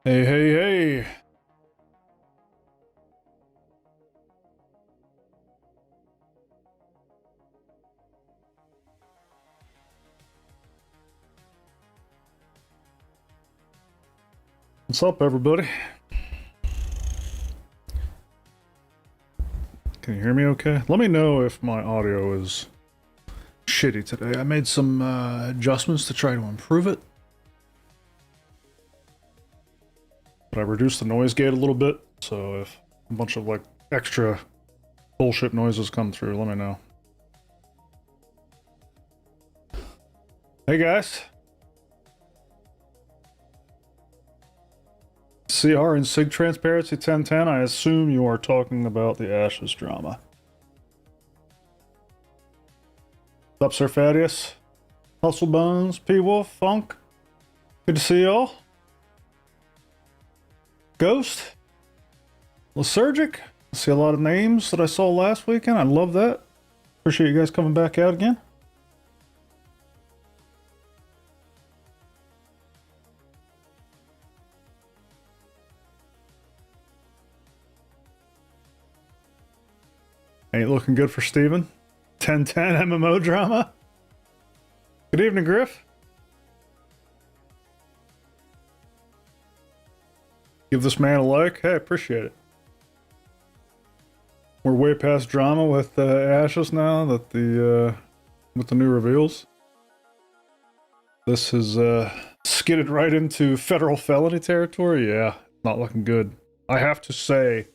Hey, hey, hey. What's up, everybody? Can you hear me okay? Let me know if my audio is shitty today. I made some adjustments to try to improve it. But I reduced the noise gate a little bit, so if a bunch of, like, extra bullshit noises come through, let me know. Hey, guys. CR and SIG Transparency 1010, I assume you are talking about the Ashes drama. What's up, Sir Thaddeus? Hustle Bones, P-Wolf, Funk. Good to see y'all. Ghost. Lysergic. I see a lot of names that I saw last weekend. I love that. Appreciate you guys coming back out again. Ain't looking good for Steven. 1010 MMO drama. Good evening, Griff. Give this man a like. Hey, appreciate it. We're way past drama with Ashes now that with the new reveals. This is skidded right into federal felony territory. Yeah, not looking good. I have to say,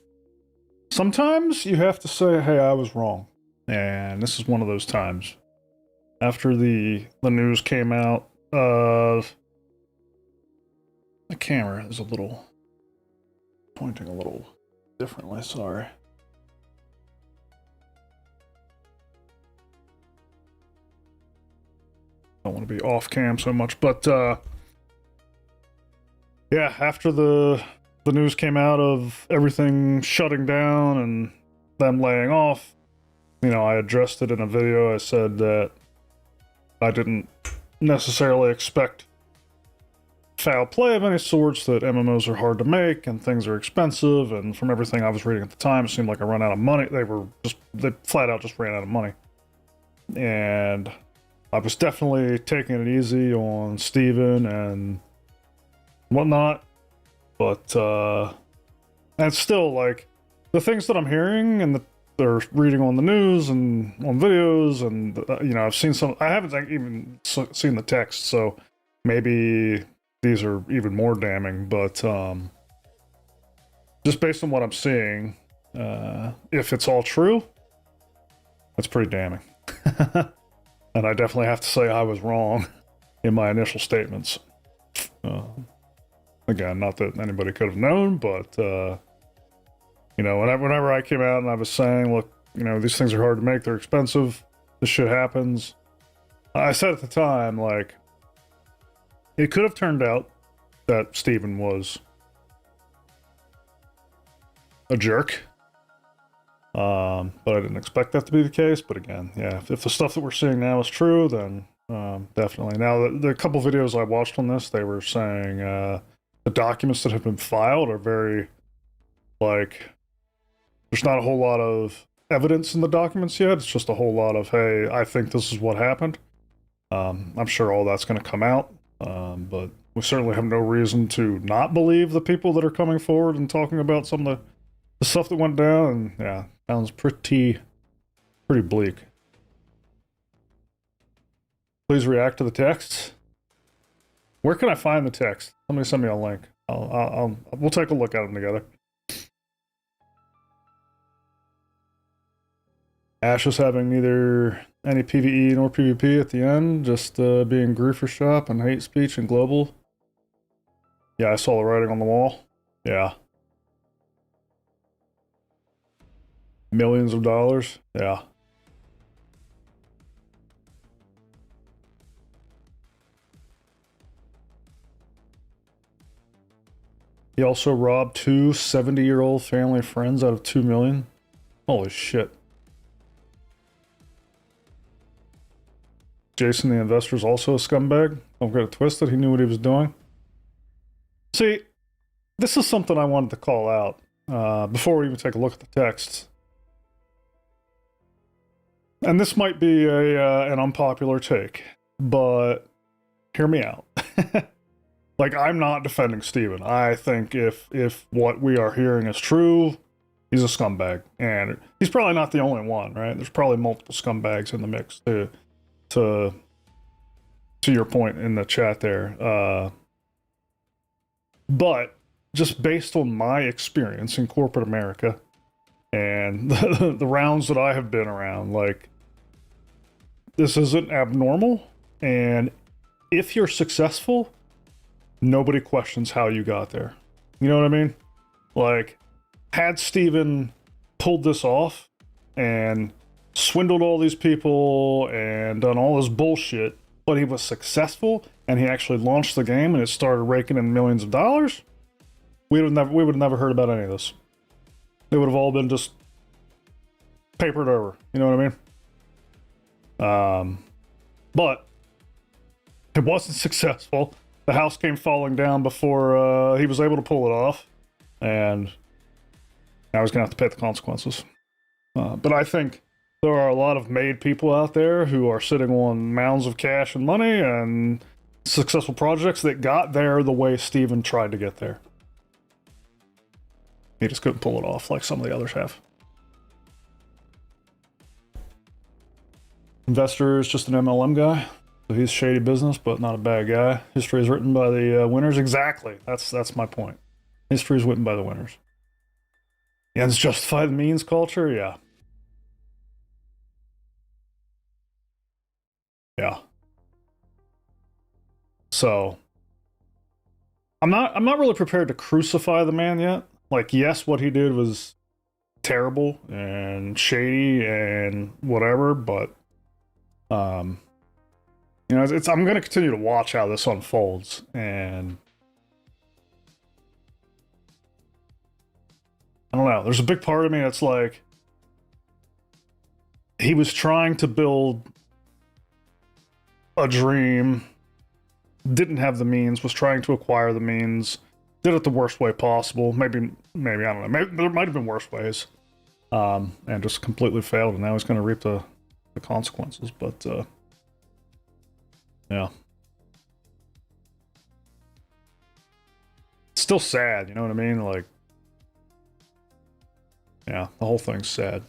sometimes you have to say, hey, I was wrong. And this is one of those times. After the news came out of... The camera is pointing a little differently, sorry. Don't want to be off cam so much, but yeah, after the news came out of everything shutting down and them laying off, you know, I addressed it in a video. I said that I didn't necessarily expect foul play of any sorts, that MMOs are hard to make and things are expensive, and from everything I was reading at the time, it seemed like I run out of money. They flat out just ran out of money. And I was definitely taking it easy on Steven and whatnot, but and still, like, the things that I'm hearing and they're reading on the news and on videos, and you know, I've seen some. I haven't even seen the text, so maybe these are even more damning. But just based on what I'm seeing, if it's all true, that's pretty damning. And I definitely have to say I was wrong in my initial statements. Again, not that anybody could have known, but you know, whenever I came out and I was saying, look, you know, these things are hard to make, they're expensive, this shit happens. I said at the time, like, it could have turned out that Steven was a jerk. But I didn't expect that to be the case. But again, yeah, if the stuff that we're seeing now is true, then definitely. Now, the couple videos I watched on this, they were saying the documents that have been filed are very, like, there's not a whole lot of evidence in the documents yet. It's just a whole lot of, hey, I think this is what happened. I'm sure all that's going to come out. But we certainly have no reason to not believe the people that are coming forward and talking about some of the stuff that went down. And yeah, sounds pretty bleak. Please react to the texts. Where can I find the text? Somebody send me a link. We'll take a look at them together. Ash is having neither any PvE nor PvP at the end, just being griefer shop and hate speech and global. Yeah, I saw the writing on the wall. Yeah. Millions of dollars. Yeah. He also robbed two 70-year-old family friends out of 2 million. Holy shit. Jason the investor's also a scumbag. Don't get it twisted, he knew what he was doing. See, this is something I wanted to call out before we even take a look at the texts. And this might be an unpopular take, but hear me out. Like, I'm not defending Steven. I think if what we are hearing is true, he's a scumbag, and he's probably not the only one, right? There's probably multiple scumbags in the mix. To your point in the chat there, but just based on my experience in corporate America and the rounds that I have been around, like, this isn't abnormal. And if you're successful, nobody questions how you got there. You know what I mean? Like, had Steven pulled this off and swindled all these people and done all this bullshit, but he was successful and he actually launched the game and it started raking in millions of dollars, we would have never heard about any of this. It would have all been just papered over. You know what I mean? But it wasn't successful. The house came falling down before he was able to pull it off, and now he's gonna have to pay the consequences. But I think there are a lot of made people out there who are sitting on mounds of cash and money and successful projects that got there the way Steven tried to get there. He just couldn't pull it off like some of the others have. Investor is just an MLM guy. So he's shady business, but not a bad guy. History is written by the winners. Exactly. That's my point. History is written by the winners. The ends justify the means culture? Yeah. Yeah. So I'm not really prepared to crucify the man yet. Like, yes, what he did was terrible and shady and whatever, but you know, I'm going to continue to watch how this unfolds, and I don't know. There's a big part of me that's like, he was trying to build a dream, didn't have the means, was trying to acquire the means, did it the worst way possible. Maybe I don't know. Maybe there might have been worse ways, and just completely failed, and now he's going to reap the consequences. But yeah. It's still sad, you know what I mean? Like, yeah, the whole thing's sad.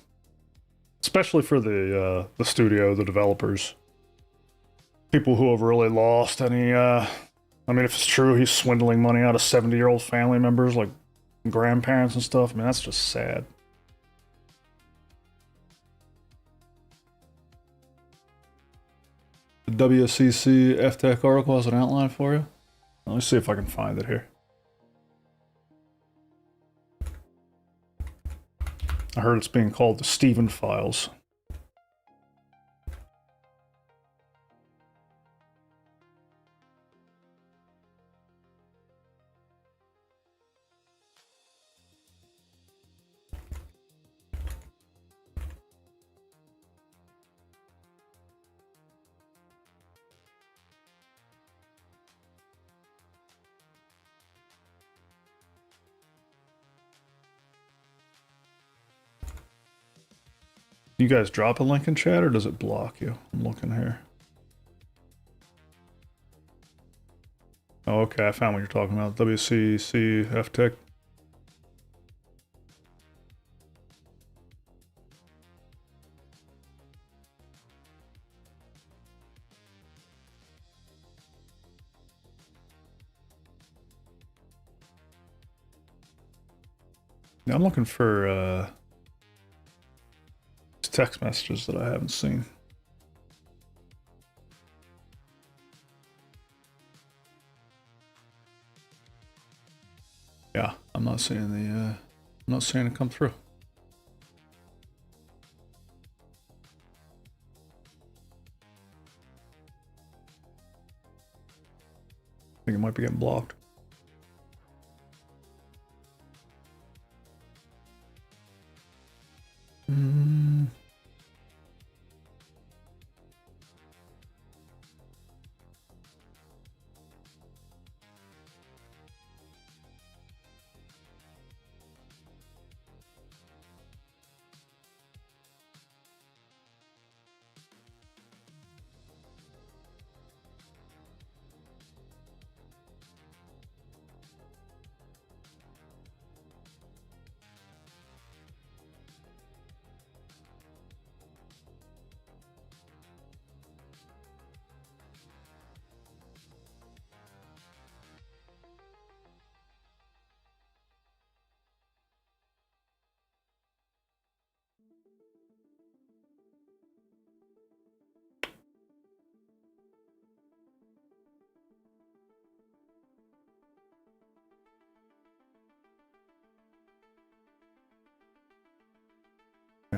Especially for the studio, the developers. People who have really lost any, I mean, if it's true, he's swindling money out of 70-year-old family members, like grandparents and stuff. I mean, that's just sad. The WCC FTech article has an outline for you. Let me see if I can find it here. I heard it's being called the Steven Files. You guys drop a link in chat, or does it block you? I'm looking here. Oh, okay, I found what you're talking about. WCC FTech. Yeah, I'm looking for text messages that I haven't seen. Yeah, I'm not seeing I'm not seeing it come through. I think it might be getting blocked.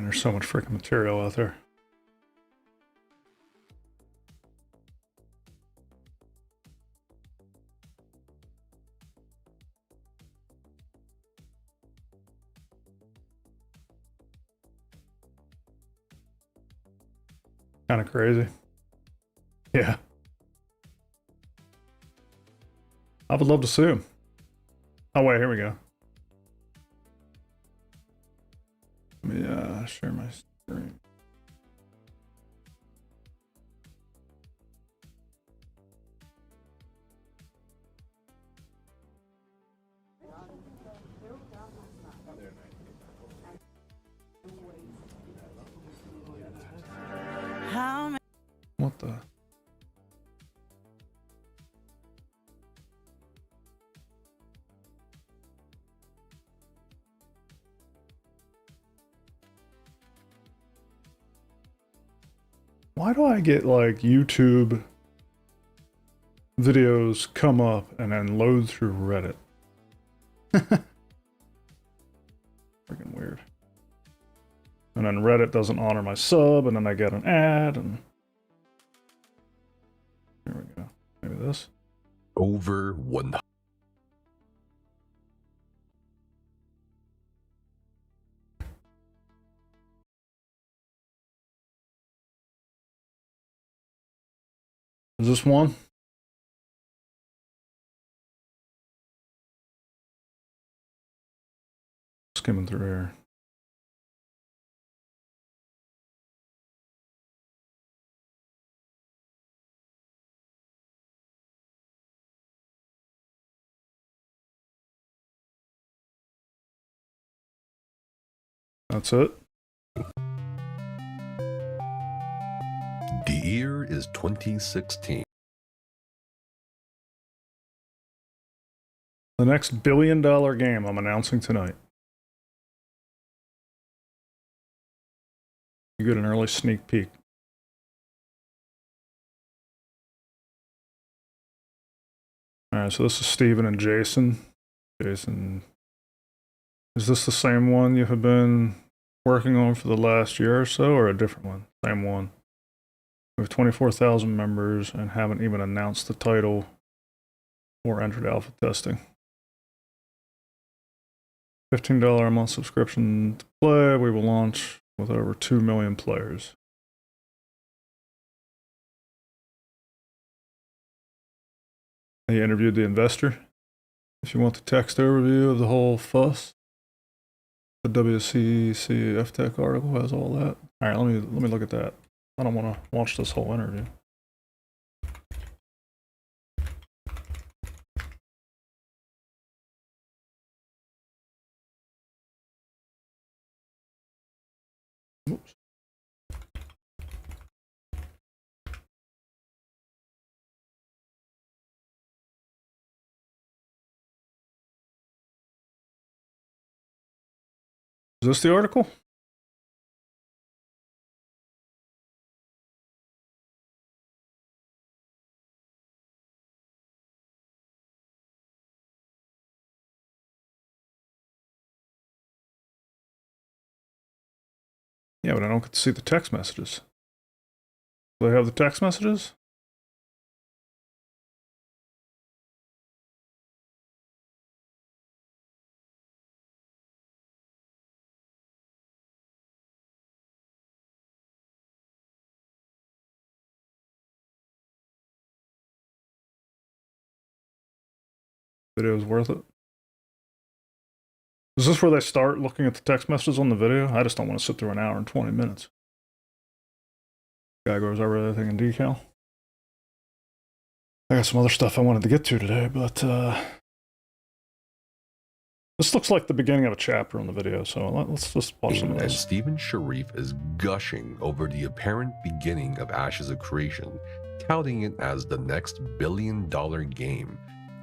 Man, there's so much freaking material out there. Kind of crazy. Yeah. I would love to see him. Oh, wait, here we go. Let me share my screen. What the? Why do I get like YouTube videos come up and then load through Reddit? Freaking weird. And then Reddit doesn't honor my sub, and then I get an ad, and here we go. Maybe this. Over 100. Is this one? Skimming through here. That's it. The year is 2016. The next billion-dollar game I'm announcing tonight. You get an early sneak peek. Alright, so this is Steven and Jason. Jason, is this the same one you have been working on for the last year or so, or a different one? Same one. We have 24,000 members and haven't even announced the title or entered alpha testing. $15 a month subscription to play. We will launch with over 2 million players. He interviewed the investor. If you want the text overview of the whole fuss, the WCC FTech article has all that. All right, let me look at that. I don't want to watch this whole interview. Oops. Is this the article? Yeah, but I don't get to see the text messages. Do they have the text messages? Video's worth it. Is this where they start looking at the text messages on the video? I just don't want to sit through an hour and 20 minutes. Guy goes over everything in decal. I got some other stuff I wanted to get to today, but this looks like the beginning of a chapter on the video, so let's just watch some of And this. Steven Sharif is gushing over the apparent beginning of Ashes of Creation, touting it as the next billion-dollar game,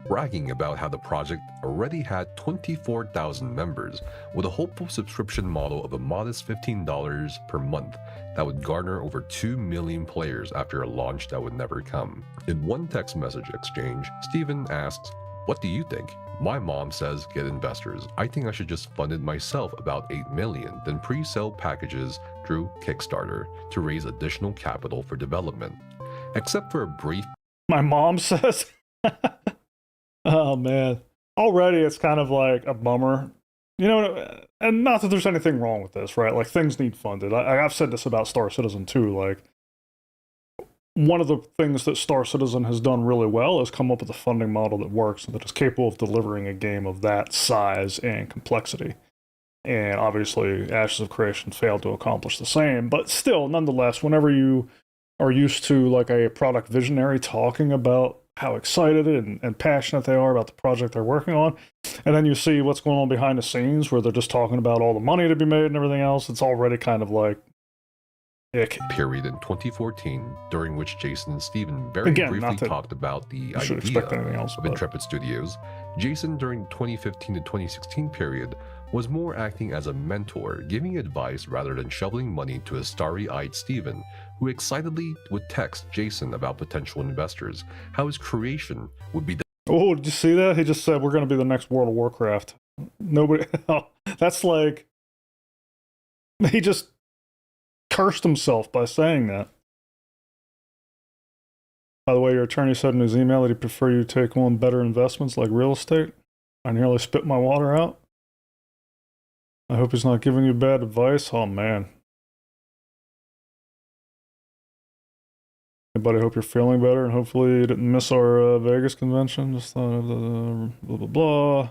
bragging about how the project already had 24,000 members with a hopeful subscription model of a modest $15 per month that would garner over 2 million players after a launch that would never come. In one text message exchange, Steven asks, "What do you think?" My mom says get investors. I think I should just fund it myself about 8 million, then pre-sell packages through Kickstarter to raise additional capital for development. Except for a brief My mom says, oh man, already it's kind of like a bummer. You know, and not that there's anything wrong with this, right? Like things need funded. I've said this about Star Citizen too. Like one of the things that Star Citizen has done really well is come up with a funding model that works and that is capable of delivering a game of that size and complexity. And obviously, Ashes of Creation failed to accomplish the same. But still, nonetheless, whenever you are used to like a product visionary talking about how excited and passionate they are about the project they're working on, and then you see what's going on behind the scenes where they're just talking about all the money to be made and everything else, it's already kind of like ick. Period in 2014, during which Jason and Steven very Again, briefly not that talked about the you should idea expect anything else, of but Intrepid Studios. Jason, during the 2015 to 2016 period, was more acting as a mentor, giving advice rather than shoveling money to a starry-eyed Steven, who excitedly would text Jason about potential investors, how his creation would be oh, did you see that? He just said we're going to be the next World of Warcraft. Nobody. That's like he just cursed himself by saying that. By the way, your attorney said in his email that he'd prefer you take on better investments like real estate. I nearly spit my water out. I hope he's not giving you bad advice. Oh man. Hey buddy, hope you're feeling better and hopefully you didn't miss our Vegas convention. Just thought of the blah blah blah.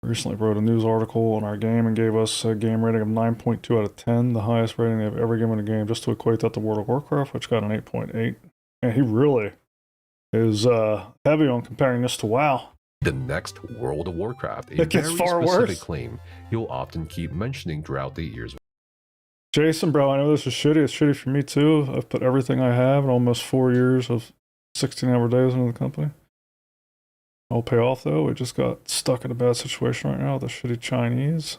Recently wrote a news article on our game and gave us a game rating of 9.2 out of 10, the highest rating they've ever given a game, just to equate that to World of Warcraft, which got an 8.8. And he really is heavy on comparing this to WoW. the next World of Warcraft, a It gets very far specific worse. claim he'll often keep mentioning throughout the years. Jason, bro, I know this is shitty. It's shitty for me too. I've put everything I have in almost 4 years of 16-hour days into the company. I'll pay off though. We just got stuck in a bad situation right now with the shitty Chinese.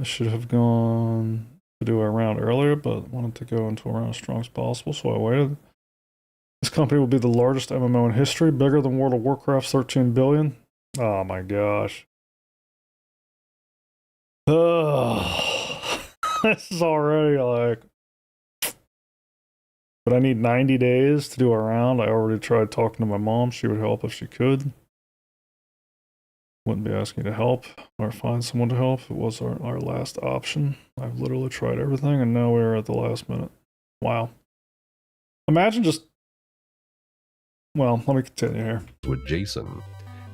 I should have gone to do a round earlier, but wanted to go into a round as strong as possible, so I waited. This company will be the largest MMO in history, bigger than World of Warcraft's 13 billion. Oh my gosh. This is already like... But I need 90 days to do a round. I already tried talking to my mom. She would help if she could. Wouldn't be asking you to help or find someone to help. It was our last option. I've literally tried everything and now we're at the last minute. Wow. Imagine just... Well, let me continue here. With Jason.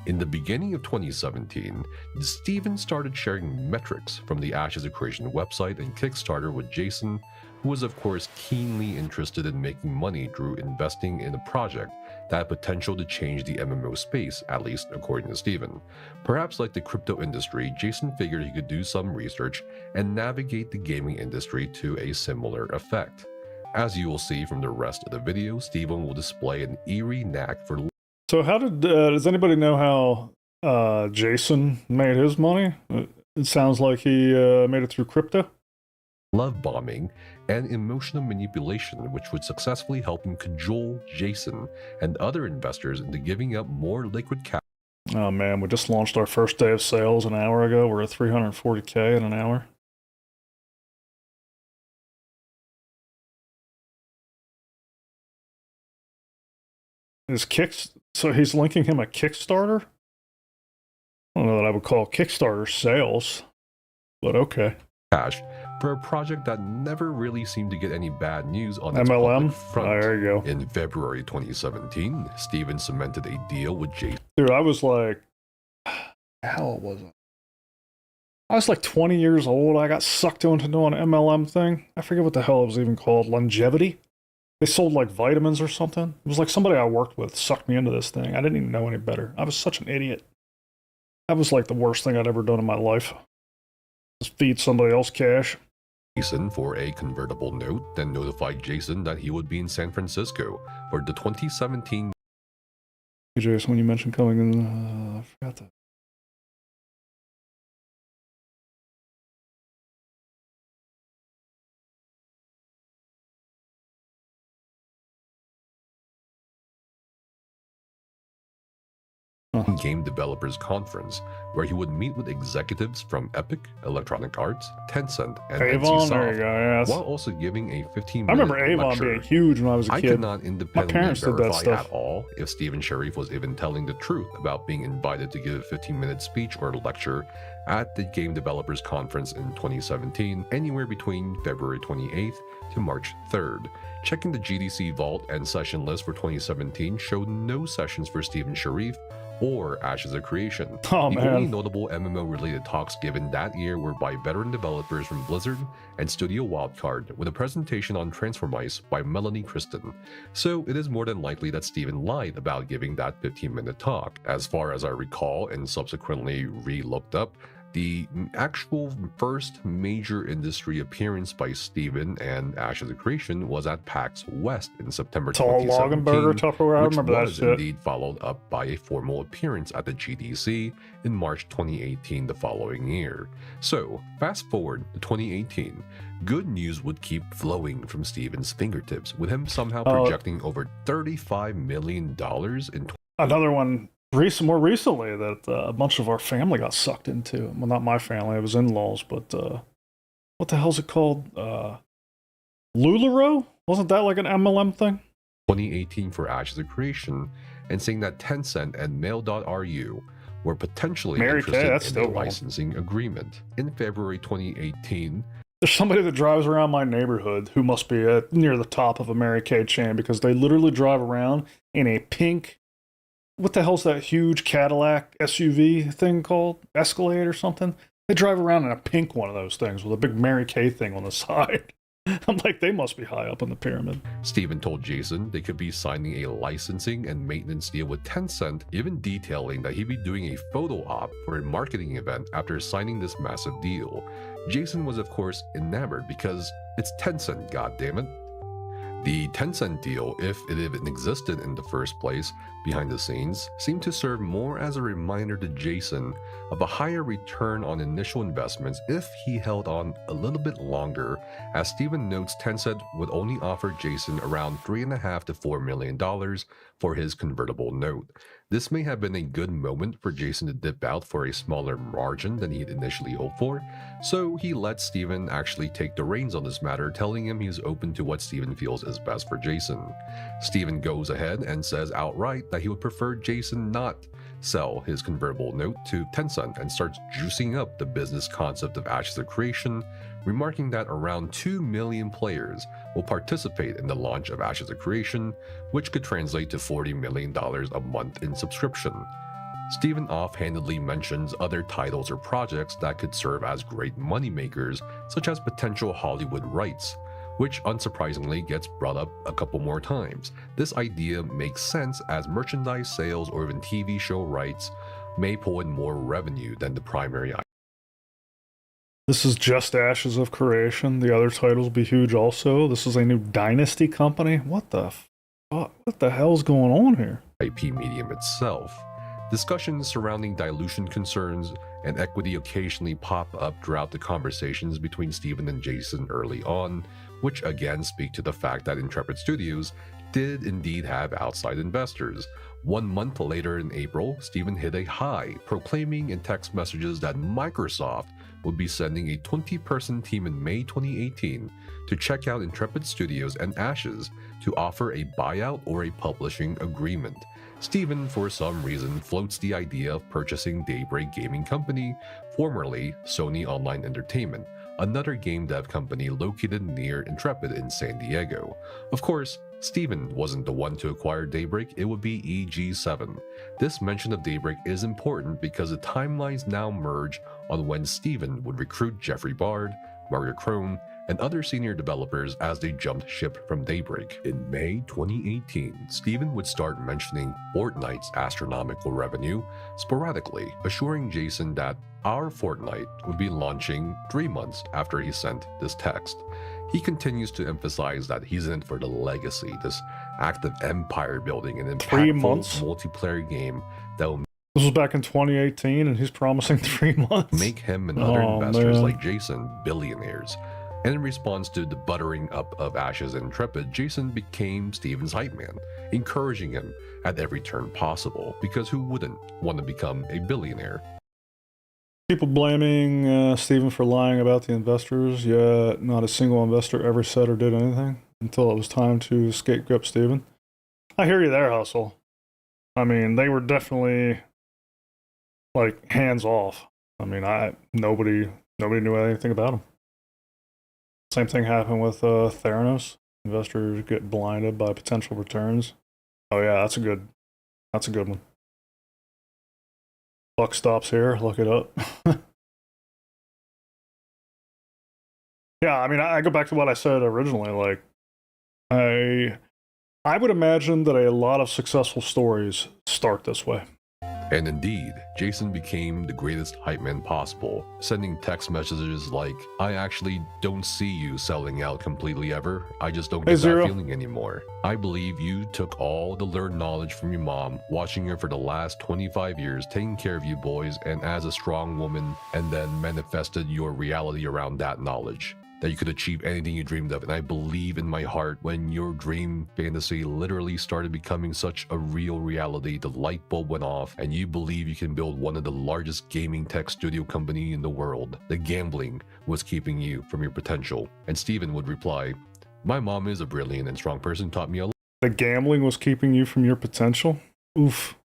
In the beginning of 2017, Steven started sharing metrics from the Ashes of Creation website and Kickstarter with Jason, who was of course keenly interested in making money through investing in a project that had potential to change the MMO space, at least according to Steven. Perhaps like the crypto industry, Jason figured he could do some research and navigate the gaming industry to a similar effect. As you will see from the rest of the video, Steven will display an eerie knack for... So how did... does anybody know how Jason made his money? It sounds like he made it through crypto. Love bombing and emotional manipulation, which would successfully help him cajole Jason and other investors into giving up more liquid capital. Oh man, we just launched our first day of sales an hour ago. We're at 340K in an hour. So he's linking him a Kickstarter? I don't know that I would call Kickstarter sales, but okay. Cash for a project that never really seemed to get any bad news on its MLM? public front. Oh, there you go. In February 2017, Steven cemented a deal with Jason. Dude, I was like, hell it wasn't. I was like 20 years old. I got sucked into an MLM thing. I forget what the hell it was even called. Longevity? They sold like vitamins or something. It was like somebody I worked with sucked me into this thing. I didn't even know any better. I was such an idiot. That was like the worst thing I'd ever done in my life. Just feed somebody else cash. Jason for a convertible note, then notified Jason that he would be in San Francisco for the 2017. Hey Jason, when you mentioned coming in, I forgot that. Game Developers Conference, where he would meet with executives from Epic, Electronic Arts, Tencent, and Avon, there you NCSoft, go. Yeah, while also giving a 15-minute I remember Avon lecture. being huge when I was a I kid. could not independently parents did that verify stuff. at all if Stephen Sharif was even telling the truth about being invited to give a 15-minute speech or lecture at the Game Developers Conference in 2017, anywhere between February 28th to March 3rd. Checking the GDC Vault and session list for 2017 showed no sessions for Stephen Sharif or Ashes of Creation. Oh, the man. only notable MMO-related talks given that year were by veteran developers from Blizzard and Studio Wildcard, with a presentation on Transformice by Melanie Kristen. So it is more than likely that Stephen lied about giving that 15-minute talk. As far as I recall and subsequently re-looked up, the actual first major industry appearance by Stephen and Ashes of Creation was at PAX West in September Tall 2017, Loggenberger, Tupperware, I which remember that was shit. indeed followed up by a formal appearance at the GDC in March 2018 the following year. So, fast forward to 2018, good news would keep flowing from Stephen's fingertips, with him somehow projecting over $35 million in Another one more recently that a bunch of our family got sucked into. Well, not my family, it was in-laws, but what the hell's it called? LuLaRoe? Wasn't that like an MLM thing? 2018 for Ashes of Creation, and saying that Tencent and Mail.ru were potentially Mary Kay, interested that's in still a going. licensing agreement. In February 2018, There's somebody that drives around my neighborhood who must be near the top of a Mary Kay chain, because they literally drive around in a pink, what the hell's that huge Cadillac SUV thing called? Escalade or something? They drive around in a pink one of those things with a big Mary Kay thing on the side. I'm like, they must be high up in the pyramid. Stephen told Jason they could be signing a licensing and maintenance deal with Tencent, even detailing that he'd be doing a photo op for a marketing event after signing this massive deal. Jason was of course enamored because it's Tencent, goddammit. The Tencent deal, if it even existed in the first place behind the scenes, seemed to serve more as a reminder to Jason of a higher return on initial investments if he held on a little bit longer, as Stephen notes Tencent would only offer Jason around $3.5 to $4 million for his convertible note. This may have been a good moment for Jason to dip out for a smaller margin than he'd initially hoped for, so he lets Stephen actually take the reins on this matter, telling him he's open to what Stephen feels is best for Jason. Stephen goes ahead and says outright that he would prefer Jason not sell his convertible note to Tencent and starts juicing up the business concept of Ashes of Creation, remarking that around 2 million players will participate in the launch of Ashes of Creation, which could translate to $40 million a month in subscription. Stephen offhandedly mentions other titles or projects that could serve as great moneymakers, such as potential Hollywood rights, which unsurprisingly gets brought up a couple more times. This idea makes sense as merchandise sales or even TV show rights may pull in more revenue than the primary. This is just Ashes of Creation. The other titles will be huge also. This is a new Dynasty company. What the fuck? What the hell's going on here? IP medium itself. Discussions surrounding dilution concerns and equity occasionally pop up throughout the conversations between Stephen and Jason early on, which again speak to the fact that Intrepid Studios did indeed have outside investors. 1 month later in April, Stephen hit a high, proclaiming in text messages that Microsoft would be sending a 20-person team in May 2018 to check out Intrepid Studios and Ashes to offer a buyout or a publishing agreement. Stephen, for some reason, floats the idea of purchasing Daybreak Gaming Company, formerly Sony Online Entertainment, another game dev company located near Intrepid in San Diego. Of course, Stephen wasn't the one to acquire Daybreak, it would be EG7. This mention of Daybreak is important because the timelines now merge on when Stephen would recruit Jeffrey Bard, Margaret Crone, and other senior developers as they jumped ship from Daybreak. In May 2018, Stephen would start mentioning Fortnite's astronomical revenue sporadically, assuring Jason that our Fortnite would be launching 3 months after he sent this text. He continues to emphasize that he's in it for the legacy, this active empire building, an 3 impactful months? multiplayer game that will This was back in 2018, and he's promising 3 months. make him and other Oh, investors man. like Jason billionaires. And in response to the buttering up of Ash's Intrepid, Jason became Steven's hype man, encouraging him at every turn possible, because who wouldn't want to become a billionaire? People blaming Steven for lying about the investors, yet not a single investor ever said or did anything until it was time to scapegoat Steven. I hear you there, Hustle. I mean, they were definitely like hands off. I mean, nobody knew anything about them. Same thing happened with Theranos. Investors get blinded by potential returns. Oh yeah, that's a good one. Buck stops here. Look it up. Yeah, I mean, I go back to what I said originally. Like, I would imagine that a lot of successful stories start this way. And indeed, Jason became the greatest hype man possible, sending text messages like, I actually don't see you selling out completely ever. I just don't get that feeling anymore. I believe you took all the learned knowledge from your mom, watching her for the last 25 years, taking care of you boys, and as a strong woman, and then manifested your reality around that knowledge. That you could achieve anything you dreamed of. And I believe in my heart, when your dream fantasy literally started becoming such a real reality, the light bulb went off and you believe you can build one of the largest gaming tech studio company in the world. The gambling was keeping you from your potential. And Steven would reply, my mom is a brilliant and strong person, taught me a lot. The gambling was keeping you from your potential? Oof.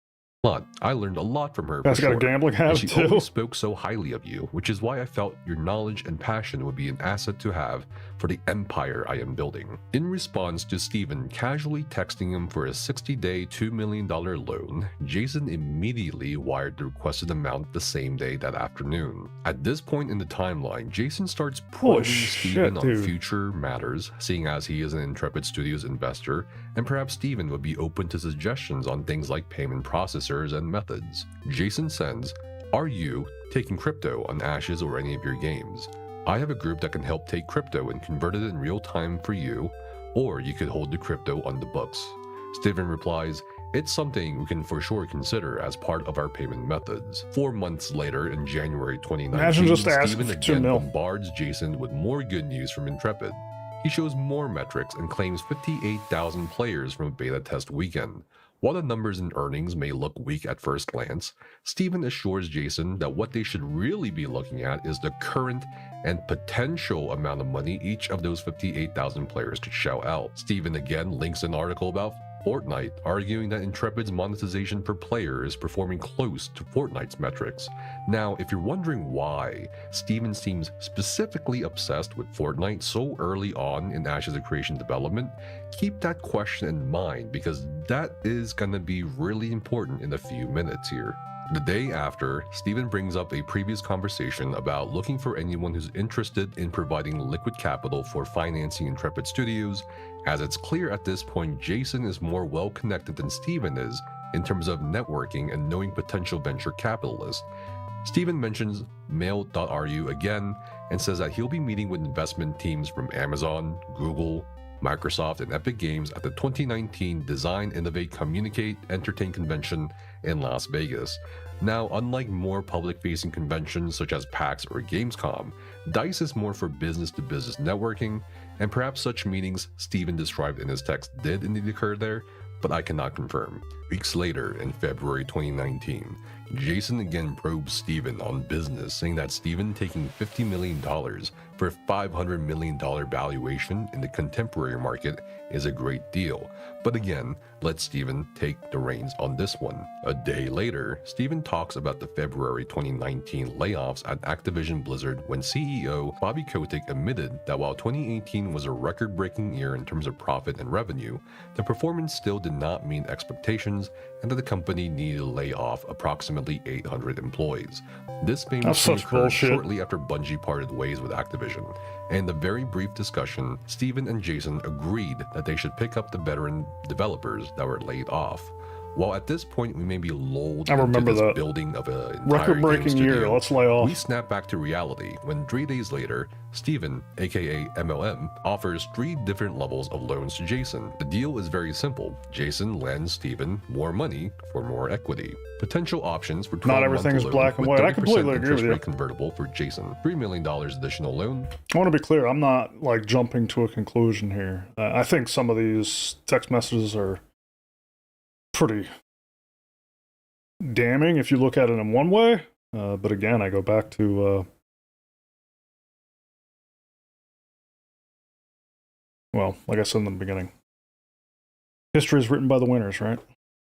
I learned a lot from her. That's got a gambling habit too. She always spoke so highly of you, which is why I felt your knowledge and passion would be an asset to have for the empire I am building. In response to Steven casually texting him for a 60-day $2 million loan, Jason immediately wired the requested amount the same day that afternoon. At this point in the timeline, Jason starts probing Steven on future matters, seeing as he is an Intrepid Studios investor, and perhaps Steven would be open to suggestions on things like payment processors and methods. Jason sends, are you taking crypto on Ashes or any of your games? I have a group that can help take crypto and convert it in real time for you, or you could hold the crypto on the books. Steven replies, it's something we can for sure consider as part of our payment methods. 4 months later, in January 2019, Steven again bombards Jason with more good news from Intrepid. He shows more metrics and claims 58,000 players from a beta test weekend. While the numbers and earnings may look weak at first glance, Steven assures Jason that what they should really be looking at is the current and potential amount of money each of those 58,000 players could shell out. Steven again links an article about Fortnite, arguing that Intrepid's monetization per player is performing close to Fortnite's metrics. Now, if you're wondering why Steven seems specifically obsessed with Fortnite so early on in Ashes of Creation development, keep that question in mind, because that is gonna be really important in a few minutes here. The day after, Steven brings up a previous conversation about looking for anyone who's interested in providing liquid capital for financing Intrepid Studios, as it's clear at this point Jason is more well-connected than Steven is in terms of networking and knowing potential venture capitalists. Steven mentions Mail.ru again and says that he'll be meeting with investment teams from Amazon, Google, Microsoft, and Epic Games at the 2019 Design, Innovate, Communicate, Entertain convention in Las Vegas. Now, unlike more public-facing conventions such as PAX or Gamescom, DICE is more for business-to-business networking, and perhaps such meetings Steven described in his text did indeed occur there, but I cannot confirm. Weeks later, in February 2019, Jason again probes Steven on business, saying that Steven taking $50 million for a $500 million valuation in the contemporary market is a great deal. But again, let Steven take the reins on this one. A day later, Steven talks about the February 2019 layoffs at Activision Blizzard when CEO Bobby Kotick admitted that while 2018 was a record-breaking year in terms of profit and revenue, the performance still did not meet expectations and that the company needed to lay off approximately 800 employees. This famously occurred shortly after Bungie parted ways with Activision. And in the very brief discussion, Steven and Jason agreed that they should pick up the veteran developers that were laid off. While at this point we may be lulled I into remember this that. building of an entire Record-breaking game year. studio, Let's lay off. we snap back to reality when 3 days later, Steven, aka MLM, offers 3 different levels of loans to Jason. The deal is very simple. Jason lends Steven more money for more equity. Potential options for 12 Not everything is black and white. I completely agree with you. Convertible for Jason. $3 million additional loan. I want to be clear. I'm not like jumping to a conclusion here. I think some of these text messages are pretty damning if you look at it in one way. But again, I go back to, well, like I said in the beginning, history is written by the winners, right?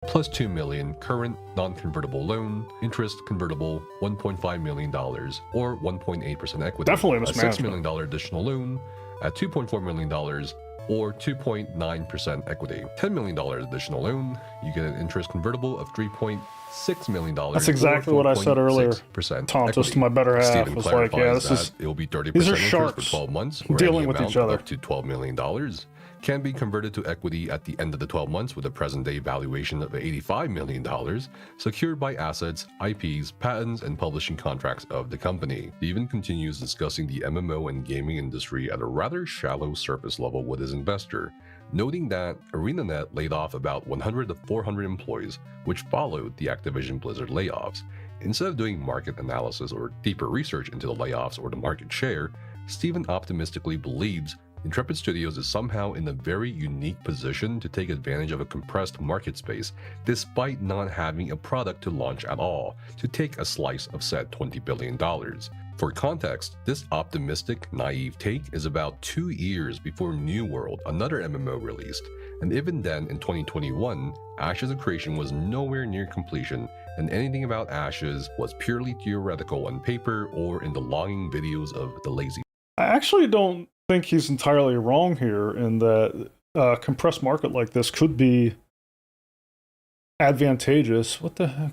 Plus $2 million current non-convertible loan, interest convertible $1.5 million or 1.8% equity. Definitely a $6 mismanagement. million additional loan at $2.4 million or 2.9% equity. $10 million additional loan, you get an interest convertible of $3.6 million. That's exactly what I said earlier. Tom, just to my better half, Steven was like, yeah, this is, it will be 30% these are interest sharks for 12 months, dealing with each other. up to $12 million. Can be converted to equity at the end of the 12 months with a present-day valuation of $85 million, secured by assets, IPs, patents, and publishing contracts of the company. Steven continues discussing the MMO and gaming industry at a rather shallow surface level with his investor, noting that ArenaNet laid off about 100 to 400 employees, which followed the Activision Blizzard layoffs. Instead of doing market analysis or deeper research into the layoffs or the market share, Steven optimistically believes Intrepid Studios is somehow in a very unique position to take advantage of a compressed market space, despite not having a product to launch at all, to take a slice of said $20 billion. For context, this optimistic, naive take is about 2 years before New World, another MMO, released, and even then in 2021, Ashes of Creation was nowhere near completion, and anything about Ashes was purely theoretical on paper or in the logging videos of the lazy. I actually don't think he's entirely wrong here in that a compressed market like this could be advantageous. What the heck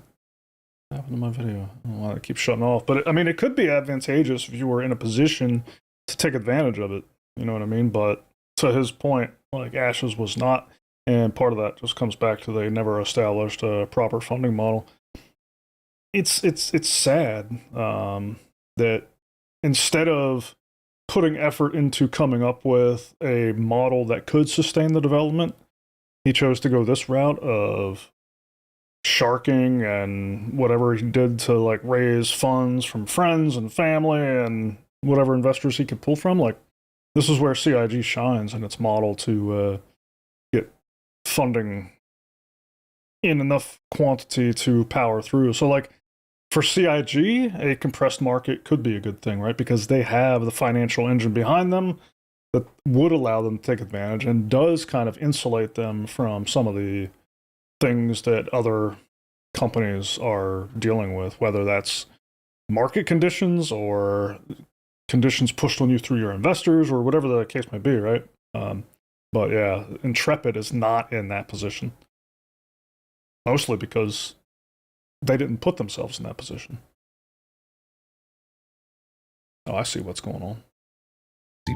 happened to my video? I don't know why it keeps shutting off. But I mean, it could be advantageous if you were in a position to take advantage of it. You know what I mean? But to his point, like Ashes was not. And part of that just comes back to they never established a proper funding model. It's sad that instead of putting effort into coming up with a model that could sustain the development, he chose to go this route of sharking and whatever he did to like raise funds from friends and family and whatever investors he could pull from. Like, this is where CIG shines in its model to get funding in enough quantity to power through. So like, for CIG, a compressed market could be a good thing, right? Because they have the financial engine behind them that would allow them to take advantage and does kind of insulate them from some of the things that other companies are dealing with, whether that's market conditions or conditions pushed on you through your investors or whatever the case may be, right? But yeah, Intrepid is not in that position. Mostly because they didn't put themselves in that position. Oh, I see what's going on.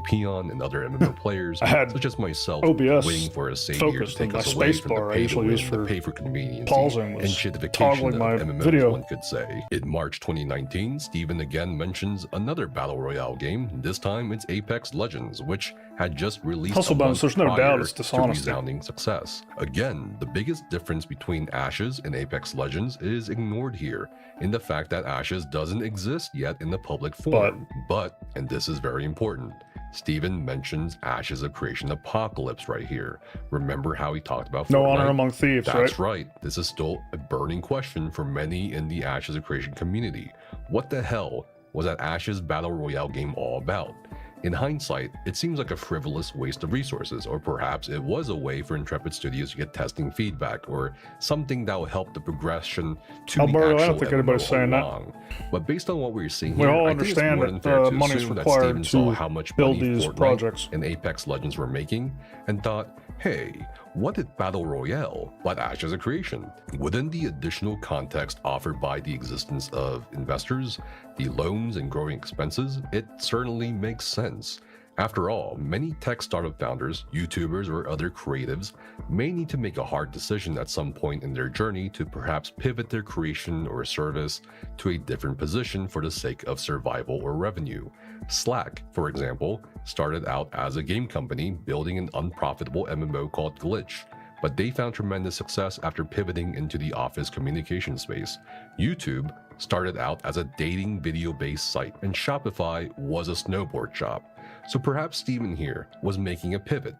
Peon and other MMO players, I had such as myself, OBS waiting for a savior to take my us away space from the bar I pay to usually win, use for the pay for convenience, pausing and was shitification toggling of my MMOs, video. one could say. In March 2019, Steven again mentions another Battle Royale game, this time it's Apex Legends, which had just released Hustle a Bones, month there's no doubt prior it's to dishonesty. resounding success. Again, the biggest difference between Ashes and Apex Legends is ignored here, in the fact that Ashes doesn't exist yet in the public form. But, and this is very important, Steven mentions Ashes of Creation Apocalypse right here. Remember how he talked about No Fortnite? honor among thieves, That's right. This is still a burning question for many in the Ashes of Creation community. What the hell was that Ashes Battle Royale game all about? In hindsight, it seems like a frivolous waste of resources, or perhaps it was a way for Intrepid Studios to get testing feedback, or something that will help the progression to Alberto, the I don't actual think MMO anybody's saying that. along. But based on what we're seeing We here, all I think it's understand more that than fair to money's assume that required Steven saw to how much build money these Fortnite projects. and Apex Legends were making, and thought, hey, what if Battle Royale, but Ashes of Creation? Within the additional context offered by the existence of investors, the loans and growing expenses, it certainly makes sense. After all, many tech startup founders, YouTubers, or other creatives may need to make a hard decision at some point in their journey to perhaps pivot their creation or service to a different position for the sake of survival or revenue. Slack, for example, started out as a game company building an unprofitable MMO called Glitch, but they found tremendous success after pivoting into the office communication space. YouTube started out as a dating video-based site, and Shopify was a snowboard shop. So perhaps Steven here was making a pivot,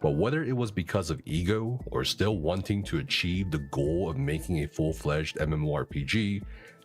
but whether it was because of ego or still wanting to achieve the goal of making a full-fledged MMORPG,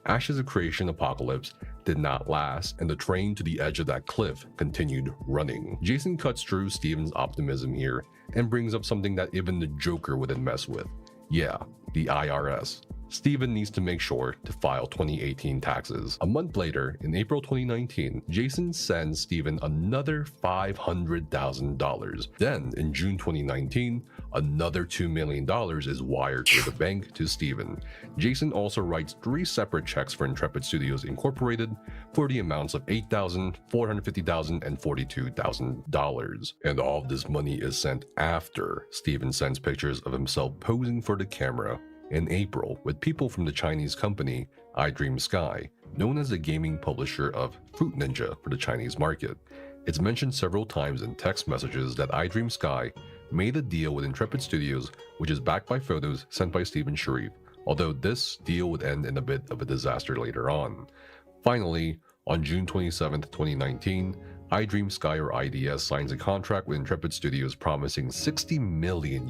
Ashes of Creation Apocalypse did not last, and the train to the edge of that cliff continued running. Jason cuts through Steven's optimism here and brings up something that even the Joker wouldn't mess with. Yeah, the IRS. Steven needs to make sure to file 2018 taxes. A month later, in April 2019, Jason sends Steven another $500,000. Then, in June 2019, another $2 million is wired to the bank to Steven. Jason also writes 3 separate checks for Intrepid Studios Incorporated for the amounts of $8,000, $450,000, and $42,000. And all of this money is sent after Steven sends pictures of himself posing for the camera in April with people from the Chinese company iDream Sky, known as the gaming publisher of Fruit Ninja for the Chinese market. It's mentioned several times in text messages that iDream Sky made a deal with Intrepid Studios, which is backed by photos sent by Steven Sharif, although this deal would end in a bit of a disaster later on. Finally, on June 27, 2019, iDream Sky or IDS signs a contract with Intrepid Studios promising $60 million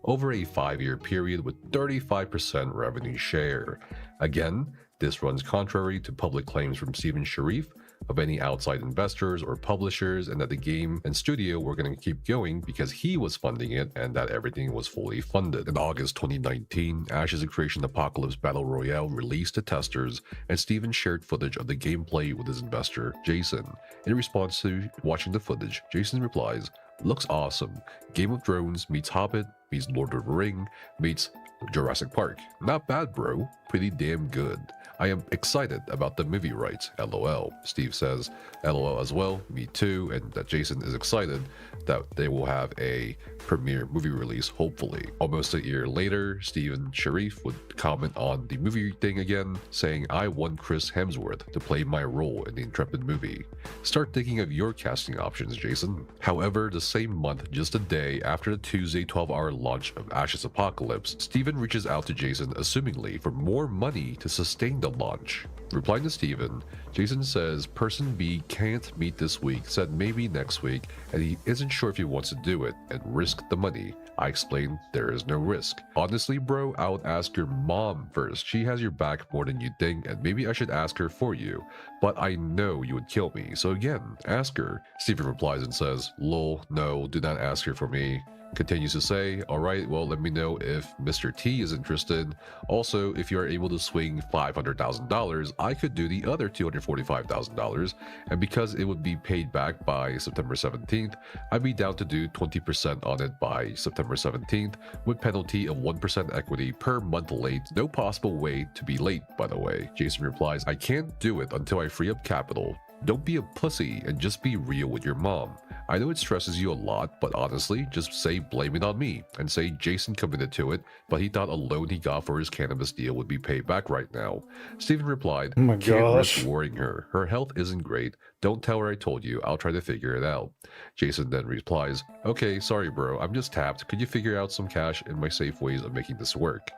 over a 5-year period with 35% revenue share. Again, this runs contrary to public claims from Steven Sharif of any outside investors or publishers, and that the game and studio were going to keep going because he was funding it and that everything was fully funded. In August 2019, Ashes of Creation Apocalypse Battle Royale released to testers, and Steven shared footage of the gameplay with his investor, Jason. In response to watching the footage, Jason replies, "Looks awesome. Game of Thrones meets Hobbit, meets Lord of the Ring, meets Jurassic Park. Not bad, bro. Pretty damn good. I am excited about the movie rights, LOL." Steve says, LOL as well, me too, and that Jason is excited that they will have a premiere movie release, hopefully. Almost a year later, Steven Sharif would comment on the movie thing again, saying, "I want Chris Hemsworth to play my role in the Intrepid movie. Start thinking of your casting options, Jason." However, the same month, just a day after the Tuesday 12-hour launch of Ashes Apocalypse, Steven reaches out to Jason assumingly for more money to sustain the launch. Replying to Steven, Jason says Person B can't meet this week, said maybe next week, and he isn't sure if he wants to do it and risk the money. I explained there is no risk. "Honestly, bro, I would ask your mom first. She has your back more than you think, and maybe I should ask her for you. But I know you would kill me, so again, ask her." Steven replies and says, "Lol, no, do not ask her for me." Continues to say, "Alright, well, let me know if Mr. T is interested. Also, if you are able to swing $500,000, I could do the other $245,000, and because it would be paid back by September 17th, I'd be down to do 20% on it by September 17th, with penalty of 1% equity per month late. No possible way to be late, by the way." Jason replies, "I can't do it until I free up capital. Don't be a pussy and just be real with your mom. I know it stresses you a lot, but honestly, just say blame it on me and say Jason committed to it, but he thought a loan he got for his cannabis deal would be paid back right now." Steven replied, Oh my "Can't gosh. risk worrying her. Her health isn't great. Don't tell her I told you. I'll try to figure it out." Jason then replies, "Okay, sorry bro, I'm just tapped. Could you figure out some cash in my safe ways of making this work?"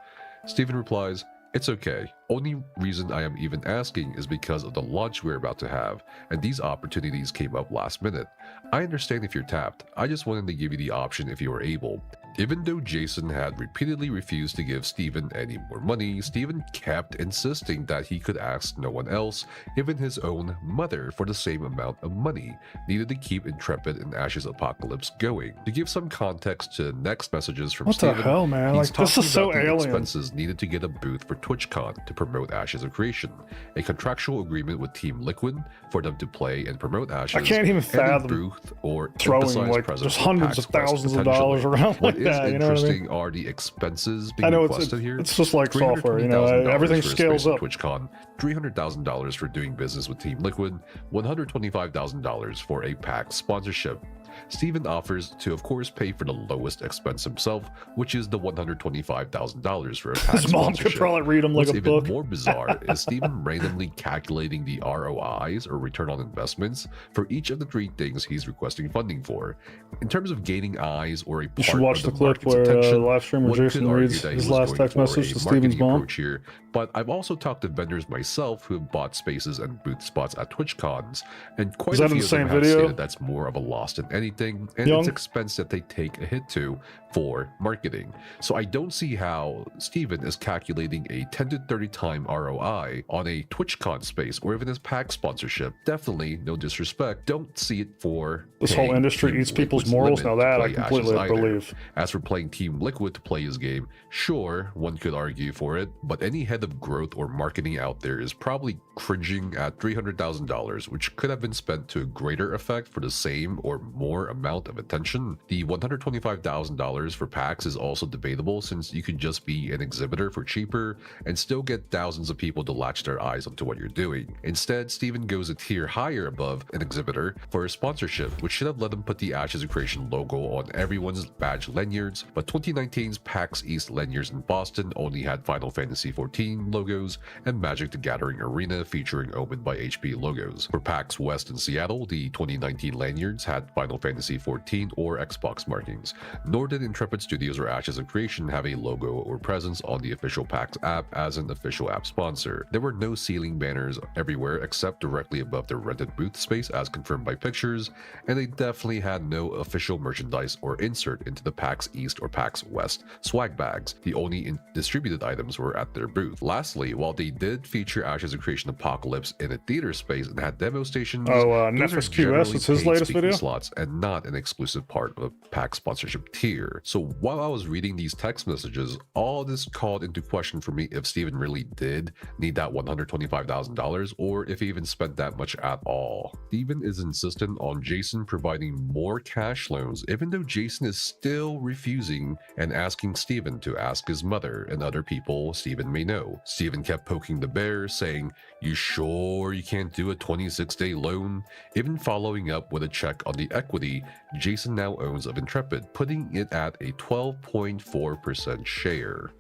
Steven replies, "It's okay. Only reason I am even asking is because of the launch we're about to have, and these opportunities came up last minute. I understand if you're tapped. I just wanted to give you the option if you were able." Even though Jason had repeatedly refused to give Steven any more money, Steven kept insisting that he could ask no one else, even his own mother, for the same amount of money needed to keep Intrepid and Ashes Apocalypse going. To give some context to next messages from What the Steven, hell, man? he's Like, this talking is so about the alien. expenses needed to get a booth for TwitchCon to promote Ashes of Creation, a contractual agreement with Team Liquid for them to play and promote Ashes, I can't even and a fathom booth or throwing emphasize like presence just at hundreds PAX of West thousands of dollars potentially. around What like is Yeah, you know what I mean? interesting are the expenses I being know requested here. it's just like software, you know, $320,000 everything for a scales space at up. TwitchCon, $300,000 for doing business with Team Liquid, $125,000 for a PAX sponsorship. Steven offers to, of course, pay for the lowest expense himself, which is the $125,000 for a PAX His mom could sponsorship. probably read him like What's a even book. more bizarre is Steven randomly calculating the ROIs, or return on investments, for each of the three things he's requesting funding for. In terms of gaining eyes or a You should part watch of the the clip market's where attention, live streamer one could Jason argue reads that he his was last going text for message a to Steven's marketing mom. approach here, but I've also talked to vendors myself who have bought spaces and booth spots at TwitchCons, and quite Is a that in few the of them same have video? stated that's more of a loss than anything, and Young? it's expense that they take a hit to for marketing. So I don't see how Steven is calculating a 10 to 30 time ROI on a TwitchCon space or even his PAX sponsorship. Definitely, no disrespect, don't see it for This whole paying industry Team eats people's Liquid's morals. limit Now to that I play Ashes completely either. believe. As for playing Team Liquid to play his game, sure, one could argue for it, but any head of growth or marketing out there is probably cringing at $300,000, which could have been spent to a greater effect for the same or more amount of attention. The $125,000 for PAX is also debatable, since you could just be an exhibitor for cheaper and still get thousands of people to latch their eyes onto what you're doing. Instead, Steven goes a tier higher above an exhibitor for a sponsorship, which should have let him put the Ashes of Creation logo on everyone's badge lanyards, but 2019's PAX East lanyards in Boston only had Final Fantasy XIV logos and Magic the Gathering Arena featuring Omen by HP logos. For PAX West in Seattle, the 2019 lanyards had Final Fantasy XIV or Xbox markings, nor did Intrepid Studios or Ashes of Creation have a logo or presence on the official PAX app as an official app sponsor. There were no ceiling banners everywhere except directly above their rented booth space as confirmed by pictures, and they definitely had no official merchandise or insert into the PAX East or PAX West swag bags. The only distributed items were at their booth. Lastly, while they did feature Ashes of Creation Apocalypse in a theater space and had demo stations, Oh, those are Nefus QS, generally it's his paid latest speaking video? slots and not an exclusive part of a PAX sponsorship tier. So while I was reading these text messages, all this called into question for me if Steven really did need that $125,000 or if he even spent that much at all. Steven is insistent on Jason providing more cash loans, even though Jason is still refusing and asking Steven to ask his mother and other people Steven may know. Steven kept poking the bear, saying, "You sure you can't do a 26-day loan?" Even following up with a check on the equity Jason now owns of Intrepid, putting it at a 12.4% share.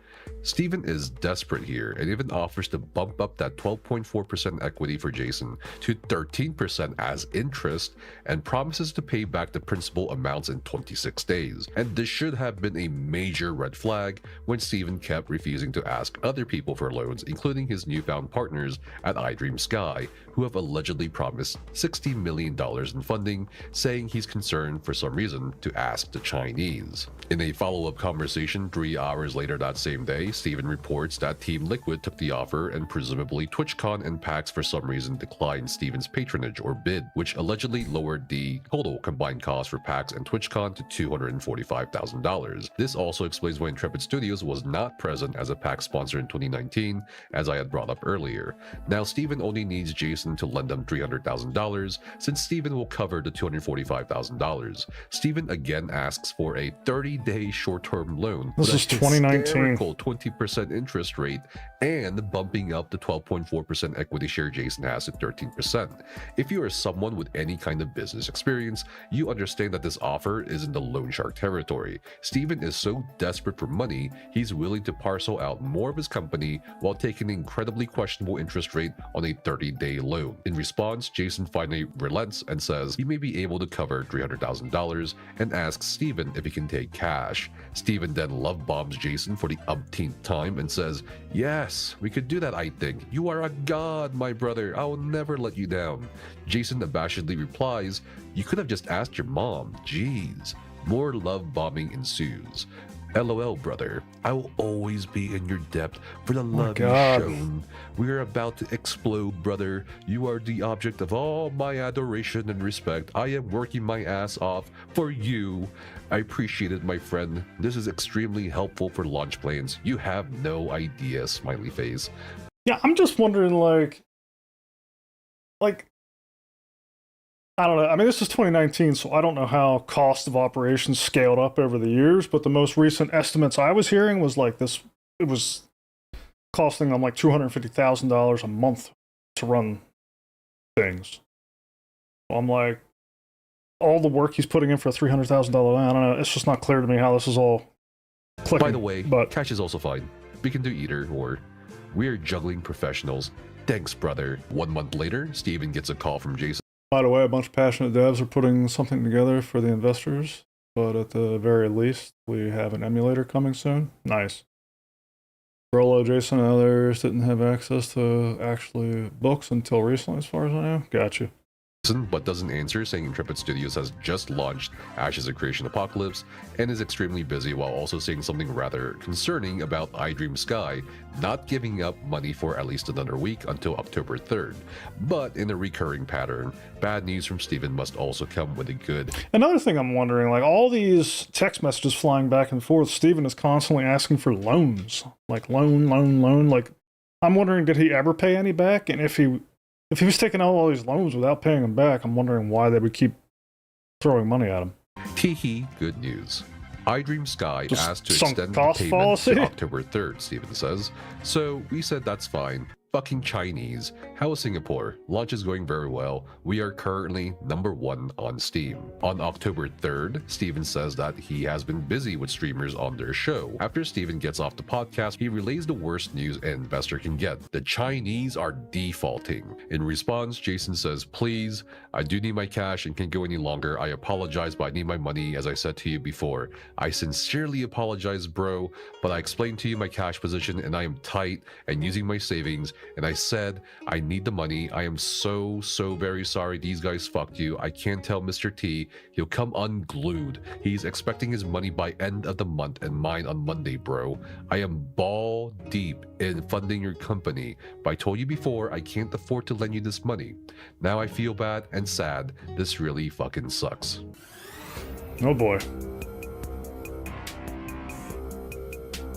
Steven is desperate here and even offers to bump up that 12.4% equity for Jason to 13% as interest and promises to pay back the principal amounts in 26 days. And this should have been a major red flag when Steven kept refusing to ask other people for loans, including his newfound partners at iDream Sky, who have allegedly promised $60 million in funding, saying he's concerned for some reason to ask the Chinese. In a follow-up conversation 3 hours later that same day, Steven reports that Team Liquid took the offer and presumably TwitchCon and PAX for some reason declined Steven's patronage or bid, which allegedly lowered the total combined cost for PAX and TwitchCon to $245,000. This also explains why Intrepid Studios was not present as a PAX sponsor in 2019, as I had brought up earlier. Now Steven only needs Jason to lend him $300,000, since Steven will cover the $245,000. Steven again asks for a 30-day short-term loan This with is a 2019. hysterical 20% interest rate and bumping up the 12.4% equity share Jason has to 13%. If you are someone with any kind of business experience, you understand that this offer is in the loan shark territory. Steven is so desperate for money, he's willing to parcel out more of his company while taking an incredibly questionable interest rate on a 30-day loan. In response, Jason finally relents and says he may be able to cover $300,000 and asks Steven if he can take cash. Steven then love bombs Jason for the umpteenth time and says, "Yes, we could do that, I think. You are a god, my brother. I will never let you down." Jason abashedly replies, "You could have just asked your mom. Jeez." More love bombing ensues. "LOL, brother. I will always be in your debt for the love you've shown. We are about to explode, brother. You are the object of all my adoration and respect. I am working my ass off for you. I appreciate it, my friend. This is extremely helpful for launch plans. You have no idea," smiley face. Yeah, I'm just wondering, like, I don't know. I mean, this is 2019, so I don't know how cost of operations scaled up over the years, but the most recent estimates I was hearing was like this, it was costing them like $250,000 a month to run things. So I'm like, all the work he's putting in for a $300,000, I don't know. It's just not clear to me how this is all clicking. By the way, but cash is also fine. We can do either or. We're juggling professionals. Thanks, brother. 1 month later, Steven gets a call from Jason. by the way, a bunch of passionate devs are putting something together for the investors, but at the very least, we have an emulator coming soon. Nice. Grolo, Jason, and others didn't have access to actually books until recently, as far as I know. Gotcha. But doesn't answer, saying Intrepid Studios has just launched Ashes of Creation Apocalypse and is extremely busy, while also saying something rather concerning about iDream Sky not giving up money for at least another week until October 3rd. But in a recurring pattern, bad news from Steven must also come with a good. Another thing I'm wondering, like all these text messages flying back and forth, Steven is constantly asking for loans. Like loan. Like, I'm wondering, did he ever pay any back? And if he was taking out all these loans without paying them back, I'm wondering why they would keep throwing money at him. Teehee, good news. iDream Sky Just asked to sunk extend the cost payment fallacy? to October 3rd, Steven says. So we said that's fine. Fucking Chinese. How is Singapore? Launch is going very well. We are currently #1 on Steam. On October 3rd, Steven says that he has been busy with streamers on their show. After Steven gets off the podcast, he relays the worst news an investor can get. The Chinese are defaulting. In response, Jason says, please, I do need my cash and can't go any longer. I apologize, but I need my money, as I said to you before. I sincerely apologize, bro, but I explained to you my cash position and I am tight and using my savings. And I said, I need the money. I am so very sorry these guys fucked you. I can't tell Mr. T. He'll come unglued. He's expecting his money by end of the month and mine on Monday, bro. I am ball deep in funding your company. But I told you before, I can't afford to lend you this money. Now I feel bad and sad. This really fucking sucks. Oh boy.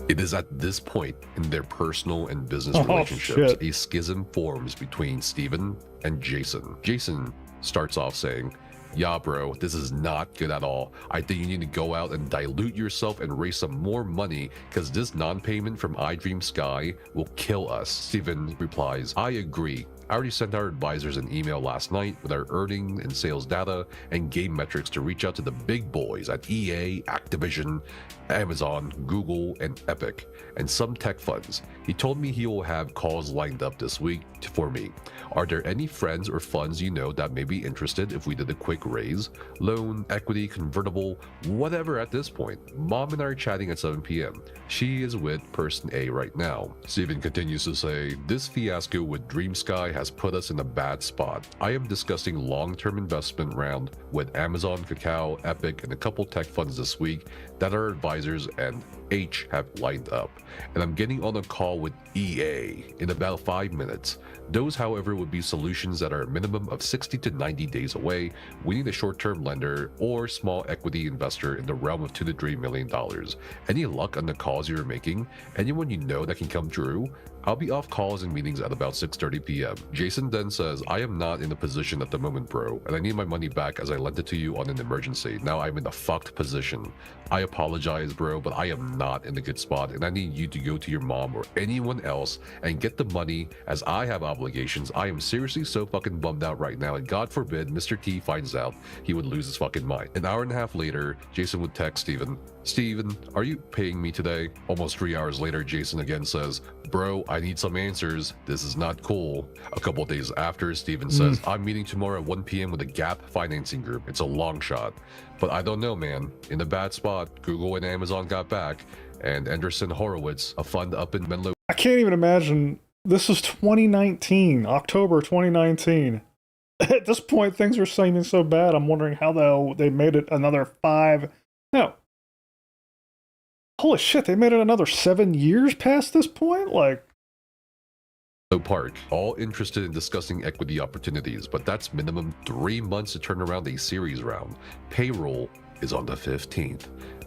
It is at this point in their personal and business relationships, shit. a schism forms between Steven and Jason. Jason starts off saying, yeah, bro, this is not good at all. I think you need to go out and dilute yourself and raise some more money because this non-payment from iDream Sky will kill us. Steven replies, I agree. I already sent our advisors an email last night with our earning and sales data and game metrics to reach out to the big boys at EA, Activision, Amazon, Google, and Epic, and some tech funds. He told me he will have calls lined up this week for me. Are there any friends or funds you know that may be interested if we did a quick raise? Loan, equity, convertible, whatever at this point. Mom and I are chatting at 7 p.m. She is with person A right now. Steven continues to say, this fiasco with Dream Sky has put us in a bad spot. I am discussing long-term investment round with Amazon, Kakao, Epic, and a couple tech funds this week that our advisors and H have lined up. And I'm getting on a call with EA in about 5 minutes. Those, however, would be solutions that are a minimum of 60 to 90 days away. We need a short-term lender or small equity investor in the realm of $2 to $3 million. Any luck on the calls you're making? Anyone you know that can come through? I'll be off calls and meetings at about 6:30 p.m. Jason then says, I am not in a position at the moment, bro, and I need my money back as I lent it to you on an emergency. Now I'm in a fucked position. I apologize, bro, but I am not in a good spot, and I need you to go to your mom or anyone else and get the money as I have obligations. I am seriously so fucking bummed out right now, and God forbid Mr. T finds out, he would lose his fucking mind. An hour and a half later, Jason would text Steven, Steven, are you paying me today? Almost 3 hours later, Jason again says, bro, I need some answers. This is not cool. A couple days after, Steven says, I'm meeting tomorrow at 1 p.m. with a Gap financing group. It's a long shot. But I don't know, man. In a bad spot, Google and Amazon got back, and Anderson Horowitz, a fund up in Menlo. I can't even imagine. This is 2019, October 2019. At this point, things are seeming so bad. I'm wondering how the hell they made it another 5. No. Holy shit, they made it another 7 years past this point? Like, Park, all interested in discussing equity opportunities, but that's minimum 3 months to turn around a series round. Payroll is on the 15th.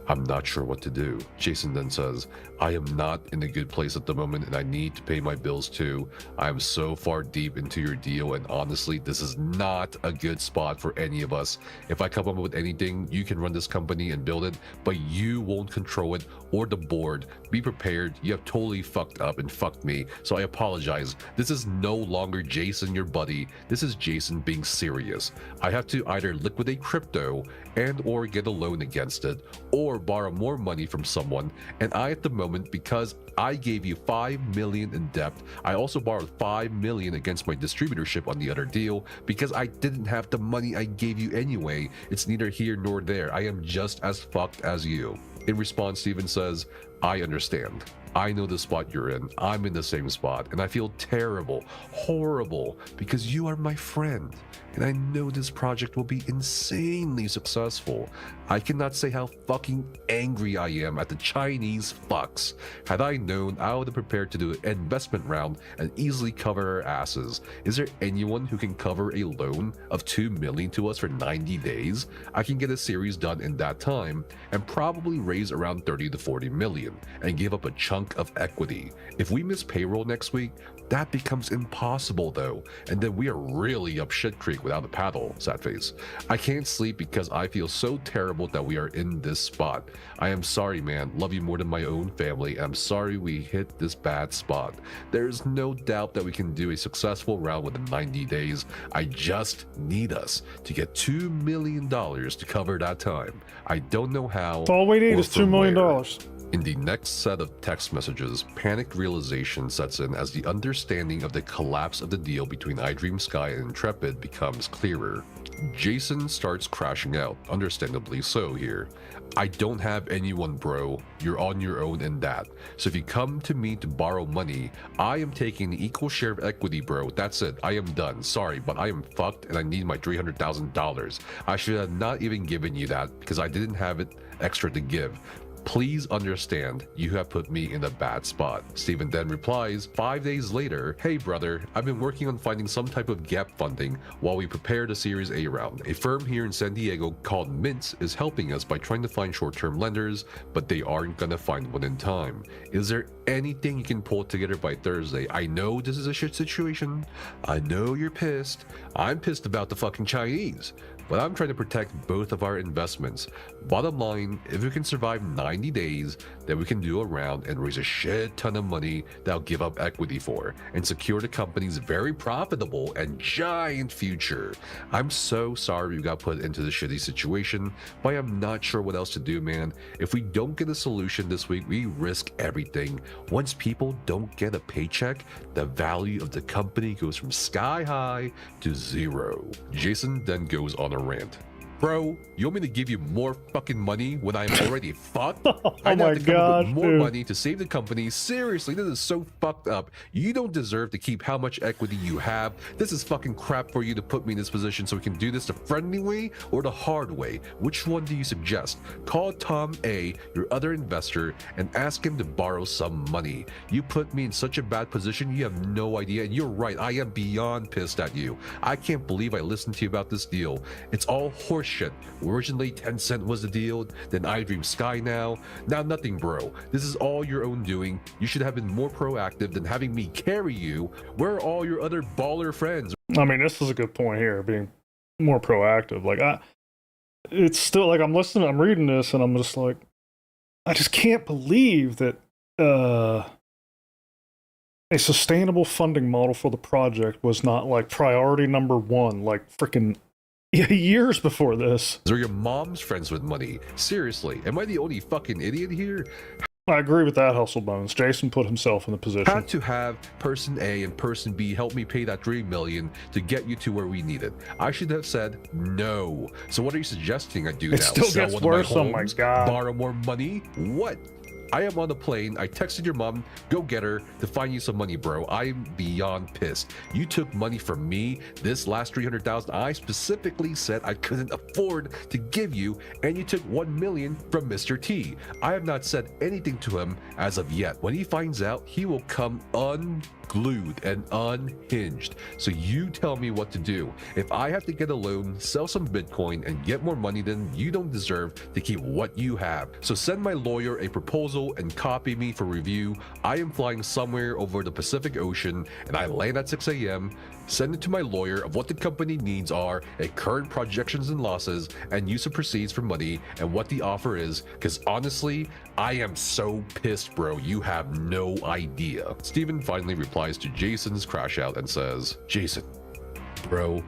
I'm not sure what to do. Jason then says, I am not in a good place at the moment and I need to pay my bills too. I am so far deep into your deal and honestly, this is not a good spot for any of us. If I come up with anything, you can run this company and build it, but you won't control it or the board. Be prepared. You have totally fucked up and fucked me. So I apologize. This is no longer Jason, your buddy. This is Jason being serious. I have to either liquidate crypto and or get a loan against it or borrow more money from someone, and I at the moment, because I gave you 5 million in debt, I also borrowed 5 million against my distributorship on the other deal because I didn't have the money I gave you anyway. It's neither here nor there. I am just as fucked as you. In response, Steven says, I understand. I know the spot you're in. I'm in the same spot, and I feel terrible, horrible, because you are my friend, and I know this project will be insanely successful. I cannot say how fucking angry I am at the Chinese fucks. Had I known, I would have prepared to do an investment round and easily cover our asses. Is there anyone who can cover a loan of 2 million to us for 90 days? I can get a series done in that time and probably raise around 30 to 40 million and give up a chunk of equity. If we miss payroll next week, that becomes impossible though, and then we are really up shit creek without a paddle, sad face. I can't sleep because I feel so terrible that we are in this spot. I am sorry, man. Love you more than my own family. I'm sorry we hit this bad spot. There's no doubt that we can do a successful round within 90 days. I just need us to get $2 million to cover that time. I don't know how. All we need is $2 million. In the next set of text messages, panicked realization sets in as the understanding of the collapse of the deal between iDream Sky and Intrepid becomes clearer. Jason starts crashing out, understandably so here. I don't have anyone, bro. You're on your own in that. So if you come to me to borrow money, I am taking an equal share of equity, bro. That's it. I am done. Sorry, but I am fucked and I need my $300,000. I should have not even given you that because I didn't have it extra to give. Please understand, you have put me in a bad spot. Steven then replies 5 days later, hey brother, I've been working on finding some type of gap funding while we prepare the Series A round. A firm here in San Diego called Mint is helping us by trying to find short-term lenders, but they aren't gonna find one in time. Is there anything you can pull together by Thursday? I know this is a shit situation. I know you're pissed. I'm pissed about the fucking Chinese. But I'm trying to protect both of our investments. Bottom line, if we can survive 90 days, then we can do a round and raise a shit ton of money that I'll give up equity for and secure the company's very profitable and giant future. I'm so sorry we got put into this shitty situation, but I'm not sure what else to do, man. If we don't get a solution this week, we risk everything. Once people don't get a paycheck, the value of the company goes from sky high to zero. Jason then goes on a rant. Bro, you want me to give you more fucking money when I'm already fucked? I have to come up with more money to save the company. Seriously, this is so fucked up. You don't deserve to keep how much equity you have. This is fucking crap for you to put me in this position so we can do this the friendly way or the hard way. Which one do you suggest? Call Tom A, your other investor, and ask him to borrow some money. You put me in such a bad position, you have no idea. And you're right, I am beyond pissed at you. I can't believe I listened to you about this deal. It's all horseshit. Originally 10 cent was the deal, then iDream Sky now nothing, bro. This is all your own doing. You should have been more proactive than having me carry you. Where are all your other baller friends? I mean, this is a good point here, being more proactive. Like, it's still like I'm listening, I'm reading this, and I'm just like, I just can't believe that a sustainable funding model for the project was not like priority number one, like freaking years before this. Are your mom's friends with money? Seriously, am I the only fucking idiot here? I agree with that, Hustle Bones. Jason put himself in the position. Had to have person A and person B help me pay that $3 million to get you to where we need it. I should have said no. So what are you suggesting I do now? It still gets worse. Oh my god. Borrow more money? What? I am on the plane. I texted your mom, go get her to find you some money, bro. I'm beyond pissed. You took money from me. This last $300,000, I specifically said I couldn't afford to give you, and you took $1 million from Mr. T. I have not said anything to him as of yet. When he finds out, he will come glued and unhinged. So you tell me what to do. If I have to get a loan, sell some Bitcoin, and get more money, then you don't deserve to keep what you have. So send my lawyer a proposal and copy me for review. I am flying somewhere over the Pacific Ocean and I land at 6 a.m. Send it to my lawyer of what the company needs are, a current projections and losses, and use of proceeds for money, and what the offer is, because honestly, I am so pissed, bro, you have no idea. Steven finally replies to Jason's crash out and says, Jason, bro,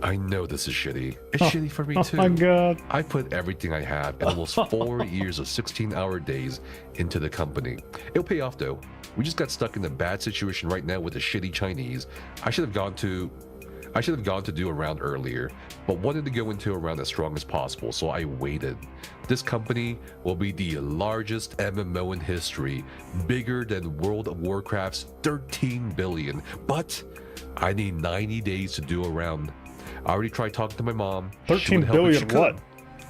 I know this is shitty. It's shitty for me too. Oh my god. I put everything I have in almost 4 years of 16-hour days into the company. It'll pay off though. We just got stuck in a bad situation right now with the shitty Chinese. I should have gone to do a round earlier, but wanted to go into a round as strong as possible, so I waited. This company will be the largest MMO in history, bigger than World of Warcraft's 13 billion, but I need 90 days to do a round. I already tried talking to my mom. 13 billion what?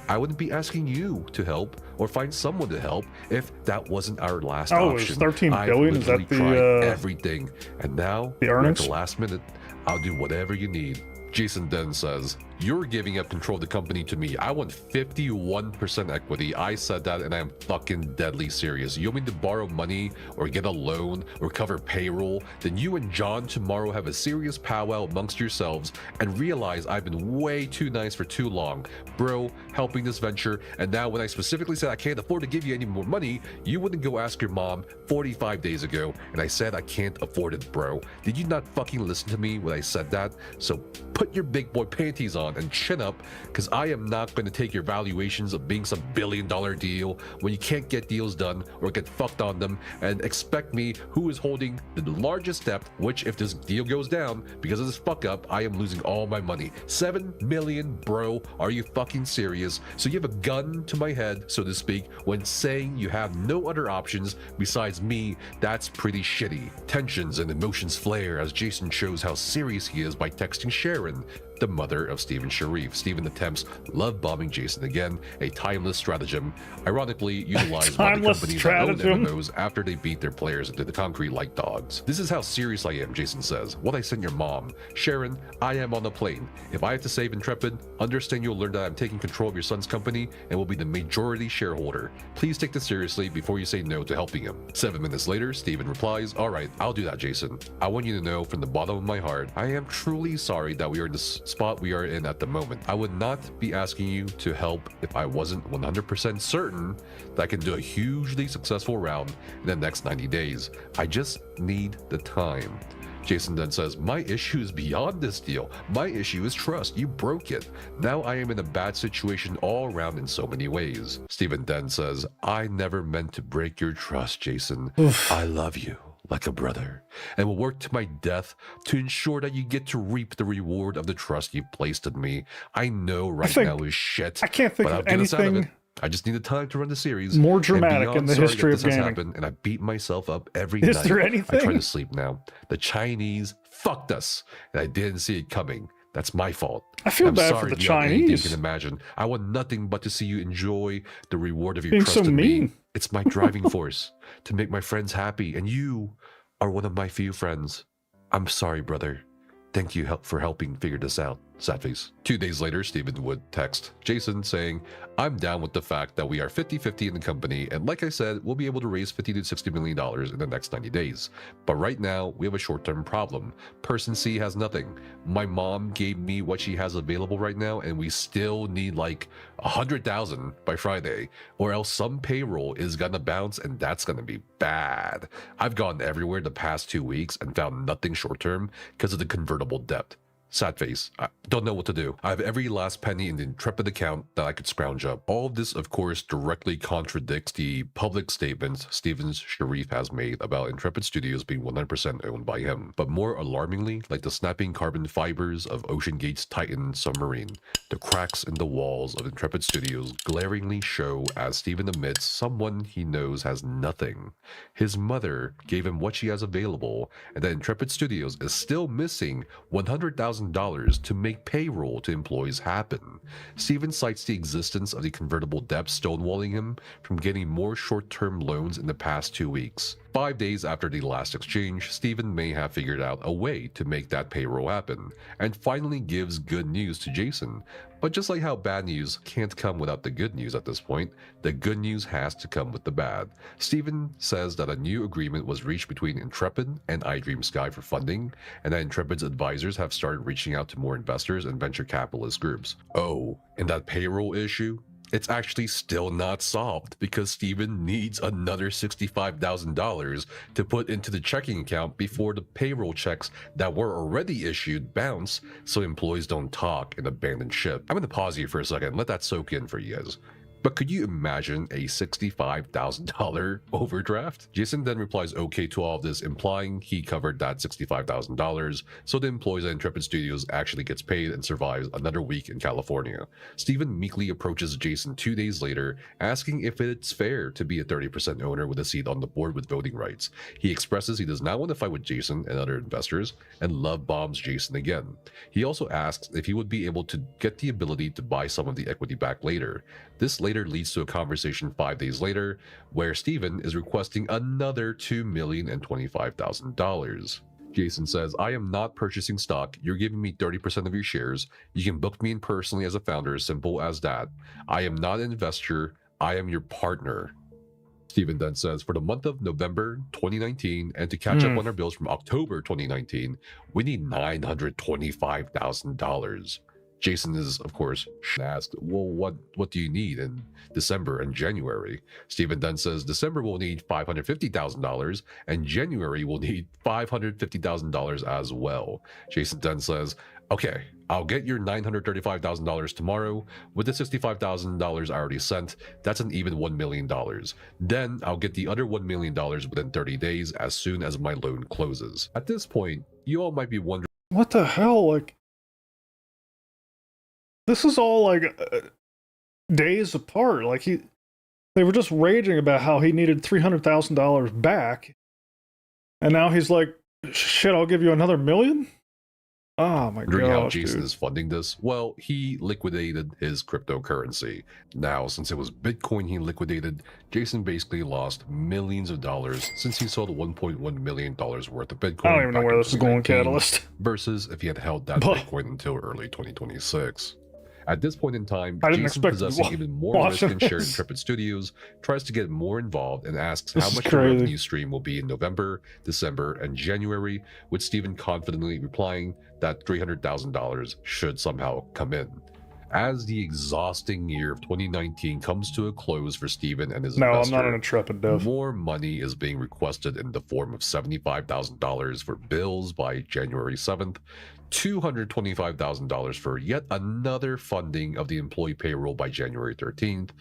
I wouldn't be asking you to help or find someone to help if that wasn't our last option. Oh, it was 13 billion? Is that the everything, and now the earnings? At the last minute, I'll do whatever you need. Jason then says, you're giving up control of the company to me. I want 51% equity. I said that and I'm fucking deadly serious. You want me to borrow money or get a loan or cover payroll? Then you and John tomorrow have a serious powwow amongst yourselves and realize I've been way too nice for too long. Bro, helping this venture, and now when I specifically said I can't afford to give you any more money, you wouldn't go ask your mom 45 days ago and I said I can't afford it, bro. Did you not fucking listen to me when I said that? So put your big boy panties on and chin up, because I am not going to take your valuations of being some billion-dollar deal when you can't get deals done or get fucked on them and expect me, who is holding the largest debt, which if this deal goes down because of this fuck up, I am losing all my money. 7 million, bro. Are you fucking serious? So you have a gun to my head, so to speak, when saying you have no other options besides me. That's pretty shitty. Tensions and emotions flare as Jason shows how serious he is by texting Sharon, the mother of Steven Sharif. Steven attempts love bombing Jason again, a timeless stratagem, ironically utilized by the companies that own MMOs after they beat their players into the concrete like dogs. This is how serious I am, Jason says. What I sent your mom. Sharon, I am on the plane. If I have to save Intrepid, understand you'll learn that I'm taking control of your son's company and will be the majority shareholder. Please take this seriously before you say no to helping him. 7 minutes later, Steven replies, alright, I'll do that, Jason. I want you to know from the bottom of my heart, I am truly sorry that we are in this spot we are in at the moment. I would not be asking you to help if I wasn't 100% certain that I can do a hugely successful round in the next 90 days. I just need the time. Jason then says, my issue is beyond this deal. My issue is trust. You broke it. Now I am in a bad situation all around in so many ways. Steven then says, I never meant to break your trust, Jason. I love you like a brother, and will work to my death to ensure that you get to reap the reward of the trust you placed in me. I know right now is shit. I can't think of anything. I just need the time to run the series. More dramatic in the history of gaming. Happened, and I beat myself up every night. Is there anything? I try to sleep now. The Chinese fucked us, and I didn't see it coming. That's my fault. I feel bad for the Chinese. You can imagine. I want nothing but to see you enjoy the reward of your being trust so in mean. me. It's my driving force to make my friends happy, and you are one of my few friends. I'm sorry, brother. Thank you for helping figure this out. Sad face. 2 days later, Steven would text Jason saying, I'm down with the fact that we are 50-50 in the company, and like I said, we'll be able to raise $50 to $60 million in the next 90 days. But right now, we have a short-term problem. Person C has nothing. My mom gave me what she has available right now, and we still need like 100,000 by Friday, or else some payroll is gonna bounce, and that's gonna be bad. I've gone everywhere the past 2 weeks and found nothing short-term because of the convertible debt. Sad face. I don't know what to do. I have every last penny in the Intrepid account that I could scrounge up. All of this, of course, directly contradicts the public statements Steven Sharif has made about Intrepid Studios being 100% owned by him. But more alarmingly, like the snapping carbon fibers of Ocean Gate's Titan submarine, The cracks in the walls of Intrepid Studios glaringly show as Steven admits someone he knows has nothing. His mother gave him what she has available, and that Intrepid Studios is still missing $100,000 to make payroll to employees happen. Steven cites the existence of the convertible debt stonewalling him from getting more short-term loans in the past 2 weeks. 5 days after the last exchange, Steven may have figured out a way to make that payroll happen, and finally gives good news to Jason. But just like how bad news can't come without the good news at this point, the good news has to come with the bad. Steven says that a new agreement was reached between Intrepid and iDream Sky for funding, and that Intrepid's advisors have started reaching out to more investors and venture capitalist groups. Oh, and that payroll issue? It's actually still not solved because Steven needs another $65,000 to put into the checking account before the payroll checks that were already issued bounce, so employees don't talk and abandon ship. I'm going to pause here for a second, let that soak in for you guys. But could you imagine a $65,000 overdraft? Jason then replies okay to all of this, implying he covered that $65,000, so the employees at Intrepid Studios actually gets paid and survives another week in California. Steven meekly approaches Jason 2 days later, asking if it's fair to be a 30% owner with a seat on the board with voting rights. He expresses he does not want to fight with Jason and other investors, and love bombs Jason again. He also asks if he would be able to get the ability to buy some of the equity back later. This later leads to a conversation 5 days later, where Steven is requesting another $2,025,000. Jason says, I am not purchasing stock, you're giving me 30% of your shares, you can book me in personally as a founder, simple as that. I am not an investor, I am your partner. Steven then says, for the month of November 2019, and to catch up on our bills from October 2019, we need $925,000. Jason is, of course, asked, well, what do you need in December and January? Steven then says December will need $550,000 and January will need $550,000 as well. Jason then says, okay, I'll get your $935,000 tomorrow. With the $65,000 I already sent, that's an even $1 million. Then I'll get the other $1 million within 30 days as soon as my loan closes. At this point, you all might be wondering, what the hell? Like, this is all like days apart. Like they were just raging about how he needed $300,000 back, and now he's like, "Shit, I'll give you another $1 million." Oh my god! how Jason is funding this? Well, he liquidated his cryptocurrency. Now, since it was Bitcoin he liquidated, Jason basically lost millions of dollars since he sold $1.1 million worth of Bitcoin. I don't even know where this is going, Catalyst. Versus if he had held that Bitcoin until early 2026. At this point in time, Jason, possessing even more risk and share in Intrepid Studios, tries to get more involved and asks how much the revenue stream will be in November, December, and January, with Steven confidently replying that $300,000 should somehow come in. As the exhausting year of 2019 comes to a close for Steven and his investor, I'm not an Intrepid dev. More money is being requested in the form of $75,000 for bills by January 7th, $225,000 for yet another funding of the employee payroll by January 13th,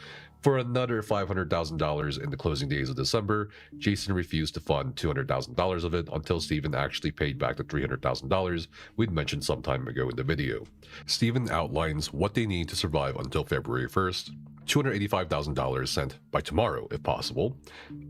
for another $500,000 in the closing days of December. Jason refused to fund $200,000 of it until Steven actually paid back the $300,000 we'd mentioned some time ago in the video. Steven outlines what they need to survive until February 1st, $285,000 sent by tomorrow if possible,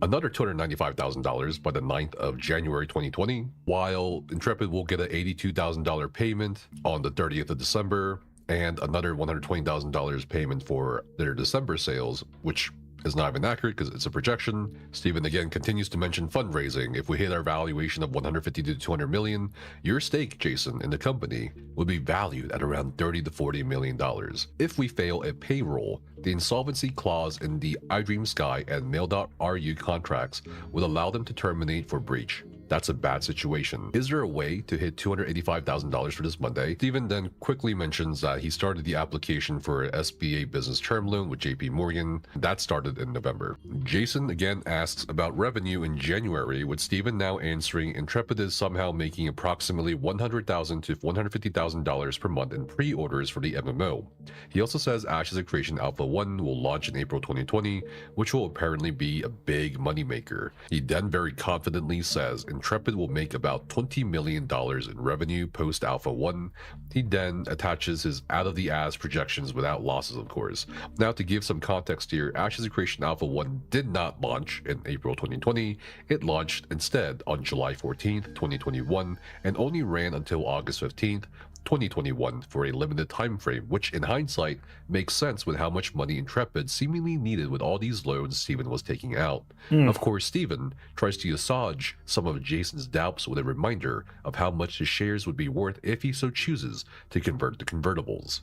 another $295,000 by the 9th of January 2020, while Intrepid will get an $82,000 payment on the 30th of December, and another $120,000 payment for their December sales, which is not even accurate because it's a projection. Steven again continues to mention fundraising. If we hit our valuation of 150 to 200 million, your stake, Jason, in the company would be valued at around 30 to 40 million dollars. If we fail a payroll, the insolvency clause in the iDream Sky and Mail.ru contracts would allow them to terminate for breach. That's a bad situation. Is there a way to hit $285,000 for this Monday? Steven then quickly mentions that he started the application for an SBA business term loan with JP Morgan. That started in November. Jason again asks about revenue in January, with Steven now answering Intrepid is somehow making approximately $100,000 to $150,000 per month in pre-orders for the MMO. He also says Ashes of Creation Alpha 1 will launch in April 2020, which will apparently be a big moneymaker. He then very confidently says Intrepid will make about $20 million in revenue post Alpha 1. He then attaches his out-of-the-ass projections without losses, of course. Now, to give some context here, Ashes of Creation Alpha 1 did not launch in April 2020. It launched instead on July 14th, 2021, and only ran until August 15th, 2021 for a limited time frame, which in hindsight makes sense with how much money Intrepid seemingly needed with all these loans Steven was taking out. Of course, Steven tries to assuage some of Jason's doubts with a reminder of how much his shares would be worth if he so chooses to convert the convertibles.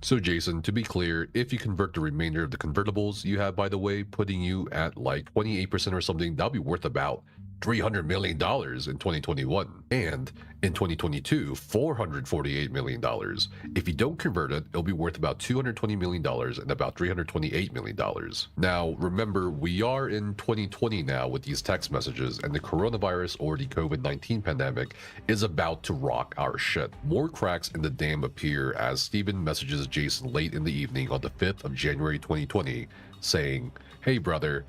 So Jason, to be clear, if you convert the remainder of the convertibles you have, by the way, putting you at like 28% or something, that'll be worth about $300 million in 2021, and in 2022, $448 million. If you don't convert it, it'll be worth about $220 million and about $328 million. Now, remember, we are in 2020 now with these text messages, and the coronavirus or the COVID-19 pandemic is about to rock our shit. More cracks in the dam appear as Steven messages Jason late in the evening on the 5th of January 2020, saying, "Hey brother,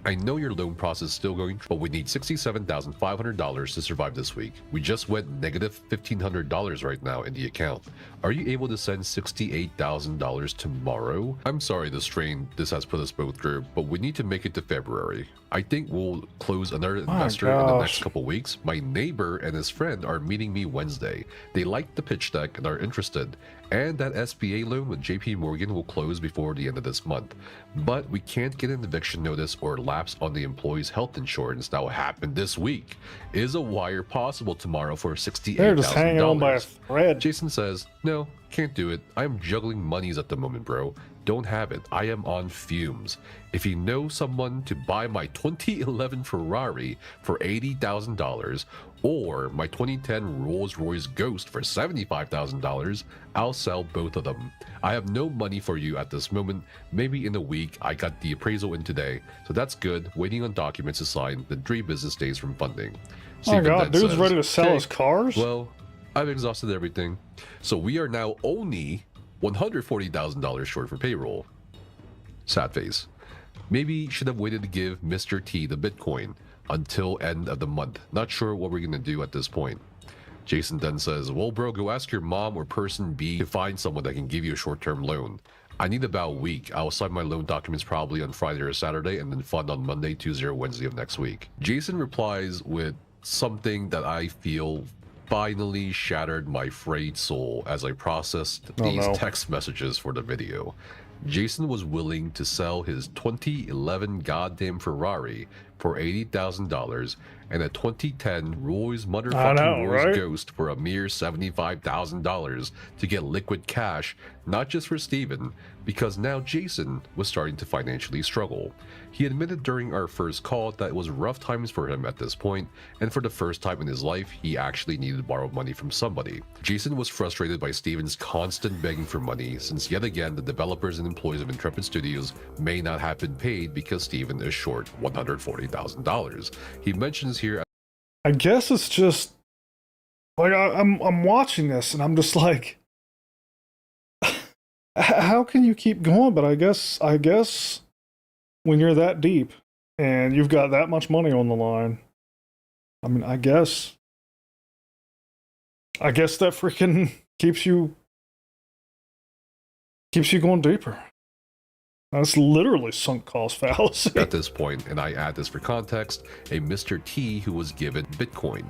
I know your loan process is still going, but we need $67,500 to survive this week. We just went negative $1,500 right now in the account. Are you able to send $68,000 tomorrow? I'm sorry the strain this has put us both through, but we need to make it to February. I think we'll close another investor in the next couple weeks. My neighbor and his friend are meeting me Wednesday. They like the pitch deck and are interested. And that SBA loan with JP Morgan will close before the end of this month. But we can't get an eviction notice or lapse on the employee's health insurance that will happen this week. Is a wire possible tomorrow for $68,000? They're just hanging on by a thread." Jason says, "No, can't do it. I'm juggling monies at the moment, bro. Don't have it. I am on fumes. If you know someone to buy my 2011 Ferrari for $80,000 or my 2010 Rolls-Royce Ghost for $75,000, I'll sell both of them. I have no money for you at this moment. Maybe in a week. I got the appraisal in today, so that's good. Waiting on documents to sign, then 3 business days from funding." Oh my god, dude's says, ready to sell his cars? "Well, I've exhausted everything. So we are now only $140,000 short for payroll." Sad face. "Maybe should have waited to give Mr. T the Bitcoin until end of the month. Not sure what we're gonna do at this point." Jason then says, "Well, bro, go ask your mom or person B to find someone that can give you a short-term loan. I need about a week. I'll sign my loan documents probably on Friday or Saturday and then fund on Monday, Tuesday, or Wednesday of next week." Jason replies with something that I feel finally shattered my frayed soul as I processed these text messages for the video. Jason was willing to sell his 2011 goddamn Ferrari for $80,000 and a 2010 Rolls motherfucking Rolls Ghost for a mere $75,000 to get liquid cash, not just for Steven, because now Jason was starting to financially struggle. He admitted during our first call that it was rough times for him at this point, and for the first time in his life, he actually needed to borrow money from somebody. Jason was frustrated by Steven's constant begging for money, since yet again the developers and employees of Intrepid Studios may not have been paid because Steven is short $140,000. He mentions here, I guess it's just like I'm watching this and I'm just like, how can you keep going? But I guess when you're that deep and you've got that much money on the line, I mean, I guess that freaking keeps you going deeper. That's literally sunk cost fallacy. At this point, and I add this for context, a Mr. T who was given Bitcoin.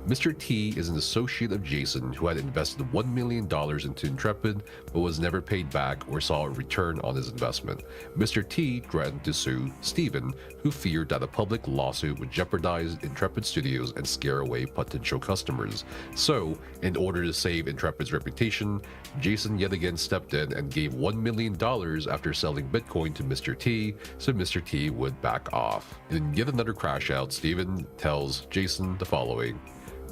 Mr. T is an associate of Jason who had invested $1 million into Intrepid but was never paid back or saw a return on his investment. Mr. T threatened to sue Steven, who feared that a public lawsuit would jeopardize Intrepid Studios and scare away potential customers. So, in order to save Intrepid's reputation, Jason yet again stepped in and gave $1 million after selling Bitcoin to Mr. T, so Mr. T would back off. In yet another crash out, Steven tells Jason the following: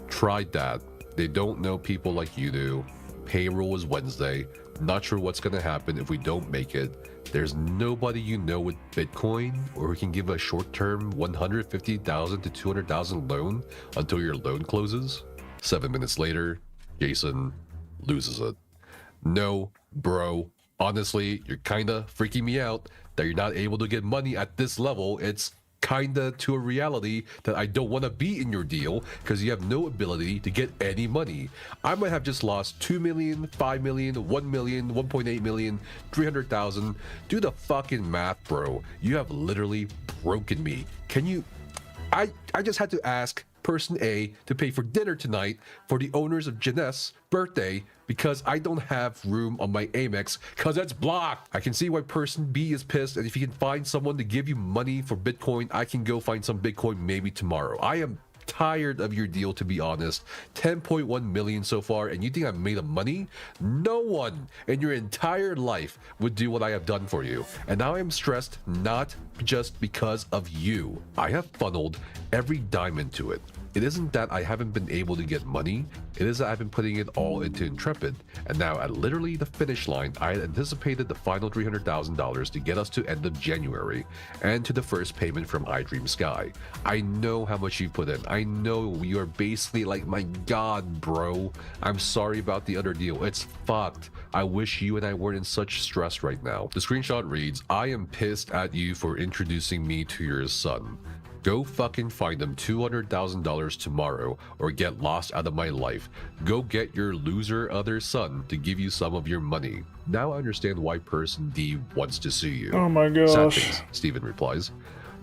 "Tried that. They don't know people like you do. Payroll is Wednesday. Not sure what's gonna happen if we don't make it. There's nobody you know with Bitcoin or who can give a short-term $150,000 to $200,000 loan until your loan closes." 7 minutes later, Jason loses it. "No, bro. Honestly, you're kinda freaking me out that you're not able to get money at this level. It's kinda to a reality that I don't want to be in your deal because you have no ability to get any money. I might have just lost 2 million, 5 million, 1 million, 1.8 million, 300,000. Do the fucking math, bro. You have literally broken me. Can you... I just had to ask person A to pay for dinner tonight for the owners of Jeunesse birthday because I don't have room on my Amex because it's blocked. I can see why person B is pissed, and if you can find someone to give you money for Bitcoin, I can go find some Bitcoin maybe tomorrow. I am tired of your deal, to be honest. 10.1 million so far, and you think I've made of money? No one in your entire life would do what I have done for you. And now I am stressed, not just because of you. I have funneled every dime into it. It isn't that I haven't been able to get money, it is that I've been putting it all into Intrepid, and now at literally the finish line, I had anticipated the final $300,000 to get us to end of January, and to the first payment from iDream Sky. I know how much you put in, I know you are basically like, my god bro, I'm sorry about the other deal, it's fucked. I wish you and I weren't in such stress right now. The screenshot reads, I am pissed at you for introducing me to your son. Go fucking find them $200,000 tomorrow or get lost out of my life. Go get your loser other son to give you some of your money. Now I understand why person D wants to sue you. Oh my Sad gosh. face, Steven replies.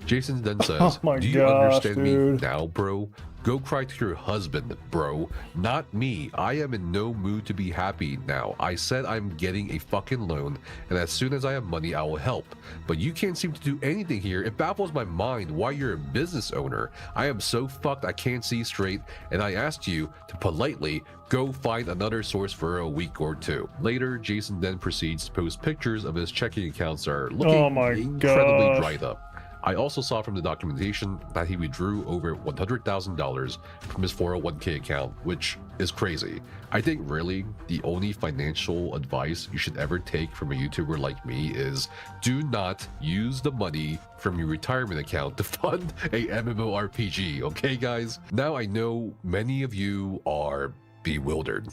Jason then says, Oh my do you gosh, understand me dude. now, bro? Go cry to your husband, bro. Not me. I am in no mood to be happy now. I said I'm getting a fucking loan, and as soon as I have money, I will help. But you can't seem to do anything here. It baffles my mind why you're a business owner. I am so fucked I can't see straight, and I asked you to politely go find another source for a week or two. Later, Jason then proceeds to post pictures of his checking accounts that are looking incredibly gosh. dried up. I also saw from the documentation that he withdrew over $100,000 from his 401k account, which is crazy. I think really the only financial advice you should ever take from a YouTuber like me is do not use the money from your retirement account to fund a MMORPG, okay guys? Now I know many of you are bewildered,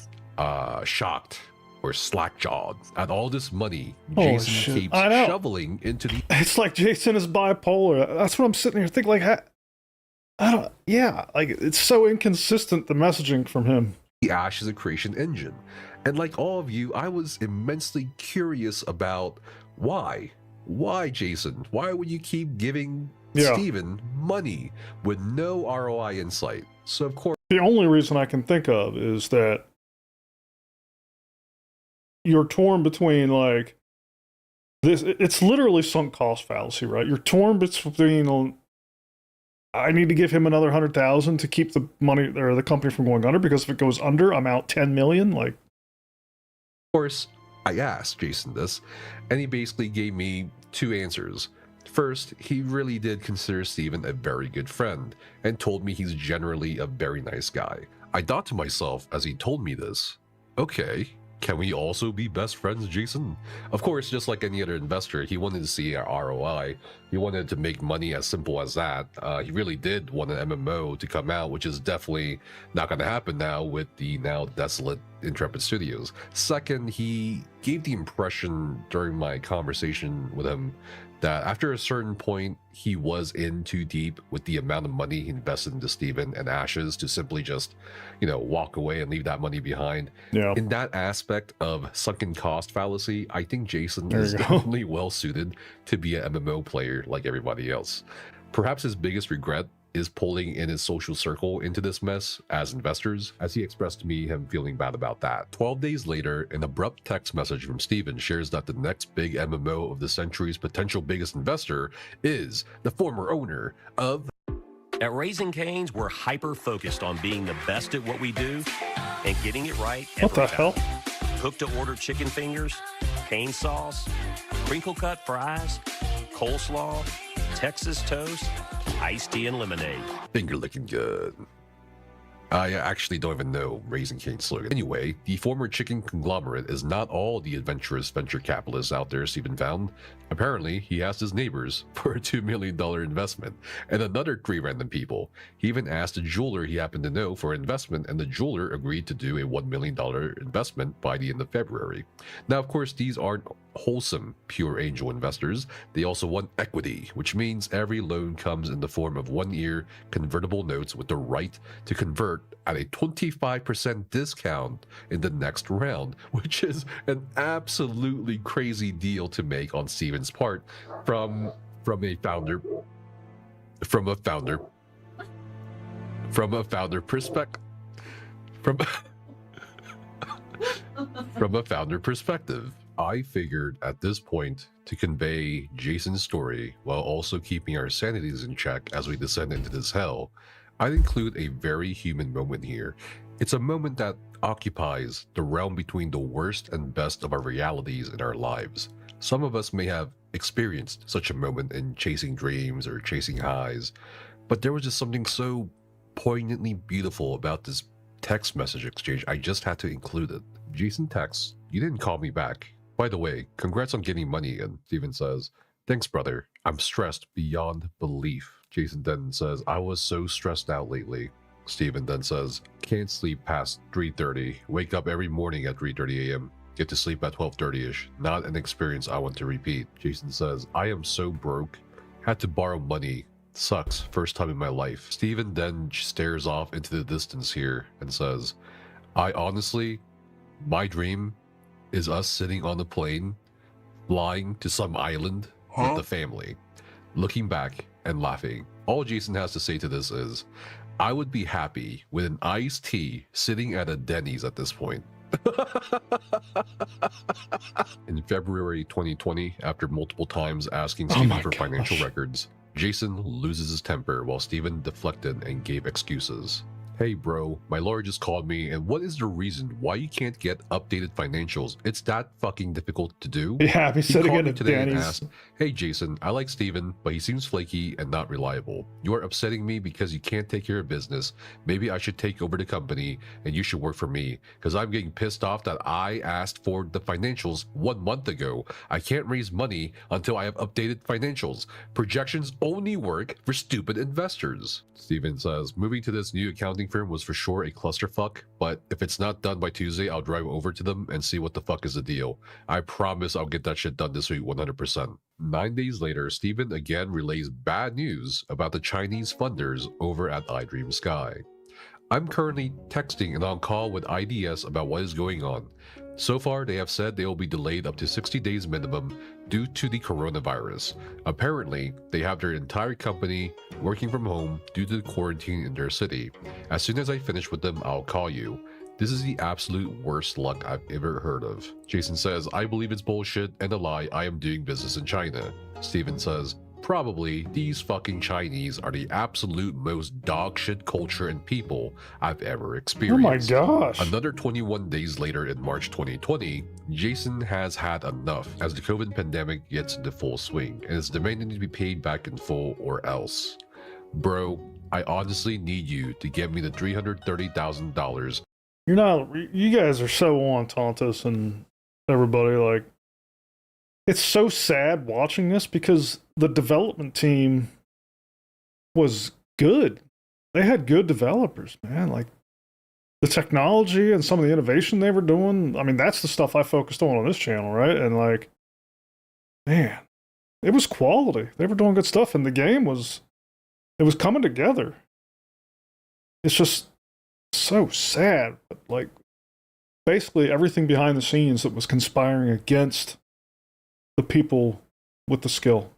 shocked, or slack-jawed at all this money Holy Jason shit. keeps I know. shoveling into the It's like Jason is bipolar. That's what I'm sitting here thinking. Like, I don't. Yeah, like it's so inconsistent, the messaging from him. Ash is a creation engine. And like all of you, I was immensely curious about why. Why, Jason? Why would you keep giving Steven money with no ROI in sight? So of course, The only reason I can think of is that you're torn between like this. It's literally sunk cost fallacy, right? You're torn between I need to give him another 100,000 to keep the money or the company from going under, because if it goes under, I'm out 10 million. Like, of course, I asked Jason this, and he basically gave me two answers. First, he really did consider Steven a very good friend, and told me he's generally a very nice guy. I thought to myself as he told me this, okay, can we also be best friends, Jason? Of course, just like any other investor, he wanted to see our ROI. He wanted to make money, as simple as that. He really did want an MMO to come out, which is definitely not going to happen now with the now desolate Intrepid Studios. Second, he gave the impression during my conversation with him that after a certain point, he was in too deep with the amount of money he invested into Steven and Ashes to simply just, walk away and leave that money behind. yeah. In that aspect of sunken cost fallacy, I think Jason is definitely well suited to be an MMO player like everybody else. Perhaps his biggest regret is pulling in his social circle into this mess as investors, as he expressed to me him feeling bad about that. 12 days later, an abrupt text message from Steven shares that the next big MMO of the century's potential biggest investor is the former owner of... At Raising Cane's, we're hyper-focused on being the best at what we do and getting it right What every the hell? time. Cook-to-order chicken fingers, cane sauce, crinkle-cut fries, coleslaw, Texas toast, iced tea and lemonade. Finger looking good. I actually don't even know Raising Cane's slogan. Anyway, the former chicken conglomerate is not all the adventurous venture capitalists out there Steven found. Apparently, he asked his neighbors for a $2 million investment, and another 3 random people. He even asked a jeweler he happened to know for investment, and the jeweler agreed to do a $1 million investment by the end of February. Now, of course, these aren't wholesome, pure angel investors. They also want equity, which means every loan comes in the form of 1-year convertible notes with the right to convert at a 25% discount in the next round, which is an absolutely crazy deal to make on Steven's part from a founder perspective. I figured at this point to convey Jason's story while also keeping our sanities in check as we descend into this hell, I'd include a very human moment here. It's a moment that occupies the realm between the worst and best of our realities in our lives. Some of us may have experienced such a moment in chasing dreams or chasing highs, but there was just something so poignantly beautiful about this text message exchange. I just had to include it. Jason texts, "You didn't call me back. By the way, congrats on getting money again." Steven says, "Thanks, brother. I'm stressed beyond belief." Jason then says, "I was so stressed out lately." Steven then says, "Can't sleep past 3:30. Wake up every morning at 3:30 a.m. Get to sleep at 12:30ish. Not an experience I want to repeat." Jason says, "I am so broke. Had to borrow money. Sucks. First time in my life." Steven then stares off into the distance here and says, "I honestly, my dream is us sitting on a plane, flying to some island with the family, looking back and laughing." All Jason has to say to this is, "I would be happy with an iced tea sitting at a Denny's at this point." In February 2020, after multiple times asking Steven for financial records, Jason loses his temper while Steven deflected and gave excuses. "Hey bro, my lawyer just called me, and what is the reason why you can't get updated financials? It's that fucking difficult to do?" Yeah, he's sitting in a Denny's. Asked, "Hey Jason, I like Steven, but he seems flaky and not reliable. You are upsetting me because you can't take care of business. Maybe I should take over the company and you should work for me, because I'm getting pissed off that I asked for the financials 1 month ago. I can't raise money until I have updated financials. Projections only work for stupid investors." Steven says, "Moving to this new accounting firm was for sure a clusterfuck, but if it's not done by Tuesday, I'll drive over to them and see what the fuck is the deal. I promise I'll get that shit done this week 100%. 9 days later, Steven again relays bad news about the Chinese funders over at iDream Sky. "I'm currently texting and on call with IDS about what is going on. So far, they have said they will be delayed up to 60 days minimum due to the coronavirus. Apparently, they have their entire company working from home due to the quarantine in their city. As soon as I finish with them, I'll call you. This is the absolute worst luck I've ever heard of." Jason says, "I believe it's bullshit and a lie. I am doing business in China." Steven says, "Probably these fucking Chinese are the absolute most dogshit culture and people I've ever experienced." Oh my gosh. Another 21 days later in March 2020, Jason has had enough as the COVID pandemic gets into full swing and is demanding to be paid back in full or else. "Bro, I honestly need you to get me the $330,000. You guys are so on, Tontus and everybody. Like, it's so sad watching this because the development team was good. They had good developers, man. Like, the technology and some of the innovation they were doing. I mean, that's the stuff I focused on this channel, right? And like, man, it was quality. They were doing good stuff, and the game was coming together. It's just so sad, but like, basically everything behind the scenes that was conspiring against the people with the skill.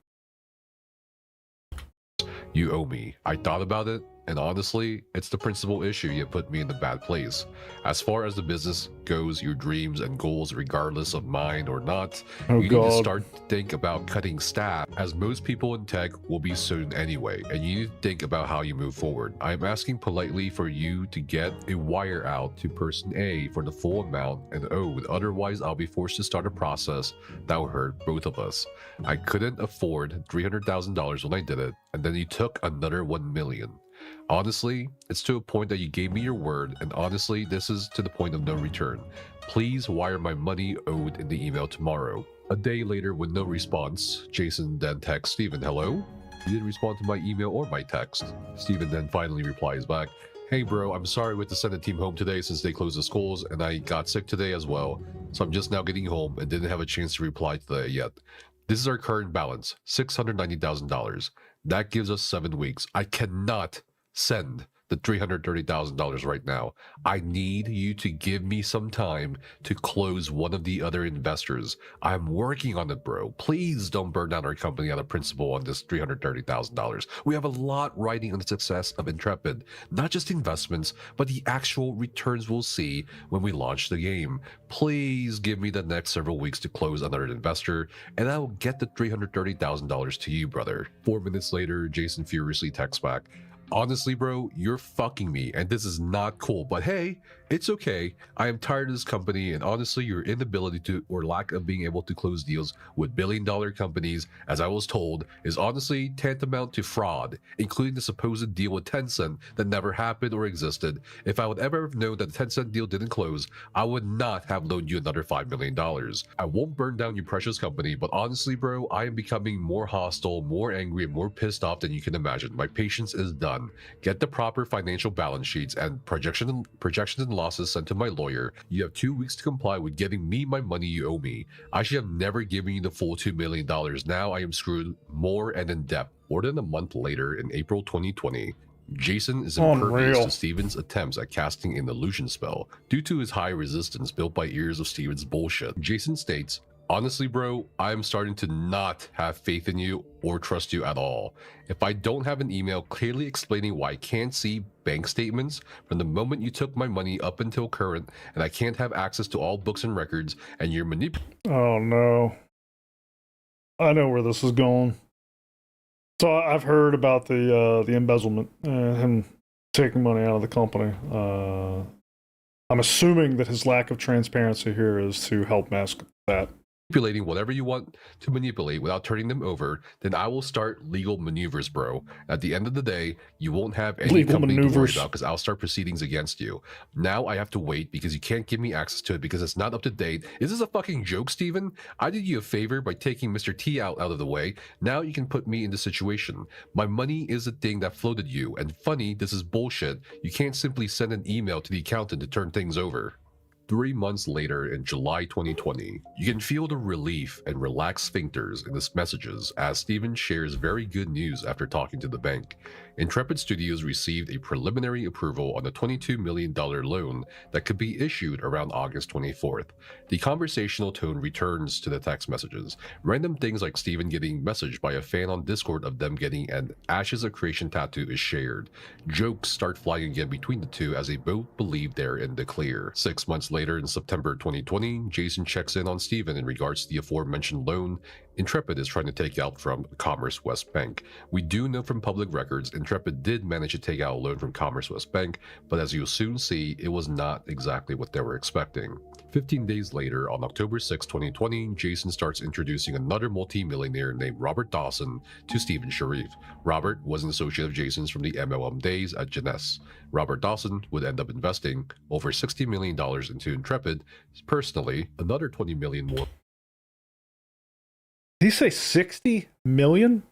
You owe me. I thought about it, and honestly, it's the principal issue you put me in the bad place. As far as the business goes, your dreams and goals, regardless of mine or not, you need to start to think about cutting staff, as most people in tech will be soon anyway, and you need to think about how you move forward. I'm asking politely for you to get a wire out to person A for the full amount and owed, otherwise I'll be forced to start a process that will hurt both of us. I couldn't afford $300,000 when I did it, and then you took another $1 million. Honestly, it's to a point that you gave me your word, and honestly, this is to the point of no return. Please wire my money owed in the email tomorrow. A day later, with no response, Jason then texts Steven, hello? You didn't respond to my email or my text. Steven then finally replies back, hey bro, I'm sorry we had to send the team home today since they closed the schools, and I got sick today as well, so I'm just now getting home and didn't have a chance to reply to that yet. This is our current balance, $690,000. That gives us 7 weeks. I cannot send the $330,000 right now. I need you to give me some time to close one of the other investors. I'm working on it, bro. Please don't burn down our company out of principle on this $330,000. We have a lot riding on the success of Intrepid. Not just investments, but the actual returns we'll see when we launch the game. Please give me the next several weeks to close another investor, and I will get the $330,000 to you, brother. 4 minutes later, Jason furiously texts back, honestly, bro, you're fucking me, and this is not cool, but hey, it's okay. I am tired of this company, and honestly, your inability to, or lack of being able to close deals with billion-dollar companies, as I was told, is honestly tantamount to fraud, including the supposed deal with Tencent that never happened or existed. If I would ever have known that the Tencent deal didn't close, I would not have loaned you another $5 million. I won't burn down your precious company, but honestly, bro, I am becoming more hostile, more angry, and more pissed off than you can imagine. My patience is done. Get the proper financial balance sheets and projections and losses sent to my lawyer. You have 2 weeks to comply with giving me my money you owe me. I should have never given you the full $2 million. Now I am screwed more and in debt. More than a month later, in April 2020, Jason is impervious to Steven's attempts at casting an illusion spell due to his high resistance built by years of Steven's bullshit. Jason states, honestly, bro, I'm starting to not have faith in you or trust you at all. If I don't have an email clearly explaining why I can't see bank statements from the moment you took my money up until current, and I can't have access to all books and records, and you're Oh no. I know where this is going. So I've heard about the embezzlement and him taking money out of the company. I'm assuming that his lack of transparency here is to help mask that. manipulating whatever you want to manipulate without turning them over, then I will start legal maneuvers, bro. At the end of the day, you won't have any Legal company to worry maneuvers. about because I'll start proceedings against you. Now I have to wait because you can't give me access to it because it's not up to date. Is this a fucking joke, Steven? I did you a favor by taking Mr. T out of the way. Now you can put me in the situation. My money is the thing that floated you, and funny, this is bullshit. You can't simply send an email to the accountant to turn things over. 3 months later, in July 2020, you can feel the relief and relaxed sphincters in his messages as Steven shares very good news after talking to the bank. Intrepid Studios received a preliminary approval on a $22 million loan that could be issued around August 24th. The conversational tone returns to the text messages. Random things like Steven getting messaged by a fan on Discord of them getting an Ashes of Creation tattoo is shared. Jokes start flying again between the two as they both believe they're in the clear. 6 months later, in September 2020, Jason checks in on Steven in regards to the aforementioned loan Intrepid is trying to take out from Commerce West Bank. We do know from public records Intrepid did manage to take out a loan from Commerce West Bank, but as you'll soon see, it was not exactly what they were expecting. 15 days later, on October 6, 2020, Jason starts introducing another multi-millionaire named Robert Dawson to Steven Sharif. Robert was an associate of Jason's from the MLM days at Jeunesse. Robert Dawson would end up investing over $60 million into Intrepid. Personally, another $20 million more. Did he say 60 million?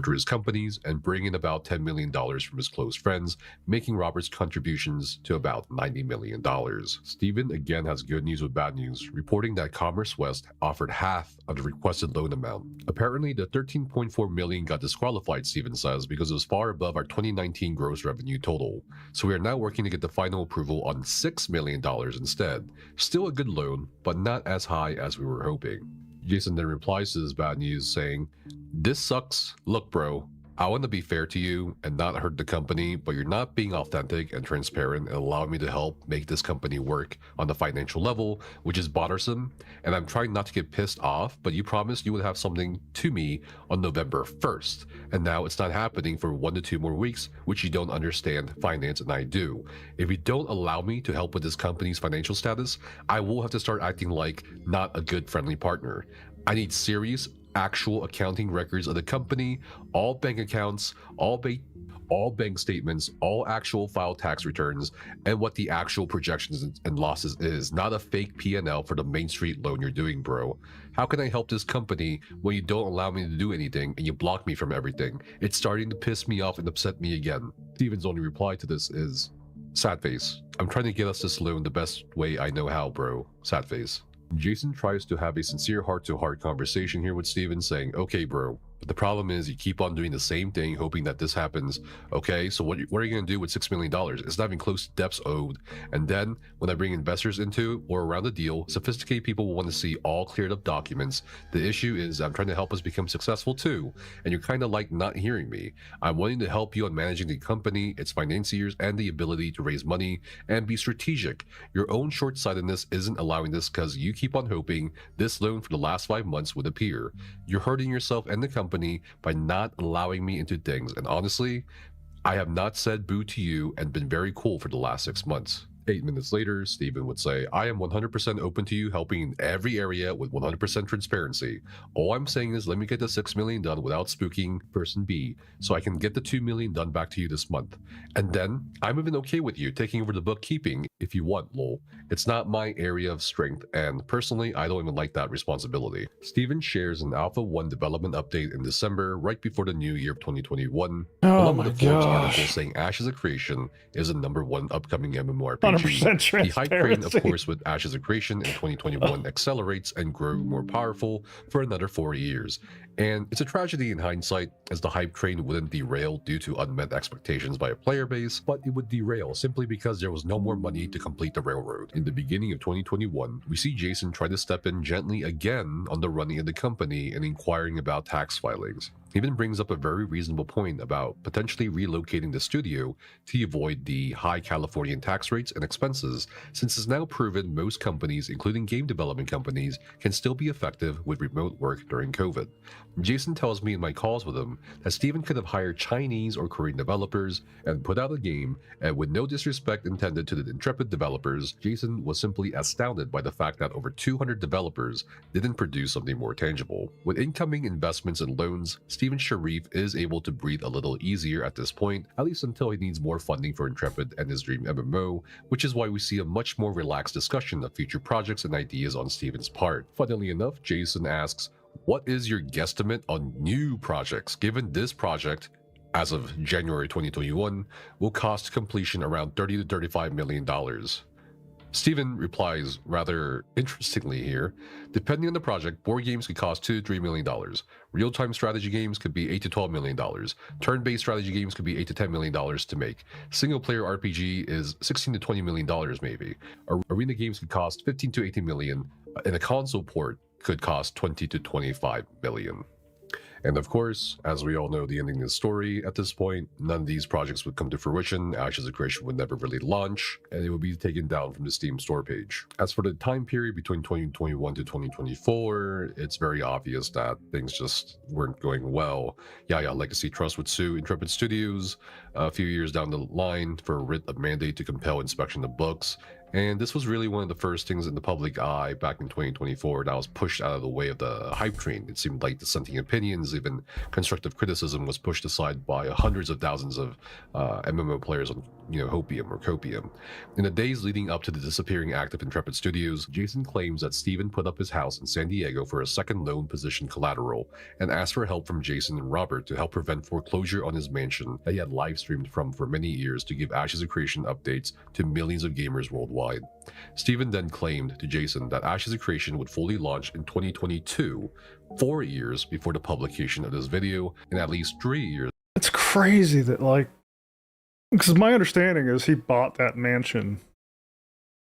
To his companies and bring in about $10 million from his close friends, making Robert's contributions to about $90 million. Steven again has good news with bad news, reporting that Commerce West offered half of the requested loan amount. Apparently, the $13.4 million got disqualified, Steven says, because it was far above our 2019 gross revenue total. So we are now working to get the final approval on $6 million instead. Still a good loan, but not as high as we were hoping. Jason then replies to this bad news saying, "This sucks. Look, bro, I want to be fair to you and not hurt the company, but you're not being authentic and transparent and allowing me to help make this company work on the financial level, which is bothersome, and I'm trying not to get pissed off, but you promised you would have something to me on November 1st, and now it's not happening for 1 to 2 more weeks, which you don't understand finance and I do. If you don't allow me to help with this company's financial status, I will have to start acting like not a good friendly partner. I need serious actual accounting records of the company, all bank accounts, all bank statements, all actual file tax returns, and what the actual projections and losses is, not a fake P&L for the Main Street loan you're doing, bro. How can I help this company when you don't allow me to do anything and you block me from everything? It's starting to piss me off and upset me again. Steven's only reply to this is, sad face. I'm trying to get us this loan the best way I know how, bro. Sad face. Jason tries to have a sincere heart-to-heart conversation here with Steven, saying, okay, bro, but the problem is you keep on doing the same thing, hoping that this happens. Okay, so what are you going to do with $6 million? It's not even close to debts owed. And then, when I bring investors into or around the deal, sophisticated people will want to see all cleared up documents. The issue is I'm trying to help us become successful too, and you're kind of like not hearing me. I'm wanting to help you on managing the company, its financiers, and the ability to raise money and be strategic. Your own short-sightedness isn't allowing this because you keep on hoping this loan for the last 5 months would appear. You're hurting yourself and the company by not allowing me into things, and honestly, I have not said boo to you and been very cool for the last 6 months. 8 minutes later, Steven would say, I am 100% open to you helping in every area with 100% transparency. All I'm saying is let me get the $6 million done without spooking person B, so I can get the $2 million done back to you this month. And then, I'm even okay with you taking over the bookkeeping if you want, lol. It's not my area of strength, and personally, I don't even like that responsibility. Steven shares an Alpha 1 development update in December, right before the new year of 2021, along with a Forbes article saying Ashes of Creation is the #1 upcoming MMORPG. 100% The hype train, of course, with Ashes of Creation in 2021 accelerates and grow more powerful for another 4 years. And it's a tragedy in hindsight, as the hype train wouldn't derail due to unmet expectations by a player base, but it would derail simply because there was no more money to complete the railroad. In the beginning of 2021, we see Jason try to step in gently again on the running of the company and inquiring about tax filings. He even brings up a very reasonable point about potentially relocating the studio to avoid the high Californian tax rates and expenses, since it's now proven most companies, including game development companies, can still be effective with remote work during COVID. Jason tells me in my calls with him that Steven could have hired Chinese or Korean developers and put out a game, and with no disrespect intended to the intrepid developers, Jason was simply astounded by the fact that over 200 developers didn't produce something more tangible. With incoming investments and loans, Steven Sharif is able to breathe a little easier at this point, at least until he needs more funding for Intrepid and his dream MMO, which is why we see a much more relaxed discussion of future projects and ideas on Steven's part. Funnily enough, Jason asks, what is your guesstimate on new projects, given this project, as of January 2021, will cost completion around $30 to $35 million. Steven replies rather interestingly here, depending on the project, board games could cost $2 to $3 million. Real-time strategy games could be $8 to $12 million. Turn-based strategy games could be $8 to $10 million to make. Single-player RPG is $16 to $20 million maybe. Arena games could cost $15 to $18 million, and a console port could cost $20 to $25 million. And of course, as we all know the ending of the story, at this point, none of these projects would come to fruition, Ashes of Creation would never really launch, and it would be taken down from the Steam store page. As for the time period between 2021 to 2024, it's very obvious that things just weren't going well. Legacy Trust would sue Intrepid Studios a few years down the line for a writ of mandate to compel inspection of books. And this was really one of the first things in the public eye back in 2024 that was pushed out of the way of the hype train. It seemed like dissenting opinions, even constructive criticism, was pushed aside by hundreds of thousands of MMO players on, Hopium or Copium. In the days leading up to the disappearing act of Intrepid Studios, Jason claims that Steven put up his house in San Diego for a second loan position collateral and asked for help from Jason and Robert to help prevent foreclosure on his mansion that he had live streamed from for many years to give Ashes of Creation updates to millions of gamers worldwide. Steven then claimed to Jason that Ashes of Creation would fully launch in 2022, 4 years before the publication of this video, and at least 3 years. It's crazy that, because my understanding is he bought that mansion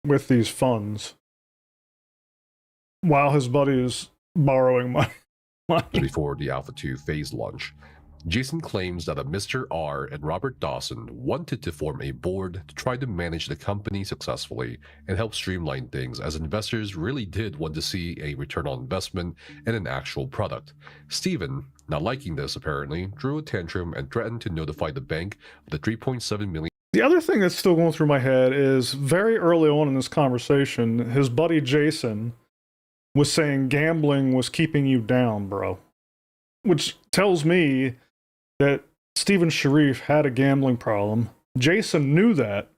with these funds while his buddy is borrowing money. Before the Alpha 2 phase launch. Jason claims that a Mr. R and Robert Dawson wanted to form a board to try to manage the company successfully and help streamline things, as investors really did want to see a return on investment and an actual product. Steven, not liking this apparently, drew a tantrum and threatened to notify the bank of the $3.7 million. The other thing that's still going through my head is very early on in this conversation, his buddy Jason was saying gambling was keeping you down, bro. which tells me that Stephen Sharif had a gambling problem. Jason knew that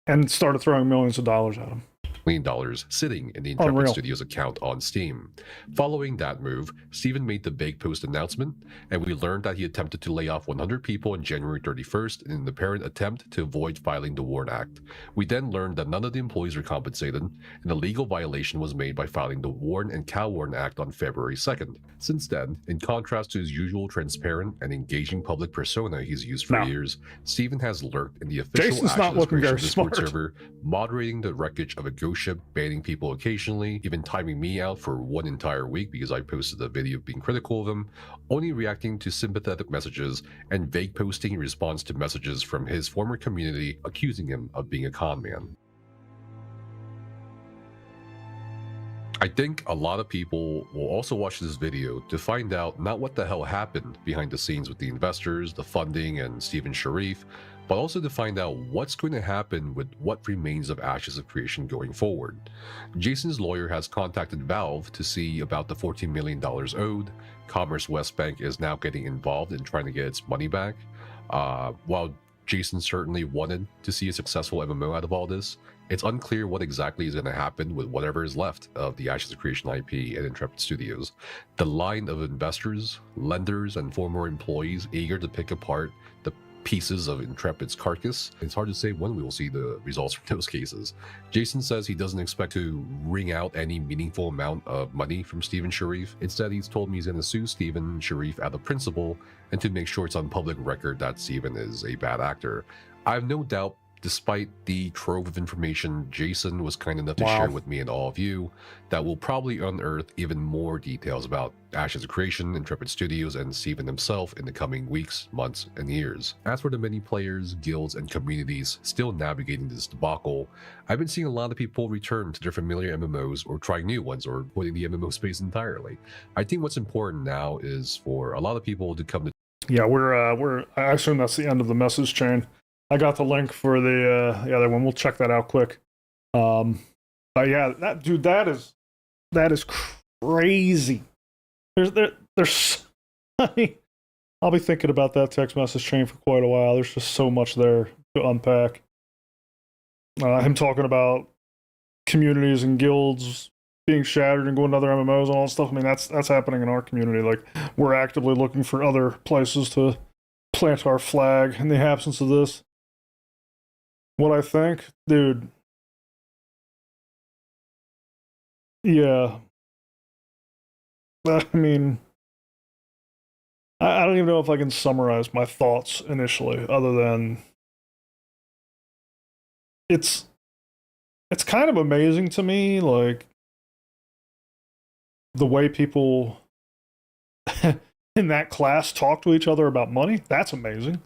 and started throwing millions of dollars at him. million sitting in the Intrepid Unreal. Studios account on Steam. Following that move, Steven made the big post announcement, and we learned that he attempted to lay off 100 people on January 31st in an apparent attempt to avoid filing the WARN Act. We then learned that none of the employees were compensated, and a legal violation was made by filing the WARN and CalWARN Act on February 2nd. Since then, in contrast to his usual transparent and engaging public persona he's used for years, Steven has lurked in the official Jason's not looking very Discord smart. server, moderating the wreckage of a ghost ship, banning people occasionally, even timing me out for one entire week because I posted a video being critical of him, only reacting to sympathetic messages, and vague posting in response to messages from his former community accusing him of being a con man. I think a lot of people will also watch this video to find out not what the hell happened behind the scenes with the investors, the funding, and Stephen Sharif, but also to find out what's going to happen with what remains of Ashes of Creation going forward. Jason's lawyer has contacted Valve to see about the $14 million owed. Commerce West Bank is now getting involved in trying to get its money back. While Jason certainly wanted to see a successful MMO out of all this, it's unclear what exactly is going to happen with whatever is left of the Ashes of Creation IP at Intrepid Studios. The line of investors, lenders, and former employees eager to pick apart the pieces of Intrepid's carcass, it's hard to say when we will see the results from those cases. Jason says he doesn't expect to wring out any meaningful amount of money from Stephen Sharif. Instead, he's told me he's going to sue Stephen Sharif out of principle and to make sure it's on public record that Stephen is a bad actor. I have no doubt, despite the trove of information Jason was kind enough to share with me and all of you, that will probably unearth even more details about Ashes of Creation, Intrepid Studios, and Stephen himself in the coming weeks, months, and years. As for the many players, guilds, and communities still navigating this debacle, I've been seeing a lot of people return to their familiar MMOs or trying new ones or quitting the MMO space entirely. I think what's important now is for a lot of people to come to... Yeah, I assume that's the end of the message chain. I got the link for the other one. We'll check that out quick. But yeah, that is crazy. There's I mean, I'll be thinking about that text message chain for quite a while. There's just so much there to unpack. Him talking about communities and guilds being shattered and going to other MMOs and all that stuff. I mean, that's happening in our community. Like, we're actively looking for other places to plant our flag in the absence of this. What I think, dude, yeah. I mean, I don't even know if I can summarize my thoughts initially, other than it's kind of amazing to me, like, the way people in that class talk to each other about money. That's amazing.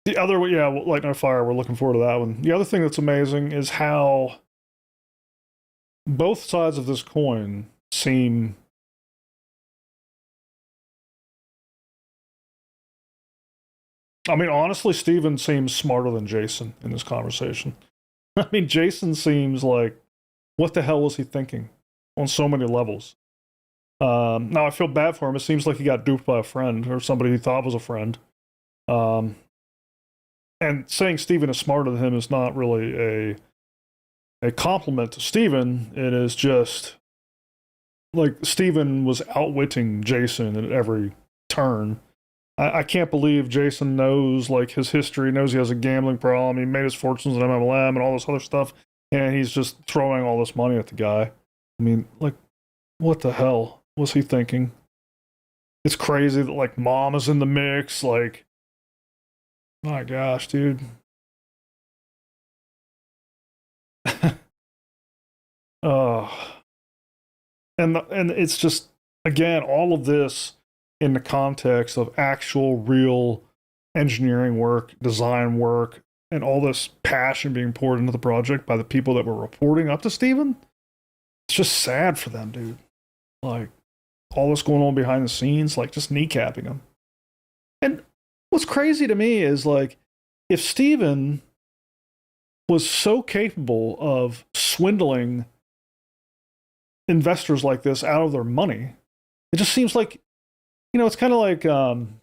The other, yeah, Light No Fire, we're looking forward to that one. The other thing that's amazing is how both sides of this coin seem I mean, honestly, Steven seems smarter than Jason in this conversation. I mean, Jason seems like, what the hell was he thinking on so many levels? Now, I feel bad for him. It seems like he got duped by a friend or somebody he thought was a friend. And saying Steven is smarter than him is not really a compliment to Steven. It is just like Steven was outwitting Jason at every turn. I can't believe Jason knows like his history, knows he has a gambling problem. He made his fortunes in MMLM and all this other stuff, and he's just throwing all this money at the guy. I mean, like, what the hell was he thinking? It's crazy that like mom is in the mix. Like, my gosh, dude. And it's just, again, all of this in the context of actual real engineering work, design work, and all this passion being poured into the project by the people that were reporting up to Steven. It's just sad for them, dude. Like, all this going on behind the scenes, like, just kneecapping them. And what's crazy to me is, like, if Steven was so capable of swindling investors like this out of their money, it just seems like it's kind of like I don't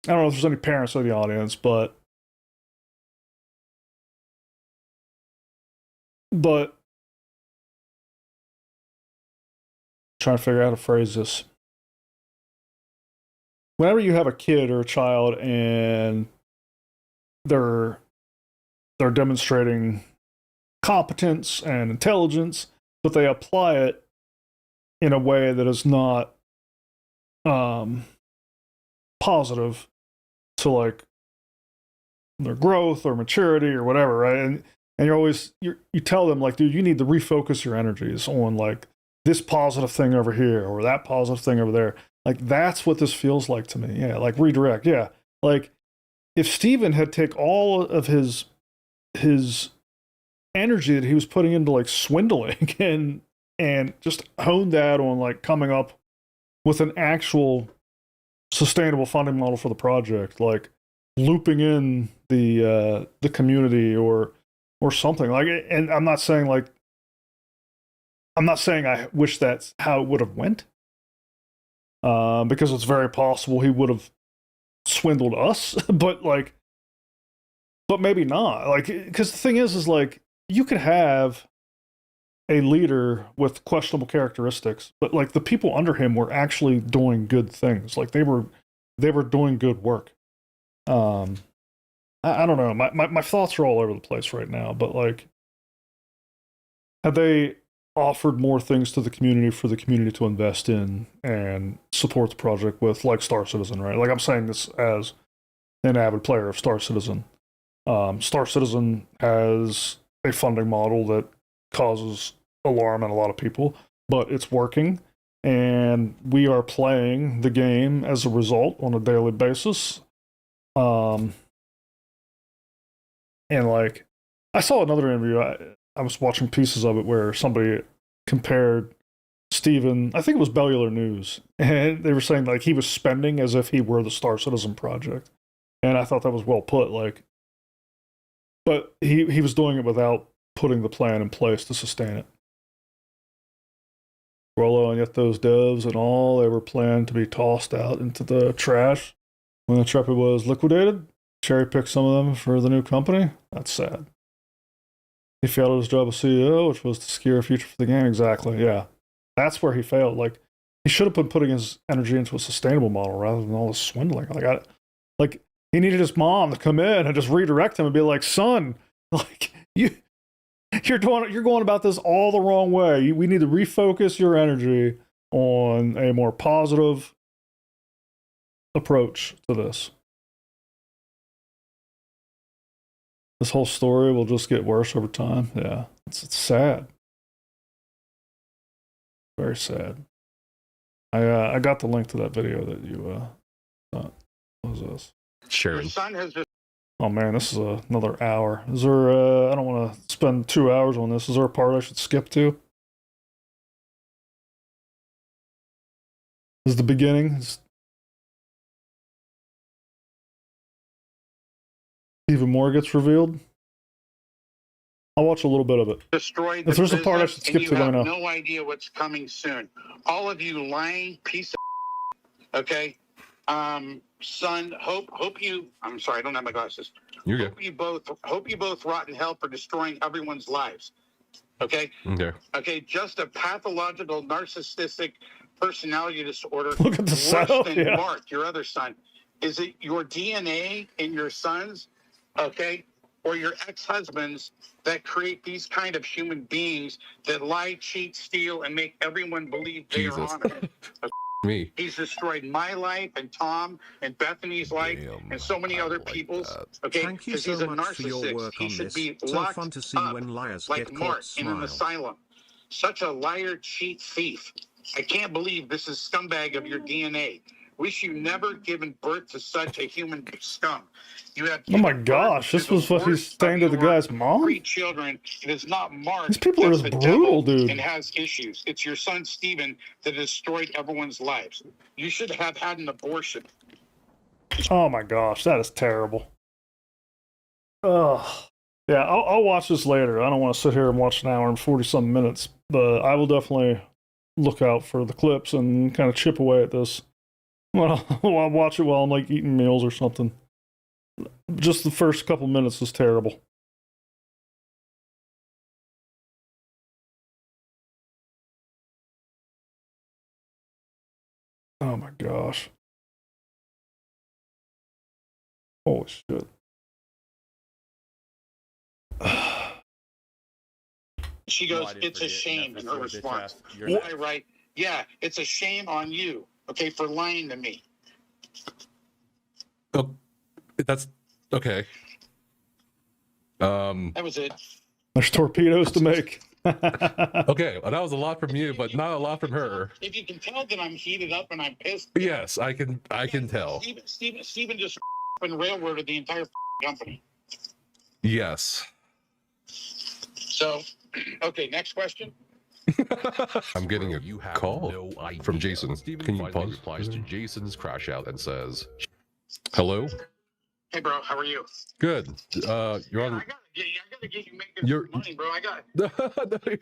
know if there's any parents in the audience, but trying to figure out how to phrase this. Whenever you have a kid or a child and they're demonstrating competence and intelligence, but they apply it in a way that is not positive to like their growth or maturity or whatever, right? And you tell them like, dude, you need to refocus your energies on like this positive thing over here or that positive thing over there. Like that's what this feels like to me. Yeah, like redirect. Yeah, like if Steven had take all of his energy that he was putting into like swindling and just honed that on like coming up with an actual sustainable funding model for the project, like looping in the community or something like. And I'm not saying I wish that's how it would have went, because it's very possible he would have swindled us, but maybe not. Like, because the thing is like you could have a leader with questionable characteristics, but like the people under him were actually doing good things. Like they were doing good work. I don't know. My thoughts are all over the place right now, but like, had they offered more things to the community for the community to invest in and support the project with, like Star Citizen, right? Like I'm saying this as an avid player of Star Citizen. Star Citizen has a funding model that causes alarm in a lot of people, but it's working, and we are playing the game as a result on a daily basis. And like, I saw another interview. I was watching pieces of it where somebody compared Steven, I think it was Bellular News, and they were saying like he was spending as if he were the Star Citizen project, and I thought that was well put. Like, but he was doing it without putting the plan in place to sustain it. Grolo, and yet those devs and all, they were planned to be tossed out into the trash when Intrepid was liquidated. Cherry picked some of them for the new company. That's sad. He failed at his job as CEO, which was to secure a future for the game. Exactly, yeah. That's where he failed. Like, he should have been putting his energy into a sustainable model rather than all this swindling. Like, he needed his mom to come in and just redirect him and be like, son, like, you're going about this all the wrong way. We need to refocus your energy on a more positive approach to this. This whole story will just get worse over time. Yeah, it's sad. Very sad. I got the link to that video that you thought. What was this? Sharon. Your son has just Oh man, this is another hour. Is there? I don't want to spend 2 hours on this. Is there a part I should skip to? This is the beginning. Even more gets revealed. I'll watch a little bit of it. destroyed the If there's a part I business, should skip and to, you let me have know. no idea what's coming soon. All of you lying piece of okay. Son, hope you. I'm sorry, I don't have my glasses. You're good. Hope you both rot in hell for destroying everyone's lives. Okay. Okay. Okay. Just a pathological narcissistic personality disorder. Look at the worse setup, than yeah. Mark, your other son. Is it your DNA in your sons? Okay. Or your ex-husbands that create these kind of human beings that lie, cheat, steal, and make everyone believe they Jesus. are honored. Me. He's destroyed my life and Tom and Bethany's life Damn, and so many I other like people's. that. Okay, Thank you because he's so a much for your narcissist. work He on should this. be So locked fun to see up when liars like get Mark caught. in an Smile. asylum. Such a liar, cheat, thief. I can't believe this is scumbag of your DNA. Wish you never given birth to such a human scum. You have Oh my given birth gosh, to this the was what he's worst saying to of the your guy's mom? 3 children. It is not Mark. These people are that's just the brutal, devil dude. and has issues. It's your son Steven that destroyed everyone's lives. You should have had an abortion. Oh my gosh, that is terrible. Ugh. Yeah, I'll watch this later. I don't want to sit here and watch an hour and 40-some minutes, but I will definitely look out for the clips and kind of chip away at this. Well, I'll watch it while I'm like eating meals or something. Just the first couple minutes is terrible. Oh my gosh. Holy shit. She No, goes, I didn't it's a forget. shame in her That's a bitch response. ass. You're And not- I write, yeah, it's a shame on you, okay, for lying to me. Oh, that's okay. That was it. There's torpedoes to make. Okay, well, that was a lot from you, but not a lot from her. If you can tell that I'm heated up and I'm pissed. Yes, I can tell. Steven just and railroaded the entire company. Yes. So, okay, next question. I'm getting a You have call no idea. from Jason. Steven Can you finally pause? replies to Jason's crash out and says, Hello? Hey, bro, how are you? Good. You're I on. gotta get you making You're- some money, bro. I got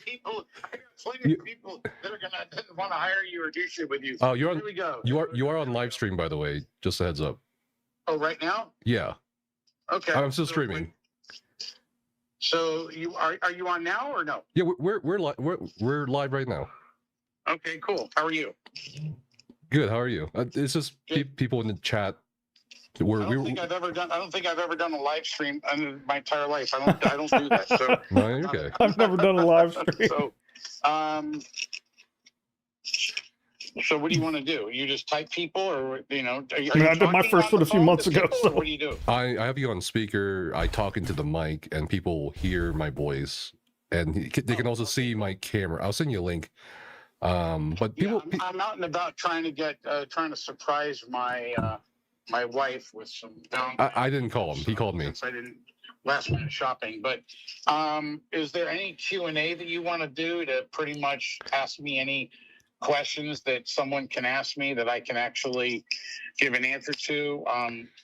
people. I got plenty of people that are gonna want to hire you or do shit with you. Oh, you're on. Here we go. You are on live stream, by the way. Just a heads up. Oh, right now? Yeah, Okay. I'm still streaming. So you are you on now or no? Yeah, we're live right now. Okay, cool. How are you? Good. How are you? It's just people in the chat. I don't think I've ever done a live stream in my entire life. I don't do that. So No, you're okay. I've never done a live stream. So what do you want to do? You just type people, or you know? I mean, I did my first one a few months ago. So what do you do? I have you on speaker. I talk into the mic, and people hear my voice, and they can also see my camera. I'll send you a link. But people, Yeah, I'm out and about trying to surprise my my wife with some. I didn't call him. He called me. Since I didn't last minute shopping, but is there any Q&A that you want to do to pretty much ask me any questions that someone can ask me that I can actually give an answer to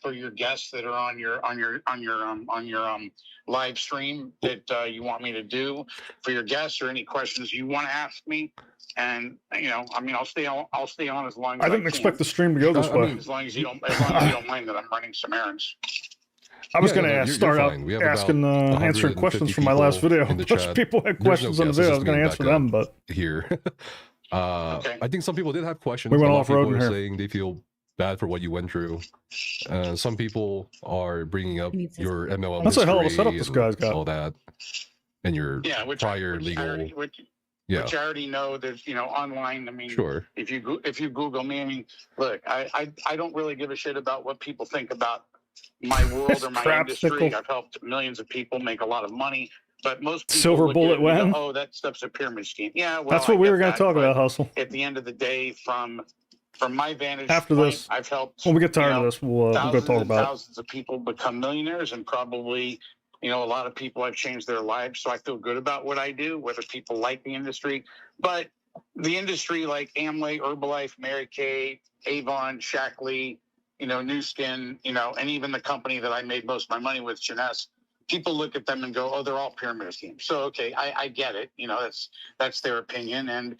for your guests that are on your live stream that you want me to do for your guests, or any questions you want to ask me? And you know, I mean, I'll stay on as long as I didn't can. expect the stream to go this I way. mean, As long as you don't mind that I'm running some errands. I was Yeah, going no, to you're start out fine. We have about asking, answering 150 questions from my last people video. in the Bunch chat. of people had There's no questions on the guesses, video. I just was going me to and answer Becca them, but here. Okay. I think some people did have questions. We went A lot of off-road people in are here. saying they feel bad for what you went through. Some people are bringing up your MLM That's a hell of a history setup this and guy's got. all that, and your prior legal. Which Yeah, I already know. There's online. I mean, sure. if you Google me, I mean, look, I don't really give a shit about what people think about my world or my industry. Crapsicle. I've helped millions of people make a lot of money, but most people Silver look bullet at it and when? go, oh, that stuff's a pyramid scheme. Yeah, well, that's what I we get were going that, to talk but about, Hustle. at the end of the day, from my vantage After point, this, I've helped. when we get tired of this, we'll go thousands talk and about it. thousands of people become millionaires, and probably a lot of people I've changed their lives. So I feel good about what I do, whether people like the industry. But the industry like Amway, Herbalife, Mary Kay, Avon, Shackley, New Skin, and even the company that I made most of my money with, Jeunesse, people look at them and go, oh, they're all pyramid schemes. So, okay, I get it. That's their opinion. And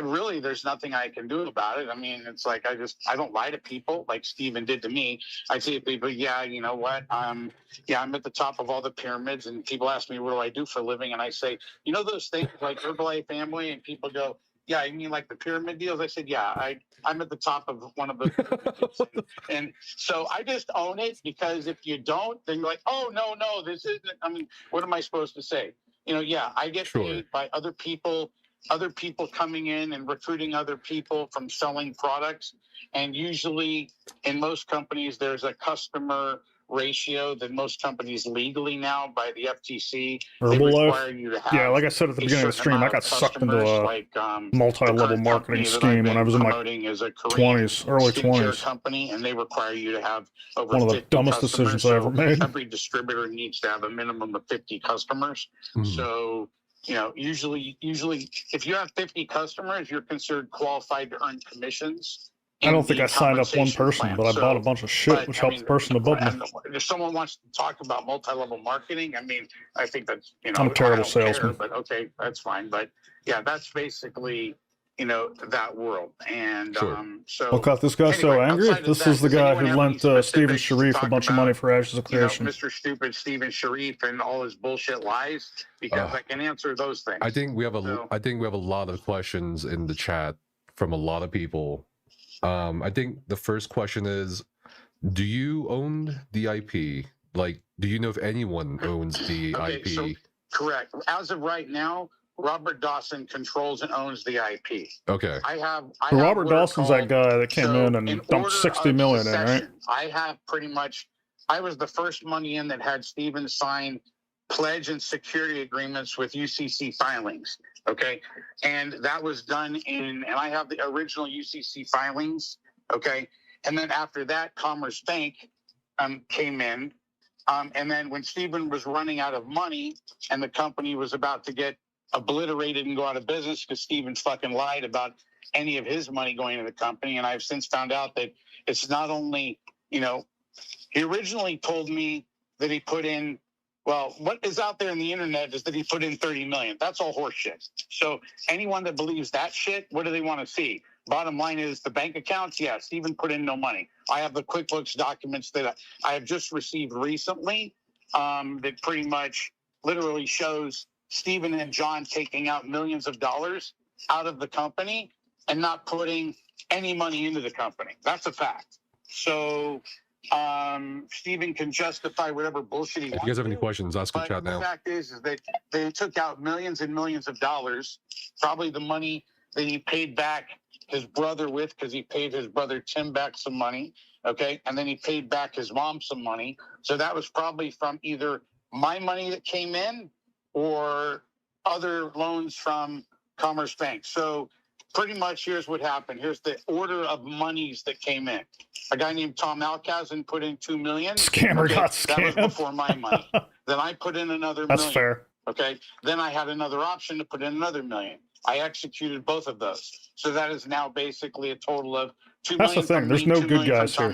really, there's nothing I can do about it. I mean, it's like I don't lie to people like Steven did to me. I say to people, yeah, you know what? I'm at the top of all the pyramids, and people ask me, what do I do for a living? And I say, those things like Herbalife, Amway, and people go, yeah, you mean like the pyramid deals? I said, yeah, I'm at the top of one of the pyramids. And so I just own it, because if you don't, then you're like, oh, no, this isn't. I mean, what am I supposed to say? Yeah, I get paid by other people coming in and recruiting other people from selling products. And usually in most companies, there's a customer ratio that most companies legally now by the FTC, they require you to have. Yeah, like I said at the beginning of the stream, I got sucked into a multi-level marketing scheme when I was in my 20s, early 20s. Company, and they requare you to have over one of the 50 dumbest customers. decisions I ever made. Every distributor needs to have a minimum of 50 customers. So, usually if you have 50 customers, you're considered qualified to earn commissions. I don't think I signed up one person, but I bought a bunch of shit, which helped the person above me. If someone wants to talk about multi-level marketing, I mean, I think that's, I'm a terrible salesman. but okay, that's fine. But yeah, that's basically that world. And Sure. so Look at this guy so anyway, angry. outside of This that, is the does guy anyone who have any lent Steven specifics to Sharif a talk bunch of money about, for Ashes of Creation. Mr. Stupid Steven Sharif and all his bullshit lies? Because I can answer those things. I think we have a lot of questions in the chat from a lot of people. I think the first question is, do you own the IP? Like, do you know if anyone owns the IP? So, correct. As of right now, Robert Dawson controls and owns the IP. Okay. Robert Dawson's that guy that came in and dumped 60 million in, right? I have pretty much, I was the first money in that had Steven sign pledge and security agreements with UCC filings. Okay. And that was done and I have the original UCC filings. Okay. And then after that, Commerce Bank came in. And then when Steven was running out of money and the company was about to get obliterated and go out of business because Steven fucking lied about any of his money going to the company. And I've since found out that it's not only, he originally told me that he put in, well, what is out there in the internet is that he put in 30 million. That's all horseshit. So anyone that believes that shit, what do they want to see? Bottom line is the bank accounts. Yeah, Steven put in no money. I have the QuickBooks documents that I have just received recently that pretty much literally shows Steven and John taking out millions of dollars out of the company and not putting any money into the company. That's a fact. So Steven can justify whatever bullshit he wants. If you guys have any questions, ask in chat now. The fact is that they took out millions and millions of dollars, probably the money that he paid back his brother with, because he paid his brother Tim back some money, okay? And then he paid back his mom some money. So that was probably from either my money that came in or other loans from Commerce Bank. So pretty much here's what happened. Here's the order of monies that came in. A guy named Tom Alcazan put in $2 million. Scammer got scammed. That was before my money. Then I put in another $1 million. That's fair. Okay. Then I had another option to put in another $1 million. I executed both of those. So that is now basically a total of $2 million. That's the thing. There's no good guys here.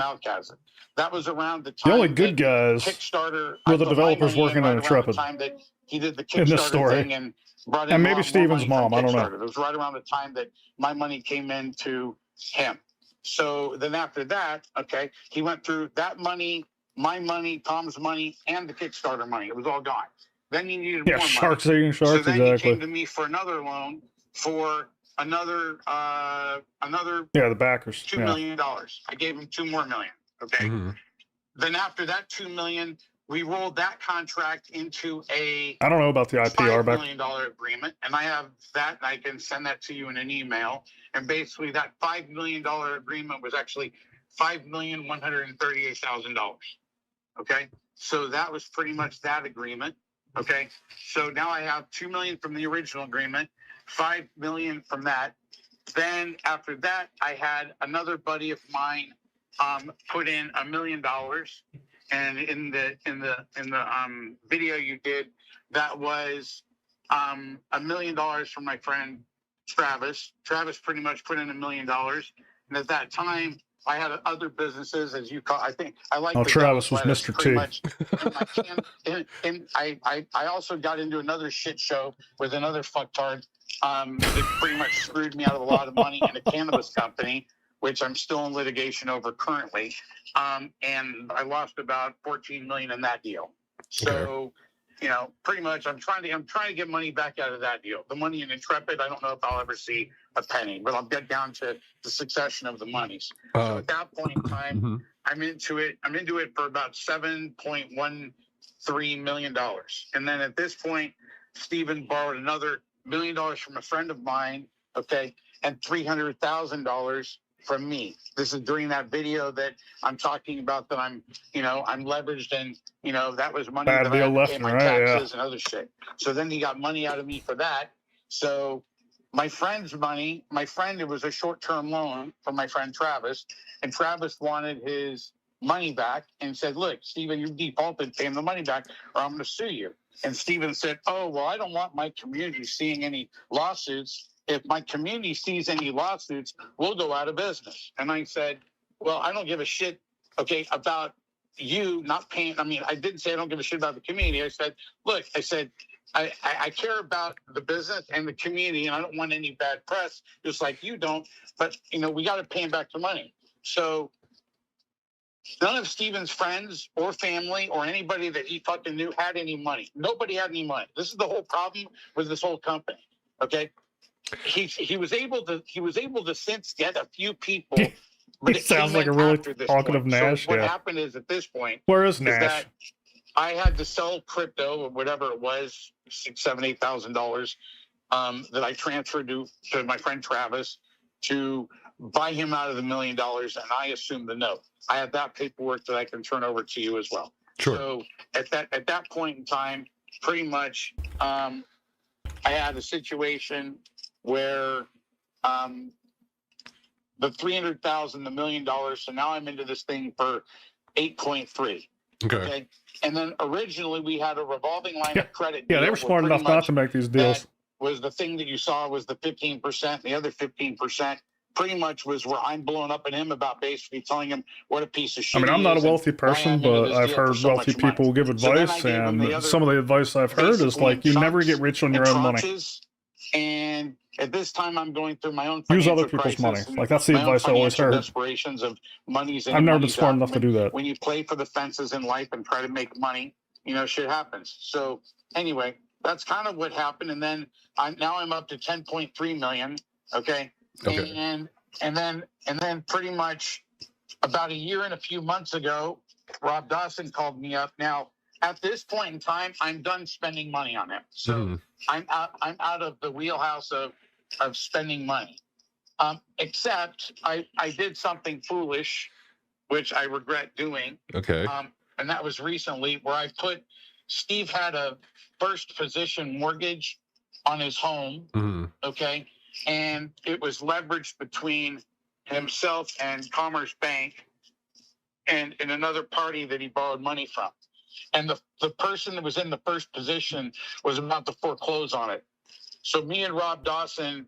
That was around the time the only good guys Kickstarter were the developers working on Intrepid. The time that he did the in this Kickstarter story. thing and brought in and maybe Steven's mom. I don't know. It was right around the time that my money came in to him. So then after that, okay, he went through that money, my money, Tom's money, and the Kickstarter money. It was all gone. Then he needed more money. Sharks eating sharks, so then exactly. he came to me for another loan for another the backers. $2 million. I gave him $2 more million. Okay. Mm-hmm. Then after that $2 million, we rolled that contract into a I don't know about the IPR $5 million agreement, and I have that, and I can send that to you in an email. And basically, that $5 million agreement was actually $5,138,000. Okay, so that was pretty much that agreement. Okay, so now I have $2 million from the original agreement, $5 million from that. Then after that, I had another buddy of mine put in $1 million. And in the video you did, that was $1 million from my friend Travis. Travis pretty much put in $1 million. And at that time, I had other businesses, as you call. I think I like. Oh, Travis was Mr. T. And I also got into another shit show with another fucktard that pretty much screwed me out of a lot of money in a cannabis company, which I'm still in litigation over currently. And I lost about $14 million in that deal. So, pretty much I'm trying to get money back out of that deal. The money in Intrepid, I don't know if I'll ever see a penny, but I'll get down to the succession of the monies. So at that point in time, I'm into it for about $7.13 million. And then at this point, Steven borrowed another $1 million from a friend of mine, okay, and $300,000 from me. This is during that video that I'm talking about that I'm leveraged and, that was money that I had to pay my taxes and other shit. So then he got money out of me for that. So my friend's money, it was a short-term loan from my friend Travis, and Travis wanted his money back and said, look, Steven, you defaulted, pay him the money back or I'm going to sue you. And Steven said, oh, well, I don't want my community seeing any lawsuits. If my community sees any lawsuits, we'll go out of business. And I said, well, I don't give a shit, okay, about you not paying. I mean, I didn't say I don't give a shit about the community. I said, look, I care about the business and the community, and I don't want any bad press, just like you don't. But we got to pay him back the money. So none of Steven's friends or family or anybody that he fucking knew had any money. Nobody had any money. This is the whole problem with this whole company. Okay, he was able to since get a few people. But He sounds like a really talkative Nash. So what happened is, at this point, where is Nash? That I had to sell crypto or whatever it was, $6,000, $7,000, $8,000 that I transferred to my friend Travis to buy him out of the $1 million, and I assumed the note. I have that paperwork that I can turn over to you as well. Sure. So at that point in time, pretty much, I had a situation where the $300,000, the $1 million. So now I'm into this thing for 8.3. Okay. And then originally we had a revolving line of credit. Yeah, they were smart enough not to make these deals. Was the thing that you saw was the 15%. The other 15% pretty much was where I'm blowing up at him about basically telling him what a piece of shit. I mean, I'm not a wealthy person, but I've heard wealthy people give advice, and some of the advice I've heard is like, you never get rich on your own money. And at this time, I'm going through my own use other people's money. Like, that's the advice I always heard. Desperations of money's in, I've never been smart enough to do that. When you play for the fences in life and try to make money, shit happens. So anyway, that's kind of what happened. And then I'm up to 10.3 million. Okay. And then pretty much about a year and a few months ago, Rob Dawson called me up. Now, at this point in time, I'm done spending money on him. So I'm out of the wheelhouse of spending money. Except I did something foolish, which I regret doing. Okay. And that was recently, where Steve had a first position mortgage on his home. Okay. And it was leveraged between himself and Commerce Bank and another party that he borrowed money from. And the person that was in the first position was about to foreclose on it. So me and Rob Dawson,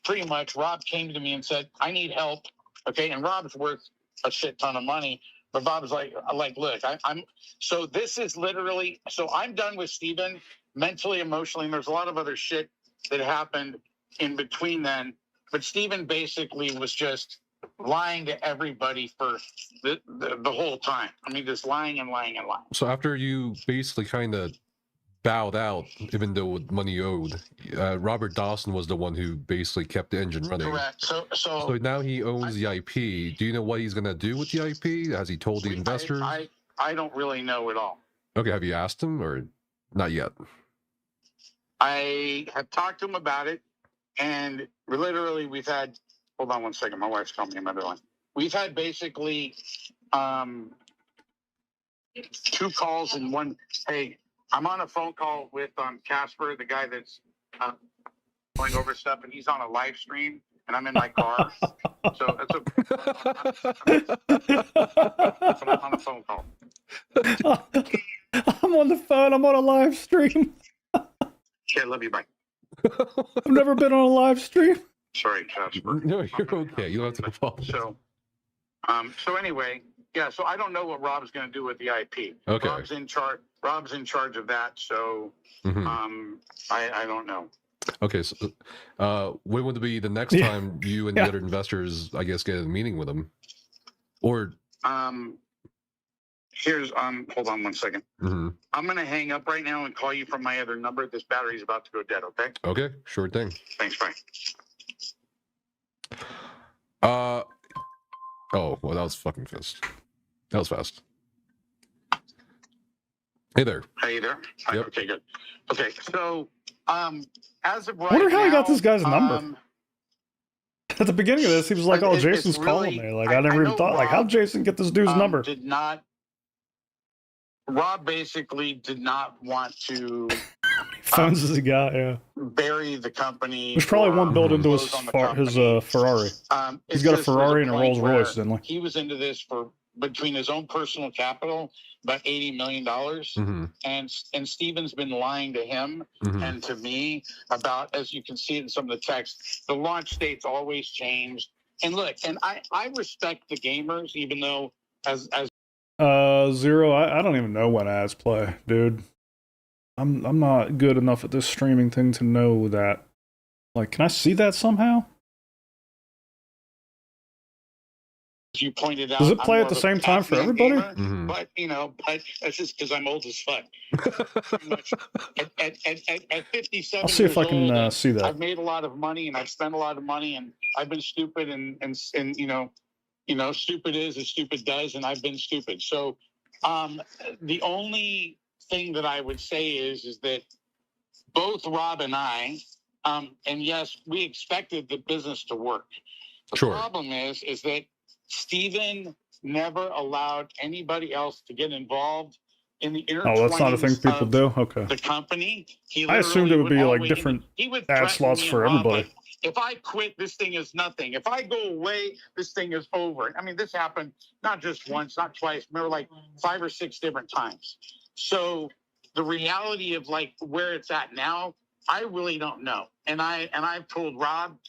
pretty much, Rob came to me and said, I need help. Okay. And Rob's worth a shit ton of money. But Bob was like, look, so this is literally, so I'm done with Steven mentally, emotionally. And there's a lot of other shit that happened in between then. But Steven basically was just lying to everybody for the whole time. I mean, just lying and lying and lying. So after you basically kind of bowed out, even though with money owed, Robert Dawson was the one who basically kept the engine running. Correct. So now he owns the IP. Do you know what he's going to do with the IP? Has he told the investors? I don't really know at all. Okay, have you asked him or not yet? I have talked to him about it, and we've had, hold on one second, my wife's calling me another line. We've had basically 2 calls and one. Hey, I'm on a phone call with Casper, the guy that's going over stuff, and he's on a live stream, and I'm in my car. So that's I'm on a phone call. I'm on the phone. I'm on a live stream. Okay, love you. Bye. I've never been on a live stream. Sorry, Casper. No, you're okay. You don't have to apologize. So anyway, yeah. So I don't know what Rob's going to do with the IP. Okay. Rob's in charge of that. So I don't know. Okay. So when would be the next time you and the other investors, I guess, get a meeting with him? Or here's hold on one second. I'm going to hang up right now and call you from my other number. This battery's about to go dead. Okay. Okay. Sure thing. Thanks. Bye. Oh, well, that was fucking fast. That was fast. Hey there. Hey there. Yep. Okay, good. Okay, so as of right I wonder how now, he got this guy's number. At the beginning of this, he was like, "Oh, Jason's calling me." Like, I never even thought, like, how'd Jason get this dude's number? Rob basically did not want to. Phones does he got? Yeah. Bury the company. There's probably one built into his Ferrari. He's got a Ferrari and a Rolls Royce, didn't he? He was into this for between his own personal capital, about $80 million, and Steven's been lying to him and to me about, as you can see in some of the text, the launch dates always changed. And look, and I respect the gamers, even though as Zero, I don't even know when ads play, dude. I'm not good enough at this streaming thing to know that. Like, can I see that somehow? You pointed out. Does it I'm play more at the of a same time for Pac-Man everybody? gamer, Mhm. but but that's just because I'm old as fuck. Pretty much at 57 I'll see if years I can old, see that. I've made a lot of money and I've spent a lot of money and I've been stupid and stupid is as stupid does, and I've been stupid. So the only thing that I would say is that both Rob and I, and yes, we expected the business to work. The Sure. problem is that Steven never allowed anybody else to get involved in the inner Oh, that's not a thing workings people of do? Okay. the company. He I assumed it would be like always- different he would ad threaten slots me for and Rob, everybody. like, if I quit, this thing is nothing. If I go away, this thing is over. I mean, this happened not just once, not twice. Remember, like 5 or 6 different times. So the reality of like where it's at now, I really don't know. And I've told Rob,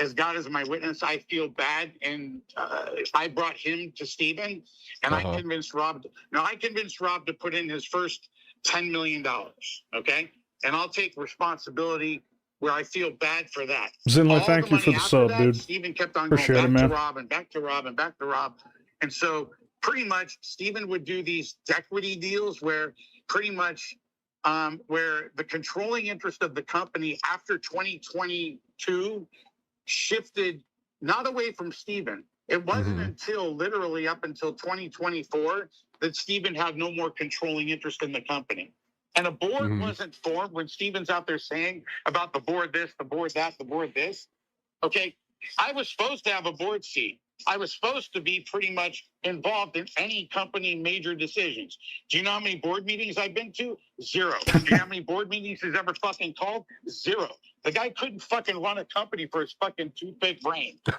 as God is my witness, I feel bad. And I brought him to Steven, and I convinced Rob. I convinced Rob to put in his first $10 million. Okay. And I'll take responsibility where I feel bad for that. Zinley, All thank the you money for the after sub, that, dude. Steven kept on Appreciate going it, back to man. Rob and back to Rob and back to Rob. And so pretty much Steven would do these equity deals where pretty much where the controlling interest of the company after 2022 shifted not away from Steven. It wasn't until literally up until 2024 that Steven had no more controlling interest in the company. And a board wasn't formed when Steven's out there saying about the board this, the board that, the board this. Okay, I was supposed to have a board seat. I was supposed to be pretty much involved in any company major decisions. Do you know how many board meetings I've been to? 0. Do you know how many board meetings he's ever fucking called? 0. The guy couldn't fucking run a company for his fucking toothpick brain. fucking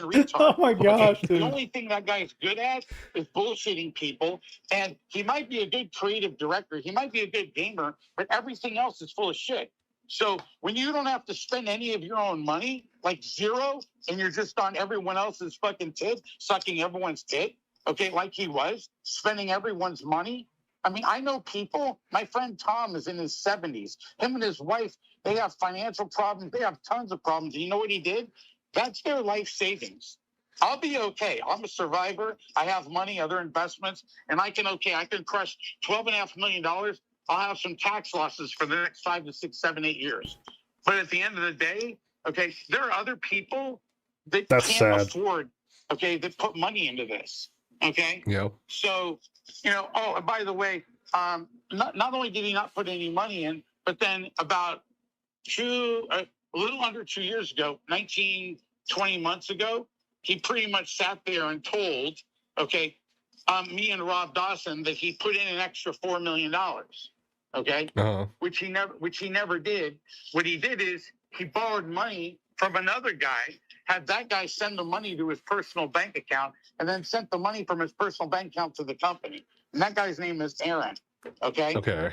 retard. Oh my gosh, dude. The only thing that guy's good at is bullshitting people. And he might be a good creative director. He might be a good gamer, but everything else is full of shit. So when you don't have to spend any of your own money, like 0, and you're just on everyone else's fucking tit, sucking everyone's tit, okay, like he was, spending everyone's money. I mean, I know people, my friend Tom is in his 70s. Him and his wife, they have financial problems. They have tons of problems. And you know what he did? That's their life savings. I'll be okay. I'm a survivor. I have money, other investments, and I can crush $12.5 million. I'll have some tax losses for the next 5 to 6, 7, 8 years. But at the end of the day, okay, there are other people that That's can't sad. afford, okay, that put money into this. Okay. Yeah. So, oh, and by the way, not only did he not put any money in, but then about a little under 2 years ago, 19, 20 months ago, he pretty much sat there and told, okay, me and Rob Dawson that he put in an extra $4 million. Okay. Which he never did. What he did is he borrowed money from another guy, had that guy send the money to his personal bank account, and then sent the money from his personal bank account to the company. And that guy's name is Aaron. Okay. Okay.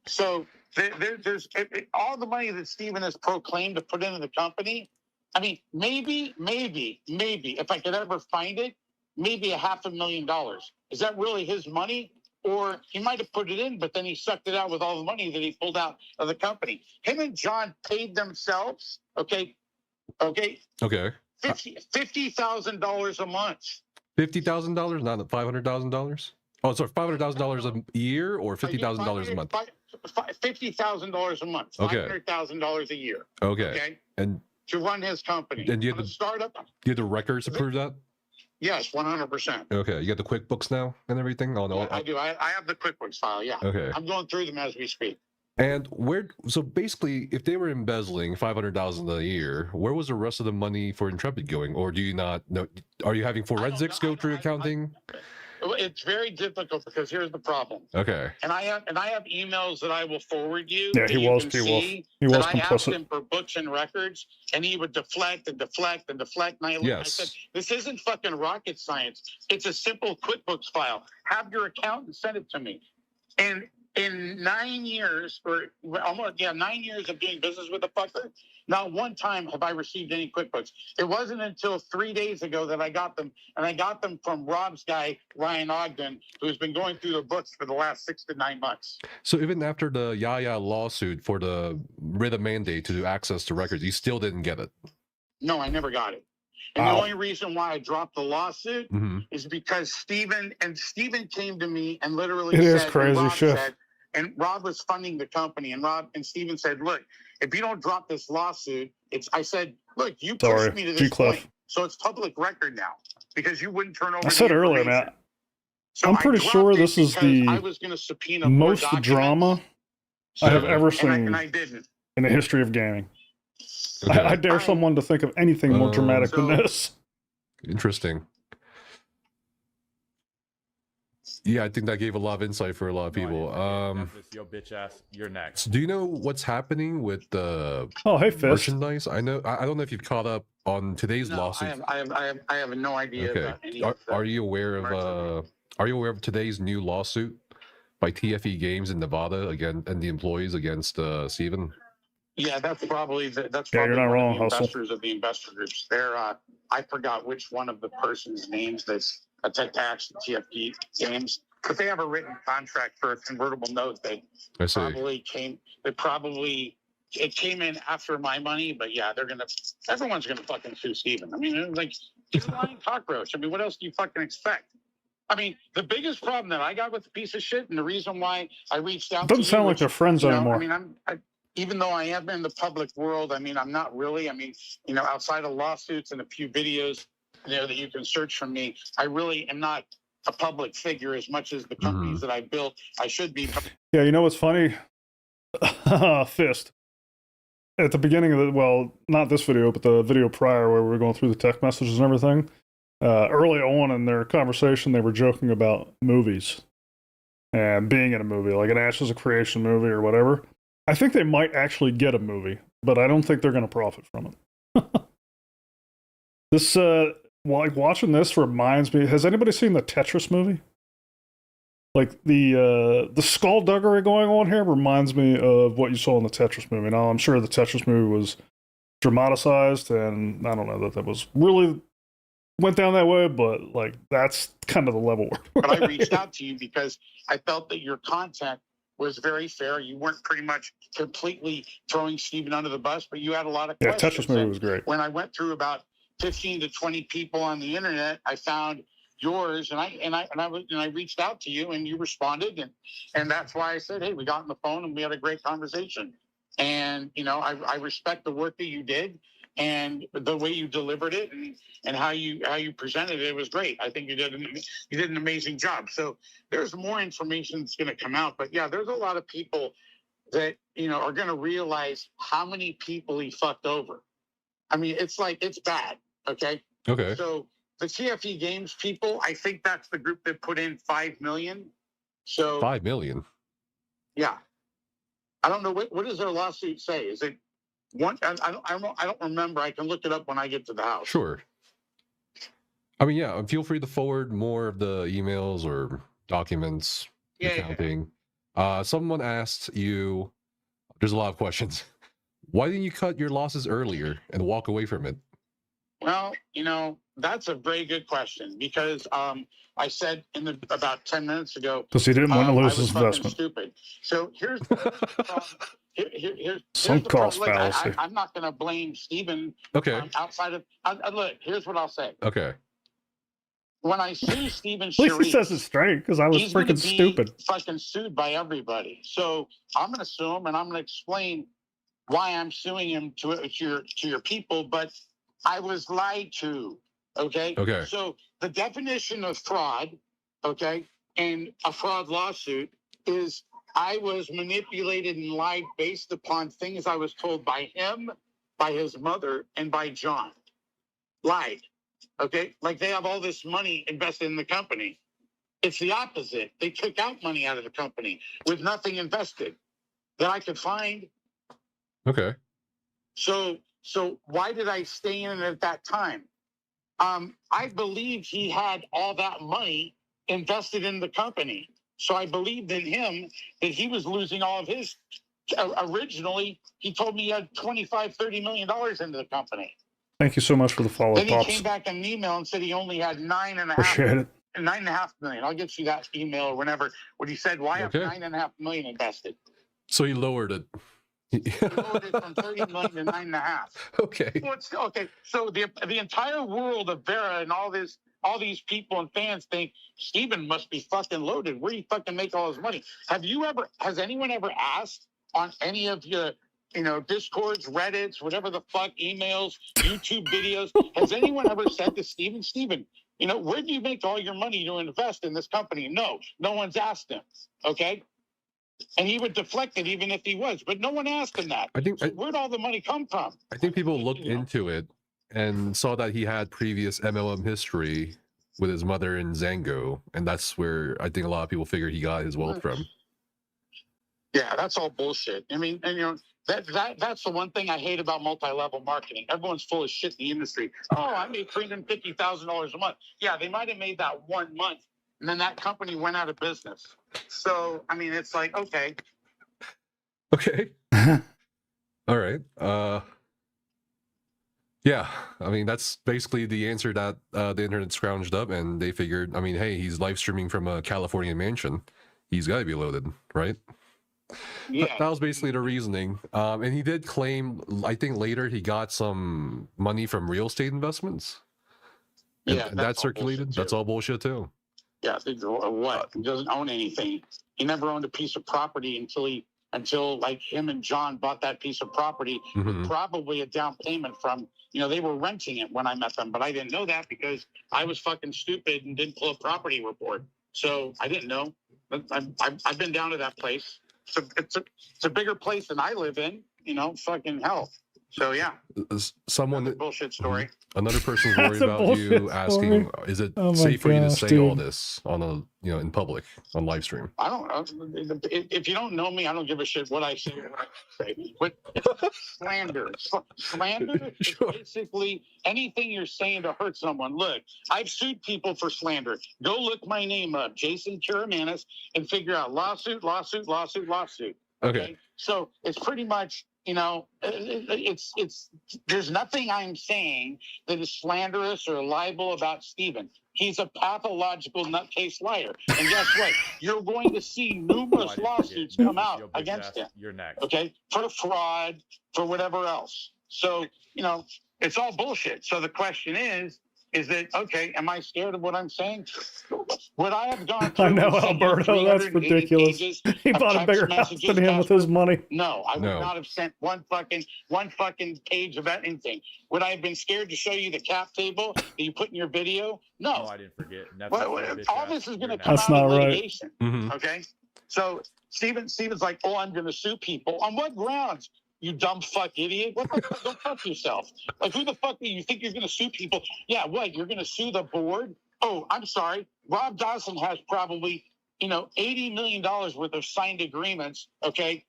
So there's all the money that Steven has proclaimed to put into the company. I mean, maybe, if I could ever find it, maybe $500,000. Is that really his money? Or he might have put it in, but then he sucked it out with all the money that he pulled out of the company. Him and John paid themselves, okay, $50,000 a month. $50,000, not $500,000. Oh, sorry, $500,000 a year or $50,000 a month. $50,000 a month. Okay. $500,000 a year. Okay. And to run his company. And you have the startup. Do you have the records to prove that? Yes, 100%. Okay, you got the QuickBooks now and everything? Yeah, I do. I have the QuickBooks file, yeah. Okay. I'm going through them as we speak. And so basically, if they were embezzling $500,000 a year, where was the rest of the money for Intrepid going? Or do you not know? Are you having forensics go through accounting? It's very difficult because here's the problem. Okay. And I have emails that I will forward you. Yeah, he was complicit. I asked him for books and records, and he would deflect and deflect and deflect. And I said, this isn't fucking rocket science. It's a simple QuickBooks file. Have your accountant send it to me. And in 9 years, or almost 9 years of doing business with the fucker, not one time have I received any QuickBooks. It wasn't until 3 days ago that I got them, and I got them from Rob's guy, Ryan Ogden, who's been going through the books for the last 6 to 9 months. So even after the Yaya lawsuit for the writ of mandate to access to records, you still didn't get it? No, I never got it. And the only reason why I dropped the lawsuit is because Steven came to me and literally it said, is crazy shit. And Rob was funding the company, and Steven said, look, if you don't drop this lawsuit, I said, look, you pushed me to this point. So it's public record now because you wouldn't turn over. I said earlier, Matt. So I'm pretty sure this is the most drama I have ever seen and I didn't. in the history of gaming. Okay. I dare someone to think of anything more dramatic than this. Interesting. Yeah, I think that gave a lot of insight for a lot of people. Yo, bitch ass, you're next. So do you know what's happening with the merchandise? I know. I don't know if you've caught up on today's lawsuit. I have no idea. Okay. About any are you aware of? Are you aware of today's new lawsuit by TFE Games in Nevada again and the employees against Steven? Yeah, that's probably you're not wrong, the investors of the investor groups. They're I forgot which one of the person's names that's attached to TFE Games, but they have a written contract for a convertible note that it came in after my money, but yeah, everyone's gonna fucking sue Steven. I mean, like, he's a lying cockroach. I mean, what else do you fucking expect? I mean, the biggest problem that I got with the piece of shit, and the reason why I reached out doesn't sound like they're friends anymore. I mean, even though I am in the public world, I mean, I'm not really. I mean, outside of lawsuits and a few videos, that you can search from me, I really am not a public figure as much as the companies that I built. I should be. Yeah, you know what's funny? Fist. At the beginning of not this video, but the video prior where we were going through the text messages and everything, early on in their conversation, they were joking about movies and being in a movie, like an Ashes of Creation movie or whatever. I think they might actually get a movie, but I don't think they're going to profit from it. This, like, watching this reminds me, has anybody seen the Tetris movie? Like, the skullduggery going on here reminds me of what you saw in the Tetris movie. Now, I'm sure the Tetris movie was dramatized, and I don't know that was really went down that way, but, like, that's kind of the level. But I reached out to you because I felt that your content was very fair. You weren't pretty much completely throwing Steven under the bus, but you had a lot of questions. Yeah, Tetris movie was great. When I went through about 15 to 20 people on the internet, I found yours, and I reached out to you, and you responded, and that's why I said, hey, we got on the phone and we had a great conversation. And I respect the work that you did and the way you delivered it and how you presented it. It was great. I think you did an amazing job. So there's more information that's going to come out, but yeah, there's a lot of people that are going to realize how many people he fucked over. I mean, it's bad. Okay. So the TFE Games people, I think that's the group that put in $5 million. So $5 million. Yeah. I don't know what does their lawsuit say? Is it one? I don't remember. I can look it up when I get to the house. Sure. I mean, yeah. Feel free to forward more of the emails or documents. Accounting. Yeah. Someone asked you. There's a lot of questions. Why didn't you cut your losses earlier and walk away from it? Well, that's a very good question because I said about 10 minutes ago because he didn't want to lose his investment. Stupid. So here's some cost fallacy. I'm not going to blame Steven. Okay. Outside of look, here's what I'll say. Okay. When I sue Steven, at least he says it straight because I was freaking stupid. Fucking sued by everybody. So I'm going to sue him and I'm going to explain why I'm suing him to your people, but I was lied to. Okay. So the definition of fraud, and a fraud lawsuit is I was manipulated and lied based upon things I was told by him, by his mother, and by John. Lied. Okay. Like they have all this money invested in the company. It's the opposite. They took out money out of the company with nothing invested that I could find. Okay. So why did I stay in at that time? I believe he had all that money invested in the company. So I believed in him that he was losing all of his. Originally, he told me he had $25-30 million into the company. Thank you so much for the follow, Then he Pops. came back in an email and said he only had Appreciate it. $9.5 million. I'll get you that email or whenever. When he said, "Why have Okay. $9.5 million invested?" So he lowered it. He lowered it from 30 million to 9.5. Okay. Well, okay. So the entire world of Vera and all these people and fans think Steven must be fucking loaded. Where do you fucking make all his money? Has anyone ever asked on any of your, Discords, Reddits, whatever the fuck, emails, YouTube videos, has anyone ever said to Steven, where do you make all your money to invest in this company? No one's asked him. Okay. And he would deflect it even if he was, but no one asked him that. Where'd all the money come from? I think people looked into it and saw that he had previous MLM history with his mother in Zango, and that's where I think a lot of people figured he got his wealth from. Yeah, that's all bullshit. I mean, and that's the one thing I hate about multi-level marketing. Everyone's full of shit in the industry. Oh, I made $350,000 a month. Yeah, they might have made that 1 month, and then that company went out of business. So, I mean, it's like, okay. Okay. All right. Yeah, I mean, that's basically the answer that the internet scrounged up, and they figured, I mean, hey, he's live streaming from a California mansion. He's got to be loaded, right? Yeah. That was basically the reasoning. And he did claim, I think later he got some money from real estate investments. And that circulated. That's all bullshit too. Yeah, what? He doesn't own anything. He never owned a piece of property until like him and John bought that piece of property, with probably a down payment from, they were renting it when I met them, but I didn't know that because I was fucking stupid and didn't pull a property report. So I didn't know. I've been down to that place. It's a bigger place than I live in, fucking hell. So yeah, someone bullshit story. Another person's worried about you asking, is it safe for you to say all this on in public on live stream? I don't know. If you don't know me, I don't give a shit what I say. But slander is basically anything you're saying to hurt someone. Look, I've sued people for slander. Go look my name up, Jason Karamanis, and figure out lawsuit. Okay. So it's pretty much. There's nothing I'm saying that is slanderous or libel about Steven. He's a pathological nutcase liar. And guess what? You're going to see numerous lawsuits come out against him. You're next. Okay? For fraud, for whatever else. So, it's all bullshit. So the question is that, okay, am I scared of what I'm saying? Would I have gone through? I know, Alberto, that's ridiculous. He bought a bigger house than him with his money. No, I would not have sent one fucking page of anything. Would I have been scared to show you the cap table that you put in your video? No. Oh, I didn't forget. All this is going to come out of litigation. Okay? So Steven's like, oh, I'm going to sue people. On what grounds? You dumb fuck idiot. What the fuck? Go fuck yourself. Like, who the fuck do you think you're going to sue people? Yeah, what? You're going to sue the board? Oh, I'm sorry. Rob Dawson has probably, $80 million worth of signed agreements, okay,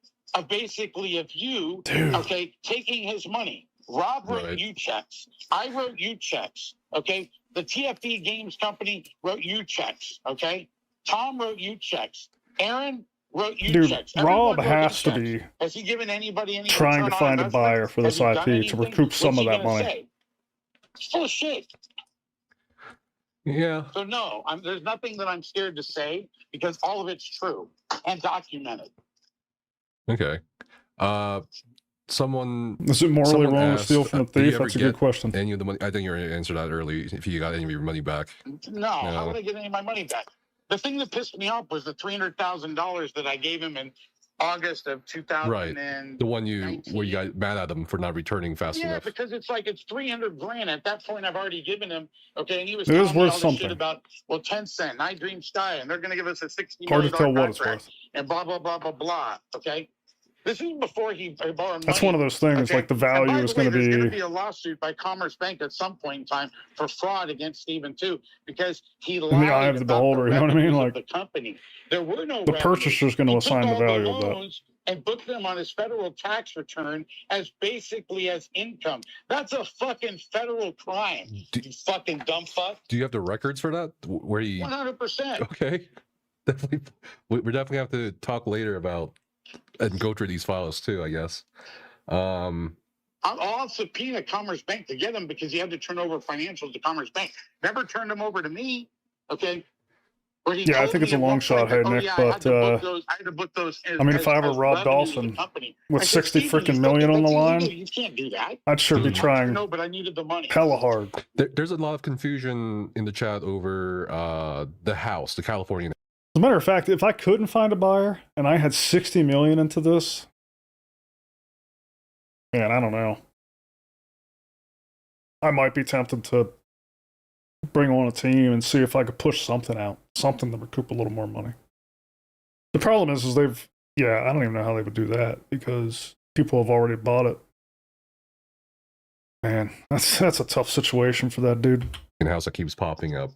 basically of you, okay, taking his money. Rob wrote you checks. I wrote you checks, okay? The TFD Games Company wrote you checks, okay? Tom wrote you checks. Aaron wrote you checks. Rob has to be has he given anybody any trying to find a buyer for this IP to recoup some of that money. It's full of shit. Yeah. So no, there's nothing that I'm scared to say because all of it's true and documented. Okay. Someone is it morally wrong asked, to steal from a thief? That's a good question. Any of the money? I think you already answered that early. If you got any of your money back? No, how would I get any of my money back? The thing that pissed me off was the $300,000 that I gave him in August of 2000. Right. The one where you got mad at him for not returning fast enough. Yeah, because it's $300,000. At that point, I've already given him. Okay, and he was it telling me all this shit about Tencent, I Dream Sky, and they're going to give us a $60 Hard million to tell what it's contract, worth. and blah blah blah blah blah. Okay. This is before he borrowed money. That's one of those things, like the value is going to be... There's going to be a lawsuit by Commerce Bank at some point in time for fraud against Steven too, because he lied in the eye of the beholder, you know what I mean? Like the company. There were no the purchaser's going to assign the value of that. And book them on his federal tax return as basically as income. That's a fucking federal crime. You fucking dumb fuck. Do you have the records for that? Where he... 100%. Okay. Definitely, we're definitely have to talk later about and go through these files too, I guess. I'll subpoena Commerce Bank to get them because he had to turn over financials to Commerce Bank. Never turned them over to me. Okay. Where he Yeah, I told think me it's a at long one shot, point hey that, oh Nick, yeah, but I had to book those as, I mean, if I ever as Rob revenue to the Dawson company. with I said, 60 Steven, you freaking still million get on the that? line, You can't do that. I'd sure be Mhm. trying No, but I needed the money. hella hard. There's a lot of confusion in the chat over the house, the California. As a matter of fact, if I couldn't find a buyer and I had 60 million into this, man, I don't know. I might be tempted to bring on a team and see if I could push something out, something to recoup a little more money. The problem is they've, yeah, I don't even know how they would do that because people have already bought it. Man, that's a tough situation for that dude. House that keeps popping up.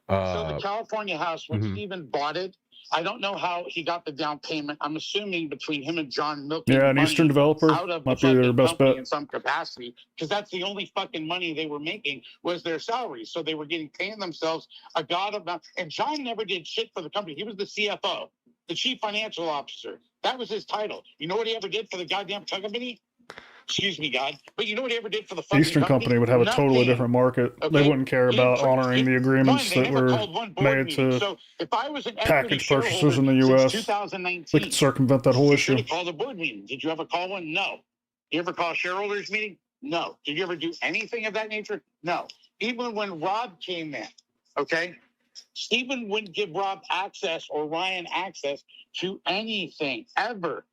So the California house, when mhm. Steven bought it, I don't know how he got the down payment. I'm assuming between him and John milking Yeah, an money Eastern developer out of the might be their fucking best company bet. in some capacity, because that's the only fucking money they were making was their salaries. So they were paying themselves a god amount. And John never did shit for the company. He was the CFO, the chief financial officer. That was his title. You know what he ever did for the goddamn company? Excuse me, God. But you know what he ever did for the fucking Eastern company would have a totally Nothing. different market. Okay. They wouldn't care He didn't about honoring the agreements they that never were called one board made meeting. to So if I was an equity package purchases shareholder in the U.S. since They 2019, could circumvent that whole you should issue. have called a board meeting. Did you ever call one? No. You ever call a shareholders meeting? No. Did you ever do anything of that nature? No. Even when Rob came in, okay, Stephen wouldn't give Rob access or Ryan access to anything ever.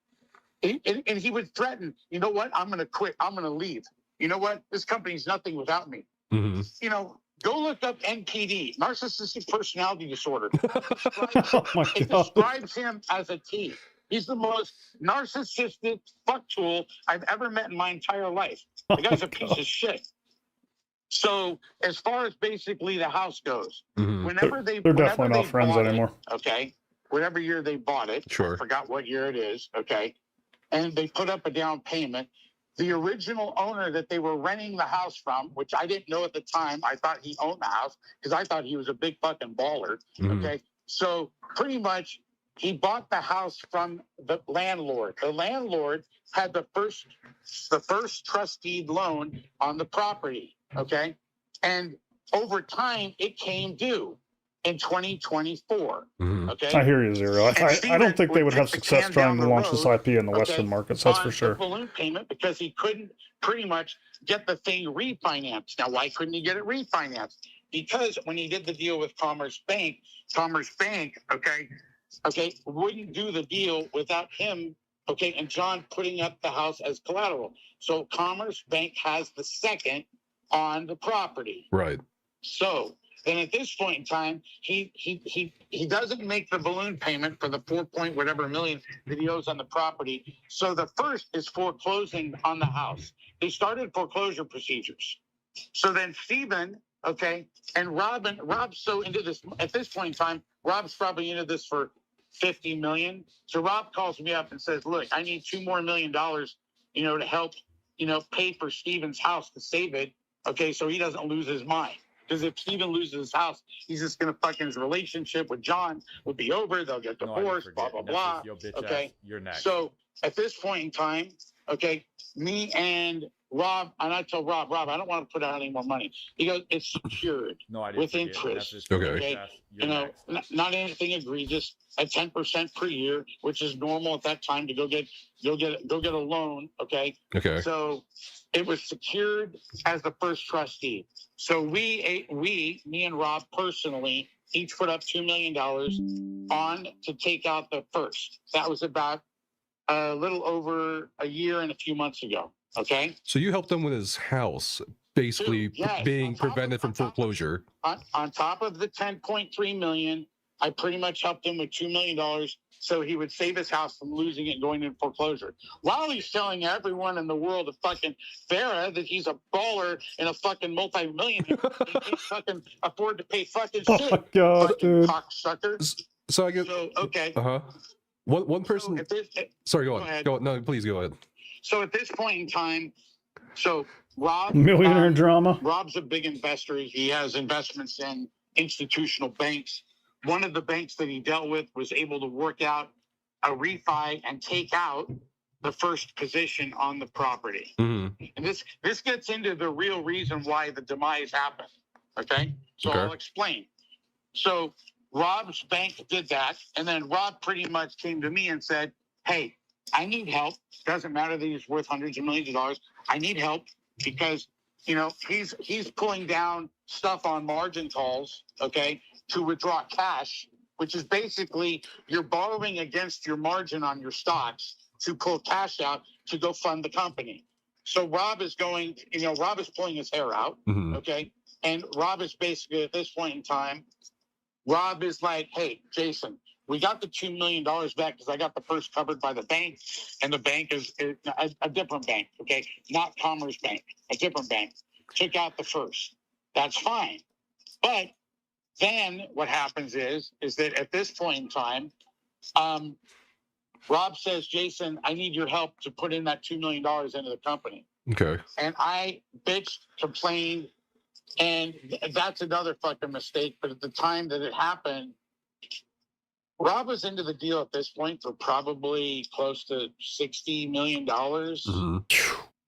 And he would threaten, you know what? I'm going to quit. I'm going to leave. You know what? This company's nothing without me. Mm-hmm. You know, go look up NPD, narcissistic personality disorder. Oh my It God. describes him as a T. He's the most narcissistic fuck tool I've ever met in my entire life. The guy's a piece of shit. So as far as basically the house goes, Mhm. whenever They're whenever definitely not friends bought anymore. It, okay, whatever year they bought it, Sure. I forgot what year it is. Okay, and they put up a down payment. The original owner that they were renting the house from, which I didn't know at the time, I thought he owned the house because I thought he was a big fucking baller. Mhm. Okay, so pretty much he bought the house from the landlord. The landlord had the first trust deed loan on the property. Okay, and over time it came due in 2024. Mhm. Okay, I hear you, Zero. I don't think they would have success trying to launch this IP in the Western markets, that's for sure. The balloon payment because he couldn't pretty much get the thing refinanced. Now, why couldn't he get it refinanced? Because when he did the deal with Commerce Bank, okay, wouldn't do the deal without him, okay, and John putting up the house as collateral. So Commerce Bank has the second on the property. Right. So then at this point in time, he doesn't make the balloon payment for the 4 point whatever million that he owes on the property. So the first is foreclosing on the house. They started foreclosure procedures. So then Stephen, okay, and Rob's so into this at this point in time, Rob's probably into this for 50 million. So Rob calls me up and says, look, I need $2 more million, you know, to help, you know, pay for Stephen's house to save it. Okay, so he doesn't lose his mind. Because if Stephen loses his house, he's just going to fucking his relationship with John will be over. They'll get divorced, blah, blah, blah. Okay. You're next. So at this point in time, okay, me and Rob, and I tell Rob, I don't want to put out any more money. He goes, it's secured with interest. Okay. You know, not anything egregious at 10% per year, which is normal at that time to go get a loan. Okay. Okay. So it was secured as the first trustee. So me and Rob personally each put up $2 million on to take out the first. That was about a little over a year and a few months ago. Okay. So you helped him with his house, basically being prevented from foreclosure. On top of the 10.3 million, I pretty much helped him with $2 million so he would save his house from losing it and going into foreclosure. While he's telling everyone in the world of fucking Farah that he's a baller and a fucking multi-millionaire and can't fucking afford to pay fucking shit. Oh my God, fucking dude. cocksucker. So I guess. So, okay. Uh-huh. One person. Sorry, go on. Go on. No, please go ahead. So at this point in time, so Rob, Millionaire drama. Rob's a big investor. He has investments in institutional banks. one of the banks that he dealt with was able to work out a refi and take out the first position on the property. Mm-hmm. And this gets into the real reason why the demise happened. Okay? So Okay. I'll explain. So Rob's bank did that, and then Rob pretty much came to me and said, hey, I need help. Doesn't matter that he's worth hundreds of millions of dollars. I need help because, you know, he's pulling down stuff on margin calls, okay, to withdraw cash, which is basically you're borrowing against your margin on your stocks to pull cash out to go fund the company. So Rob is going, you know, Rob is pulling his hair out, Mm-hmm. okay? And Rob is basically at this point in time, Rob is like, hey, Jason, we got the $2 million back because I got the first covered by the bank, and the bank is a different bank, okay? Not Commerce Bank, a different bank. Took out the first. That's fine. But then what happens is that at this point in time, Rob says, Jason, I need your help to put in that $2 million into the company. Okay. And I bitched, complained, and that's another fucking mistake. But at the time that it happened, Rob was into the deal at this point for probably close to $60 million, Mm-hmm.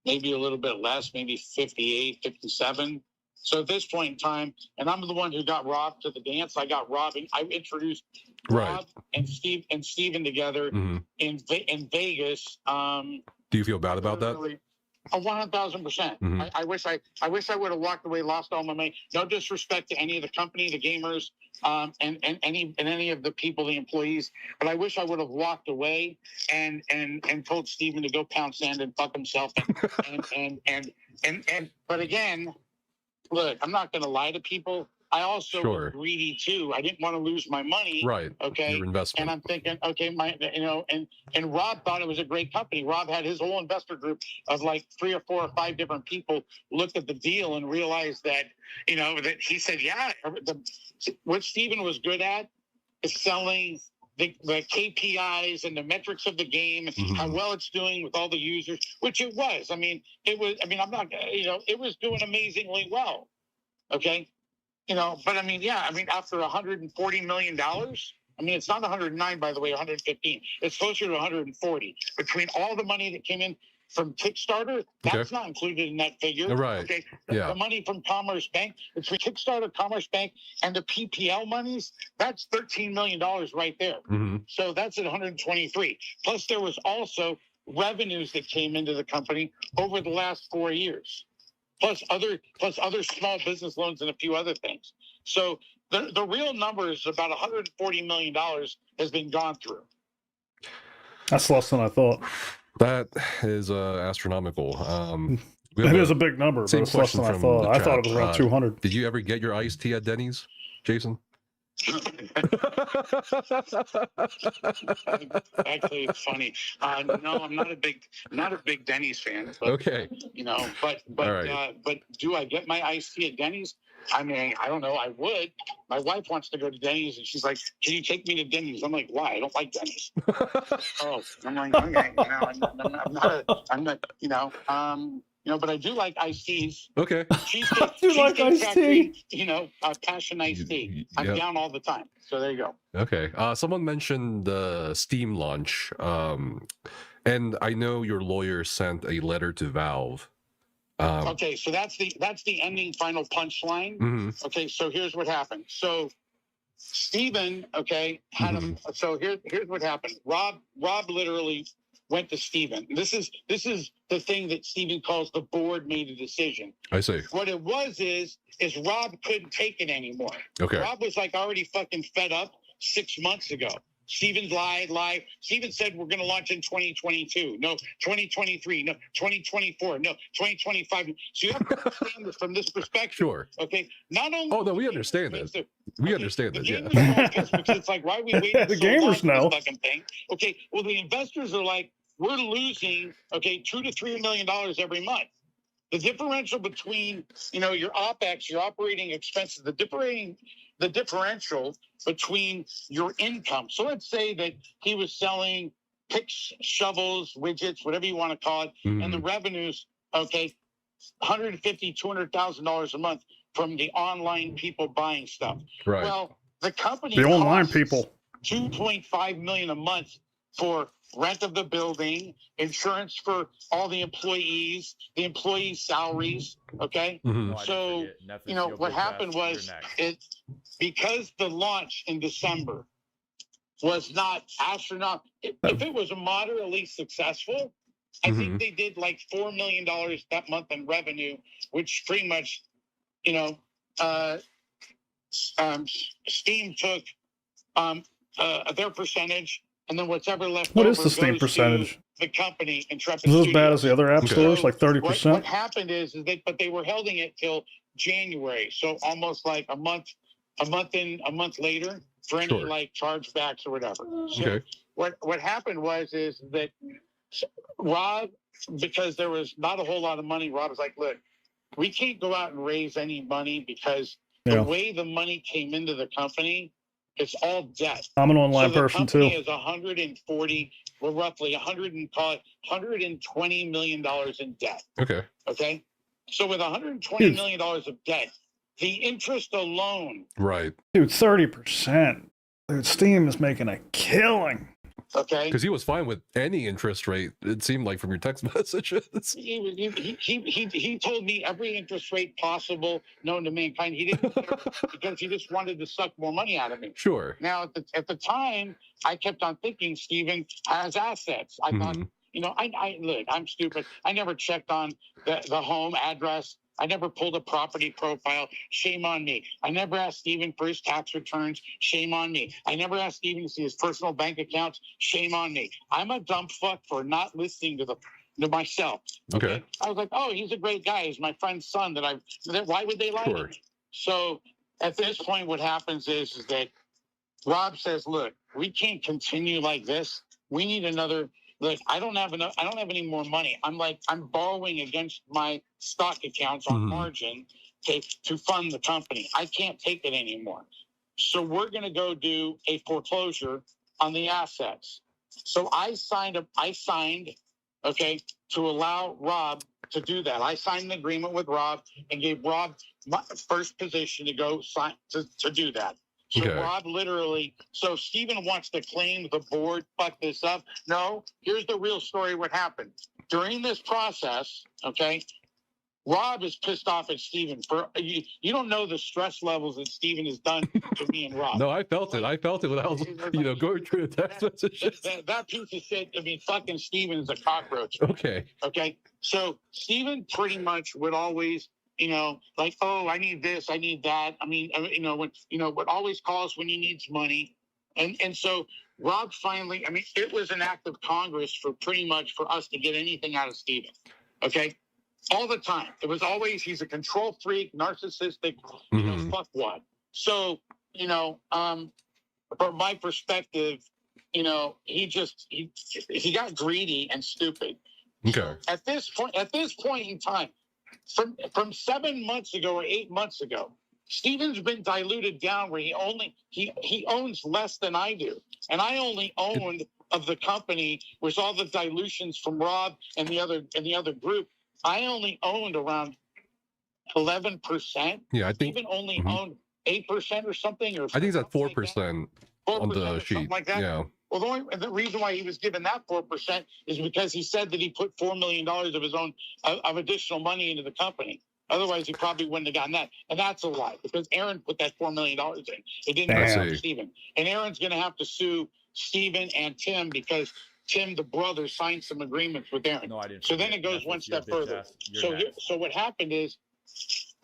maybe a little bit less, maybe 58, 57. So at this point in time, and I'm the one who got Rob to the dance. I got Rob, and I introduced Rob and Steven together Mm-hmm. in Vegas. Do you feel bad about that? Really, 1,000%. Mm-hmm. I wish I would have walked away, lost all my money. No disrespect to any of the company, the gamers, and any of the people, the employees. But I wish I would have walked away and told Steven to go pound sand and fuck himself. But again, look, I'm not going to lie to people. I also was greedy too. I didn't want to lose my money. Right. Okay. Your investment. And I'm thinking, okay, and Rob thought it was a great company. Rob had his whole investor group of like 3 or 4 or 5 different people looked at the deal and realized that, that he said, yeah, what Steven was good at is selling the KPIs and the metrics of the game, Mm-hmm. how well it's doing with all the users, which it was. I'm not, it was doing amazingly well. Okay. But after $140 million, it's not 109, by the way, 115. It's closer to 140. Between all the money that came in from Kickstarter, that's not included in that figure. Right. Okay. Yeah. The money from Commerce Bank, between Kickstarter, Commerce Bank, and the PPL monies, that's $13 million right there. Mm-hmm. So that's at 123. Plus, there was also revenues that came into the company over the last 4 years. Plus other small business loans and a few other things. So the real number is about $140 million has been gone through. That's less than I thought. That is astronomical. It is a big number, but it's less than I thought. I thought it was around 200. Did you ever get your iced tea at Denny's, Jason? Actually, it's funny. No, I'm not a big Denny's fan. But, okay. But do I get my iced tea at Denny's? I don't know. I would. My wife wants to go to Denny's, and she's like, "Can you take me to Denny's?" I'm like, "Why? I don't like Denny's." Oh, I'm like, okay, I'm not. But I do like iced teas. Okay. I do like iced tea. Passion iced tea. I'm down all the time. So there you go. Okay. Someone mentioned the Steam launch, and I know your lawyer sent a letter to Valve. Okay, so that's the ending final punchline. Mm-hmm. Okay, so here's what happened. So Steven, had so here's what happened. Rob literally went to Steven. This is the thing that Steven calls the board made a decision. I see. What it was is Rob couldn't take it anymore. Okay. Rob was like already fucking fed up 6 months ago. Steven lied. Steven said we're going to launch in 2022. No, 2023. No, 2024. No, 2025. So you have to understand this from this perspective. Sure. Okay. Not only. Oh no, we understand this. We understand this. Yeah. It's like, why are we waiting? The so gamers long know. for this fucking thing? Okay. Well, the investors are like, we're losing $2 to $3 million every month. The differential between your OPEX, your operating expenses, the differential between your income. So let's say that he was selling picks, shovels, widgets, whatever you want to call it, and the revenues, $150,000, $200,000 a month from the online people buying stuff. Right. Well, The company The online costs people. $2.5 million a month for rent of the building, insurance for all the employees salaries. Okay, Mhm. so you know what happened was because the launch in December was not astronomical. If it was moderately successful, I think they did like $4 million that month in revenue, which pretty much, you know, Steam took their percentage, and then whatever left What over is the Steam goes percentage? to the company Intrepid Is it as Studios. bad as the other app Okay. stores, like What 30%? happened is but they were holding it till January, so almost like a month later for any like chargebacks or whatever. So Okay. what happened was that Rob, because there was not a whole lot of money, Rob was like, look, we can't go out and raise any money because the way the money came into the company, it's all debt. I'm an online so the person company too. is 140, well, roughly $120 million in debt. Okay. Okay. So with $120 million of debt, the interest alone. Right. Dude, 30%. Dude, Steam is making a killing. Okay. Because he was fine with any interest rate, it seemed like, from your text messages. He told me every interest rate possible known to mankind. He didn't care because he just wanted to suck more money out of me. Sure. Now, at the time, I kept on thinking Steven has assets. I thought, you know, look, I'm stupid. I never checked on the home address. I never pulled a property profile. Shame on me. I never asked Steven for his tax returns. Shame on me. I never asked Steven to see his personal bank accounts. Shame on me. I'm a dumb fuck for not listening to myself. Okay. I was like, oh, he's a great guy. He's my friend's son. Why would they lie to me? So at this point, what happens is that Rob says, look, we can't continue like this. We need another. Look, I don't have any more money. I'm borrowing against my stock accounts on margin to fund the company. I can't take it anymore. So we're going to go do a foreclosure on the assets. So I signed, okay, to allow Rob to do that. I signed an agreement with Rob and gave Rob my first position to go sign to do that. So Rob literally, so Steven wants to claim the board fucked this up. No, here's the real story what happened. During this process, okay, Rob is pissed off at Steven for you don't know the stress levels that Steven has done to me and Rob. No, I felt it. I felt it when I was, going through the text messages. That piece of shit, I mean, fucking Steven is a cockroach. Okay. Okay. So Steven pretty much would always, like, oh, I need this, I need that. I mean, would always call us when he needs money. And so Rob finally, I mean, it was an act of Congress for us to get anything out of Steven. Okay. All the time. It was always, he's a control freak, narcissistic, fuck what. So, from my perspective, he got greedy and stupid. Okay. At this point in time, from 7 months ago or 8 months ago, Steven's been diluted down where he owns less than I do. And I only owned of the company with all the dilutions from Rob and the other group. I only owned around 11%. Yeah, I think Steven only owned 8% or something. Or I think it's at 4% on the sheet. Like that. Yeah. Well, the reason why he was given that 4% is because he said that he put $4 million of his own of additional money into the company. Otherwise, he probably wouldn't have gotten that. And that's a lie because Aaron put that $4 million in. It didn't go to Steven. And Aaron's going to have to sue Steven and Tim because Tim, the brother, signed some agreements with Aaron. No, I didn't. So then it goes one step further. So what happened is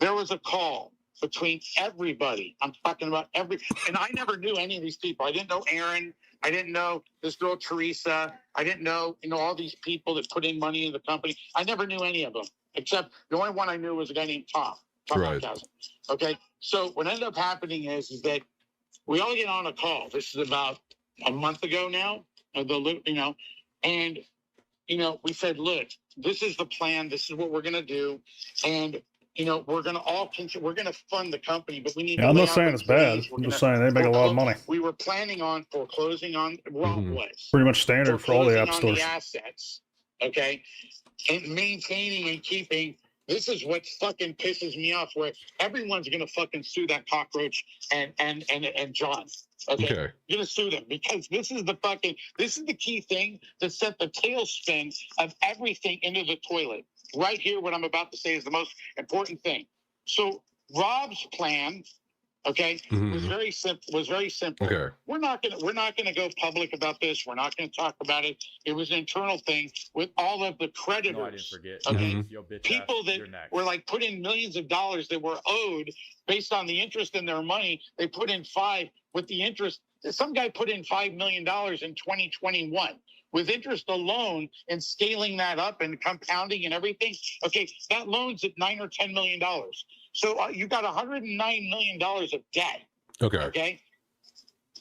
there was a call between everybody. I'm talking about and I never knew any of these people. I didn't know Aaron. I didn't know this girl, Teresa. I didn't know, all these people that put in money in the company. I never knew any of them, except the only one I knew was a guy named Tom. Right. Okay. So what ended up happening is that we all get on a call. This is about a month ago now. And we said, look, this is the plan. This is what we're going to do. And, we're going to fund the company, but we need to. I'm not saying it's bad. I'm just saying they make a lot of money. We were planning on foreclosing on Rob was. Pretty much standard for all the app stores. The assets, okay, and maintaining and keeping this is what fucking pisses me off, where everyone's gonna fucking sue that cockroach and John. Okay? Okay. You're gonna sue them because this is the key thing that sent the tailspin of everything into the toilet. Right here, what I'm about to say is the most important thing. So Rob's plan, okay, was very simple. Okay. We're not gonna go public about this. We're not gonna talk about it. It was an internal thing with all of the creditors. No, I didn't forget. Okay, Yo, bitch people ass, that you're next. were like put in millions of dollars that were owed based on the interest in their money. They put in $5 with the interest. Some guy put in $5 million in 2021 with interest alone and scaling that up and compounding and everything. Okay, that loan's at $9 or $10 million. So you got $109 million of debt. Okay. Okay,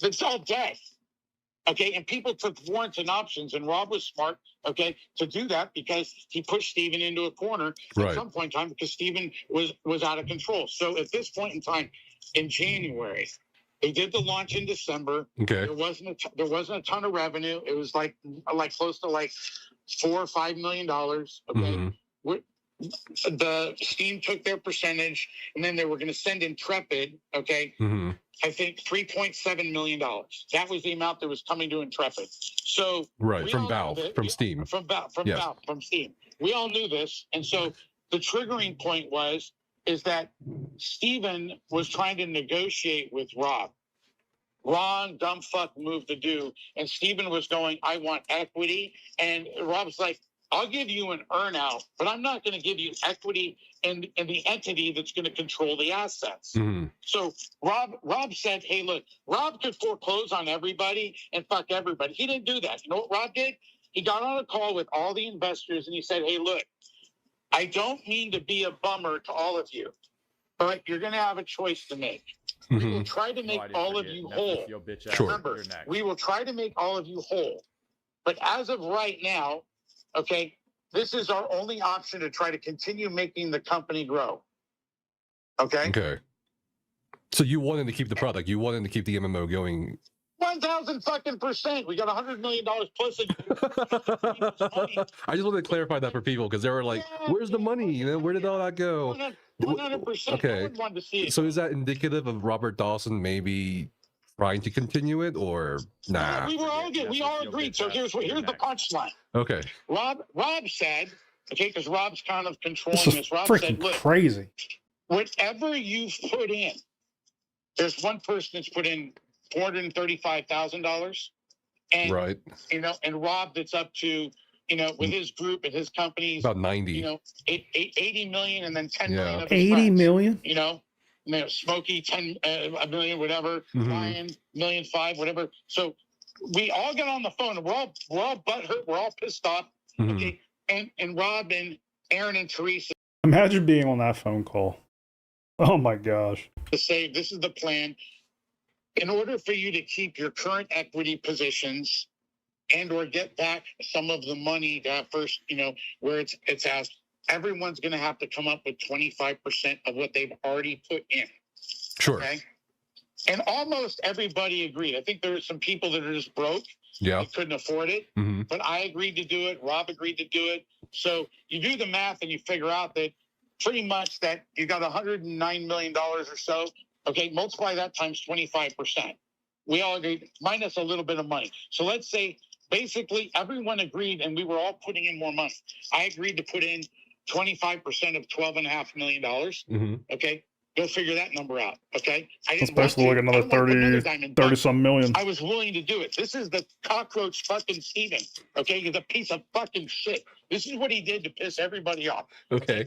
it's all debt. Okay, and people took warrants and options, and Rob was smart, okay, to do that because he pushed Steven into a corner at some point in time because Steven was out of control. So at this point in time, in January, they did the launch in December. Okay. There wasn't a ton of revenue. It was like close to like $4 or $5 million. Okay. The Steam took their percentage, and then they were going to send Intrepid, okay, I think $3.7 million. That was the amount that was coming to Intrepid. So from Valve, from Steam. From Steam. We all knew this, and so the triggering point is that Steven was trying to negotiate with Rob. Wrong, dumb fuck move to do. And Steven was going, I want equity. And Rob's like, I'll give you an earn-out, but I'm not going to give you equity in the entity that's going to control the assets. So Rob said, hey, look, Rob could foreclose on everybody and fuck everybody. He didn't do that. You know what Rob did? He got on a call with all the investors and he said, hey, look, I don't mean to be a bummer to all of you, but you're going to have a choice to make. We will try to make all of you whole. Remember, we will try to make all of you whole. But as of right now, okay, this is our only option to try to continue making the company grow. Okay? Okay. So you wanted to keep the product. You wanted to keep the MMO going. 1,000%. We got $100 million plus. I just wanted to clarify that for people because they were like, where's the money? You know, where did all that go? 100%. Okay. No one wanted to see it. So is that indicative of Robert Dawson maybe trying to continue it or nah? We all agreed. So here's the punchline. Okay. Rob said, okay, because Rob's kind of controlling This is this. Rob freaking said, look, crazy. whatever you've put in, there's one person that's put in $435,000, and right, you know, and Rob that's up to, you know, with his group and his companies, about 90, you know, 80 million, and then 10 million of 80 friends, million. you know, Smokey a million, whatever, Ryan $1.5 million, whatever. So we all got on the phone, and we're all butthurt, we're all pissed off. Okay, and Rob and Aaron and Teresa. Imagine being on that phone call. Oh my gosh. To say this is the plan. In order for you to keep your current equity positions and or get back some of the money that first, you know, where it's at, everyone's going to have to come up with 25% of what they've already put in. Sure. Okay. And almost everybody agreed. I think there were some people that are just broke. Yeah. They couldn't afford it. But I agreed to do it. Rob agreed to do it. So you do the math and you figure out that pretty much that you got $109 million or so. Okay, multiply that times 25%. We all agreed, minus a little bit of money. So let's say basically everyone agreed and we were all putting in more money. I agreed to put in 25% of $12.5 million. Okay, go figure that number out. Okay, That's basically like another 30 some million. I was willing to do it. This is the cockroach fucking Steven. Okay, he's a piece of fucking shit. This is what he did to piss everybody off. Okay.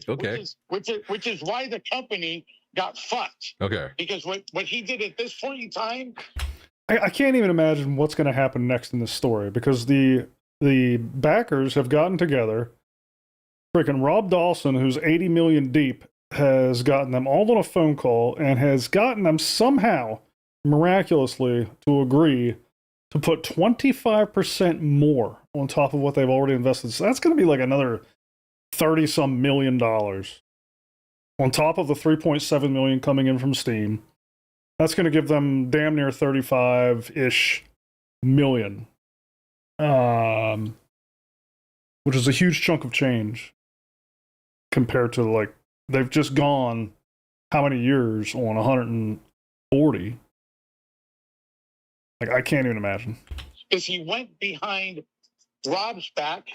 Which is why the company got fucked. Okay. Because what he did at this point in time, I can't even imagine what's going to happen next in this story because the backers have gotten together. Freaking Rob Dawson, who's 80 million deep, has gotten them all on a phone call and has gotten them somehow, miraculously, to agree to put 25% more on top of what they've already invested. So that's going to be like another 30-some million dollars on top of the 3.7 million coming in from Steam. That's going to give them damn near 35-ish million, which is a huge chunk of change compared to like they've just gone how many years on 140? Like I can't even imagine. Is he went behind Rob's back,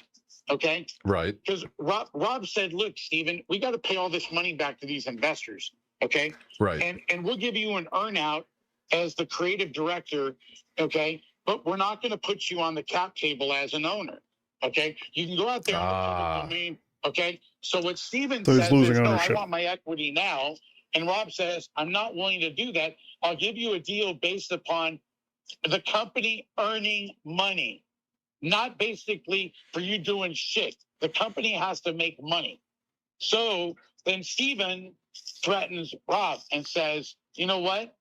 okay? Right. Because Rob said, look, Steven, we got to pay all this money back to these investors, okay? Right. And we'll give you an earnout as the creative director, okay? But we're not going to put you on the cap table as an owner, okay? You can go out there in the public domain, okay? So what Steven So he's says losing is, no, I ownership. want my equity now. And Rob says, I'm not willing to do that. I'll give you a deal based upon the company earning money, not basically for you doing shit. The company has to make money. So then Steven threatens Rob and says, you know what?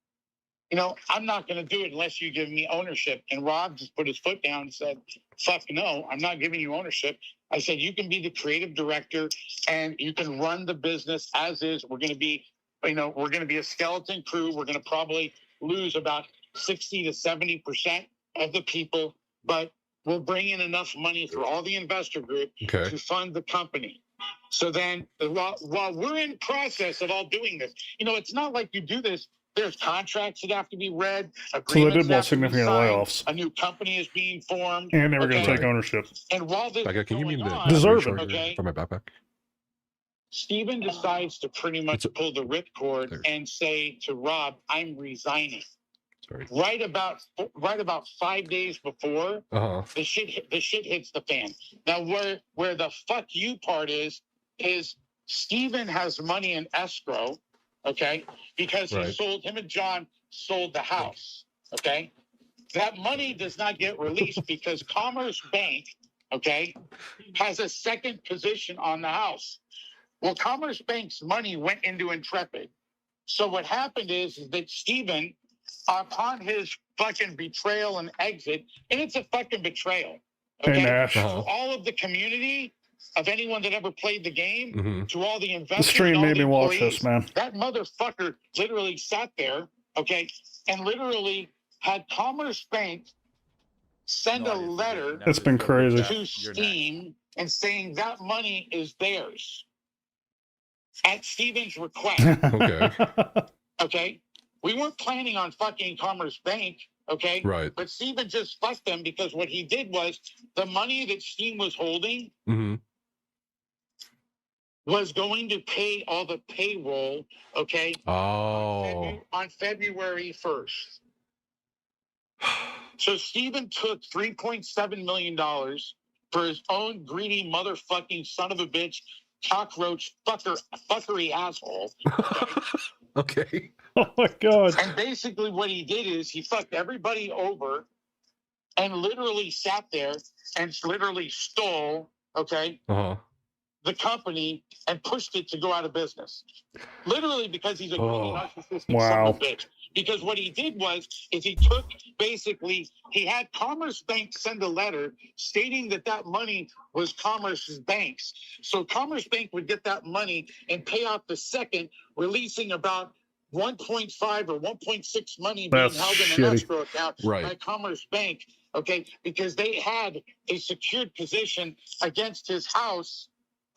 You know, I'm not going to do it unless you give me ownership. And Rob just put his foot down and said, fuck no, I'm not giving you ownership. I said, you can be the creative director and you can run the business as is. We're going to be, you know, we're going to be a skeleton crew. We're going to probably lose about 60 to 70% of the people, but we'll bring in enough money through all the investor group to fund the company. So then while we're in process of all doing this, you know, it's not like you do this. There's contracts that have to be read. So they did want Agreements have to be significant signed. layoffs. A new company is being formed. And they were going to okay? take ownership. And while this Becca, is can you give going me the on, Deserve it. charger for my backpack? Steven decides to pretty much pull the ripcord and say to Rob, I'm resigning. Sorry. Right about 5 days before the shit hits the fan. Now where the fuck you part is Steven has money in escrow, okay? Because him and John sold the house, okay? That money does not get released because Commerce Bank, okay, has a second position on the house. Well, Commerce Bank's money went into Intrepid. So what happened is that Steven, upon his fucking betrayal and exit, and it's a fucking betrayal, okay? Hey, Nash. To all of the community, of anyone that ever played the game, to all the investors, The stream and all made the me watch employees, this, man. that motherfucker literally sat there, okay, and literally had Commerce Bank send a letter It's been crazy. to Steam and saying that money is theirs at Steven's request. Okay. We weren't planning on fucking Commerce Bank, okay? Right. But Steven just fucked them because what he did was the money that Steam was holding was going to pay all the payroll, okay? On February 1st. So Steven took $3.7 million for his own greedy motherfucking son of a bitch, cockroach fuckery asshole. Okay. Oh my God. And basically what he did is he fucked everybody over and literally sat there and literally stole, okay, the company and pushed it to go out of business. Literally because he's a greedy narcissistic son of a bitch. Because what he did is he took basically, he had Commerce Bank send a letter stating that that money was Commerce Bank's. So Commerce Bank would get that money and pay out the second, releasing about 1.5 or 1.6 money being held in an escrow account by Commerce Bank, okay, because they had a secured position against his house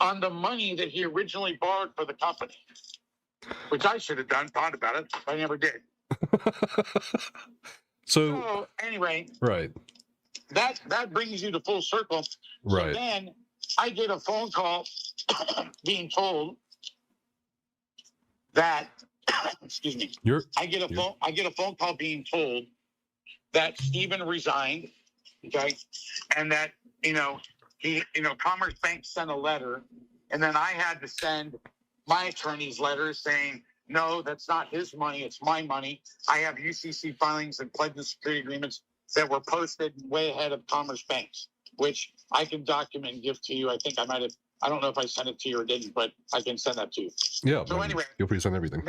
on the money that he originally borrowed for the company, which I should have done, thought about it, but I never did. So anyway, that brings you to full circle. So then I get a phone call being told that excuse me. I get a phone call being told that Steven resigned, okay, and that Commerce Bank sent a letter, and then I had to send my attorney's letter saying, no, that's not his money, it's my money. I have UCC filings and pledge and security agreements that were posted way ahead of Commerce Bank's, which I can document and give to you. I think I might have, I don't know if I sent it to you or didn't, but I can send that to you. Yeah. So anyway, feel free to send everything.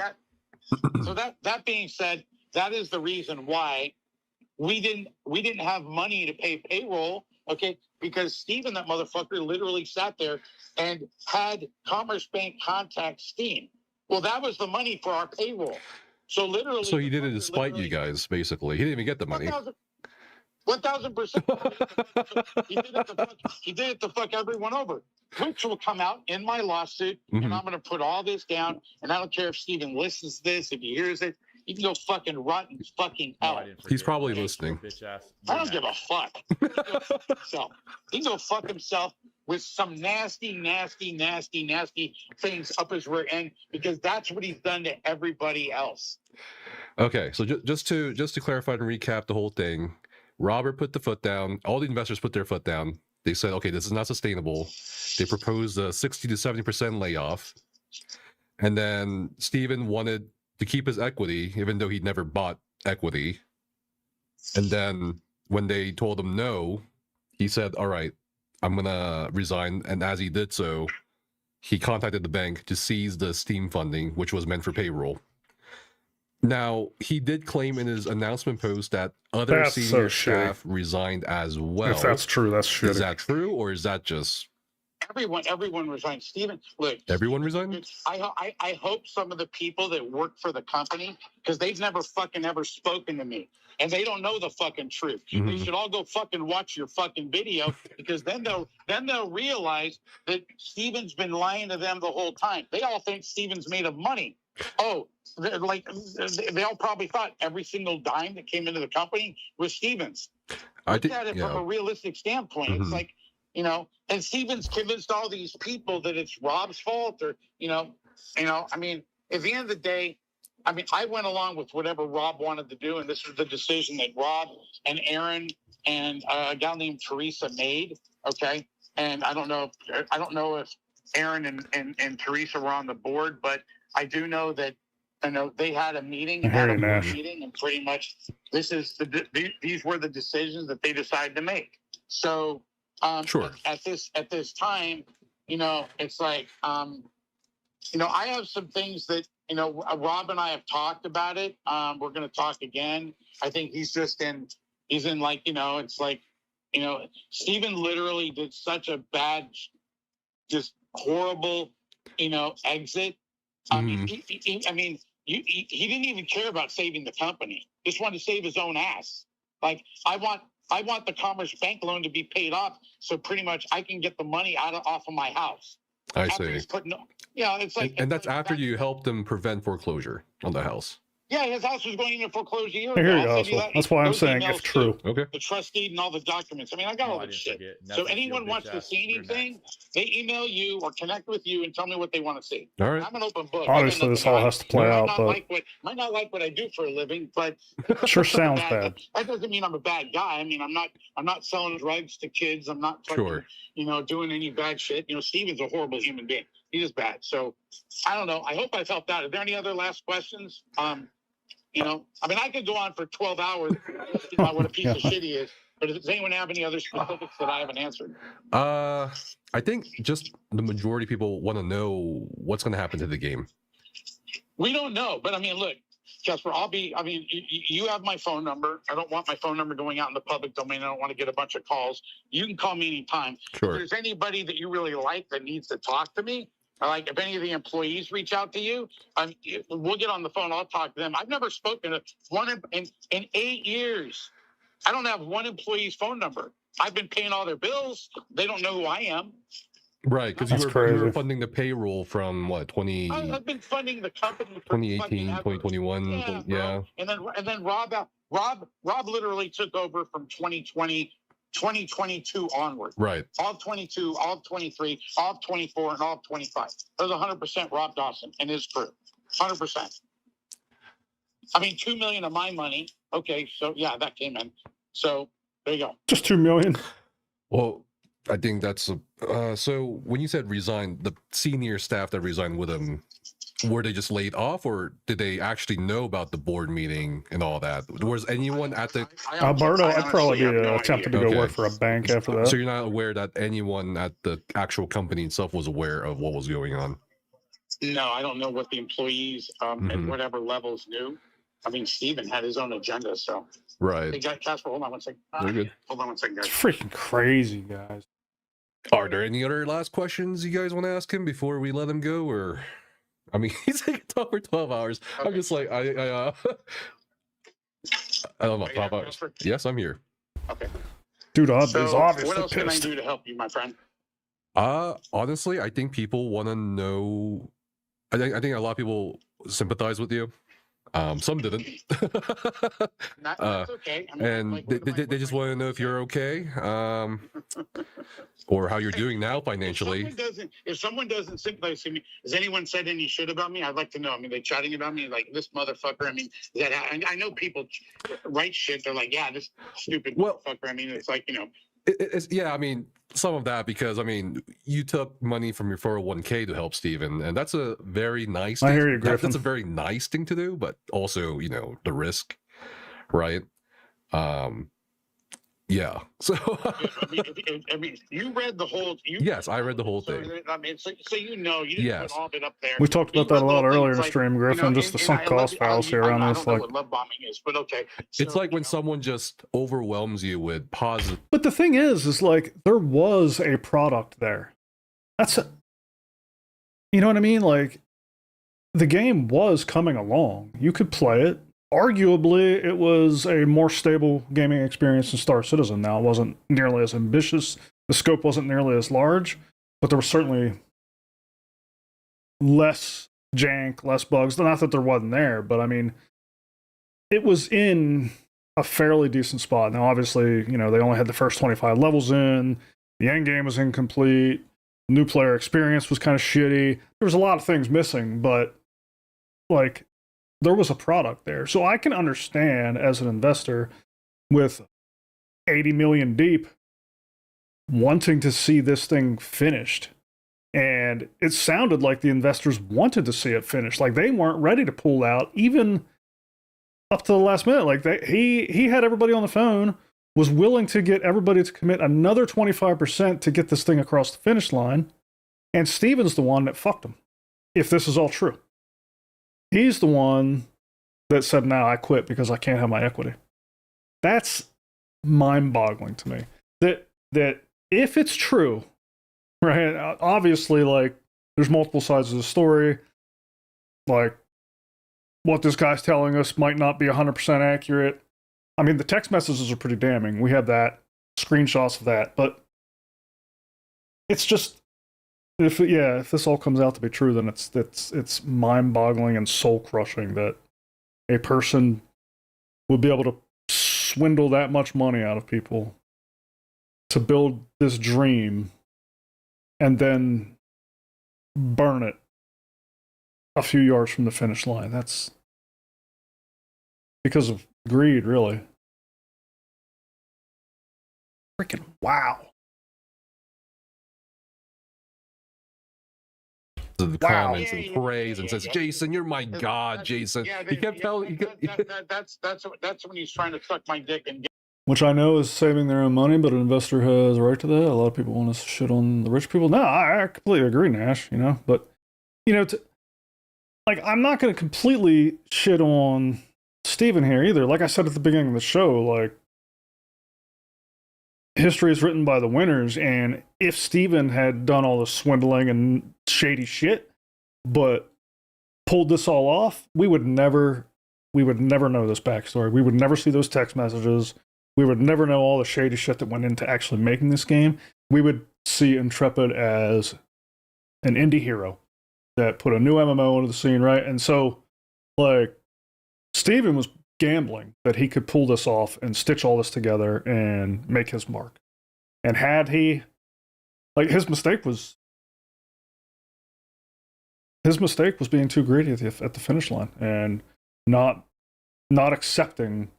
That being said, that is the reason why we didn't have money to pay payroll, okay? Because Steven, that motherfucker, literally sat there and had Commerce Bank contact Steam. Well, that was the money for our payroll. So literally, so he did it despite you guys, basically. He didn't even get the money. 1000%. He did it to fuck everyone over, which will come out in my lawsuit, and I'm going to put all this down. And I don't care if Steven listens to this, if he hears it, he can go fucking rot in fucking hell. He's probably listening. Bitch ass. I don't give a fuck. He can go fuck himself with some nasty things up his rear end, because that's what he's done to everybody else. Okay, so just to clarify and recap the whole thing, Robert put the foot down. All the investors put their foot down. They said, okay, this is not sustainable. They proposed a 60 to 70% layoff. And then Steven wanted to keep his equity, even though he'd never bought equity. And then when they told him no, he said, all right, I'm going to resign. And as he did so, he contacted the bank to seize the Steam funding, which was meant for payroll. Now, he did claim in his announcement post that other senior staff resigned as well. If that's true, that's shitty. Is that true, or is that just... Everyone resigned. Steven, look. Everyone resigned? I hope some of the people that work for the company, because they've never fucking ever spoken to me, and they don't know the fucking truth. They should all go fucking watch your fucking video, because then they'll realize that Steven's been lying to them the whole time. They all think Steven's made of money. Oh, like they all probably thought every single dime that came into the company was Steven's. Look at it from a realistic standpoint. It's like, you know, and Steven's convinced all these people that it's Rob's fault, or I mean, at the end of the day, I mean, I went along with whatever Rob wanted to do, and this was the decision that Rob and Aaron and a gal named Teresa made. Okay, and I don't know if Aaron and Teresa were on the board, but I do know that they had a meeting, and pretty much these were the decisions that they decided to make. So at this time, it's like I have some things that Rob and I have talked about it. We're going to talk again. I think he's in like it's like Steven literally did such a bad, just horrible exit. I mean, he didn't even care about saving the company. Just wanted to save his own ass. Like, I want the Commerce Bank loan to be paid off, so pretty much I can get the money off of my house. I see. It's like, and that's after you helped them prevent foreclosure on the house. Yeah, his house was going into foreclosure a year I hear ago. you, that's why I'm saying if true. Okay. The trust deed and all the documents. I mean, I got all this shit. So anyone wants to see anything, they email you or connect with you and tell me what they want to see. All right. I'm an open book. Obviously, this all has to play out, but might not like what I do for a living, but sure sounds bad. That doesn't mean I'm a bad guy. I mean, I'm not selling drugs to kids. I'm not fucking, doing any bad shit. Steven's a horrible human being. He is bad. So I don't know. I hope I've helped out. Are there any other last questions? I could go on for 12 hours about what a piece of shit he is, but does anyone have any other specifics that I haven't answered? I think just the majority of people want to know what's going to happen to the game. We don't know, but look, Jasper, you have my phone number. I don't want my phone number going out in the public domain. I don't want to get a bunch of calls. You can call me anytime. Sure. If there's anybody that you really like that needs to talk to me, like if any of the employees reach out to you, we'll get on the phone. I'll talk to them. I've never spoken to one in 8 years. I don't have one employee's phone number. I've been paying all their bills. They don't know who I am. Right, because you were funding the payroll from what, 20? I've been funding the company for 2018, 2021. Yeah. And then Rob literally took over from 2022 onward. Right. All of 22, all of 23, all of 24, and all of 25. That was 100% Rob Dawson and his crew. 100%. $2 million of my money. Okay, so yeah, that came in. So there you go. Just $2 million. Well, I think that's so when you said resign, the senior staff that resigned with him, were they just laid off, or did they actually know about the board meeting and all that? Was anyone at the Alberto? I'd probably be attempting to go work for a bank after that. So you're not aware that anyone at the actual company itself was aware of what was going on? No, I don't know what the employees at whatever levels knew. Steven had his own agenda, so. Right. Hey, Casper, hold on one second. Very good. Hold on one second, guys. It's freaking crazy, guys. Are there any other last questions you guys want to ask him before we let him go, or? He's like talk for 12 hours. Okay. I'm just like, I don't know, 12 hours. Yes, I'm here. Okay. Dude, is So obviously what else can I pissed. do to help you, my friend? Honestly, I think people want to know. I think a lot of people sympathize with you. Some didn't. That's okay. I mean, And like, they just want to know if you're okay, or how you're doing now financially. If someone doesn't sympathize with me, has anyone said any shit about me? I'd like to know. I mean, they chatting about me like this motherfucker. I mean, I know people write shit. They're like, yeah, this stupid motherfucker. I mean, it's like, you know. It's yeah, I mean, some of that because I mean, you took money from your 401k to help Steven, and that's a very nice thing. I hear you, Griffin. That's a very nice thing to do, but also, you know, the risk, right? Yeah. So I mean, you read the whole. Yes, I read the whole thing. I mean, so you know, you didn't put all of it up there. We talked about that a lot earlier in the stream, Griffin. Just the sunk cost fallacy around this. I don't know what love bombing is, but okay. It's like when someone just overwhelms you with positive. But the thing is like there was a product there. You know what I mean? Like the game was coming along. You could play it. Arguably, it was a more stable gaming experience than Star Citizen. Now, it wasn't nearly as ambitious. The scope wasn't nearly as large, but there was certainly less jank, less bugs. Not that there wasn't there, but I mean, it was in a fairly decent spot. Now, obviously, you know, they only had the first 25 levels in. The end game was incomplete. New player experience was kind of shitty. There was a lot of things missing, but like, there was a product there. So I can understand as an investor with 80 million deep wanting to see this thing finished. And it sounded like the investors wanted to see it finished. Like they weren't ready to pull out even up to the last minute. Like he had everybody on the phone, was willing to get everybody to commit another 25% to get this thing across the finish line. And Steven's the one that fucked him, if this is all true. He's the one that said, "No, I quit because I can't have my equity." That's mind-boggling to me. That if it's true, right? Obviously, like there's multiple sides of the story. Like what this guy's telling us might not be 100% accurate. I mean, the text messages are pretty damning. We have that screenshots of that, but it's just. If this all comes out to be true, then it's mind-boggling and soul-crushing that a person would be able to swindle that much money out of people to build this dream and then burn it a few yards from the finish line. That's because of greed, really. Freaking wow. The comments and praise and says, "Jason, you're my god, Jason." He kept telling. That's when he's trying to suck my dick and. Which I know is saving their own money, but an investor has a right to that. A lot of people want to shit on the rich people. No, I completely agree, Nash. You know, but you know, like I'm not going to completely shit on Steven here either. Like I said at the beginning of the show, like history is written by the winners, and if Steven had done all the swindling and shady shit, but pulled this all off, we would never know this backstory. We would never see those text messages. We would never know all the shady shit that went into actually making this game. We would see Intrepid as an indie hero that put a new MMO into the scene, right? And so, like, Steven was gambling that he could pull this off and stitch all this together and make his mark. And had he, like, his mistake was being too greedy at the finish line and not accepting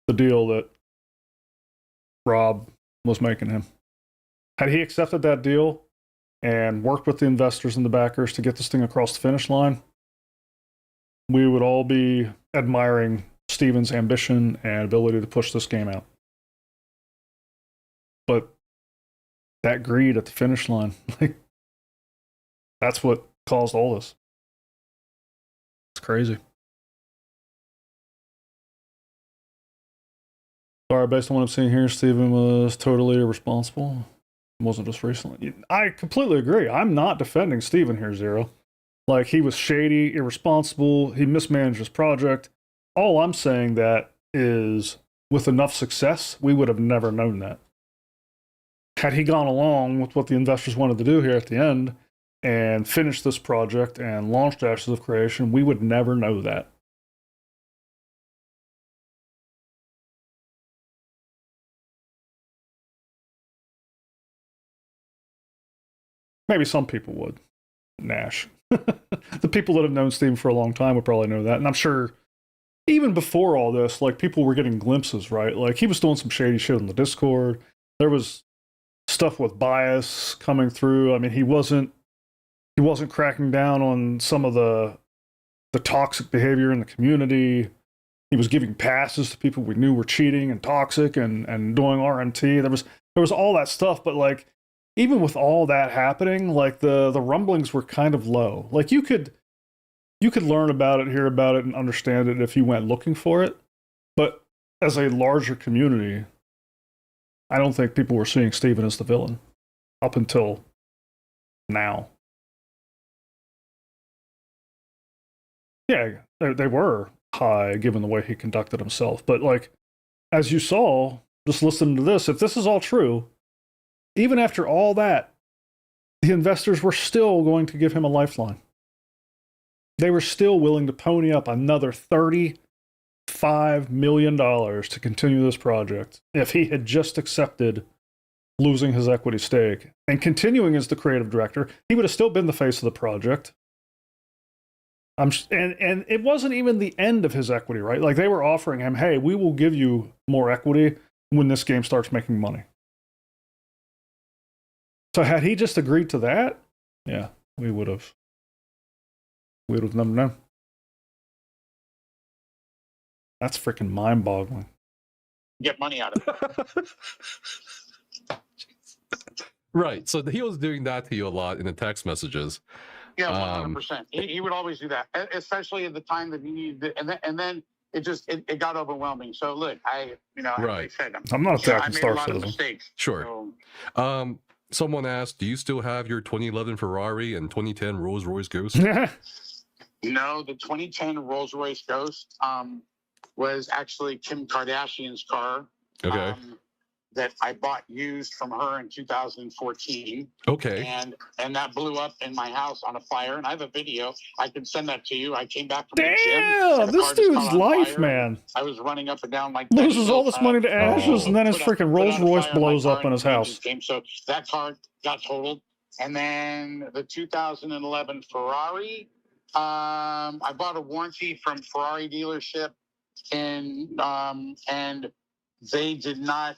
the deal that Rob was making him. Had he accepted that deal and worked with the investors and the backers to get this thing across the finish line, we would all be admiring Steven's ambition and ability to push this game out. But that greed at the finish line, like, that's what caused all this. It's crazy. Sorry, based on what I'm seeing here, Steven was totally irresponsible. It wasn't just recently. I completely agree. I'm not defending Steven here, Zero. Like, he was shady, irresponsible, he mismanaged his project. All I'm saying that is with enough success, we would have never known that. Had he gone along with what the investors wanted to do here at the end and finished this project and launched Ashes of Creation, we would never know that. Maybe some people would. Nash. The people that have known Steven for a long time would probably know that. And I'm sure even before all this, like, people were getting glimpses, right? Like, he was doing some shady shit on the Discord. There was stuff with bias coming through. I mean, he wasn't cracking down on some of the toxic behavior in the community. He was giving passes to people we knew were cheating and toxic and doing RMT. There was all that stuff, but like, even with all that happening, like, the rumblings were kind of low. Like, you could learn about it, hear about it, and understand it if you went looking for it. But as a larger community, I don't think people were seeing Steven as the villain up until now. Yeah, they were high given the way he conducted himself. But like, as you saw, just listening to this, if this is all true, even after all that, the investors were still going to give him a lifeline. They were still willing to pony up another $35 million to continue this project if he had just accepted losing his equity stake and continuing as the creative director. He would have still been the face of the project. And it wasn't even the end of his equity, right? Like, they were offering him, hey, we will give you more equity when this game starts making money. So had he just agreed to that, yeah, we would have never known. That's freaking mind-boggling. Get money out of it. Right. So he was doing that to you a lot in the text messages. Yeah, 100%. He would always do that, especially at the time that he needed it. And then it got overwhelming. So look, as I said, I'm not attacking I made Star a lot of Citizen. mistakes. Sure. So, Someone asked, do you still have your 2011 Ferrari and 2010 Rolls-Royce Ghost? No, the 2010 Rolls-Royce Ghost was actually Kim Kardashian's car. Okay. That I bought used from her in 2014. Okay. And that blew up in my house on a fire. And I have a video. I can send that to you. I came back from the gym. Damn, this dude's life, man. I was running up and down like loses all this money to ashes, and then his freaking Rolls Royce blows up in his house. So that car got totaled. And then the 2011 Ferrari, I bought a warranty from Ferrari dealership, and they did not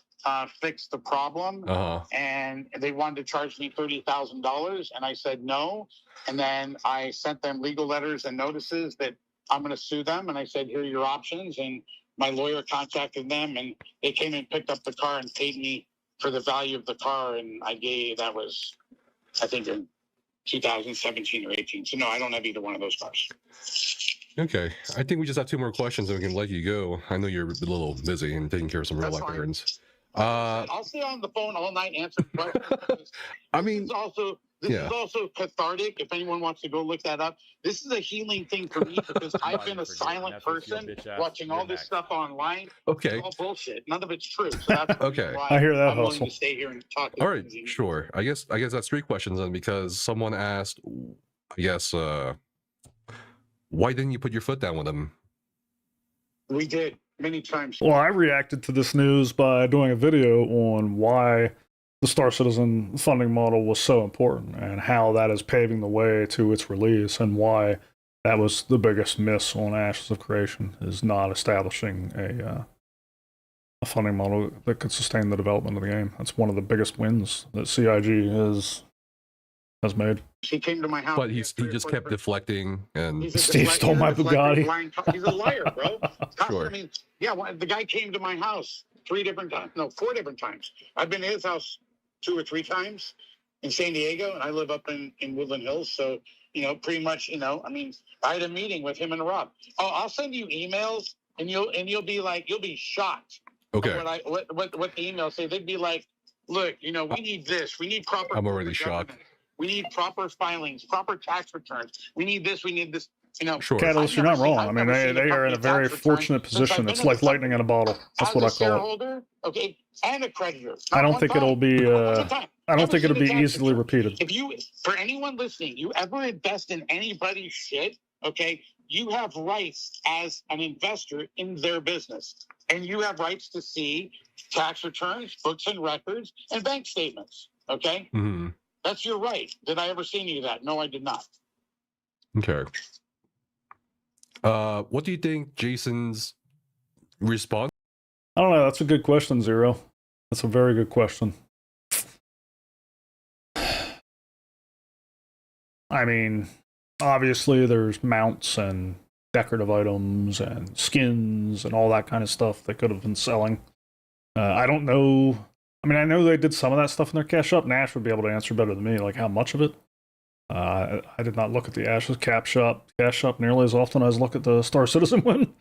fix the problem, and they wanted to charge me $30,000, and I said no. And then I sent them legal letters and notices that I'm going to sue them, and I said, here are your options. And my lawyer contacted them, and they came and picked up the car and paid me for the value of the car. And that was, I think, in 2017 or 18. So no, I don't have either one of those cars. Okay, I think we just have two more questions and we can let you go. I know you're a little busy and taking care of some real life errands. I'll stay on the phone all night answering questions. I mean, this is also cathartic. If anyone wants to go look that up, this is a healing thing for me because I've been a silent person watching all this stuff online. Okay, it's all bullshit. None of it's true. So that's okay. Why I hear that I'm hustle. willing to stay here and talk. All right, sure. I guess that's three questions then, because someone asked, I guess, why didn't you put your foot down with him? We did many times. Well, I reacted to this news by doing a video on why the Star Citizen funding model was so important and how that is paving the way to its release, and why that was the biggest miss on Ashes of Creation, is not establishing a funding model that could sustain the development of the game. That's one of the biggest wins that CIG has made. He came to my house. But he just kept deflecting, and Steve stole my Bugatti. He's a liar, bro. Sure. I mean, yeah, the guy came to my house 4 different times. I've been to his house 2 or 3 times in San Diego, and I live up in Woodland Hills. So, pretty much, I mean, I had a meeting with him and Rob. Oh, I'll send you emails, and you'll be shocked. Okay. What the emails say. They'd be like, look, we need this. We need proper. I'm already shocked. We need proper filings, proper tax returns. We need this. We need this. You know, Sure. Catalyst, you're not wrong. I mean, they are in a very fortunate position. It's like lightning in a bottle. That's what I call it. Shareholder, okay, and a creditor. I don't think it'll be. I don't think it'll be easily repeated. If you, for anyone listening, you ever invest in anybody's shit, okay, you have rights as an investor in their business, and you have rights to see tax returns, books and records, and bank statements. Okay, that's your right. Did I ever see any of that? No, I did not. Okay. What do you think Jason's response? I don't know. That's a good question, Zero. That's a very good question. I mean, obviously there's mounts and decorative items and skins and all that kind of stuff they could have been selling. I don't know. I mean, I know they did some of that stuff in their cash shop. Nash would be able to answer better than me, like how much of it. I did not look at the Ashes cash shop nearly as often as I look at the Star Citizen one.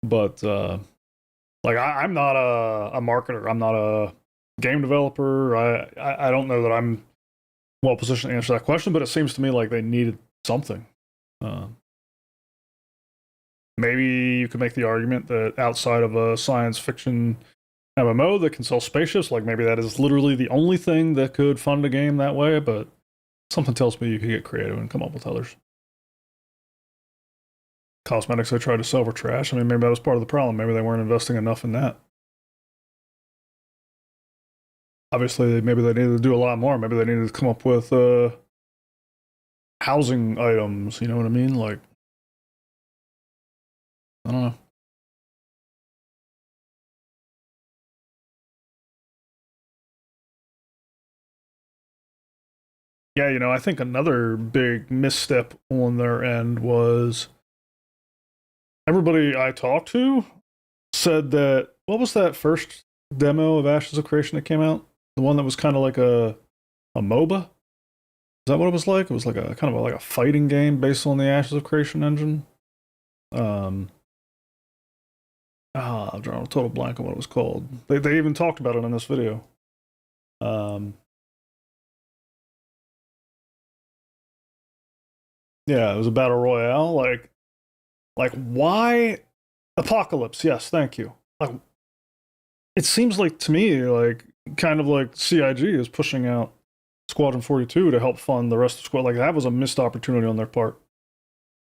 But like I'm not a marketer. I'm not a game developer. I don't know that I'm well positioned to answer that question, but it seems to me like they needed something. Maybe you could make the argument that outside of a science fiction MMO that can sell spaceships, like maybe that is literally the only thing that could fund a game that way, but something tells me you could get creative and come up with others. Cosmetics they tried to sell were trash. I mean, maybe that was part of the problem. Maybe they weren't investing enough in that. Obviously, maybe they needed to do a lot more. Maybe they needed to come up with housing items. You know what I mean? Like, I don't know. Yeah, you know, I think another big misstep on their end was everybody I talked to said that, what was that first demo of Ashes of Creation that came out? The one that was kind of like a MOBA? Is that what it was like? It was like a kind of like a fighting game based on the Ashes of Creation engine. I'm drawing a total blank on what it was called. They even talked about it in this video. Yeah, it was a battle royale. Like why Apocalypse? Yes, thank you. Like, it seems like to me like kind of like CIG is pushing out Squadron 42 to help fund the rest of Squad. Like that was a missed opportunity on their part.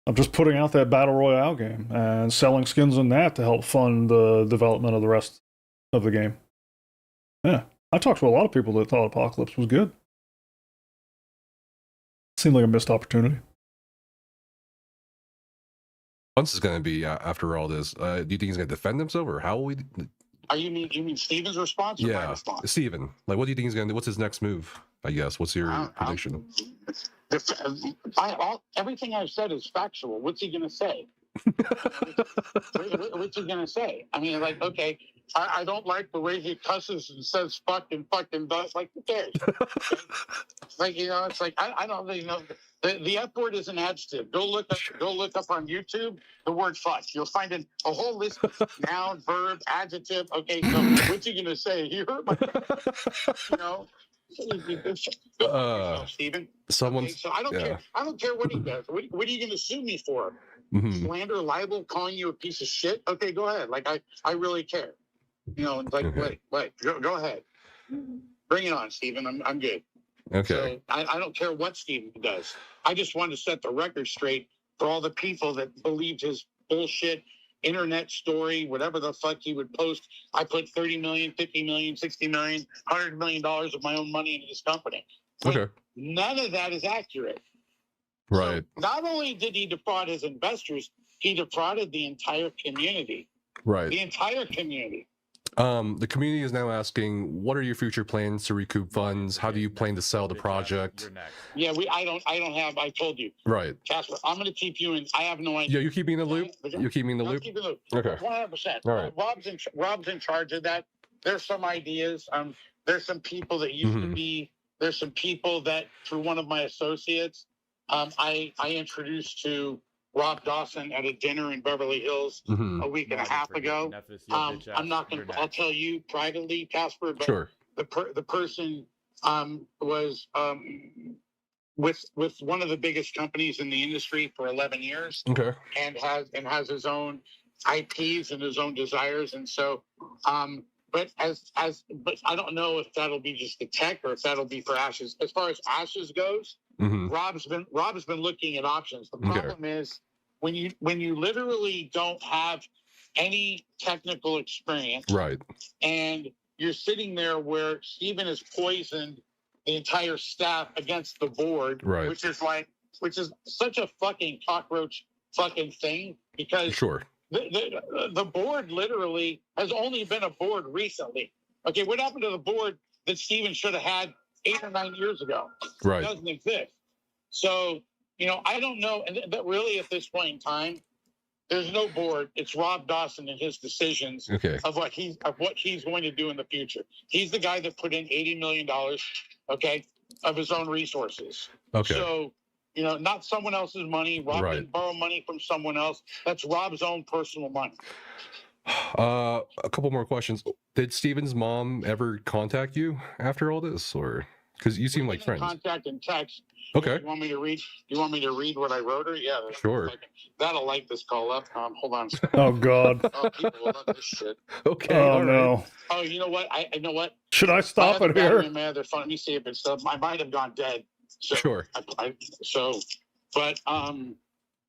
I'm just putting out that battle royale game and selling skins in that to help fund the development of the rest of the game. Yeah, I talked to a lot of people that thought Apocalypse was good. Seemed like a missed opportunity. Once is going to be after all this. Do you think he's going to defend himself, or how will we? You mean Steven's response? Or my Yeah, response? Steven. Like, what do you think he's going to do? What's his next move? I guess. What's your prediction? Everything I've said is factual. What's he going to say? What's he going to say? I mean, like, okay, I don't like the way he cusses and says fucking does. Like, who cares? Like, you know, it's like I don't really know. The F word is an adjective. Go look up on YouTube the word fuck. You'll find a whole list of noun, verb, adjective. Okay, so what's he gonna say? You heard my, you know. Steven. Someone's. Okay, so I don't care. I don't care what he does. What are you gonna sue me for? Slander, libel, calling you a piece of shit? Okay, go ahead. Like I really care. You know, like wait. Go ahead. Bring it on, Steven. I'm good. Okay. So I don't care what Steven does. I just want to set the record straight for all the people that believed his bullshit internet story, whatever the fuck he would post. I put 30 million, 50 million, 60 million, $100 million of my own money into this company. But okay. None of that is accurate. Right. So not only did he defraud his investors, he defrauded the entire community. Right. The entire community. The community is now asking, what are your future plans to recoup funds? How do you plan to sell the project? Yeah, I told you. Right. Casper, I'm going to keep you in. I have no idea. Yeah, you keep me in the loop? You keep me in the loop? Okay. 100%. All right. Rob's in charge of that. There's some ideas. There's some people that used to be, there's some people that through one of my associates, I introduced to Rob Dawson at a dinner in Beverly Hills a week and a half ago. I'm not going to, I'll tell you privately, Casper, but sure. The person was with one of the biggest companies in the industry for 11 years, Okay. and has his own IPs and his own desires, and so but but I don't know if that'll be just the tech or if that'll be for Ashes. As far as Ashes goes, Rob's been looking at options. The problem is when you literally don't have any technical experience, right, and you're sitting there where Steven has poisoned the entire staff against the board, right, which is such a fucking cockroach fucking thing, because sure, the board literally has only been a board recently. Okay, what happened to the board that Steven should have had 8 or 9 years ago? right. It doesn't exist. So, I don't know. But really, at this point in time, there's no board. It's Rob Dawson and his decisions of what he's going to do in the future. He's the guy that put in $80 million, okay, of his own resources. Okay. So, not someone else's money. Rob didn't borrow money from someone else. That's Rob's own personal money. A couple more questions. Did Steven's mom ever contact you after all this, or because you seem like friends? Contact and text. Okay. You want me to read? You want me to read what I wrote her? Yeah. Sure. That'll light this call up. Hold on. Oh God. Oh, people will love this shit. Okay. Oh no. Oh, you know what? I know what. Should I stop it here? In my other phone. Let me see if it's. I might have gone dead. So, sure.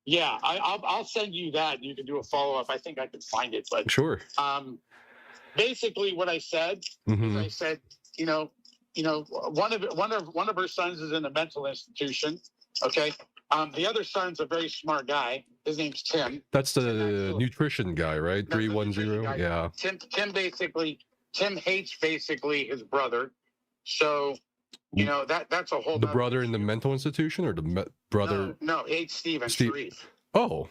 Yeah. I'll send you that. You can do a follow up. I think I can find it. But sure. Basically, what I said is I said, one of her sons is in a mental institution. Okay. The other son's a very smart guy. His name's Tim. That's the nutrition guy, right? 310. Yeah. Tim hates basically his brother. So, that's a whole. The brother in the mental institution, or the brother? No, hates Steven Sharif. Oh.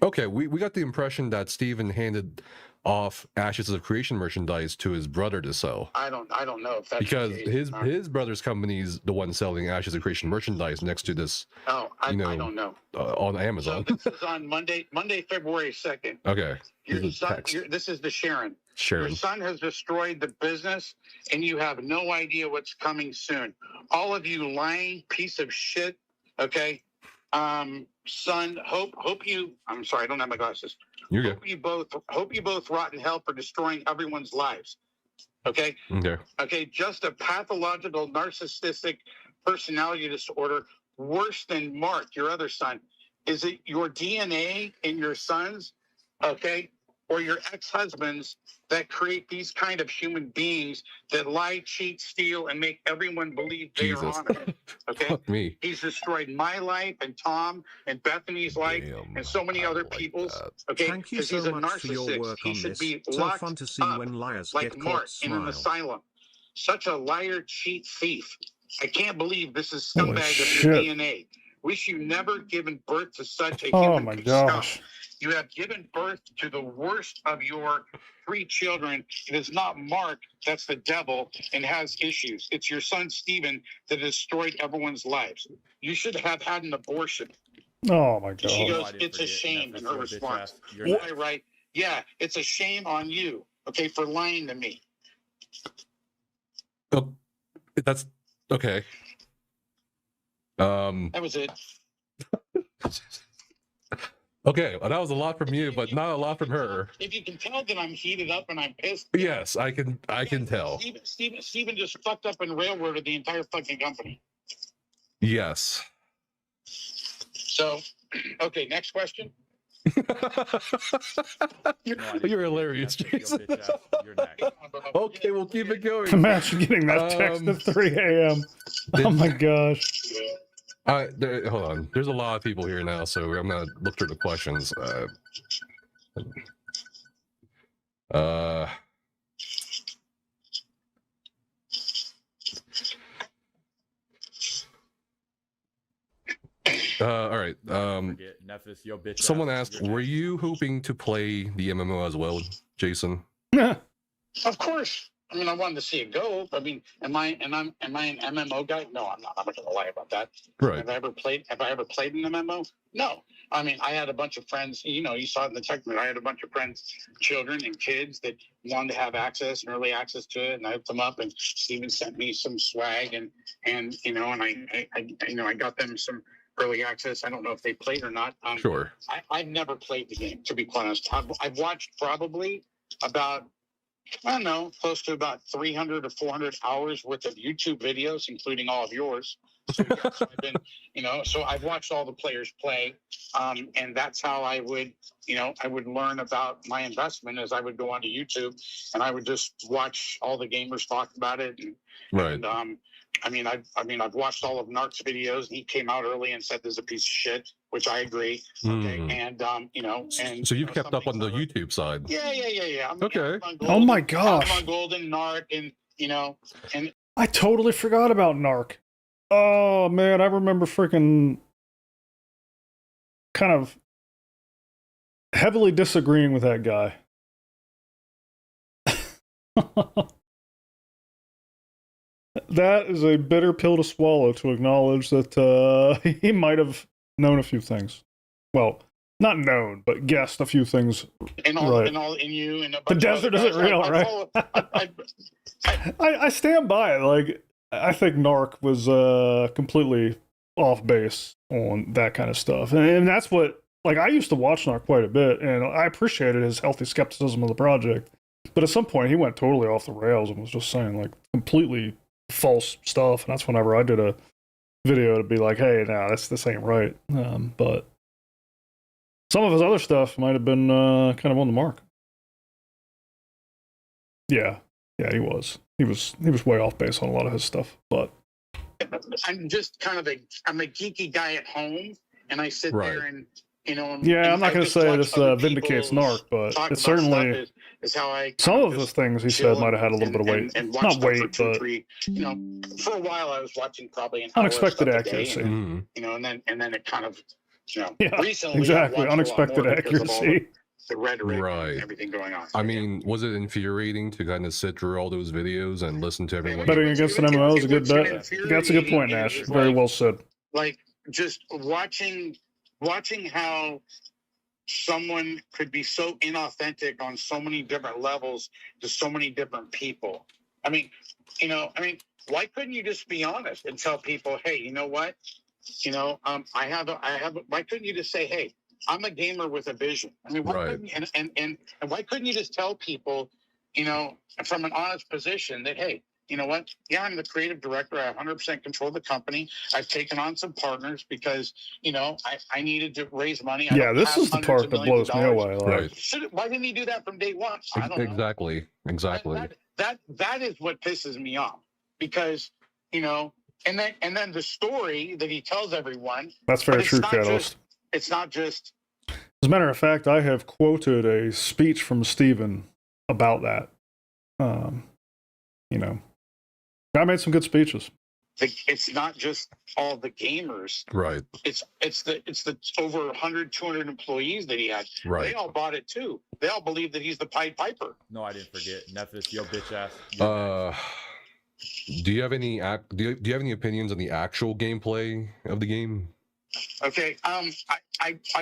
Okay. We got the impression that Steven handed off Ashes of Creation merchandise to his brother to sell. I don't know if that's because his brother's company is the one selling Ashes of Creation merchandise next to this. Oh, I don't know. On Amazon. So this is on Monday, February 2nd. Okay. This is the Sharon. Sharon. Your son has destroyed the business, and you have no idea what's coming soon. All of you lying piece of shit. Okay. Son, hope you. I'm sorry, I don't have my glasses. You're good. Hope you both rot in hell for destroying everyone's lives. Okay. Okay. Just a pathological narcissistic personality disorder, worse than Mark, your other son. Is it your DNA in your sons? Okay. Or your ex-husbands that create these kind of human beings that lie, cheat, steal, and make everyone believe they are honest. Okay? Fuck me. He's destroyed my life and Tom and Bethany's life and so many other people's. Okay? Thank you so much for your work on this. So fun to see when liars get caught. In an asylum. Such a liar, cheat, thief. I can't believe this is scumbag of your DNA. Wish you never given birth to such a human. Oh my gosh. You have given birth to the worst of your 3 children. It is not Mark, that's the devil, and has issues. It's your son, Steven, that destroyed everyone's lives. You should have had an abortion. Oh, my God. She goes, it's a shame, in her response. I write, yeah, it's a shame on you, okay, for lying to me. Oh, that's, okay. That was it. Okay, well, that was a lot from you, but not a lot from her. If you can tell that I'm heated up and I'm pissed. Yes, I can tell. Steven just fucked up and railroaded the entire fucking company. Yes. So, okay, next question. You're hilarious, Jason. You're next. Okay, we'll keep it going. Imagine getting that text at 3 a.m. Oh my gosh. Hold on. There's a lot of people here now, so I'm gonna look through the questions. All right. Someone asked, were you hoping to play the MMO as well, Jason? Of course. I mean, I wanted to see it go. I mean, am I an MMO guy? No, I'm not. I'm not going to lie about that. Right. Have I ever played an MMO? No. I mean, I had a bunch of friends. You know, you saw it in the tech group. I had a bunch of friends, children and kids that wanted to have access and early access to it, and I hooked them up. And Steven sent me some swag, and you know, and I got them some early access. I don't know if they played or not. Sure. I've never played the game, to be quite honest. I've watched probably about, I don't know, close to about 300 or 400 hours worth of YouTube videos, including all of yours. So, yeah, so I've been, you know, so I've watched all the players play, and that's how I would, you know, I would learn about my investment as I would go onto YouTube, and I would just watch all the gamers talk about it, and, right. And, I've watched all of Narc's videos. He came out early and said there's a piece of shit, which I agree. Okay, and you know, and so you've kept up on the YouTube side. Yeah. Okay. Oh my gosh. I'm on Golden, Narc, and you know, and I totally forgot about Narc. Oh man, I remember freaking kind of heavily disagreeing with that guy. That is a bitter pill to swallow, to acknowledge that he might have known a few things. Well, not known, but guessed a few things. And all, right. and all in you, and the desert isn't real, right? I stand by it. Like, I think Narc was completely off base on that kind of stuff, and that's what. Like, I used to watch Narc quite a bit, and I appreciated his healthy skepticism of the project. But at some point, he went totally off the rails and was just saying like completely false stuff, and that's whenever I did a video to be like, hey, nah, this ain't right. But some of his other stuff might have been kind of on the mark. Yeah, he was way off base on a lot of his stuff. But I'm just kind of I'm a geeky guy at home, and I sit there and, you know, yeah, I'm not going to say this vindicates Narc, but it certainly is how I some of the things he said might have had a little bit of weight. And not weight, but you know, for a while I was watching probably an unexpected hour accuracy. And, you know, and then it kind of, you know, yeah, recently exactly unexpected accuracy. The rhetoric, right? And everything going on. I mean, was it infuriating to kind of sit through all those videos and listen to everyone? Betting against an MMO is a good bet. That's a good point, Nash. Very well said. Like just watching how someone could be so inauthentic on so many different levels to so many different people. I mean, why couldn't you just be honest and tell people, hey, you know what? You know, why couldn't you just say, hey, I'm a gamer with a vision? I mean, why couldn't and why couldn't you just tell people, you know, from an honest position that, hey, you know what? Yeah, I'm the creative director. I have 100% control of the company. I've taken on some partners because, you know, I needed to raise money. Yeah, this is the part that blows me away. Right. Why didn't he do that from day one? I don't know. Exactly. That is what pisses me off, because, you know, and then the story that he tells everyone. That's very true, Catalyst. It's not just. As a matter of fact, I have quoted a speech from Steven about that. You know, I made some good speeches. It's not just all the gamers. Right. It's the over 100, 200 employees that he had. Right. They all bought it too. They all believe that he's the Pied Piper. No, I didn't forget. Nephis, yo bitch ass. Do you have any do you have any opinions on the actual gameplay of the game? Okay. I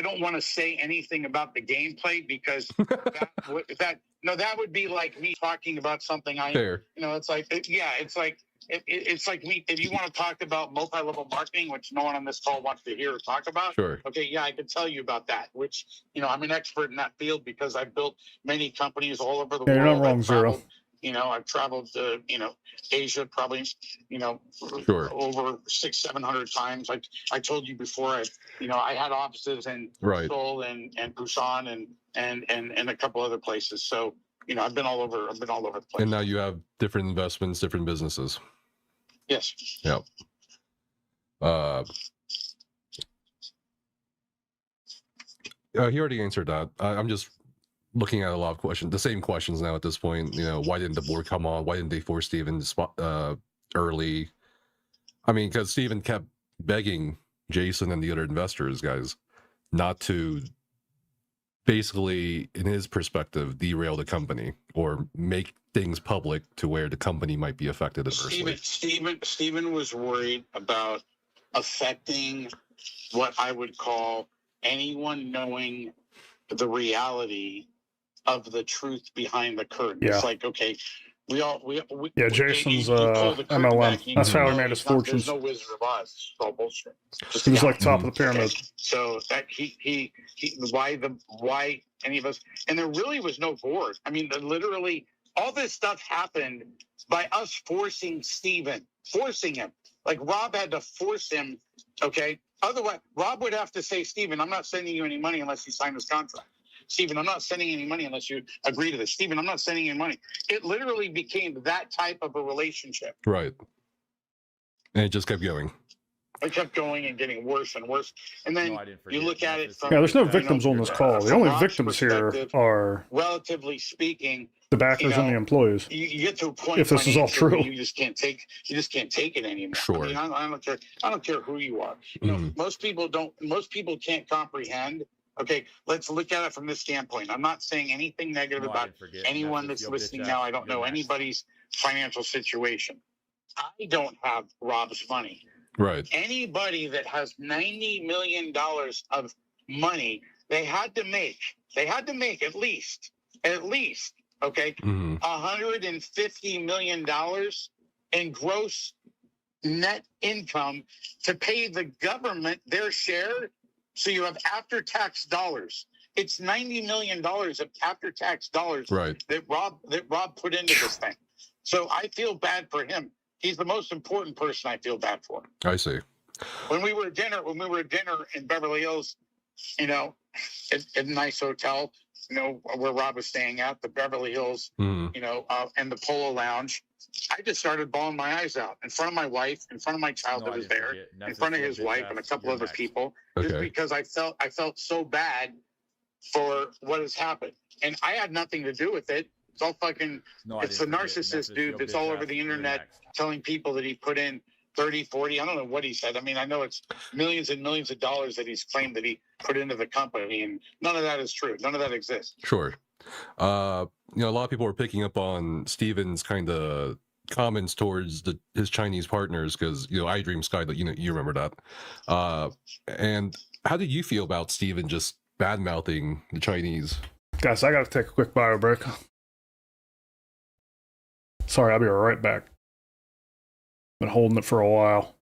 don't want to say anything about the gameplay because that would be like me talking about something Fair. You know, it's like it's like me, if you want to talk about multi-level marketing, which no one on this call wants to hear or talk about. Sure. Okay, yeah, I can tell you about that, which, you know, I'm an expert in that field because I've built many companies all over the world. You're not wrong, Zero. You know, I've traveled to, you know, Asia probably, you know, over 600-700 times. Like I told you before, I had offices in Seoul and Busan and a couple other places. So, you know, I've been all over the place. And now you have different investments, different businesses. Yes. Yep. He already answered that. I'm just looking at a lot of questions, the same questions now at this point. You know, why didn't the board come on? Why didn't they force Steven early? I mean, because Steven kept begging Jason and the other investors, guys, not to basically, in his perspective, derail the company or make things public to where the company might be affected adversely. Steven was worried about affecting what I would call anyone knowing the reality of the truth behind the curtain. Yeah. It's like, okay, Jason's you pull the curtain MLM. back, That's how he know made his there's fortunes. no Wizard of Oz. It's all bullshit. Just He was a guy. like top of the pyramid. Okay. So that he why any of us, and there really was no board. I mean, literally all this stuff happened by us forcing him. Like Rob had to force him. Okay. Otherwise, Rob would have to say, Steven, I'm not sending you any money unless you sign this contract. Steven, I'm not sending any money unless you agree to this. Steven, I'm not sending you money. It literally became that type of a relationship. Right. And it just kept going. It kept going and getting worse and worse. And then you look at it from... Yeah, there's no victims on this call. The only victims here are, relatively speaking, the backers and the employees. You get to a point if this is all true, you just can't take it anymore. Sure. I mean, I don't care who you are. You know, most people can't comprehend. Okay, let's look at it from this standpoint. I'm not saying anything negative about anyone that's listening now. I don't know anybody's financial situation. I don't have Rob's money. Right. Anybody that has $90 million of money, they had to make at least, okay, $150 million in gross net income to pay the government their share. So you have after-tax dollars. It's $90 million of after-tax dollars that Rob put into this thing. So I feel bad for him. He's the most important person I feel bad for. I see. When we were at dinner in Beverly Hills, you know, at a nice hotel, you know, where Rob was staying at, the Beverly Hills, you know, and the Polo Lounge, I just started bawling my eyes out in front of my wife, in front of my child that was there, in front of his wife and a couple other people, just because I felt so bad for what has happened. And I had nothing to do with it. It's all fucking, it's the narcissist dude that's all over the internet telling people that he put in 30, 40, I don't know what he said. I mean, I know it's millions and millions of dollars that he's claimed that he put into the company, and none of that is true. None of that exists. Sure. You know, a lot of people are picking up on Steven's kind of comments towards his Chinese partners because, you know, I Dream Sky, you know, you remember that. And how did you feel about Steven just bad-mouthing the Chinese? Guys, I got to take a quick bio break. Sorry, I'll be right back. Been holding it for a while.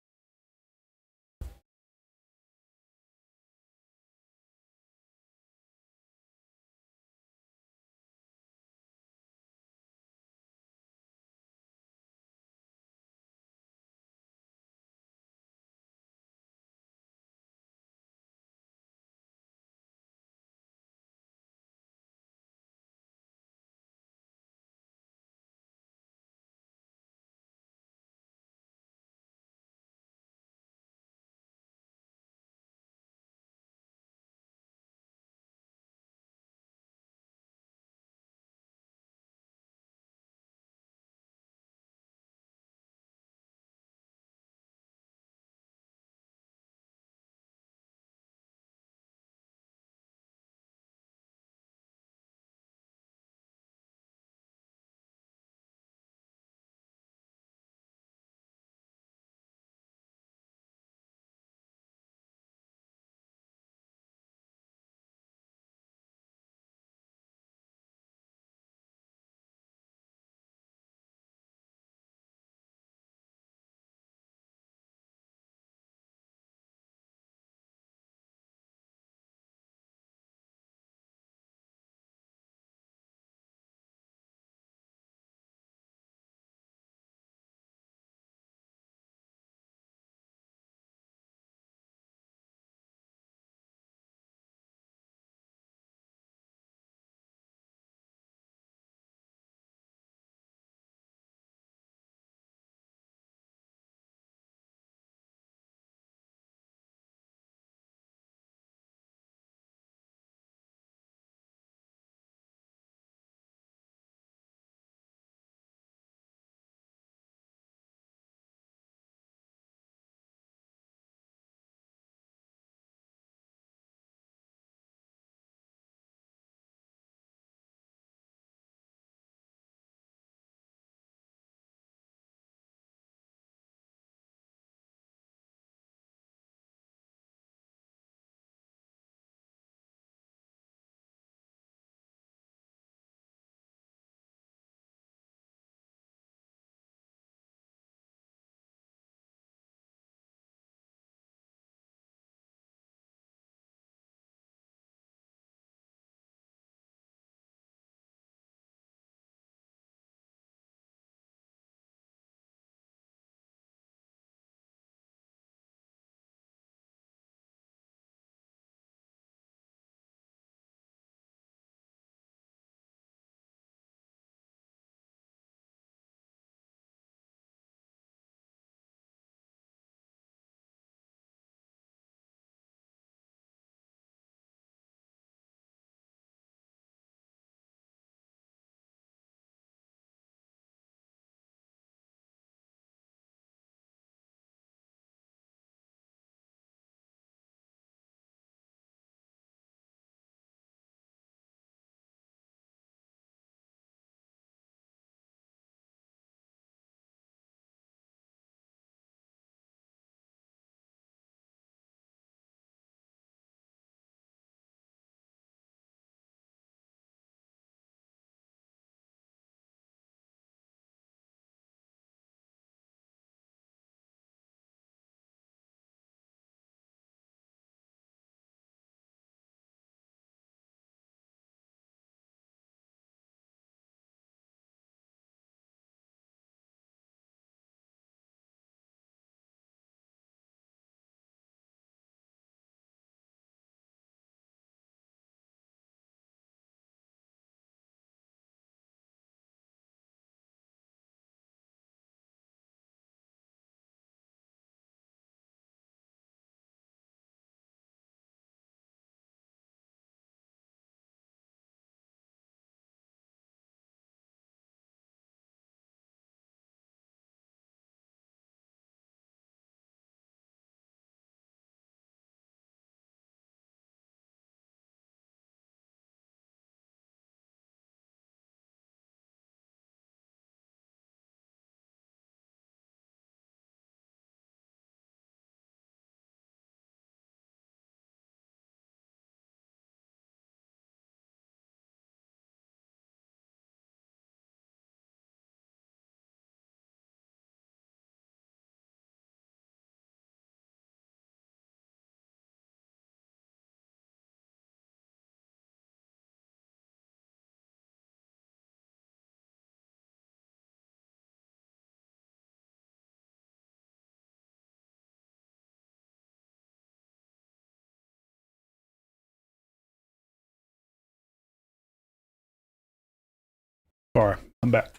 Sorry, I'm back.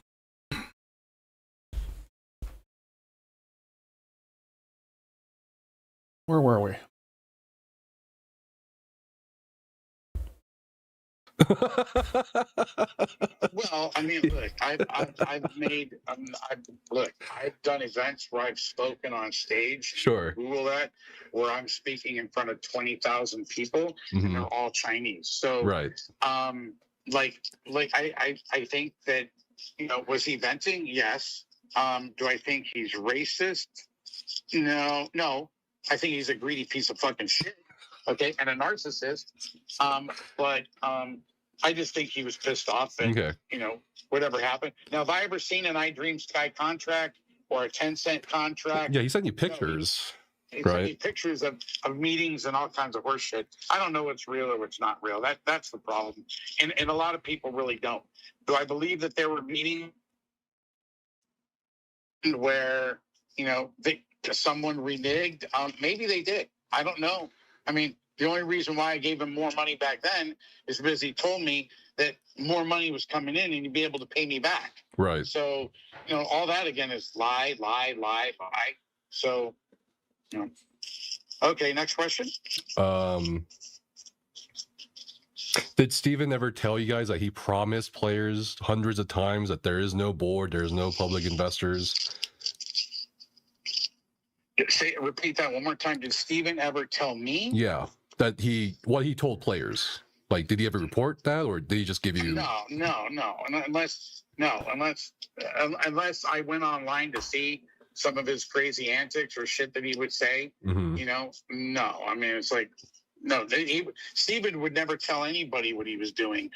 Where were we? Well, I mean, look, I've made, I've done events where I've spoken on stage. Sure. Google that, where I'm speaking in front of 20,000 people, and they're all Chinese. So, Right. I think that, you know, was he venting? Yes. Do I think he's racist? No. I think he's a greedy piece of fucking shit. Okay, and a narcissist. But I just think he was pissed off and, you know, whatever happened. Now, have I ever seen an iDream Sky contract or a 10-cent contract? Yeah, he sent you pictures. He sent me pictures of meetings and all kinds of horse shit. I don't know what's real or what's not real. That's the problem. And a lot of people really don't. Do I believe that there were meetings where, you know, someone reneged? Maybe they did. I don't know. I mean, the only reason why I gave him more money back then is because he told me that more money was coming in and he'd be able to pay me back. Right. So, you know, all that again is lie. So, you know. Okay, next question. Did Steven ever tell you guys that he promised players hundreds of times that there is no board, there's no public investors? Repeat that one more time. Did Steven ever tell me? Yeah, that what he told players. Like, did he ever report that, or did he just give you? No. Unless I went online to see some of his crazy antics or shit that he would say. You know, no. I mean, it's like, no. Steven would never tell anybody what he was doing.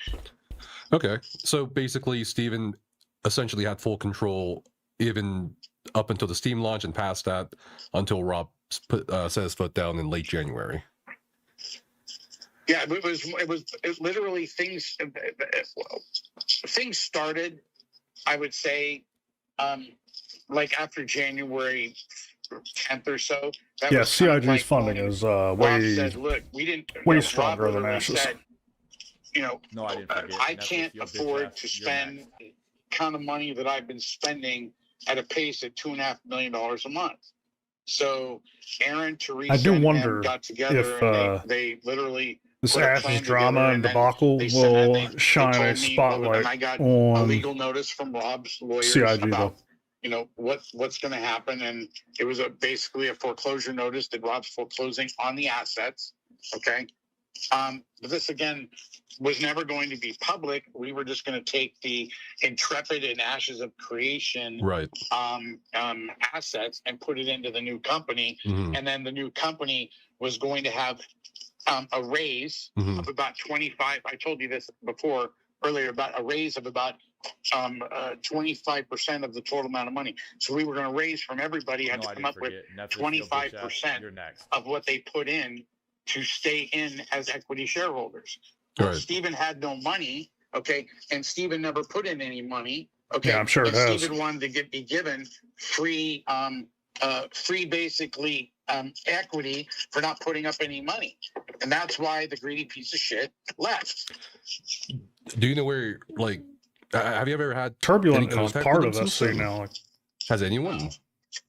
Okay, so basically, Steven essentially had full control, even up until the Steam launch and past that, until Rob set his foot down in late January. Yeah, it was literally things started, I would say, like after January 10th or so. Yeah, CIG's funding is way, said, look, we didn't, way stronger than Ash's. Said, you know, no, I can't afford to spend the kind of money that I've been spending at a pace of $2.5 million a month. So Aaron, Teresa, I do wonder got together if and they literally this Ash's drama and debacle will shine a spotlight and I got on a legal notice from Rob's lawyers CIG, about, you know, what's going to happen, and it was basically a foreclosure notice that Rob's foreclosing on the assets. Okay. But this again was never going to be public. We were just going to take the Intrepid and Ashes of Creation assets and put it into the new company. And then the new company was going to have a raise of about 25. I told you this earlier, about a raise of about 25% of the total amount of money. So we were going to raise from everybody, had to come up with 25% of what they put in to stay in as equity shareholders. Right. Steven had no money, okay, and Steven never put in any money, okay. Yeah, I'm sure it has. Steven wanted to be given free basically equity for not putting up any money, and that's why the greedy piece of shit left. Do you know where? Like, have you ever had Turbulent is part of SC now? Like, has anyone?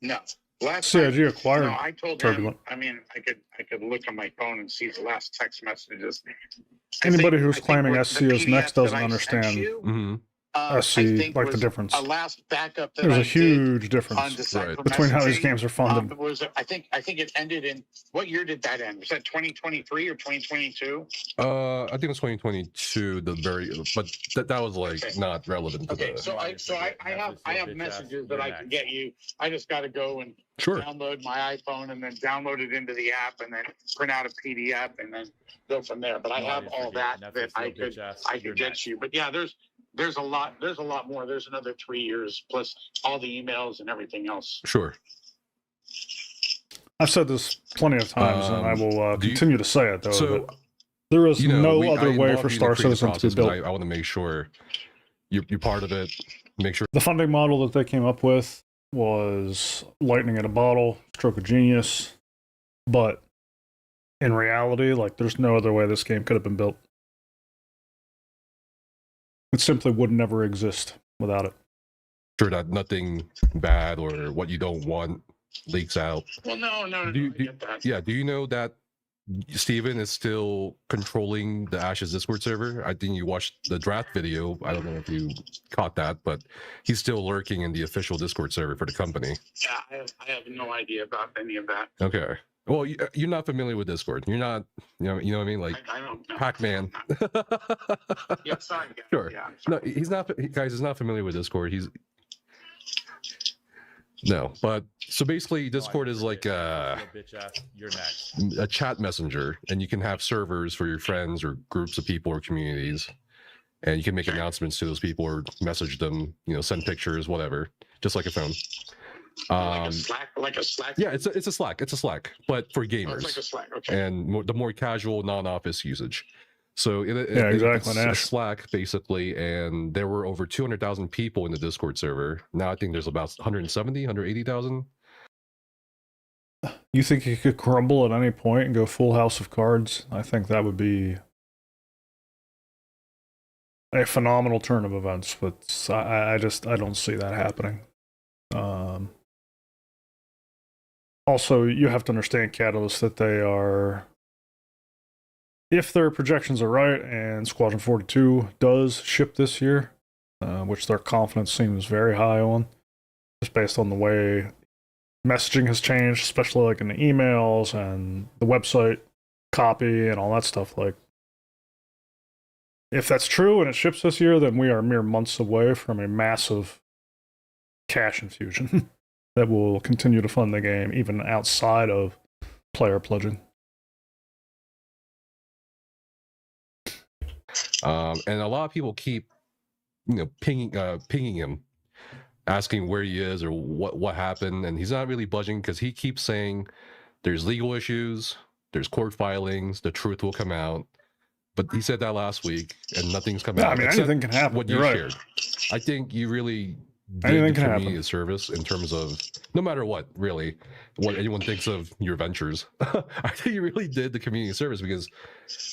No. Last CIG acquired. You know, I told Turbulent. him. I mean, I could look on my phone and see the last text messages. Anybody who's claiming SC is next doesn't understand SC, like the difference. A last backup that There's a huge difference between how these games are funded. I think it ended in, what year did that end? Was that 2023 or 2022? I think it was 2022. But that was like not relevant to the. So I have messages that I can get you. I just got to go and download my iPhone and then download it into the app and then print out a PDF and then go from there. But I have all that I could get you. But yeah, there's a lot more. There's another 3 years plus all the emails and everything else. Sure. I've said this plenty of times, and I will continue to say it, though. So, there is no other way for Star Citizen to be built. I want to make sure you're part of it. Make sure. The funding model that they came up with was lightning in a bottle, stroke of genius. But in reality, like, there's no other way this game could have been built. It simply would never exist without it. Sure that nothing bad or what you don't want leaks out. Well, no, I get that. Yeah, do you know that Steven is still controlling the Ashes Discord server? I think you watched the draft video. I don't know if you caught that, but he's still lurking in the official Discord server for the company. Yeah, I have no idea about any of that. Okay. Well, you're not familiar with Discord. You're not, you know what I mean? Like I don't know. Pac-Man. Yeah, sorry, guys. Sure. Yeah, No, he's not. Guys, he's not familiar with Discord. No, but so basically, Discord is like Bitch ass, you're next. a chat messenger, and you can have servers for your friends or groups of people or communities, and you can make announcements to those people or message them, send pictures, whatever, just like a phone. Like a Slack. Yeah, it's a Slack. It's a Slack, but for gamers. It's like a Slack. Okay. And the more casual, non-office usage. So exactly. It's a Slack basically, and there were over 200,000 people in the Discord server. Now I think there's about 170, 180,000. You think it could crumble at any point and go full house of cards? I think that would be a phenomenal turn of events, but I don't see that happening. Also, you have to understand, Catalyst, that they are, if their projections are right and Squadron 42 does ship this year, which their confidence seems very high on, just based on the way messaging has changed, especially like in the emails and the website copy and all that stuff. Like, if that's true and it ships this year, then we are mere months away from a massive cash infusion that will continue to fund the game, even outside of player pledging. And a lot of people keep, pinging him, asking where he is or what happened, and he's not really budging because he keeps saying there's legal issues, there's court filings, the truth will come out. But he said that last week, and nothing's come out. I mean, anything can happen. What you shared. I think you really anything did the can community happen. a service in terms of, no matter what, really, what anyone thinks of your ventures. I think you really did the community a service because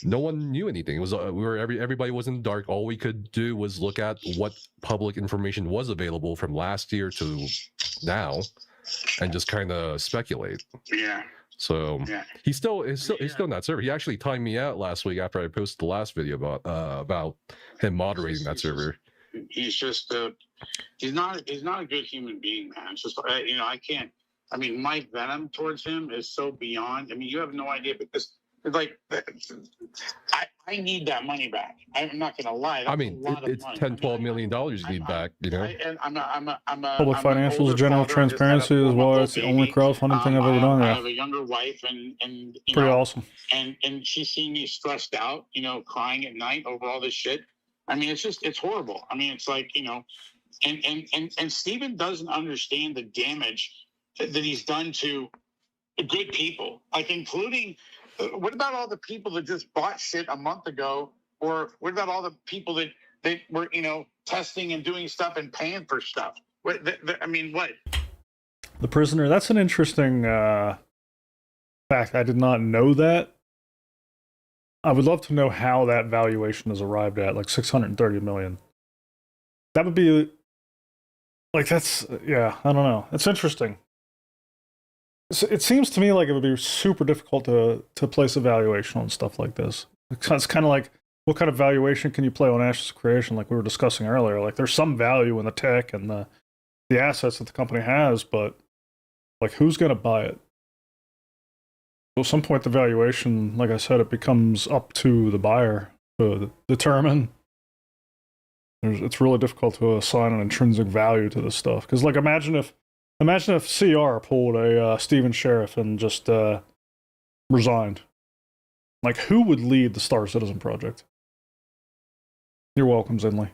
no one knew anything. It was everybody was in the dark. All we could do was look at what public information was available from last year to now, and just kind of speculate. Yeah. So he's still in that server. He actually timed me out last week after I posted the last video about him moderating that server. He's just he's not a good human being, man. It's just I can't. I mean, my venom towards him is so beyond. I mean, you have no idea because it's like I need that money back. I'm not gonna lie. I mean, it's $10-12 million you need back. And I'm a public financials, general transparency as well. It's the only crowdfunding thing I've ever done. I Yeah, have a younger wife, and pretty awesome. And she's seen me stressed out, crying at night over all this shit. I mean, it's horrible. I mean, it's like, and Steven doesn't understand the damage that he's done to good people, like including, what about all the people that just bought shit a month ago? Or what about all the people that were, testing and doing stuff and paying for stuff? What? The prisoner, that's an interesting fact. I did not know that. I would love to know how that valuation is arrived at, like $630 million. That would be, like, that's, I don't know. It's interesting. It seems to me like it would be super difficult to place a valuation on stuff like this. It's kind of like, what kind of valuation can you play on Ashes of Creation, like we were discussing earlier? Like, there's some value in the tech and the assets that the company has, but, like, who's going to buy it? So at some point, the valuation, like I said, it becomes up to the buyer to determine. It's really difficult to assign an intrinsic value to this stuff. Because, like, imagine if CR pulled a Steven Sheriff and just resigned. Like, who would lead the Star Citizen project? You're welcome, Zinley.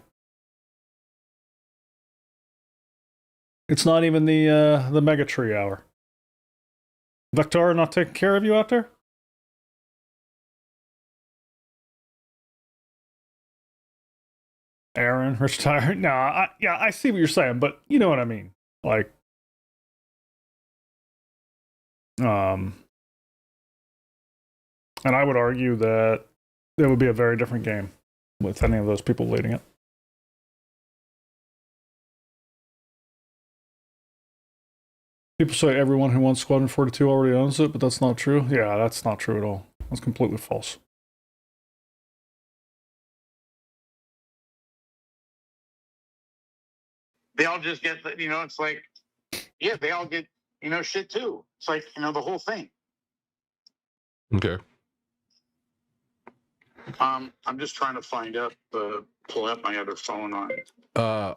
It's not even the Mega Tree hour. Vector not taking care of you out there? Aaron, Rich Tire. Nah, I see what you're saying, but you know what I mean. Like, and I would argue that it would be a very different game with any of those people leading it. People say everyone who wants Squadron 42 already owns it, but that's not true. Yeah, that's not true at all. That's completely false. They all just get, it's like, yeah, they all get, shit too. It's like, the whole thing. Okay. I'm just trying to pull up my other phone on.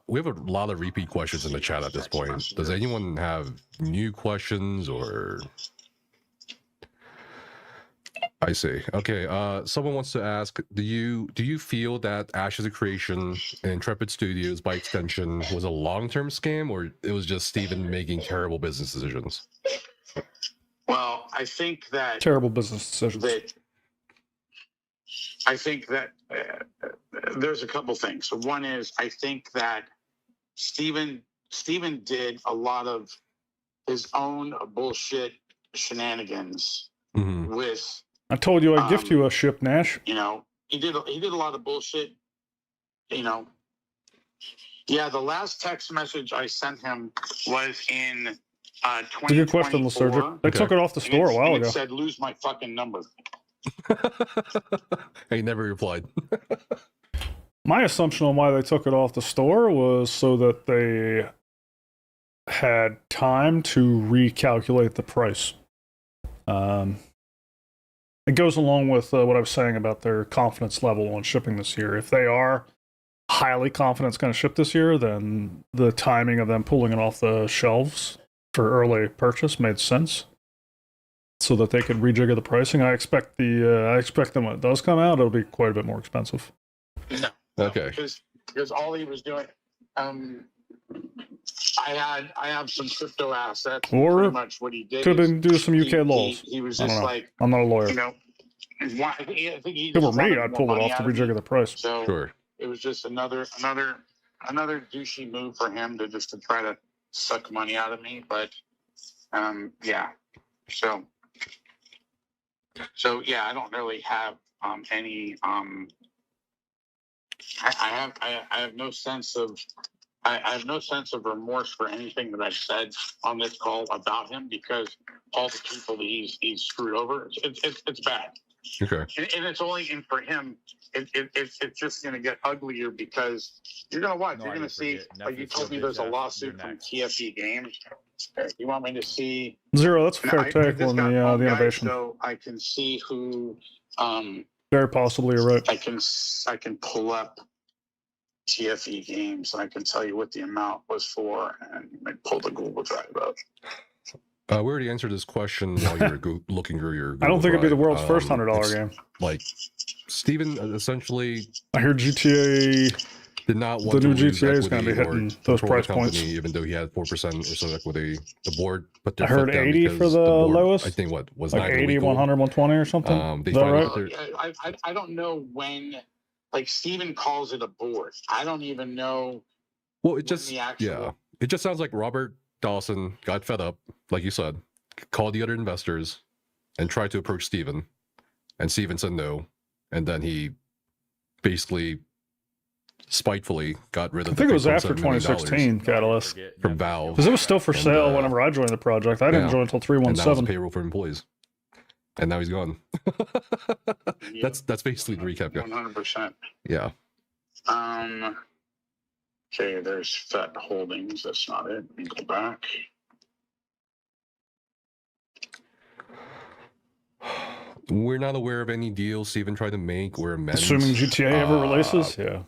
We have a lot of repeat questions in the chat at this point. Does anyone have new questions or? I see. Okay. Someone wants to ask: Do you feel that Ashes of Creation and Intrepid Studios, by extension, was a long-term scam, or it was just Steven making terrible business decisions? Well, I think that terrible business decisions. I think that there's a couple things. So one is I think that Steven did a lot of his own bullshit shenanigans with. I told you I'd gift you a ship, Nash. He did a lot of bullshit. Yeah, the last text message I sent him was in 2024. It's a good question, Lysergic. They took it off the store a while ago. It said, "Lose my fucking number." He never replied. My assumption on why they took it off the store was so that they had time to recalculate the price. It goes along with what I was saying about their confidence level on shipping this year. If they are highly confident it's going to ship this year, then the timing of them pulling it off the shelves for early purchase made sense, so that they could rejigger the pricing. I expect them when it does come out, it'll be quite a bit more expensive. No. Okay. Because all he was doing, I have some crypto assets. Or pretty much what he did could have been do some UK laws. He was just like, I'm not a lawyer. I think he if it were just me, wanted I'd pull more it money off to out of me. rejigger the price. So Sure. It was just another douchey move for him to try to suck money out of me. But yeah. So yeah, I don't really have any I have no sense of I have no sense of remorse for anything that I've said on this call about him, because all the people that he's screwed over, it's bad. Okay. And it's only in for him. It's just going to get uglier, because you're going to watch. No, you're I going to see. forget. Like you told me, Netflix there's a will bitch lawsuit ass. from You're TFE Games. You want me to see? Zero, that's a fair take this on got the phone guys, innovation. so I can see who. Very possibly, you're right. I can pull up TFE Games, and I can tell you what the amount was for, and I pull the Google Drive up. We already answered this question while you were looking through your Google I don't think it'd be the Drive. world's first $100 game. Like, Steven essentially I heard GTA. did not want The to new lose GTA is going to equity be or hitting those control price the company, points. even though he had 4% or so equity. The board put their I heard foot down 80 because for the board, lowest. I think was Like neither 80, legal. 100, 120 or something. They Is that finally right? I don't know when. Like Steven calls it a board. I don't even know. Well, it just the actual... it just sounds like Robert Dawson got fed up, like you said, called the other investors, and tried to approach Steven, and Steven said no, and then he basically spitefully got rid of. I think it was after $3.7 million 2016, Catalyst, from Valve, because it was still for sale whenever I joined the project. I didn't join until and that was 317. payroll for employees, and now he's gone. That's basically the recap. 100%. Yeah. Okay, there's Fed Holdings. That's not it. Let me go back. We're not aware of any deals Steven tried to make or amends. Assuming GTA ever releases, yeah.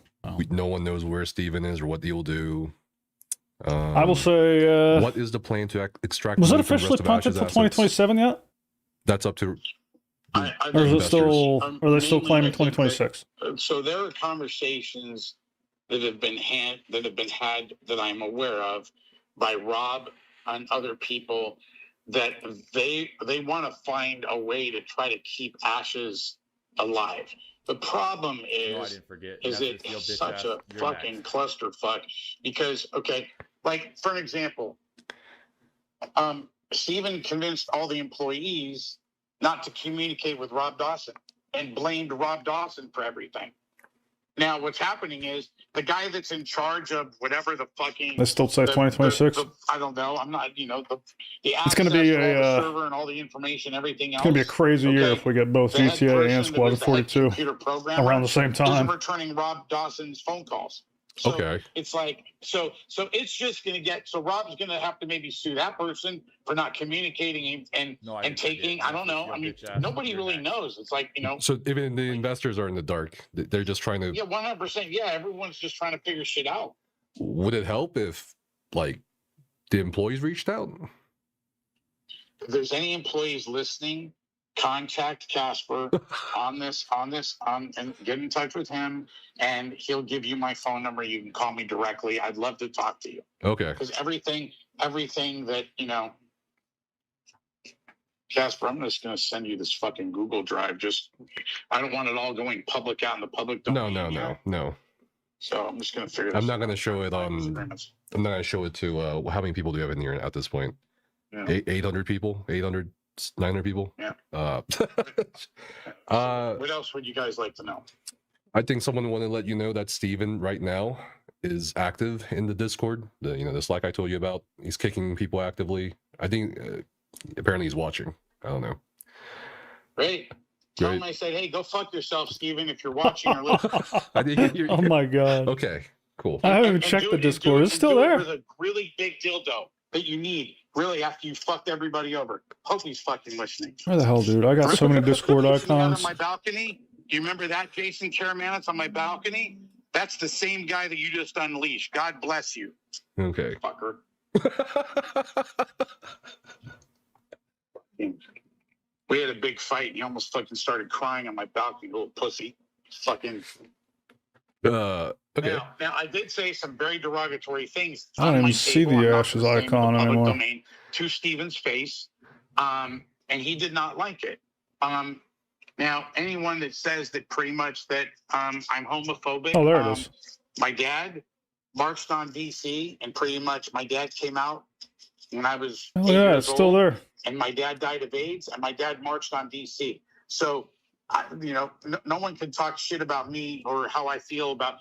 No one knows where Steven is or what he'll do. I will say... what is the plan to extract... Was it officially punted for 2027 yet? That's up to... Or is it still... Are they still claiming 2026? So there are conversations that have been had that I'm aware of by Rob and other people, that they want to find a way to try to keep Ashes alive. The problem is it's such a fucking clusterfuck, because, okay, like, for an example, Steven convinced all the employees not to communicate with Rob Dawson and blamed Rob Dawson for everything. Now, what's happening is the guy that's in charge of whatever the fucking... They still say 2026. I don't know. I'm not, you know, the it's going to be a server and all the information, everything else. It's going to be a crazy year if we get both GTA and Squad 42 around the same time. Isn't returning Rob Dawson's phone calls. So okay. It's like, so it's just going to get, so Rob's going to have to maybe sue that person for not communicating and taking, I don't know. I mean, nobody really knows. It's like, you know. So even the investors are in the dark. They're just trying to. Yeah, 100%. Yeah, everyone's just trying to figure shit out. Would it help if, like, the employees reached out? If there's any employees listening, contact Casper on this, and get in touch with him, and he'll give you my phone number. You can call me directly. I'd love to talk to you. Okay. Because everything that, you know, Casper, I'm just going to send you this fucking Google Drive. I don't want it all going public out in the public domain. No. So I'm just going to figure this out. I'm not going to show it on. I'm not going to show it to how many people do you have in here at this point? Yeah. 800 people? 800, 900 people? Yeah. What else would you guys like to know? I think someone wanted to let you know that Steven right now is active in the Discord. The Slack I told you about. He's kicking people actively. I think apparently he's watching. I don't know. Great. Tell him I said, hey, go fuck yourself, Steven, if you're watching or listening. Oh my god. Okay, cool. I haven't even checked the Discord. It's still there. With a really big dildo that you need, really, after you fucked everybody over. Hope he's fucking listening. Where the hell, dude? I got so many Discord icons. On my balcony. Do you remember that, Jason Karamanitz, on my balcony? That's the same guy that you just unleashed. God bless you. Okay. Fucker. We had a big fight, and he almost fucking started crying on my balcony, little pussy. Fucking. Okay. Now, I did say some very derogatory things. I don't even see the Ashes icon anymore. Domain, to Steven's face, and he did not like it. Now, anyone that says that pretty much that I'm homophobic. Oh, there it is. My dad marched on DC, and pretty much my dad came out when I was. Oh yeah, it's still there. And my dad died of AIDS, and my dad marched on DC. So, no one can talk shit about me or how I feel about.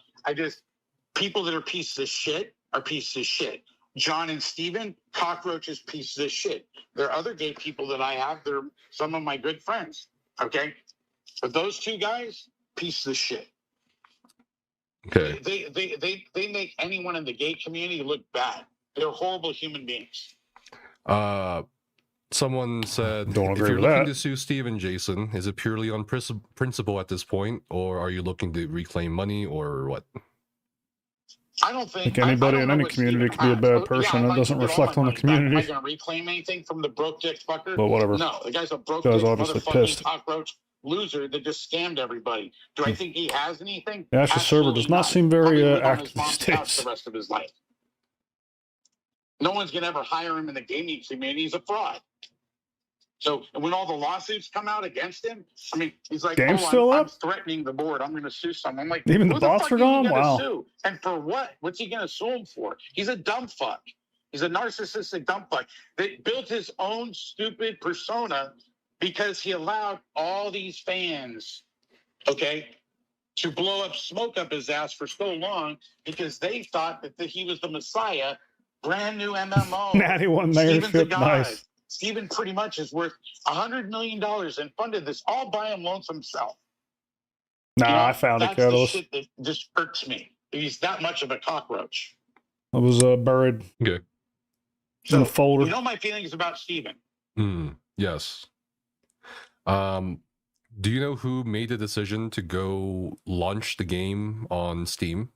People that are pieces of shit are pieces of shit. John and Steven, cockroaches, pieces of shit. There are other gay people that I have. They're some of my good friends. Okay, but those two guys, pieces of shit. Okay. They make anyone in the gay community look bad. They're horrible human beings. Someone said, Don't if agree you're with looking that. to sue Steven, Jason, is it purely on principle at this point, or are you looking to reclaim money, or what? I don't think anybody in any community can be a bad person. It doesn't reflect on the community. Am I going to reclaim anything from the broke dick fucker? But whatever. No, the guy's a broke Guy's dick obviously motherfucking pissed. cockroach loser that just scammed everybody. Do I think he has anything? The Ashes server does not seem very active these days. The rest of his life. No one's going to ever hire him in the gaming community. He's a fraud. So when all the lawsuits come out against him, I mean, he's like, Game's still up? I'm threatening the board. I'm going to sue someone. I'm like, even the bots are gone? Wow. Sue? And for what? What's he going to sue him for? He's a dumb fuck. He's a narcissistic dumb fuck that built his own stupid persona because he allowed all these fans, okay, to blow up smoke up his ass for so long because they thought that he was the Messiah. Brand new MMO. Natty won mayorship. Nice. Steven pretty much is worth $100 million and funded this all by him lonesome self. Nah, I found it, Catalyst. That's the shit that just irks me. He's that much of a cockroach. I was buried in the folder. You know my feelings about Steven. Yes. Do you know who made the decision to go launch the game on Steam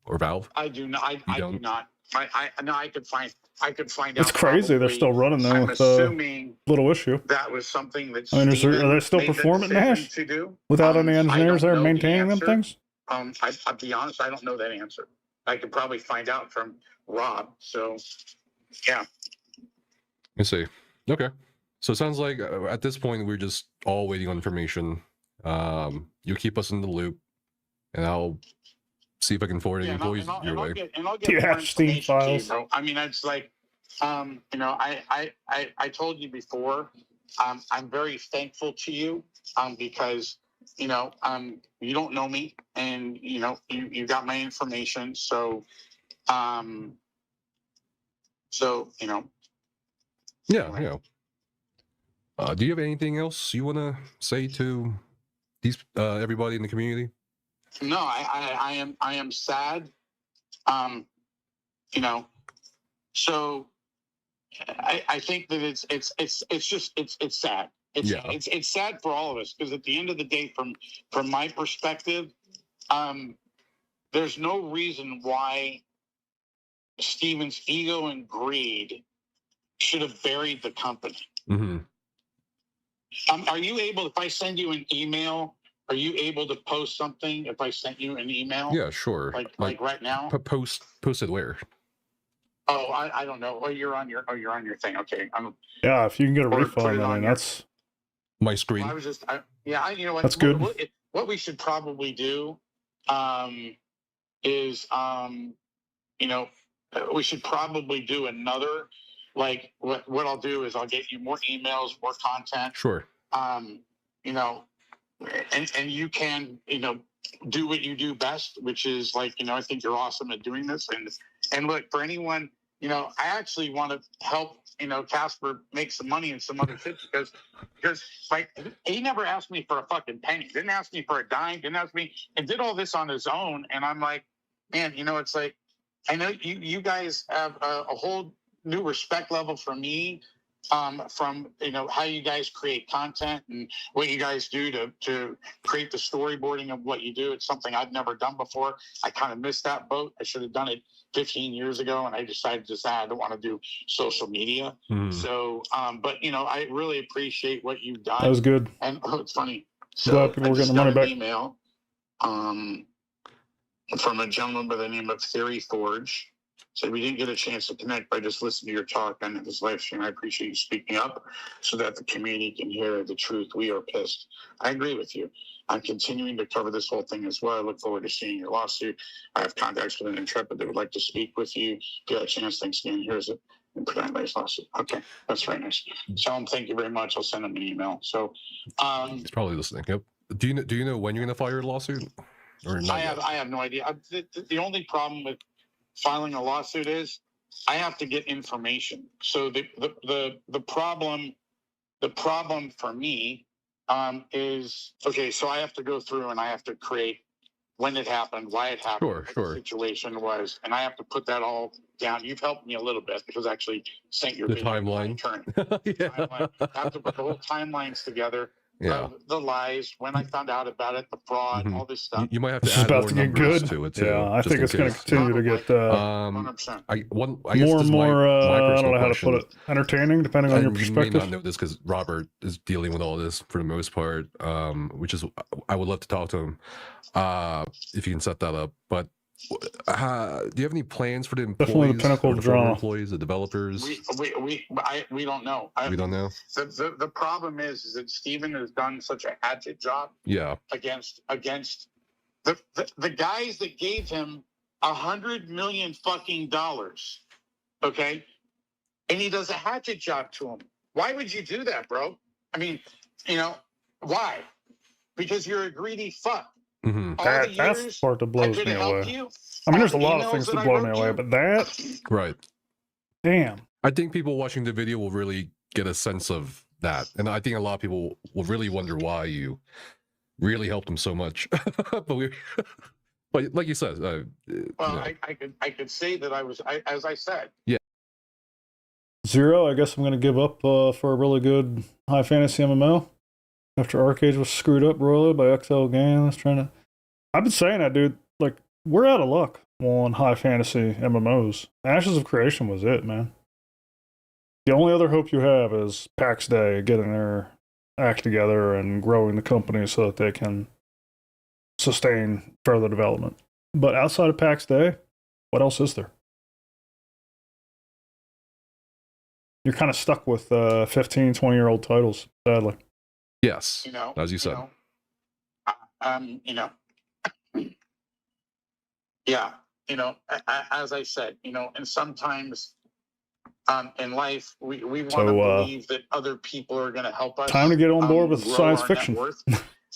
or Valve? I do not. I do not. I could find out. It's crazy. Probably. They're still running there with a little issue. That was something that. I mean, are they still performing Nash without any engineers there maintaining them things? I'll be honest. I don't know that answer. I could probably find out from Rob. So, yeah. Let's see. Okay. So it sounds like at this point we're just all waiting on information. You keep us in the loop, and I'll see if I can forward the employees your way. I'll get more Steam files. I mean, it's like, I told you before, I'm very thankful to you because you know, you don't know me, and you know, you got my information, so you know. Yeah, yeah. Do you have anything else you want to say to these everybody in the community? No, I am sad. You know, so I think that it's sad. It's sad for all of us, because at the end of the day, from my perspective, there's no reason why Steven's ego and greed should have buried the company. Mm-hmm. Are you able, if I send you an email, are you able to post something if I sent you an email? Yeah, sure. Like right now? Post it where? Oh, I don't know. Oh, you're on your thing. Okay. Yeah, if you can get a refund, I mean, that's my screen. Well, I was just, you know what? That's good. What we should probably do, is, you know, we should probably do another, like, what I'll do is I'll get you more emails, more content. Sure. You know, and you can, you know, do what you do best, which is, like, you know, I think you're awesome at doing this. And look, for anyone, you know, I actually want to help, you know, Casper make some money and some other shit, because like, he never asked me for a fucking penny, didn't ask me for a dime, didn't ask me, and did all this on his own. And I'm like, man, you know, it's like, I know you guys have a whole new respect level for me, from, you know, how you guys create content and what you guys do to create the storyboarding of what you do. It's something I've never done before. I kind of missed that boat. I should have done it 15 years ago, and I decided I don't want to do social media. So, but, you know, I really appreciate what you've done. That was good. And it's funny. So glad people were getting the money back. Email, from a gentleman by the name of Theory Forge. Said, we didn't get a chance to connect, but I just listened to your talk on this live stream. I appreciate you speaking up so that the community can hear the truth. We are pissed. I agree with you. I'm continuing to cover this whole thing as well. I look forward to seeing your lawsuit. I have contacts with an intrepid that would like to speak with you. If you have a chance, thanks again. Here's it. And put on nice lawsuit. Okay, that's very nice. Tell him thank you very much. I'll send him an email. So he's probably listening. Yep. Do you know when you're going to file your lawsuit? Or not I have no idea. The only problem with filing a lawsuit is I have to get information. So the problem for me is, okay, so I have to go through and I have to create when it happened, why it happened, what the situation was, and I have to put that all down. You've helped me a little bit because I actually sent your timeline. Timeline. I have to put the whole timelines together. Yeah, the lies, when I found out about it, the fraud, all this stuff. You might have to add more numbers to it too. Yeah, I think it's going to continue to get 100%. I guess more. I don't know how to put it. Entertaining, depending on your perspective. You may not know this because Robert is dealing with all this for the most part, which is I would love to talk to him if you can set that up. But do you have any plans for the employees? Definitely the pinnacle of drama. Employees, the developers. We don't know. We don't know. The problem is that Steven has done such a hatchet job. Yeah. Against the guys that gave him $100 million fucking dollars. Okay, and he does a hatchet job to him. Why would you do that, bro? I mean, you know, why? Because you're a greedy fuck. That's the part that blows me away. I mean, there's a lot of things that blow me away, but that... Right. Damn. I think people watching the video will really get a sense of that. And I think a lot of people will really wonder why you really helped them so much. but like you said... well, I could say that as I said. Yeah. Zero, I guess I'm going to give up for a really good high fantasy MMO. After Arcade was screwed up royally by XL Games, I've been saying that, dude. Like, we're out of luck on high fantasy MMOs. Ashes of Creation was it, man. The only other hope you have is PAX Day getting their act together and growing the company so that they can sustain further development. But outside of PAX Day, what else is there? You're kind of stuck with 15, 20-year-old titles, sadly. Yes, you know, as you said. You know, yeah, you know, as I said, you know, and sometimes in life, we want to believe that other people are going to help us. Time to get on board with science fiction.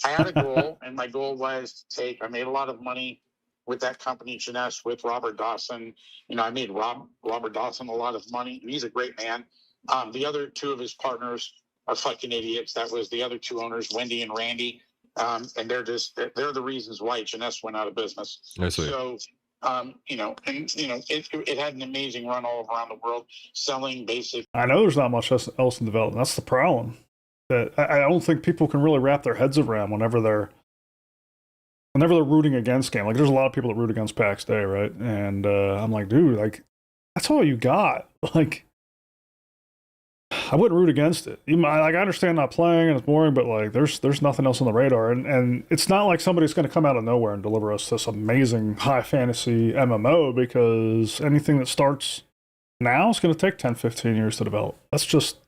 I had a goal, and my goal was to take. I made a lot of money with that company, Jeunesse, with Robert Dawson. You know, I made Robert Dawson a lot of money, and he's a great man. The other two of his partners are fucking idiots. That was the other two owners, Wendy and Randy, and they're the reasons why Jeunesse went out of business. I see. So. You know, and you know, it had an amazing run all around the world, selling basic. I know there's not much else in development. That's the problem. That I don't think people can really wrap their heads around whenever they're rooting against game. Like, there's a lot of people that root against PAX Day, right? And I'm like, dude, like, that's all you got. Like, I wouldn't root against it. Even, like, I understand not playing and it's boring, but like, there's nothing else on the radar, and it's not like somebody's going to come out of nowhere and deliver us this amazing high fantasy MMO, because anything that starts now is going to take 10, 15 years to develop. That's just,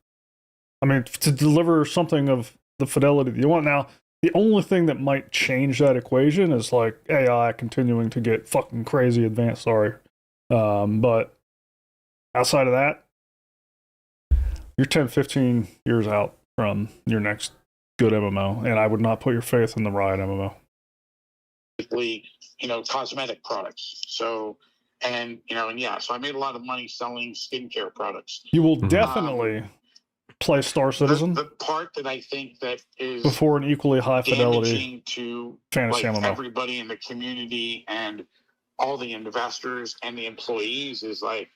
I mean, to deliver something of the fidelity that you want. Now, the only thing that might change that equation is like AI continuing to get fucking crazy advanced. Sorry, but outside of that, you're 10, 15 years out from your next good MMO, and I would not put your faith in the Riot MMO. You know, cosmetic products. So, and you know, and yeah, so I made a lot of money selling skincare products. You will definitely play Star Citizen. The part that I think that is before an equally high fidelity to fantasy like MMO. Everybody in the community and all the investors and the employees is like,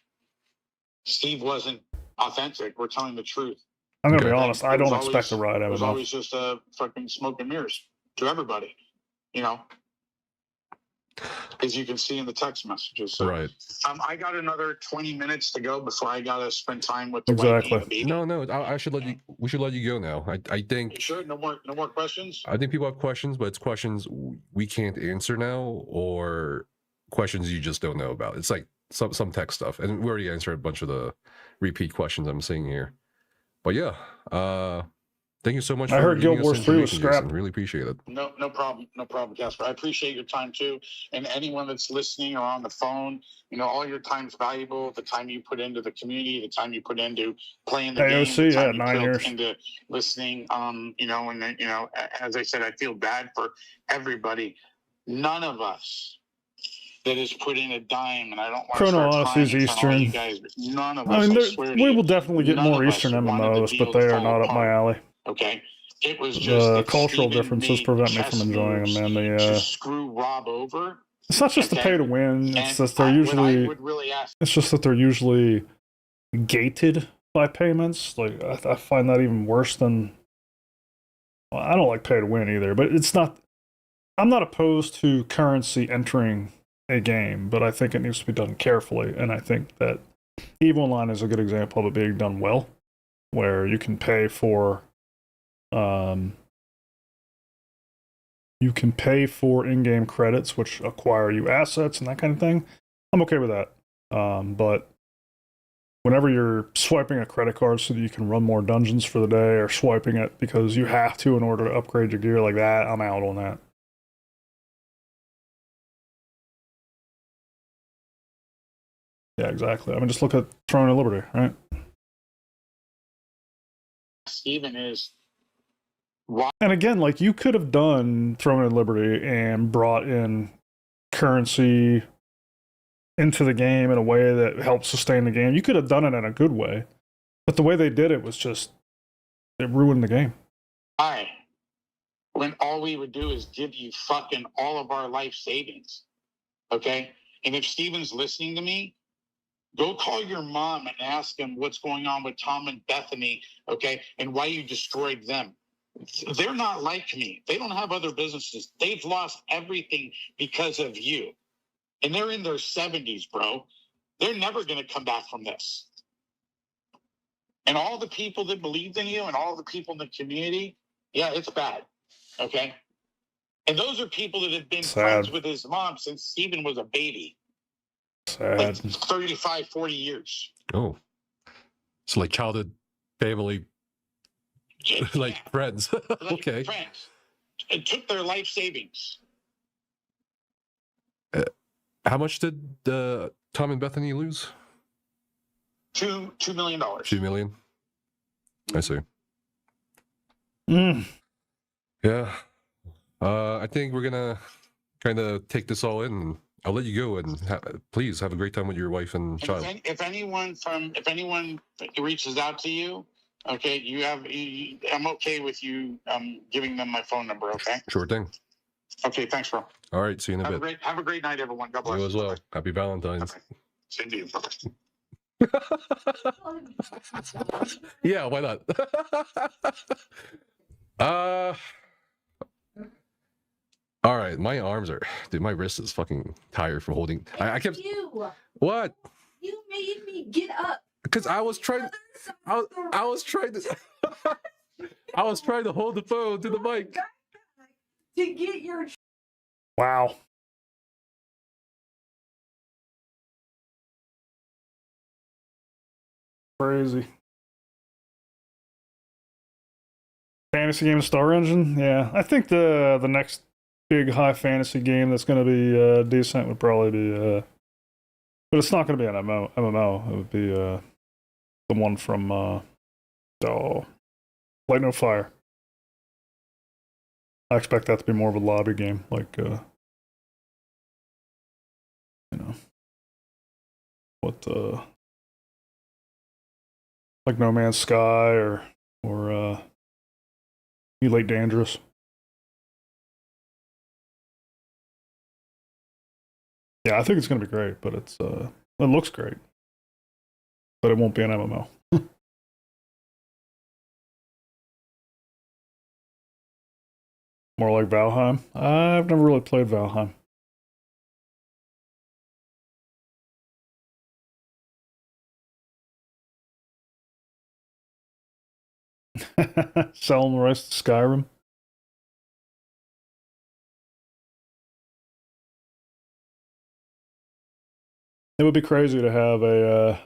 Steve wasn't authentic. We're telling the truth. I'm going to be honest. I don't expect a Riot MMO. It was always just a fucking smoke and mirrors to everybody, you know, as you can see in the text messages. So, right. I got another 20 minutes to go before I got to spend time with the exactly. wife and the baby. No, I should let you. We should let you go now. I think. You sure? No more questions? I think people have questions, but it's questions we can't answer now, or questions you just don't know about. It's like some tech stuff, and we already answered a bunch of the repeat questions I'm seeing here. But yeah, thank you so much. I heard Guild Wars 3 was scrapped. Really appreciate it. No problem, Casper. I appreciate your time too, and anyone that's listening or on the phone. You know, all your time's valuable. The time you put into the community, the time you put into playing the game, the time you 9 years into listening. You know, and you know, as I said, I feel bad for everybody. None of us that has put in a dime, and I don't want Chrono Odyssey's Eastern. You guys, none of us. I mean, we will definitely get more Eastern MMOs, but they are not up my alley. Okay, it was just the cultural differences prevent me from enjoying them, and to screw Rob over. It's not just the pay to win; it's that they're usually. It's just that they're usually gated by payments. Like I find that even worse than. Well, I don't like pay to win either, but it's not. I'm not opposed to currency entering a game, but I think it needs to be done carefully, and I think that EVE Online is a good example of it being done well, where you can pay for in-game credits, which acquire you assets and that kind of thing. I'm okay with that, but whenever you're swiping a credit card so that you can run more dungeons for the day, or swiping it because you have to in order to upgrade your gear like that, I'm out on that. Yeah, exactly. I mean, just look at Throne of Liberty, right? Steven is. And again, like, you could have done Throne of Liberty and brought in currency into the game in a way that helped sustain the game. You could have done it in a good way. But the way they did it was just, it ruined the game. When all we would do is give you fucking all of our life savings. Okay? And if Steven's listening to me, go call your mom and ask him what's going on with Tom and Bethany, okay, and why you destroyed them. They're not like me. They don't have other businesses. They've lost everything because of you. And they're in their 70s, bro. They're never going to come back from this. And all the people that believed in you and all the people in the community, yeah, it's bad, okay? And those are people that have been friends with his mom since Steven was a baby. Sad. Like 35, 40 years. Oh. It's like childhood family, like friends. Like okay. Friends. It took their life savings. How much did Tom and Bethany lose? $2 million. $2 million? I see. Mm. Yeah. I think we're gonna kind of take this all in. I'll let you go, and please have a great time with your wife and child. If anyone reaches out to you, okay, I'm okay with you giving them my phone number. Okay. Sure thing. Okay. Thanks, bro. All right. See you in a bit. Have a great night, everyone. God bless You as well. Bye-bye. Happy Valentine's. Bye-bye. Same to you. Bye-bye. Yeah, why not? All right, my arms are, dude, my wrist is fucking tired from holding. I kept. What? You made me get up. Because I was trying. I was trying to. I was trying to hold the phone to the mic. To get your. Wow. Crazy. Fantasy game Star Engine? Yeah. I think the next big high fantasy game that's going to be decent would probably be but it's not going to be an MMO. It would be the one from Light No Fire. I expect that to be more of a lobby game, like you know, what like No Man's Sky or Elite Dangerous. Yeah, I think it's gonna be great, but it looks great, but it won't be an MMO. More like Valheim. I've never really played Valheim. Selling the rights to Skyrim. It would be crazy to have a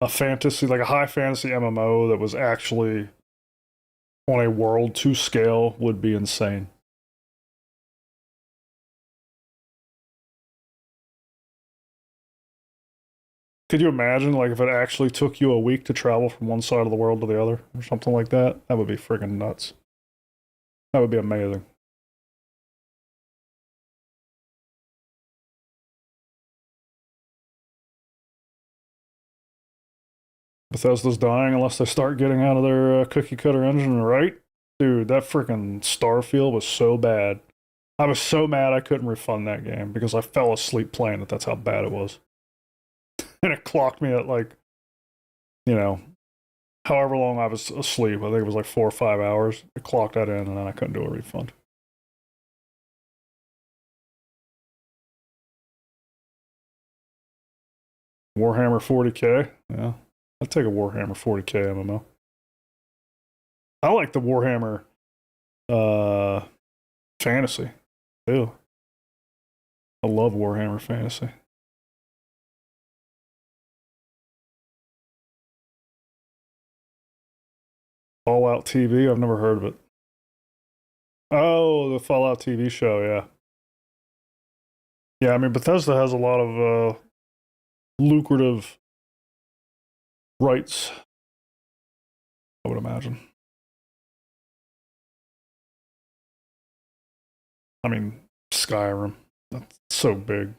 fantasy, like a high fantasy MMO that was actually on a world to scale. Would be insane. Could you imagine, like, if it actually took you a week to travel from one side of the world to the other, or something like that? That would be friggin' nuts. That would be amazing. Bethesda's dying unless they start getting out of their cookie cutter engine, right? Dude, that freaking Starfield was so bad. I was so mad I couldn't refund that game because I fell asleep playing it. That's how bad it was. And it clocked me at, like, you know, however long I was asleep. I think it was like 4 or 5 hours. It clocked that in, and then I couldn't do a refund. Warhammer 40k? Yeah. I'd take a Warhammer 40k MMO. I like the Warhammer fantasy too. I love Warhammer fantasy. Fallout TV? I've never heard of it. Oh, the Fallout TV show, yeah. Yeah, I mean, Bethesda has a lot of lucrative rights, I would imagine. I mean, Skyrim. That's so big.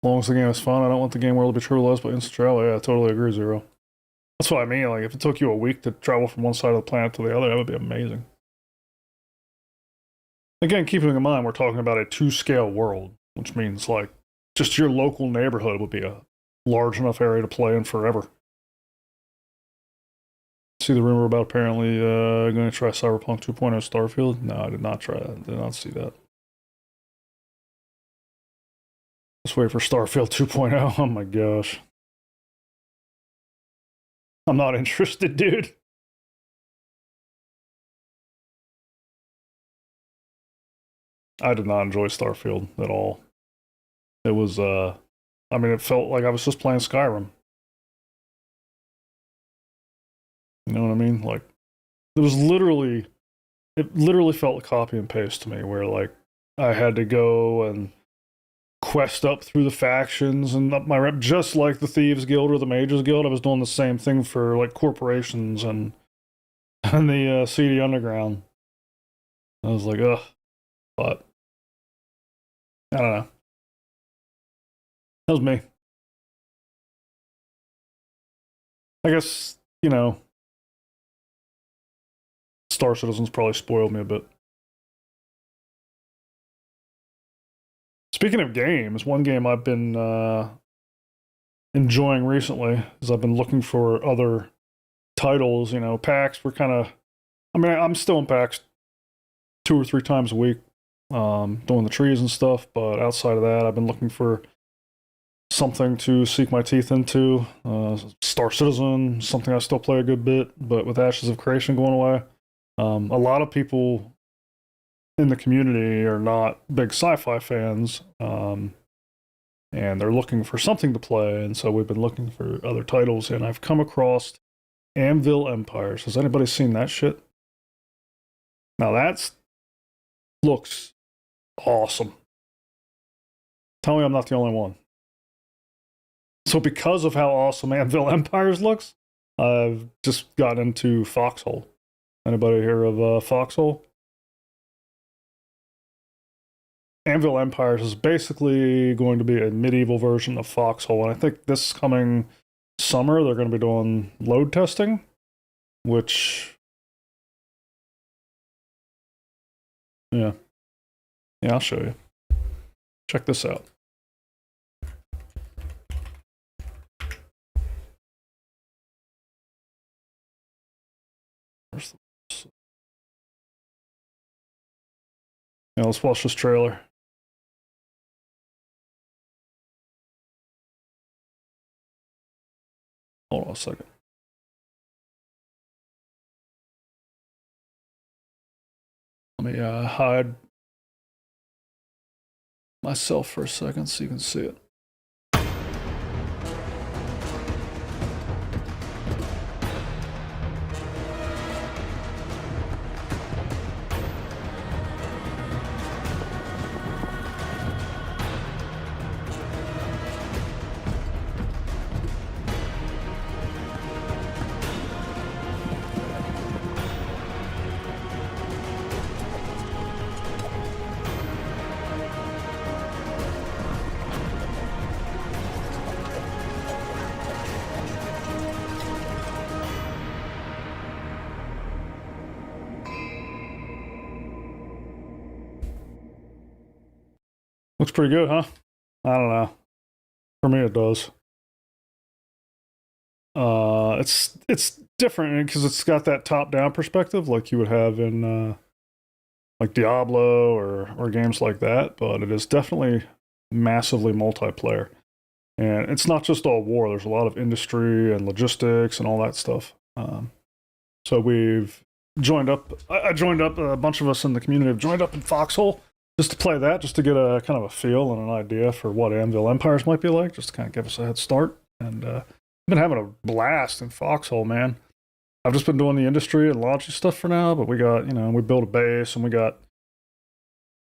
As long as the game is fun, I don't want the game world to be trivialized by instant travel. Yeah, I totally agree, Zero. That's what I mean. Like, if it took you a week to travel from one side of the planet to the other, that would be amazing. Again, keeping in mind, we're talking about a 2-scale world, which means, like, just your local neighborhood would be a large enough area to play in forever. See the rumor about apparently going to try Cyberpunk 2.0 Starfield? No, I did not try that. Did not see that. Let's wait for Starfield 2.0. Oh my gosh. I'm not interested, dude. I did not enjoy Starfield at all. It was, I mean, it felt like I was just playing Skyrim. You know what I mean? Like, it literally felt like copy and paste to me, where, like, I had to go and quest up through the factions and up my rep, just like the Thieves Guild or the Mages Guild. I was doing the same thing for like corporations and the CD Underground. I was like, ugh, but I don't know. That was me. I guess, you know, Star Citizen's probably spoiled me a bit. Speaking of games, one game I've been enjoying recently is I've been looking for other titles. You know, PAX, we're kind of, I mean, I'm still in PAX 2 or 3 times a week, doing the trees and stuff, but outside of that, I've been looking for something to sink my teeth into. Star Citizen, something I still play a good bit, but with Ashes of Creation going away, a lot of people in the community are not big sci-fi fans, and they're looking for something to play, and so we've been looking for other titles, and I've come across Anvil Empires. Has anybody seen that shit? Now that looks awesome. Tell me I'm not the only one. So because of how awesome Anvil Empires looks, I've just gotten into Foxhole. Anybody hear of Foxhole? Anvil Empires is basically going to be a medieval version of Foxhole, and I think this coming summer they're going to be doing load testing, which, yeah, I'll show you. Check this out. Yeah, let's watch this trailer. Hold on a second. Let me hide myself for a second so you can see it. Looks pretty good, huh? I don't know. For me, it does. It's different because it's got that top-down perspective, like you would have in like Diablo or games like that. But it is definitely massively multiplayer, and it's not just all war. There's a lot of industry and logistics and all that stuff. So we've joined up. I joined up. A bunch of us in the community have joined up in Foxhole, just to play that, just to get a kind of a feel and an idea for what Anvil Empires might be like, just to kind of give us a head start. And I've been having a blast in Foxhole, man. I've just been doing the industry and launching stuff for now, but we got, you know, we built a base and we got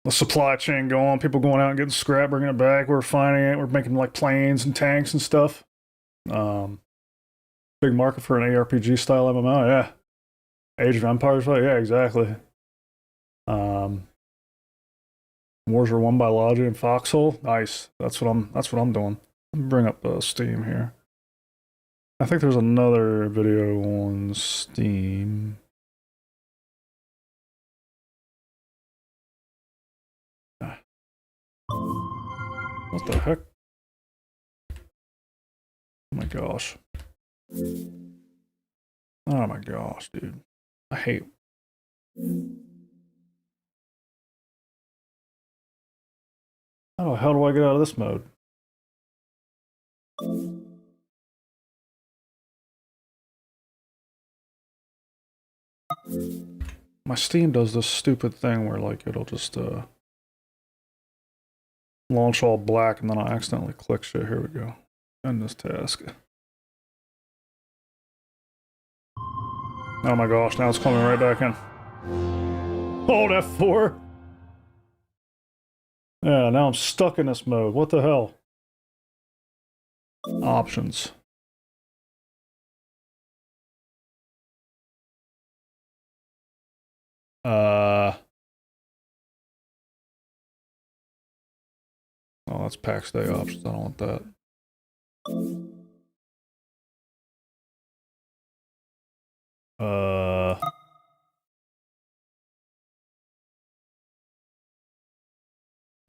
the supply chain going, people going out and getting scrap, bringing it back. We're refining it. We're making like planes and tanks and stuff. Big market for an ARPG style MMO, yeah. Age of Empires, yeah, exactly. Wars are won by logic in Foxhole. Nice. That's what I'm doing. Let me bring up Steam here. I think there's another video on Steam. What the heck? Oh my gosh. Oh my gosh, dude. I hate. How the hell do I get out of this mode? My Steam does this stupid thing where like it'll just launch all black and then I'll accidentally click shit. Here we go. End this task. Oh my gosh, now it's coming right back in. Hold F4. Yeah, now I'm stuck in this mode. What the hell? Options. Oh, that's pack stay options. I don't want that.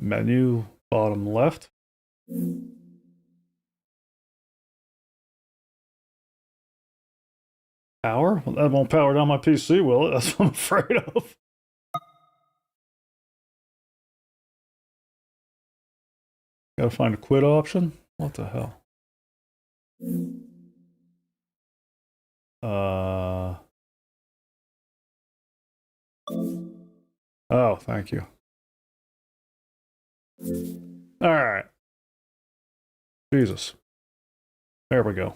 Menu, bottom left. Power? Well, that won't power down my PC, will it? That's what I'm afraid of. Gotta find a quit option? What the hell? Oh, thank you. Alright. Jesus. There we go.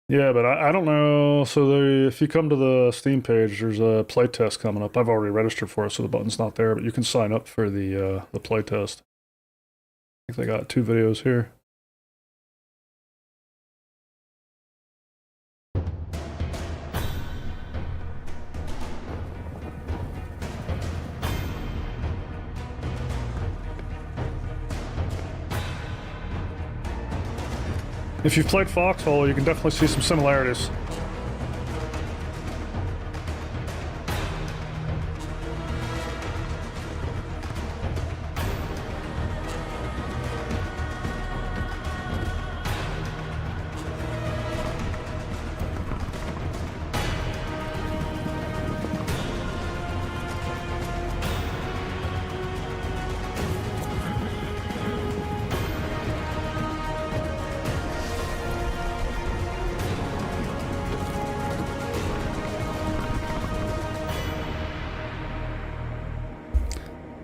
Yeah, but I don't know. So if you come to the Steam page, there's a playtest coming up. I've already registered for it, so the button's not there, but you can sign up for the playtest. I think they got 2 videos here. If you've played Foxhole, you can definitely see some similarities.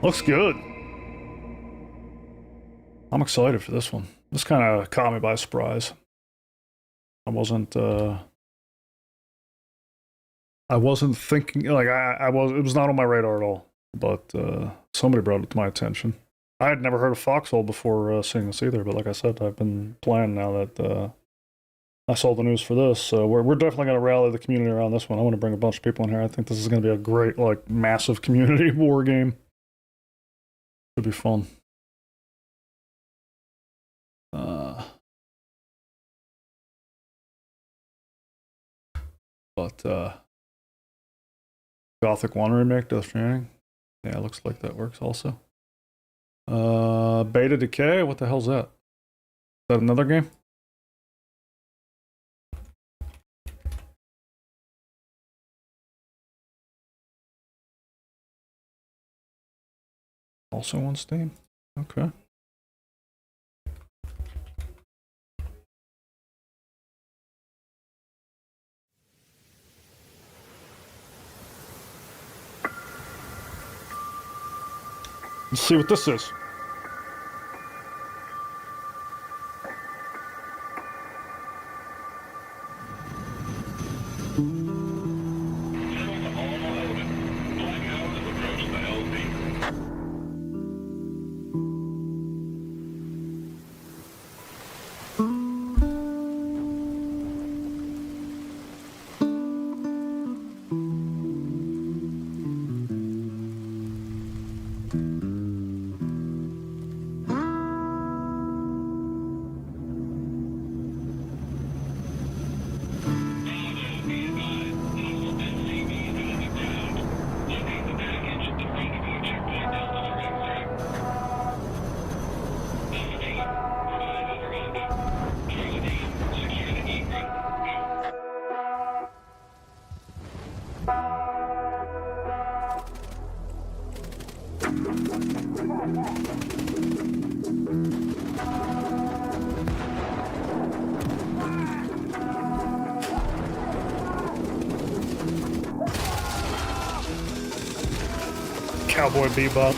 Looks good. I'm excited for this one. This kind of caught me by surprise. I wasn't thinking, like, it was not on my radar at all, but somebody brought it to my attention. I had never heard of Foxhole before seeing this either, but like I said, I've been playing now that I saw the news for this, so we're definitely going to rally the community around this one. I want to bring a bunch of people in here. I think this is going to be a great, like, massive community war game. Should be fun. Gothic 1 remake, Death Stranding. Yeah, it looks like that works also. Beta Decay, what the hell's that? Is that another game? Also on Steam? Okay. Let's see what this is. Cowboy Bebop.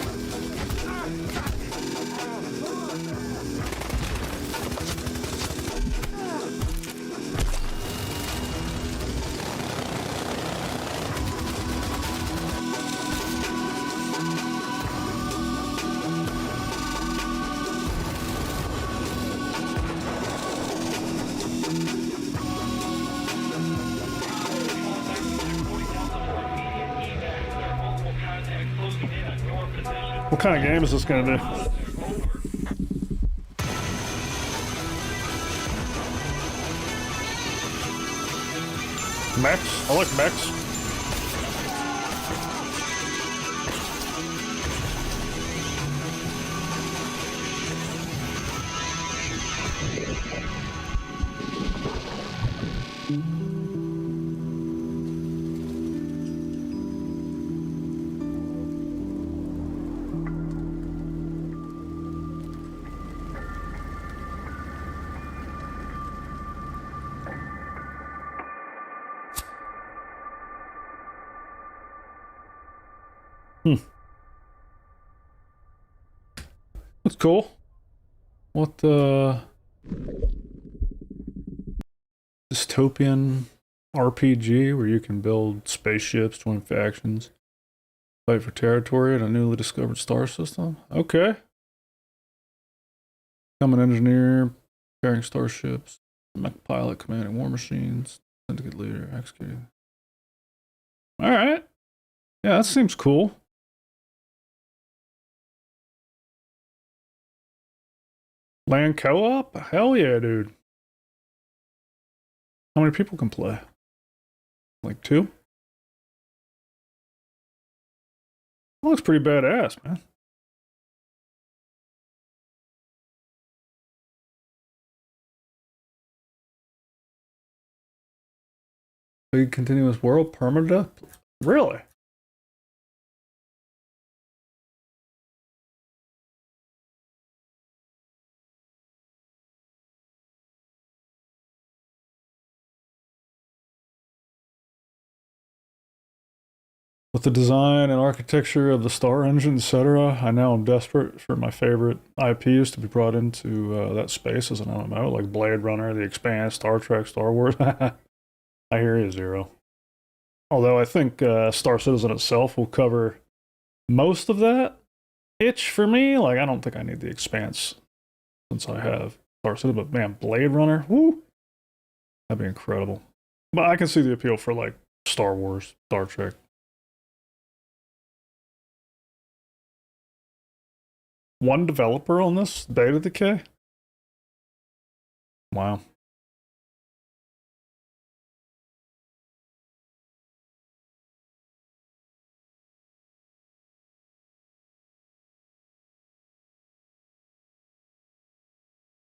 What kind of game is this gonna do? Mechs? I like mechs. That's cool. What the dystopian RPG where you can build spaceships, join factions, fight for territory in a newly discovered star system? Okay. Become an engineer, carrying starships, mech pilot, commanding war machines, syndicate leader, executing. Alright. Yeah, that seems cool. Land co-op? Hell yeah, dude. How many people can play? Like 2? That looks pretty badass, man. Big continuous world, permadeath? Really? With the design and architecture of the Star Engine, etc., I now am desperate for my favorite IPs to be brought into that space as an MMO, like Blade Runner, The Expanse, Star Trek, Star Wars. I hear you, Zero. Although I think Star Citizen itself will cover most of that itch for me. Like, I don't think I need The Expanse since I have Star Citizen, but man, Blade Runner, woo! That'd be incredible. But I can see the appeal for, like, Star Wars, Star Trek. One developer on this beta decay? Wow.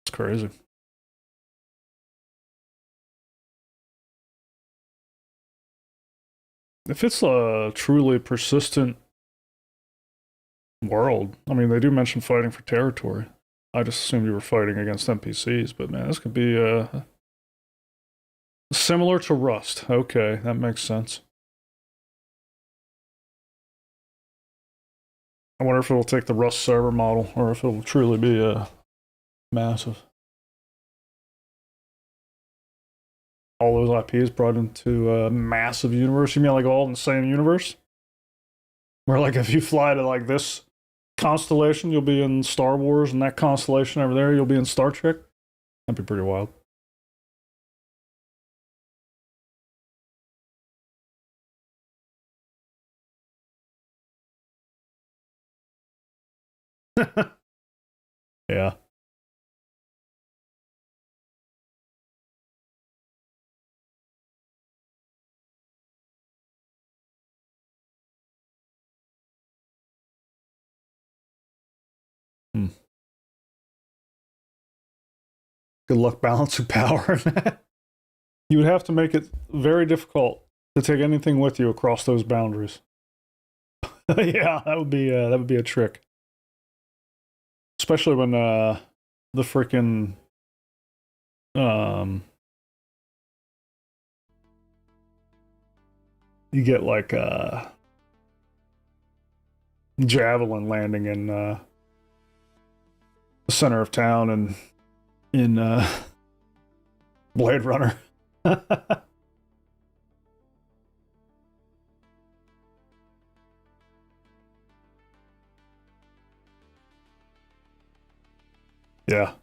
It's crazy. If it's a truly persistent world, I mean, they do mention fighting for territory. I just assumed you were fighting against NPCs, but man, this could be similar to Rust. Okay, that makes sense. I wonder if it'll take the Rust server model or if it'll truly be massive. All those IPs brought into a massive universe. You mean like all in the same universe? Where like if you fly to like this constellation, you'll be in Star Wars, and that constellation over there, you'll be in Star Trek? That'd be pretty wild. Yeah. Good luck balancing power. You would have to make it very difficult to take anything with you across those boundaries. Yeah, that would be a trick. Especially when the freaking you get like javelin landing in the center of town and in Blade Runner. Yeah.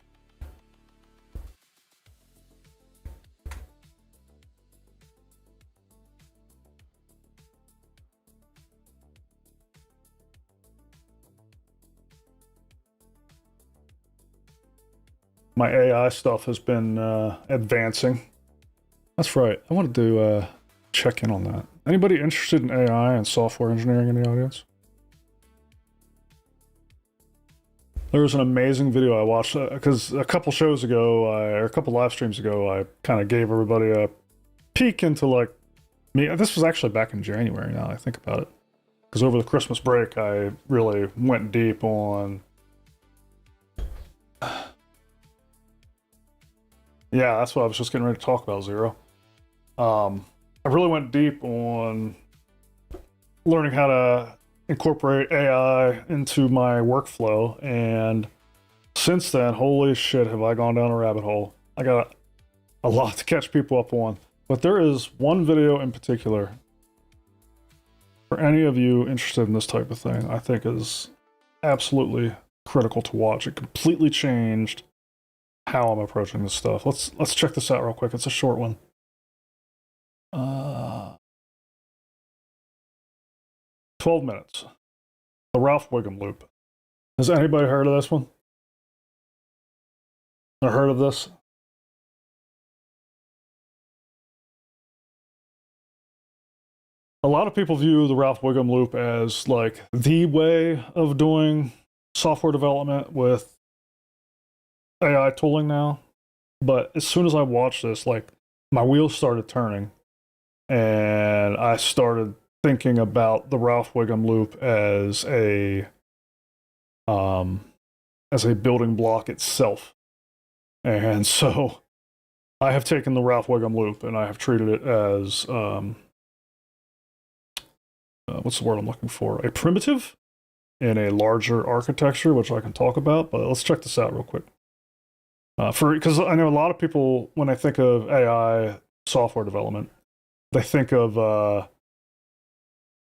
my AI stuff has been advancing. That's right. I wanted to check in on that. Anybody interested in AI and software engineering in the audience? There was an amazing video I watched because a couple shows ago, or a couple live streams ago, I kind of gave everybody a peek into like me. This was actually back in January now that I think about it. Because over the Christmas break, I really went deep on... Yeah, that's what I was just getting ready to talk about, Zero. I really went deep on learning how to incorporate AI into my workflow, and since then, holy shit, have I gone down a rabbit hole. I got a lot to catch people up on. But there is one video in particular, for any of you interested in this type of thing, I think is absolutely critical to watch. It completely changed how I'm approaching this stuff. Let's check this out real quick. It's a short one. 12 minutes. The Ralph Wiggum loop. Has anybody heard of this one? Or heard of this? A lot of people view the Ralph Wiggum loop as like the way of doing software development with AI tooling now. But as soon as I watched this, like my wheels started turning and I started thinking about the Ralph Wiggum loop as a building block itself. And so I have taken the Ralph Wiggum loop and I have treated it as what's the word I'm looking for? A primitive in a larger architecture, which I can talk about, but let's check this out real quick. Because I know a lot of people, when they think of AI software development, they think of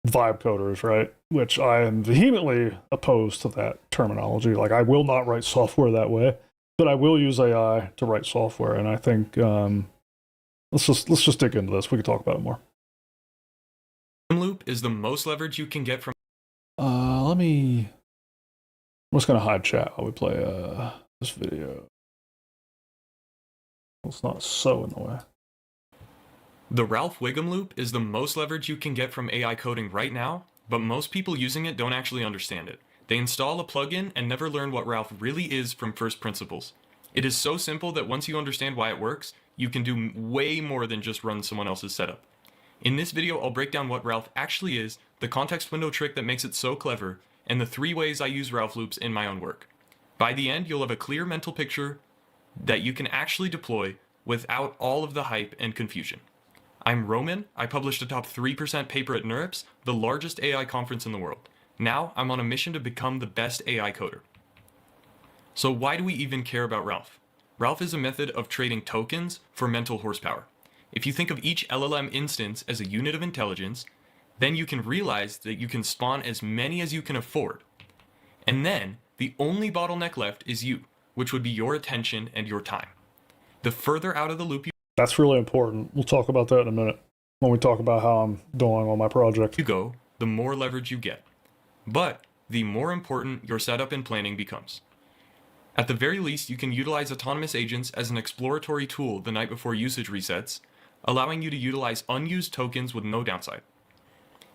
vibe coders, right? Which I am vehemently opposed to that terminology. Like, I will not write software that way, but I will use AI to write software. And I think let's just dig into this. We can talk about it more. Loop is the most leverage you can get from. I'm just gonna hide chat while we play this video. It's not so in the way. The Ralph Wiggum loop is the most leverage you can get from AI coding right now, but most people using it don't actually understand it. They install a plugin and never learn what Ralph really is from first principles. It is so simple that once you understand why it works, you can do way more than just run someone else's setup. In this video, I'll break down what Ralph actually is, the context window trick that makes it so clever, and the 3 ways I use Ralph loops in my own work. By the end, you'll have a clear mental picture that you can actually deploy without all of the hype and confusion. I'm Roman. I published a top 3% paper at NeurIPS, the largest AI conference in the world. Now, I'm on a mission to become the best AI coder. So why do we even care about Ralph? Ralph is a method of trading tokens for mental horsepower. If you think of each LLM instance as a unit of intelligence, then you can realize that you can spawn as many as you can afford. And then, the only bottleneck left is you, which would be your attention and your time. The further out of the loop you That's really important. We'll talk about that in a minute when we talk about how I'm doing on my project. you go, the more leverage you get. But the more important your setup and planning becomes. At the very least, you can utilize autonomous agents as an exploratory tool the night before usage resets, allowing you to utilize unused tokens with no downside.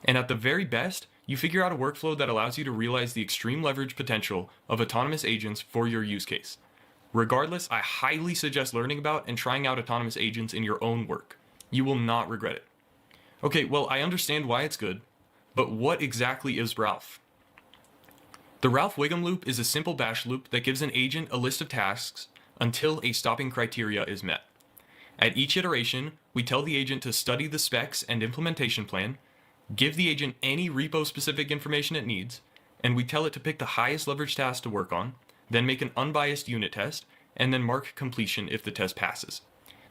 And at the very best, you figure out a workflow that allows you to realize the extreme leverage potential of autonomous agents for your use case. Regardless, I highly suggest learning about and trying out autonomous agents in your own work. You will not regret it. Okay, well, I understand why it's good, but what exactly is Ralph? The Ralph Wiggum loop is a simple bash loop that gives an agent a list of tasks until a stopping criteria is met. At each iteration, we tell the agent to study the specs and implementation plan, give the agent any repo-specific information it needs, and we tell it to pick the highest leverage task to work on, then make an unbiased unit test, and then mark completion if the test passes.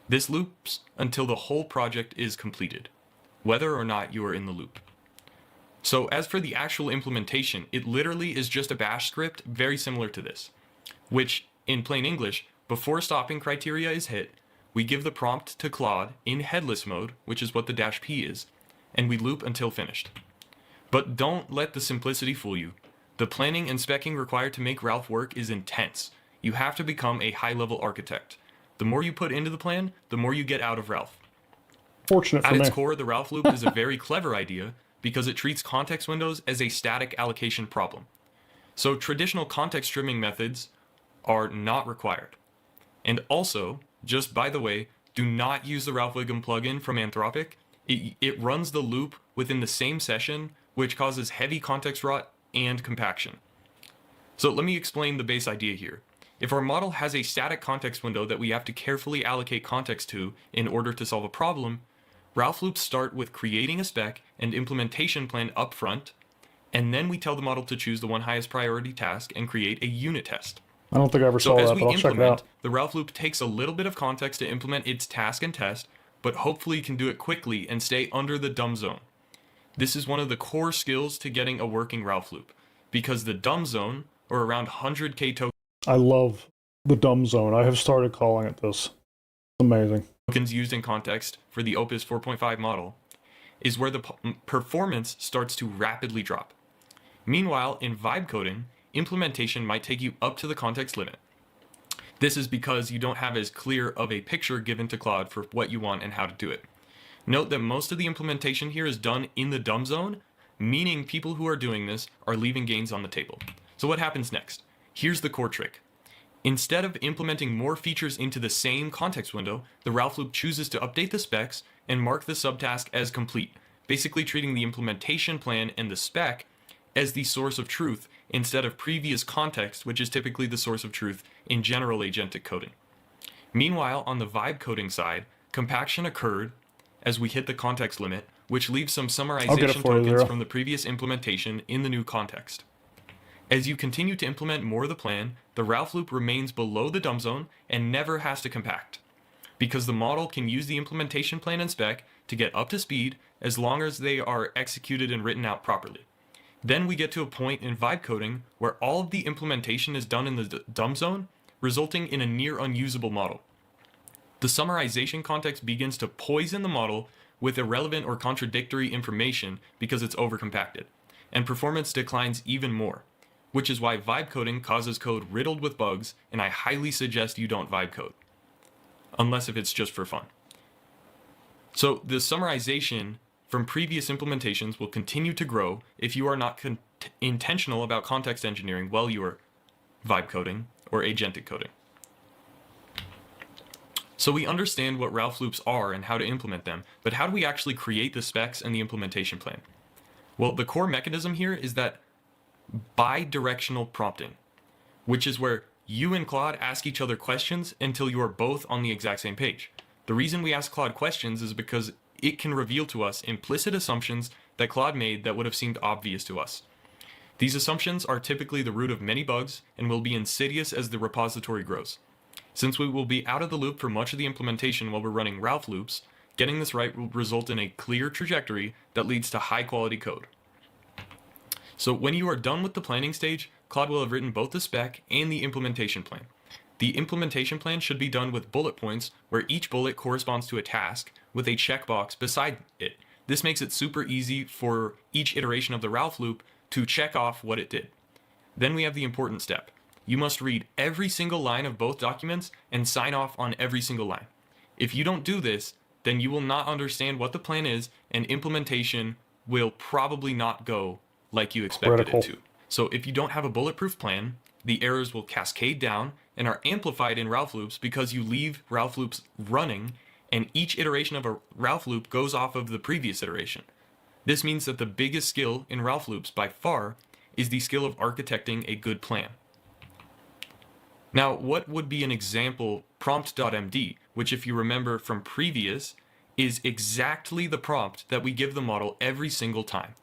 This loops until the whole project is completed, whether or not you are in the loop. So as for the actual implementation, it literally is just a bash script very similar to this, which, in plain English, before stopping criteria is hit, we give the prompt to Claude in headless mode, which is what the -p is, and we loop until finished. But don't let the simplicity fool you. The planning and specking required to make Ralph work is intense. you have to become a high-level architect. The more you put into the plan, the more you get out of Ralph. Fortunate for At its me. core, the Ralph loop is a very clever idea because it treats context windows as a static allocation problem. So traditional context trimming methods are not required. And also, just by the way, do not use the Ralph Wiggum plugin from Anthropic. It runs the loop within the same session, which causes heavy context rot and compaction. So let me explain the base idea here. If our model has a static context window that we have to carefully allocate context to in order to solve a problem, Ralph loops start with creating a spec and implementation plan up front, and then we tell the model to choose the one highest priority task and create a unit test. I don't think I ever saw that, but I'll check it out. The Ralph loop takes a little bit of context to implement its task and test, but hopefully can do it quickly and stay under the dumb zone. This is one of the core skills to getting a working Ralph loop, because the dumb zone, or around 100k I love the dumb zone. I have started calling it this. It's amazing. Tokens used in context for the Opus 4.5 model, is where the performance starts to rapidly drop. Meanwhile, in vibe coding, implementation might take you up to the context limit. This is because you don't have as clear of a picture given to Claude for what you want and how to do it. Note that most of the implementation here is done in the dumb zone, meaning people who are doing this are leaving gains on the table. So what happens next? Here's the core trick. Instead of implementing more features into the same context window, the Ralph loop chooses to update the specs and mark the subtask as complete, basically treating the implementation plan and the spec as the source of truth instead of previous context, which is typically the source of truth in general agentic coding. Meanwhile, on the vibe coding side, compaction occurred as we hit the context limit, which leaves some summarization tokens from the previous implementation in the new context. As you continue to implement more of the plan, the Ralph loop remains below the dumb zone and never has to compact, because the model can use the implementation plan and spec to get up to speed as long as they are executed and written out properly. Then we get to a point in vibe coding where all of the implementation is done in the dumb zone, resulting in a near unusable model. The summarization context begins to poison the model with irrelevant or contradictory information because it's overcompacted, and performance declines even more, which is why vibe coding causes code riddled with bugs, and I highly suggest you don't vibe code, unless if it's just for fun. So the summarization from previous implementations will continue to grow if you are not intentional about context engineering while you are vibe coding or agentic coding. So we understand what Ralph loops are and how to implement them, but how do we actually create the specs and the implementation plan? Well, the core mechanism here is that bi-directional prompting, which is where you and Claude ask each other questions until you are both on the exact same page. The reason we ask Claude questions is because it can reveal to us implicit assumptions that Claude made that would have seemed obvious to us. These assumptions are typically the root of many bugs and will be insidious as the repository grows. Since we will be out of the loop for much of the implementation while we're running Ralph loops, getting this right will result in a clear trajectory that leads to high-quality code. So when you are done with the planning stage, Claude will have written both the spec and the implementation plan. The implementation plan should be done with bullet points where each bullet corresponds to a task with a checkbox beside it. This makes it super easy for each iteration of the Ralph loop to check off what it did. Then we have the important step. You must read every single line of both documents and sign off on every single line. If you don't do this, then you will not understand what the plan is, and implementation will probably not go like you expected it to. So if you don't have a bulletproof plan, the errors will cascade down and are amplified in Ralph loops because you leave Ralph loops running, and each iteration of a Ralph loop goes off of the previous iteration. This means that the biggest skill in Ralph loops by far is the skill of architecting a good plan. Now, what would be an example prompt.md, which if you remember from previous, is exactly the prompt that we give the model every single time.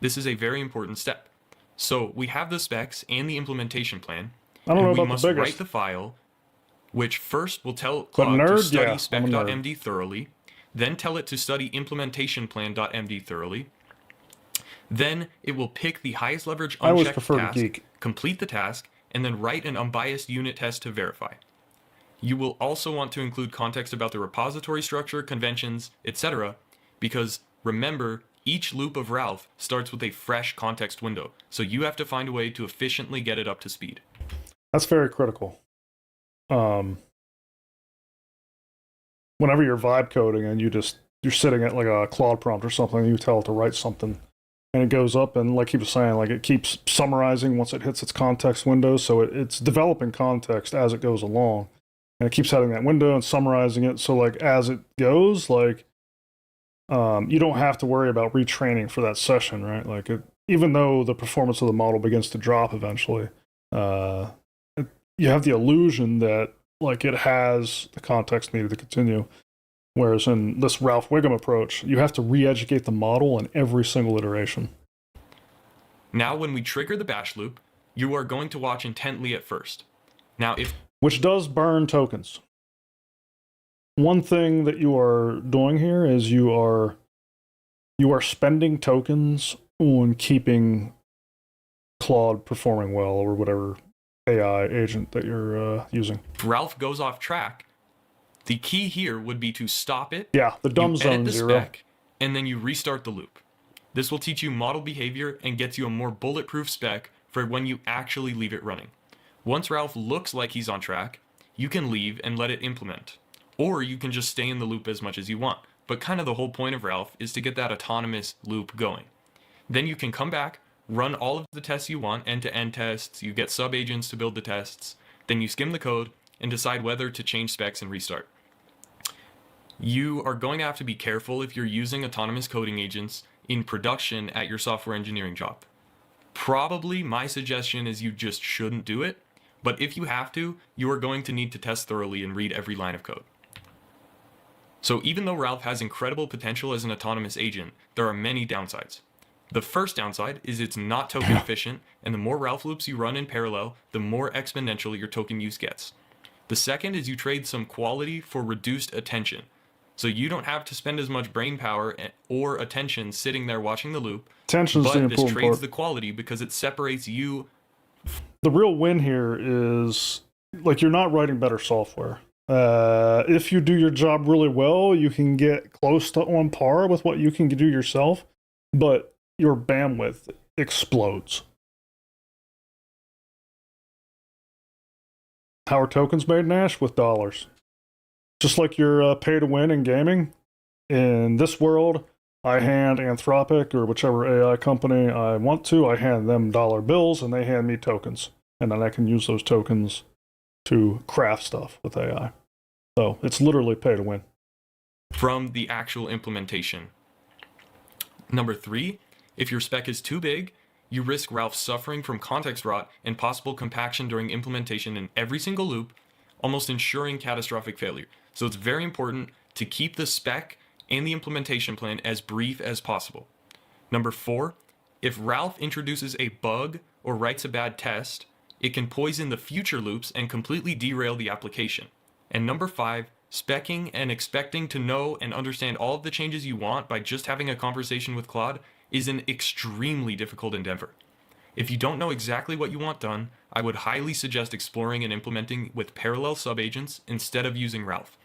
This is a very important step. So we have the specs and the implementation plan, and we must write the file, which first will tell Claude to study spec.md thoroughly, then tell it to study implementationplan.md thoroughly. Then it will pick the highest leverage unchecked task, complete the task, and then write an unbiased unit test to verify. You will also want to include context about the repository structure, conventions, etc., because remember, each loop of Ralph starts with a fresh context window, so you have to find a way to efficiently get it up to speed. That's very critical. whenever you're vibe coding and you're sitting at like a Claude prompt or something, you tell it to write something, and it goes up, and like he was saying, like it keeps summarizing once it hits its context window, so it's developing context as it goes along, and it keeps hitting that window and summarizing it. So like as it goes, like you don't have to worry about retraining for that session, right? Like even though the performance of the model begins to drop eventually, you have the illusion that like it has the context needed to continue. Whereas in this Ralph Wiggum approach, you have to re-educate the model in every single iteration. Now, when we trigger the bash loop, you are going to watch intently at first. Now, which does burn tokens. One thing that you are doing here is you are spending tokens on keeping Claude performing well, or whatever AI agent that you're using. If Ralph goes off track, the key here would be to stop it. Yeah, the dumb zone the zero. Spec, and then you restart the loop. This will teach you model behavior and gets you a more bulletproof spec for when you actually leave it running. Once Ralph looks like he's on track, you can leave and let it implement. Or you can just stay in the loop as much as you want. But kind of the whole point of Ralph is to get that autonomous loop going. Then you can come back, run all of the tests you want, end-to-end tests, you get sub-agents to build the tests, then you skim the code and decide whether to change specs and restart. You are going to have to be careful if you're using autonomous coding agents in production at your software engineering job. Probably my suggestion is you just shouldn't do it, but if you have to, you are going to need to test thoroughly and read every line of code. So even though Ralph has incredible potential as an autonomous agent, there are many downsides. The first downside is it's not token efficient, and the more Ralph loops you run in parallel, the more exponential your token use gets. The second is you trade some quality for reduced attention. So you don't have to spend as much brain power or attention sitting there watching the loop. Attention's the important this trades part. the quality because it separates you. The real win here is, like, you're not writing better software. If you do your job really well, you can get close to on par with what you can do yourself, but your bandwidth explodes. How are tokens made, Nash? With dollars. Just like your pay to win in gaming, in this world, I hand Anthropic or whichever AI company I want to, I hand them dollar bills and they hand me tokens. And then I can use those tokens to craft stuff with AI. So it's literally pay to win. From the actual implementation. Number 3, if your spec is too big, you risk Ralph suffering from context rot and possible compaction during implementation in every single loop, almost ensuring catastrophic failure. So it's very important to keep the spec and the implementation plan as brief as possible. Number 4, if Ralph introduces a bug or writes a bad test, it can poison the future loops and completely derail the application. And number 5, specking and expecting to know and understand all of the changes you want by just having a conversation with Claude is an extremely difficult endeavor. If you don't know exactly what you want done, I would highly suggest exploring and implementing with parallel subagents instead of using Ralph.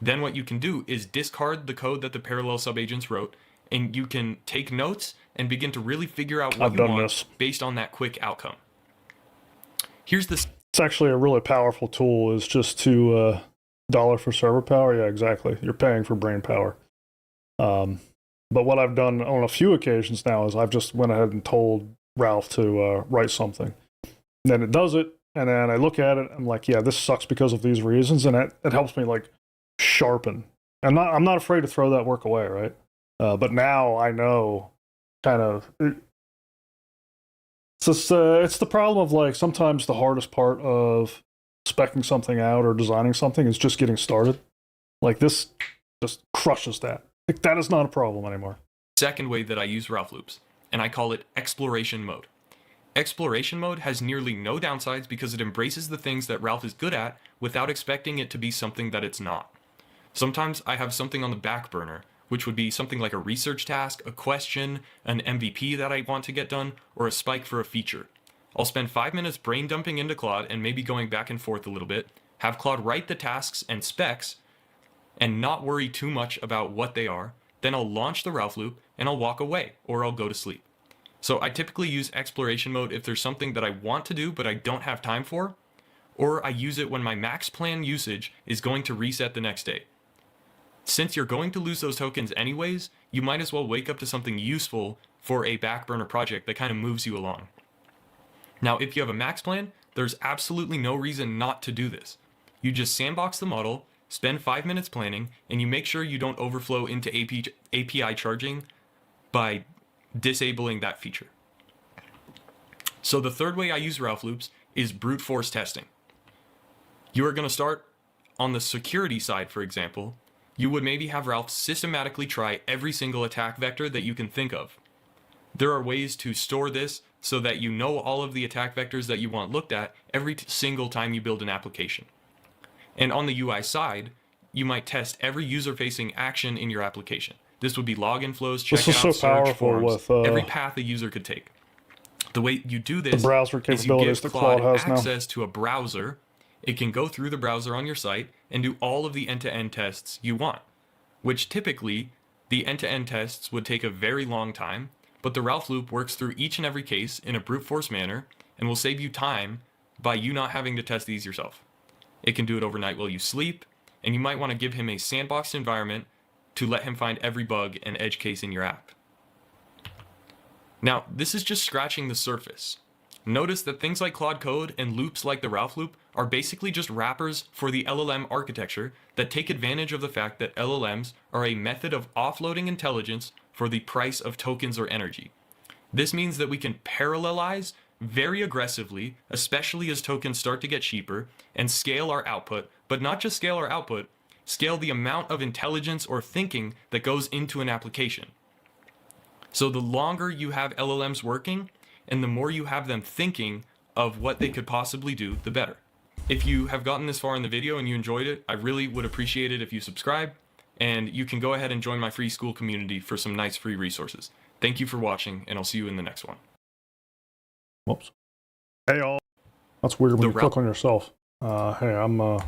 Then what you can do is discard the code that the parallel subagents wrote, and you can take notes and begin to really figure out what you want based on that quick outcome. It's actually a really powerful tool, is just to dollar for server power. Yeah, exactly. You're paying for brain power. But what I've done on a few occasions now is I've just went ahead and told Ralph to write something. And then it does it, and then I look at it, I'm like, yeah, this sucks because of these reasons, and it helps me like sharpen. I'm not afraid to throw that work away, right? But now I know kind of it's the problem of like sometimes the hardest part of speccing something out or designing something is just getting started. Like this just crushes that. Like that is not a problem anymore. Second way that I use Ralph loops, and I call it exploration mode. Exploration mode has nearly no downsides because it embraces the things that Ralph is good at without expecting it to be something that it's not. Sometimes I have something on the back burner, which would be something like a research task, a question, an MVP that I want to get done, or a spike for a feature. I'll spend 5 minutes brain dumping into Claude and maybe going back and forth a little bit, have Claude write the tasks and specs, and not worry too much about what they are. Then I'll launch the Ralph loop and I'll walk away, or I'll go to sleep. So I typically use exploration mode if there's something that I want to do but I don't have time for, or I use it when my max plan usage is going to reset the next day. Since you're going to lose those tokens anyways, you might as well wake up to something useful for a back burner project that kind of moves you along. Now, if you have a max plan, there's absolutely no reason not to do this. You just sandbox the model, spend 5 minutes planning, and you make sure you don't overflow into API charging by disabling that feature. So the third way I use Ralph loops is brute force testing. You are going to start on the security side, for example. You would maybe have Ralph systematically try every single attack vector that you can think of. There are ways to store this so that you know all of the attack vectors that you want looked at every single time you build an application. And on the UI side, you might test every user-facing action in your application. This would be login flows, checkout, search, forms, every path a user could take. The way you do this the browser is you capabilities give that Claude Claude has now. access to a browser. It can go through the browser on your site and do all of the end-to-end tests you want, which typically the end-to-end tests would take a very long time, but the Ralph loop works through each and every case in a brute force manner and will save you time by you not having to test these yourself. It can do it overnight while you sleep, and you might want to give him a sandboxed environment to let him find every bug and edge case in your app. Now, this is just scratching the surface. Notice that things like Claude Code and loops like the Ralph loop are basically just wrappers for the LLM architecture that take advantage of the fact that LLMs are a method of offloading intelligence for the price of tokens or energy. This means that we can parallelize very aggressively, especially as tokens start to get cheaper, and scale our output, but not just scale our output, scale the amount of intelligence or thinking that goes into an application. So the longer you have LLMs working, and the more you have them thinking of what they could possibly do, the better. If you have gotten this far in the video and you enjoyed it, I really would appreciate it if you subscribe, and you can go ahead and join my free school community for some nice free resources. Thank you for watching, and I'll see you in the next one. Whoops. Hey, all. That's weird when you click on yourself. Hey, I'm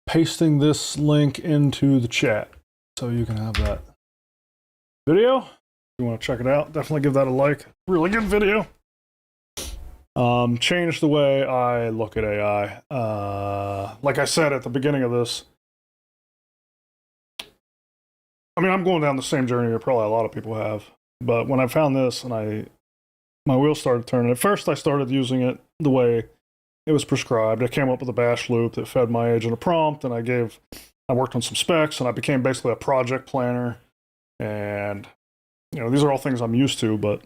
pasting this link into the chat so you can have that video. If you want to check it out, definitely give that a like. Really good video. Change the way I look at AI. Like I said at the beginning of this, I mean, I'm going down the same journey that probably a lot of people have. But when I found this and my wheels started turning, at first I started using it the way it was prescribed. I came up with a bash loop that fed my agent a prompt, and I worked on some specs, and I became basically a project planner. And, you know, these are all things I'm used to, but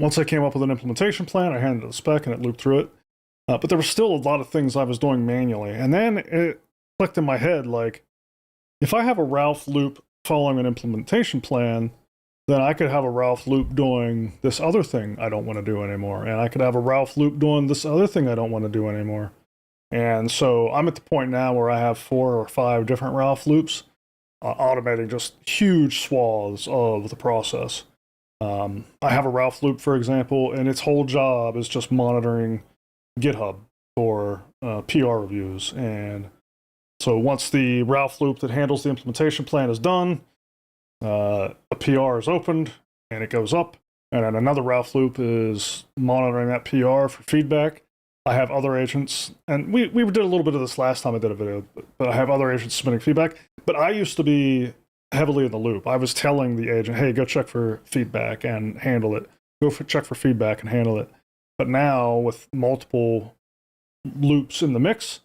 once I came up with an implementation plan, I handed it a spec and it looped through it. But there were still a lot of things I was doing manually. And then it clicked in my head, like, if I have a Ralph loop following an implementation plan, then I could have a Ralph loop doing this other thing I don't want to do anymore. And I could have a Ralph loop doing this other thing I don't want to do anymore. And so I'm at the point now where I have 4 or 5 different Ralph loops, automating just huge swaths of the process. I have a Ralph loop, for example, and its whole job is just monitoring GitHub for PR reviews. And so once the Ralph loop that handles the implementation plan is done, a PR is opened and it goes up, and then another Ralph loop is monitoring that PR for feedback. I have other agents, and we did a little bit of this last time I did a video, but I have other agents submitting feedback. But I used to be heavily in the loop. I was telling the agent, hey, go check for feedback and handle it. Check for feedback and handle it. But now with multiple loops in the mix,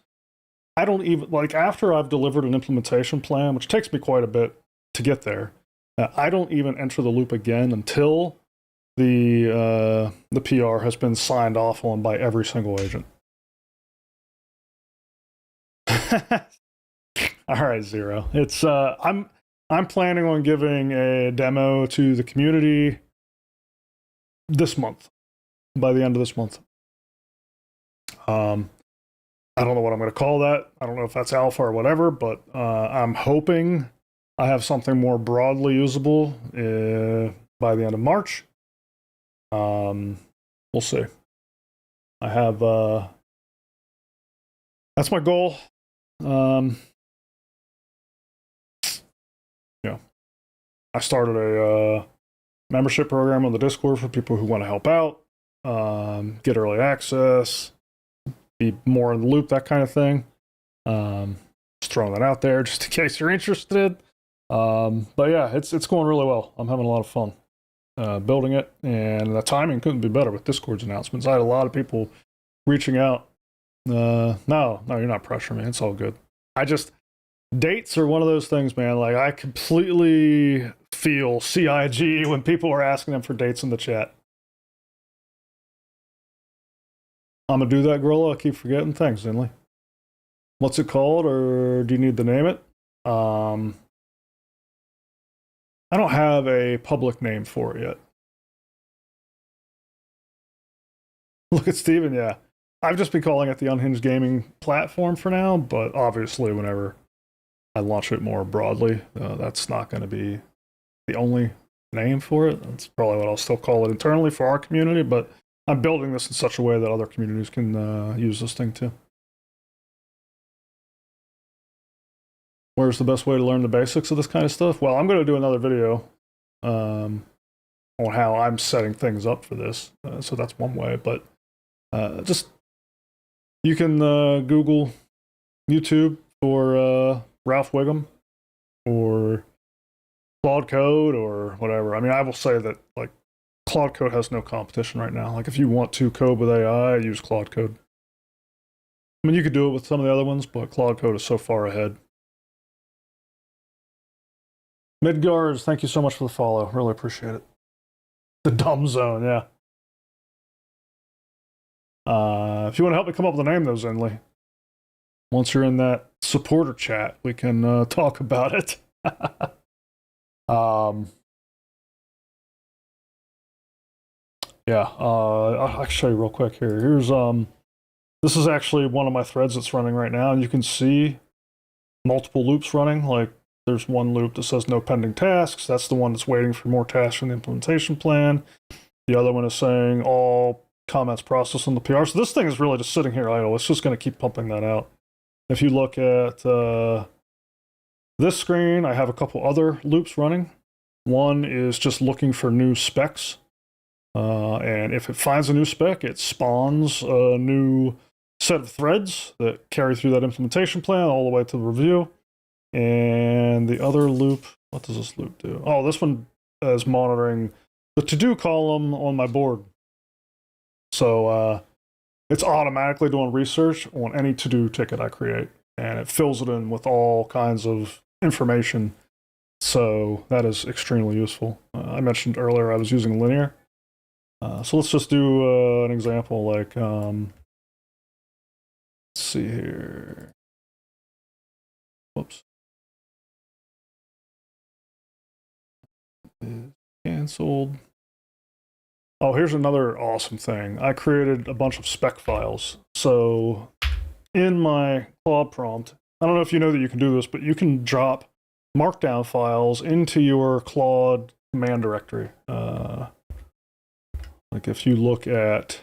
I don't even, like, after I've delivered an implementation plan, which takes me quite a bit to get there, I don't even enter the loop again until the PR has been signed off on by every single agent. All right, Zero. It's I'm planning on giving a demo to the community this month, by the end of this month. I don't know what I'm going to call that. I don't know if that's alpha or whatever, but I'm hoping I have something more broadly usable by the end of March. We'll see. I have that's my goal. Yeah, I started a membership program on the Discord for people who want to help out, get early access, be more in the loop, that kind of thing. Just throwing that out there just in case you're interested. But yeah, it's going really well. I'm having a lot of fun building it, and the timing couldn't be better with Discord's announcements. I had a lot of people reaching out. No, you're not pressuring me. It's all good. Dates are one of those things, man. Like, I completely feel CIG when people are asking them for dates in the chat. I'm gonna do that, Grolo. I keep forgetting. Thanks, Zinley. What's it called, or do you need to name it? I don't have a public name for it yet. Look at Steven, yeah. I've just been calling it the Unhinged Gaming platform for now, but obviously whenever I launch it more broadly, that's not going to be the only name for it. That's probably what I'll still call it internally for our community, but I'm building this in such a way that other communities can use this thing too. Where's the best way to learn the basics of this kind of stuff? Well, I'm going to do another video on how I'm setting things up for this. So that's one way, but just you can Google YouTube for Ralph Wiggum or Claude Code or whatever. I mean, I will say that like Claude Code has no competition right now. Like if you want to code with AI, use Claude Code. I mean, you could do it with some of the other ones, but Claude Code is so far ahead. Midgars, thank you so much for the follow. Really appreciate it. The dumb zone, yeah. If you want to help me come up with a name, though, Zenly, once you're in that supporter chat, we can talk about it. Yeah, I'll show you real quick here. Here's this is actually one of my threads that's running right now, and you can see multiple loops running. Like there's one loop that says no pending tasks. That's the one that's waiting for more tasks from the implementation plan. The other one is saying all comments processed on the PR. So this thing is really just sitting here idle. It's just going to keep pumping that out. If you look at this screen, I have a couple other loops running. One is just looking for new specs. And if it finds a new spec, it spawns a new set of threads that carry through that implementation plan all the way to the review. And the other loop, what does this loop do? Oh, this one is monitoring the to-do column on my board. So it's automatically doing research on any to-do ticket I create, and it fills it in with all kinds of information. So that is extremely useful. I mentioned earlier I was using Linear. So let's just do an example like, let's see here. Whoops. Canceled. Oh, here's another awesome thing. I created a bunch of spec files. So in my Claude prompt, I don't know if you know that you can do this, but you can drop markdown files into your Claude command directory. Like if you look at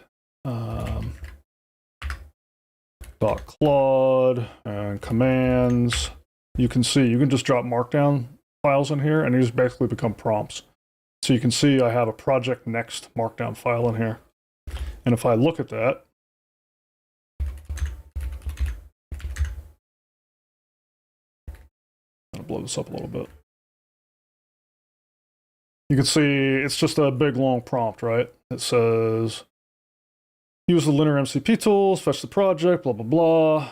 .claude and commands, you can see you can just drop markdown files in here, and these basically become prompts. So you can see I have a project next markdown file in here. And if I look at that, I'm gonna blow this up a little bit. You can see it's just a big long prompt, right? It says, use the linear MCP tools, fetch the project, blah, blah, blah.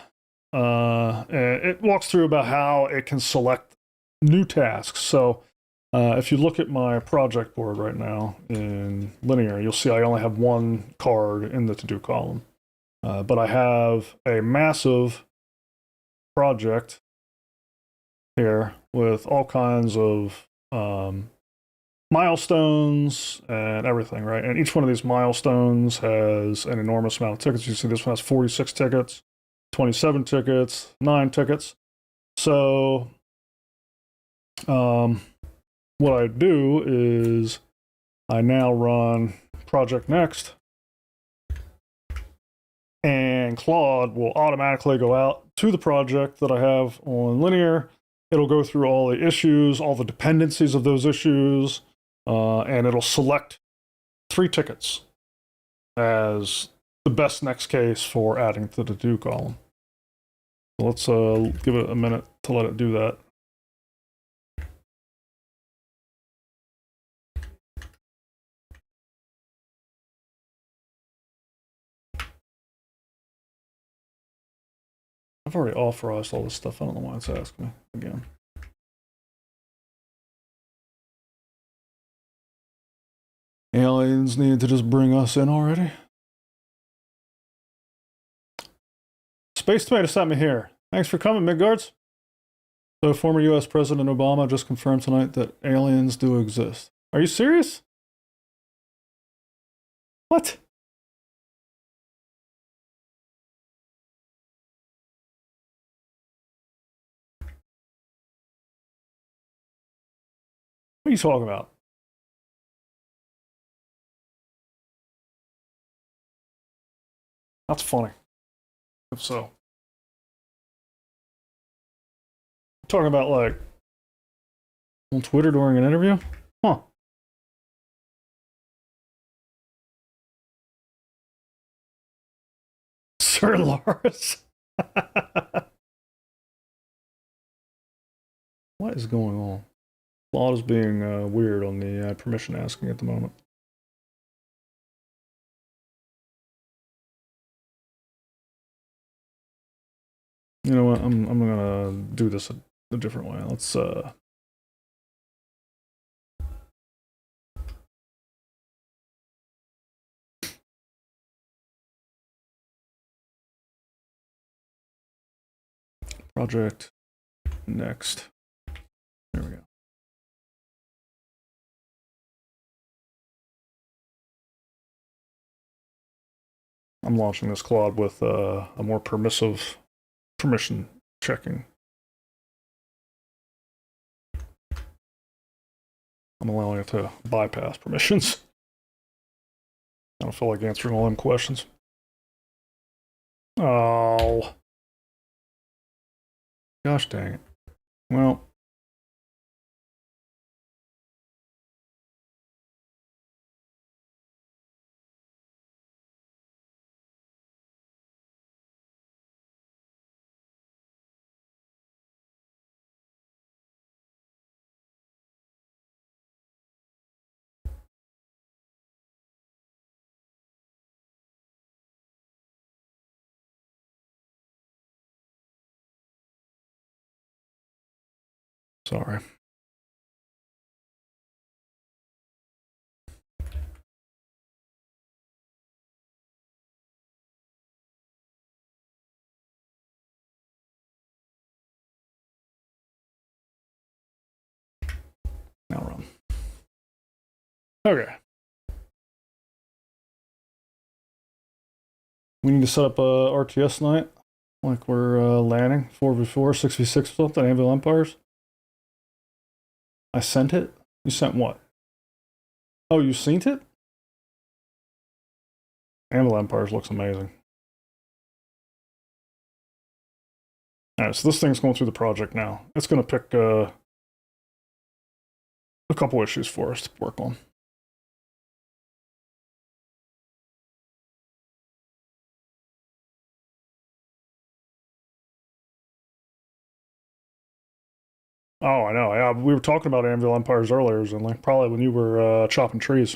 And it walks through about how it can select new tasks. So if you look at my project board right now in Linear, you'll see I only have one card in the to-do column. But I have a massive project here with all kinds of milestones and everything, right? And each one of these milestones has an enormous amount of tickets. You see this one has 46 tickets, 27 tickets, 9 tickets. So what I do is I now run project next, and Claude will automatically go out to the project that I have on Linear. It'll go through all the issues, all the dependencies of those issues, and it'll select 3 tickets as the best next case for adding to the to-do column. So let's give it a minute to let it do that. I've already authorized all this stuff. I don't know why it's asking me again. Aliens need to just bring us in already. Space Tomato sent me here. Thanks for coming, Midgards. So former US President Obama just confirmed tonight that aliens do exist. Are you serious? What? What are you talking about? That's funny. If so. Talking about, like, on Twitter during an interview? Huh. Sir Lars. What is going on? Claude is being weird on the permission asking at the moment. You know what? I'm gonna do this a different way. Let's project next. There we go. I'm launching this Claude with a more permissive permission checking. I'm allowing it to bypass permissions. I don't feel like answering all them questions. Oh. Gosh dang it. Well. Sorry. Now run. Okay. We need to set up a RTS night. Like we're landing 4v4, 6v6 or something, Anvil Empires. I sent it? You sent what? Oh, you seen it? Anvil Empires looks amazing. Alright, so this thing's going through the project now. It's going to pick a couple issues for us to work on. Oh, I know. Yeah, we were talking about Anvil Empires earlier, Zinley. Probably when you were chopping trees.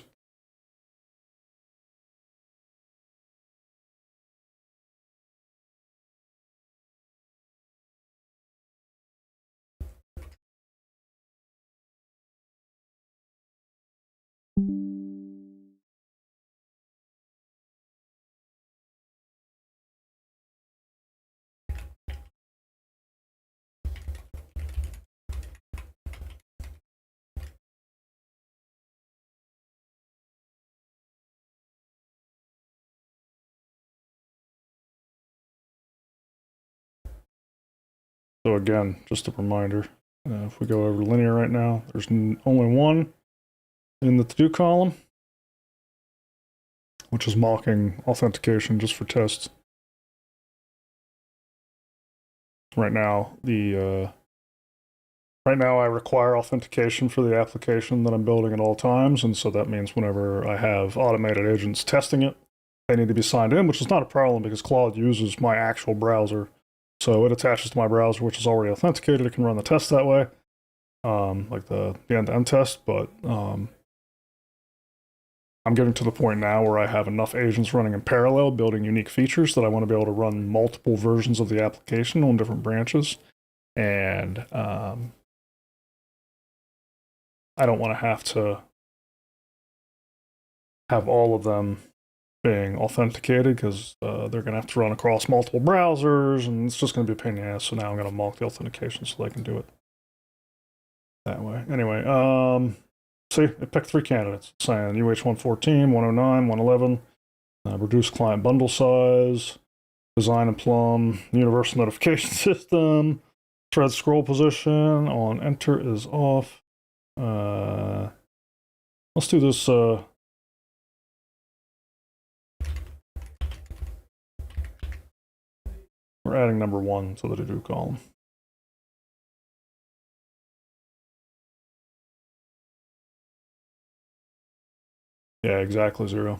So again, just a reminder, if we go over linear right now, there's only one in the to-do column, which is mocking authentication just for tests. Right now, right now I require authentication for the application that I'm building at all times, and so that means whenever I have automated agents testing it, they need to be signed in, which is not a problem because Claude uses my actual browser. So it attaches to my browser, which is already authenticated. It can run the test that way, like the end-to-end test. But I'm getting to the point now where I have enough agents running in parallel, building unique features that I want to be able to run multiple versions of the application on different branches. And I don't want to have all of them being authenticated because they're going to have to run across multiple browsers, and it's just going to be a pain in the ass. So now I'm going to mock the authentication so they can do it that way. Anyway, see, it picked 3 candidates, saying UH114, 109, 111, reduce client bundle size, design and plumb, universal notification system, thread scroll position on enter is off. Let's do this. We're adding number 1 to the to-do column. Yeah, exactly 0.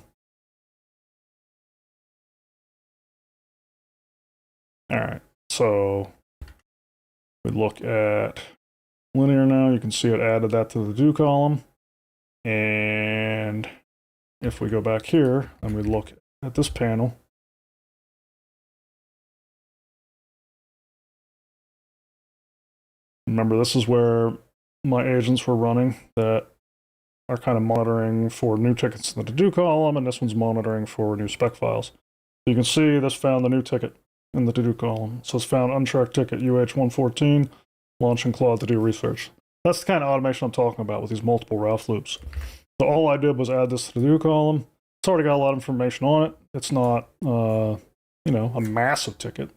All right, so we look at linear now. You can see it added that to the do column. And if we go back here and we look at this panel, remember this is where my agents were running that are kind of monitoring for new tickets in the to-do column, and this one's monitoring for new spec files. So you can see this found the new ticket in the to-do column. So it's found untracked ticket UH114, launching Claude to do research. That's the kind of automation I'm talking about with these multiple Ralph loops. So all I did was add this to the do column. It's already got a lot of information on it. It's not, a massive ticket.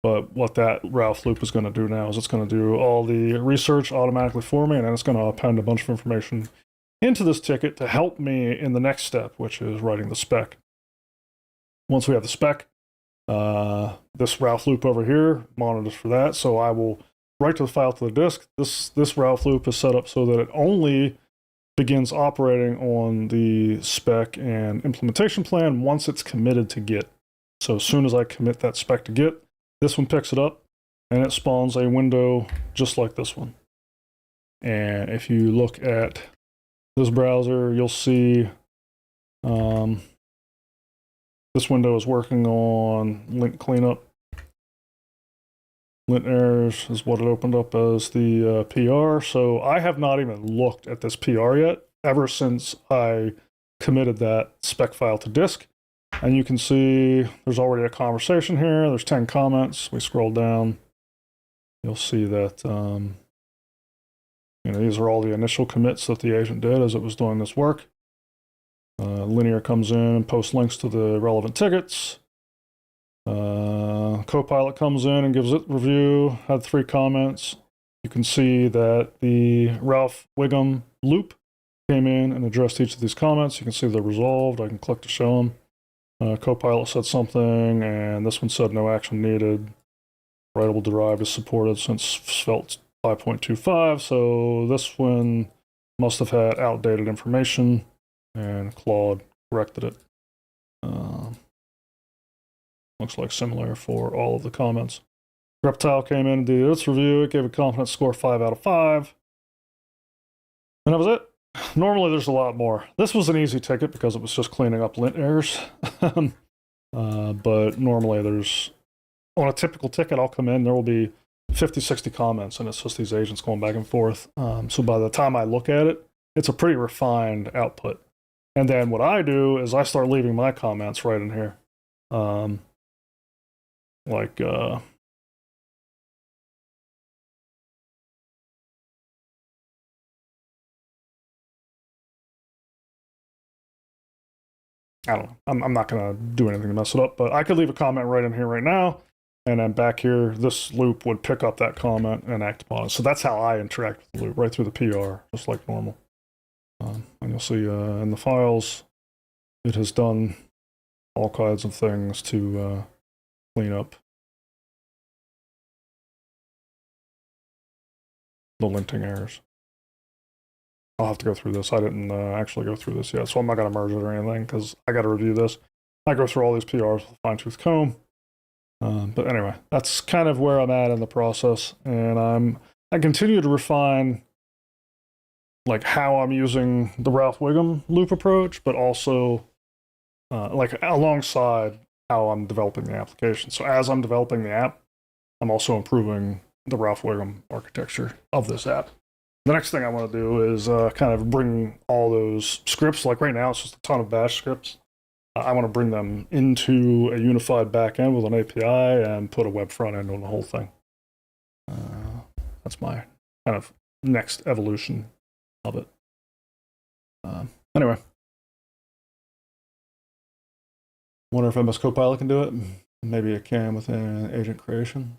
But what that Ralph loop is going to do now is it's going to do all the research automatically for me, and then it's going to append a bunch of information into this ticket to help me in the next step, which is writing the spec. Once we have the spec, this Ralph loop over here monitors for that. So I will write to the file to the disk. This Ralph loop is set up so that it only begins operating on the spec and implementation plan once it's committed to Git. So as soon as I commit that spec to Git, this one picks it up and it spawns a window just like this one. And if you look at this browser, you'll see this window is working on lint cleanup. Lint errors is what it opened up as the PR. So I have not even looked at this PR yet, ever since I committed that spec file to disk. And you can see there's already a conversation here. There's 10 comments. We scroll down. You'll see that these are all the initial commits that the agent did as it was doing this work. Linear comes in and posts links to the relevant tickets. Copilot comes in and gives it review, had 3 comments. You can see that the Ralph Wiggum loop came in and addressed each of these comments. You can see they're resolved. I can click to show them. Copilot said something, and this one said no action needed. Writable derived is supported since Svelte 5.25, so this one must have had outdated information, and Claude corrected it. Looks like similar for all of the comments. Reptile came in and did its review. It gave a confidence score 5 out of 5. And that was it. Normally there's a lot more. This was an easy ticket because it was just cleaning up lint errors. But normally there's, on a typical ticket, I'll come in, there will be 50, 60 comments, and it's just these agents going back and forth. So by the time I look at it, it's a pretty refined output. And then what I do is I start leaving my comments right in here. I don't know. I'm not going to do anything to mess it up, but I could leave a comment right in here right now, and then back here, this loop would pick up that comment and act upon it. So that's how I interact with the loop, right through the PR, just like normal. And you'll see in the files, it has done all kinds of things to clean up the linting errors. I'll have to go through this. I didn't actually go through this yet, so I'm not going to merge it or anything because I got to review this. I go through all these PRs with a fine-tooth comb. But anyway, that's kind of where I'm at in the process, and I continue to refine like how I'm using the Ralph Wiggum loop approach, but also like alongside how I'm developing the application. So as I'm developing the app, I'm also improving the Ralph Wiggum architecture of this app. The next thing I want to do is kind of bring all those scripts, like right now it's just a ton of bash scripts. I want to bring them into a unified backend with an API and put a web front end on the whole thing. That's my kind of next evolution of it. Anyway, wonder if MS Copilot can do it. Maybe it can within agent creation.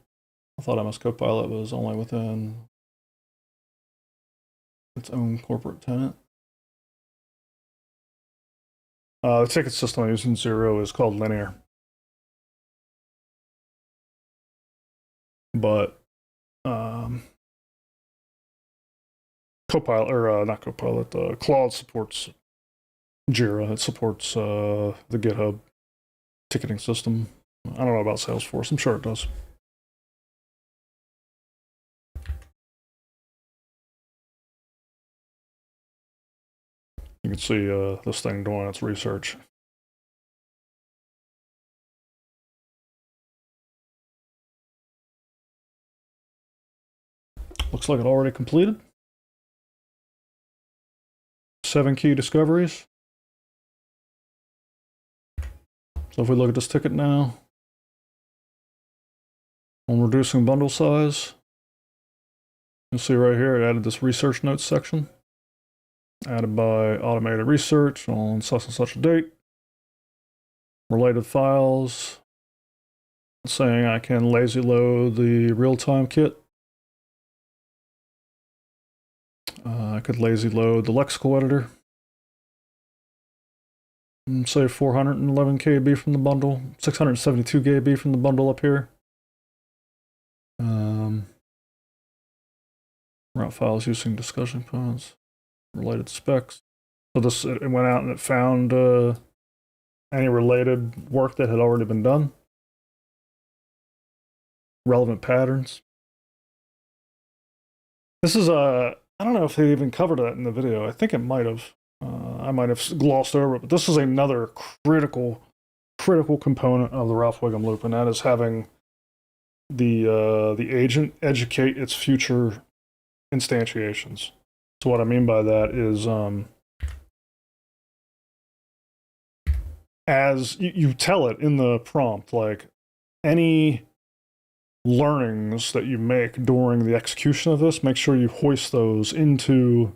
I thought MS Copilot was only within its own corporate tenant. The ticket system I use in Zero is called Linear. But Copilot, or not Copilot, Claude supports Jira. It supports the GitHub ticketing system. I don't know about Salesforce. I'm sure it does. You can see this thing doing its research. Looks like it already completed. 7 key discoveries. So if we look at this ticket now, on reducing bundle size, you'll see right here it added this research notes section. Added by automated research on such and such a date. Related files. Saying I can lazy load the real-time kit. I could lazy load the lexical editor. And say 411 KB from the bundle, 672 KB from the bundle up here. Route files using discussion points, related specs. So this, it went out and it found any related work that had already been done. Relevant patterns. This is I don't know if they even covered that in the video. I think it might have. I might have glossed over it, but this is another critical component of the Ralph Wiggum loop, and that is having the agent educate its future instantiations. So what I mean by that is, as you tell it in the prompt, like any learnings that you make during the execution of this, make sure you hoist those into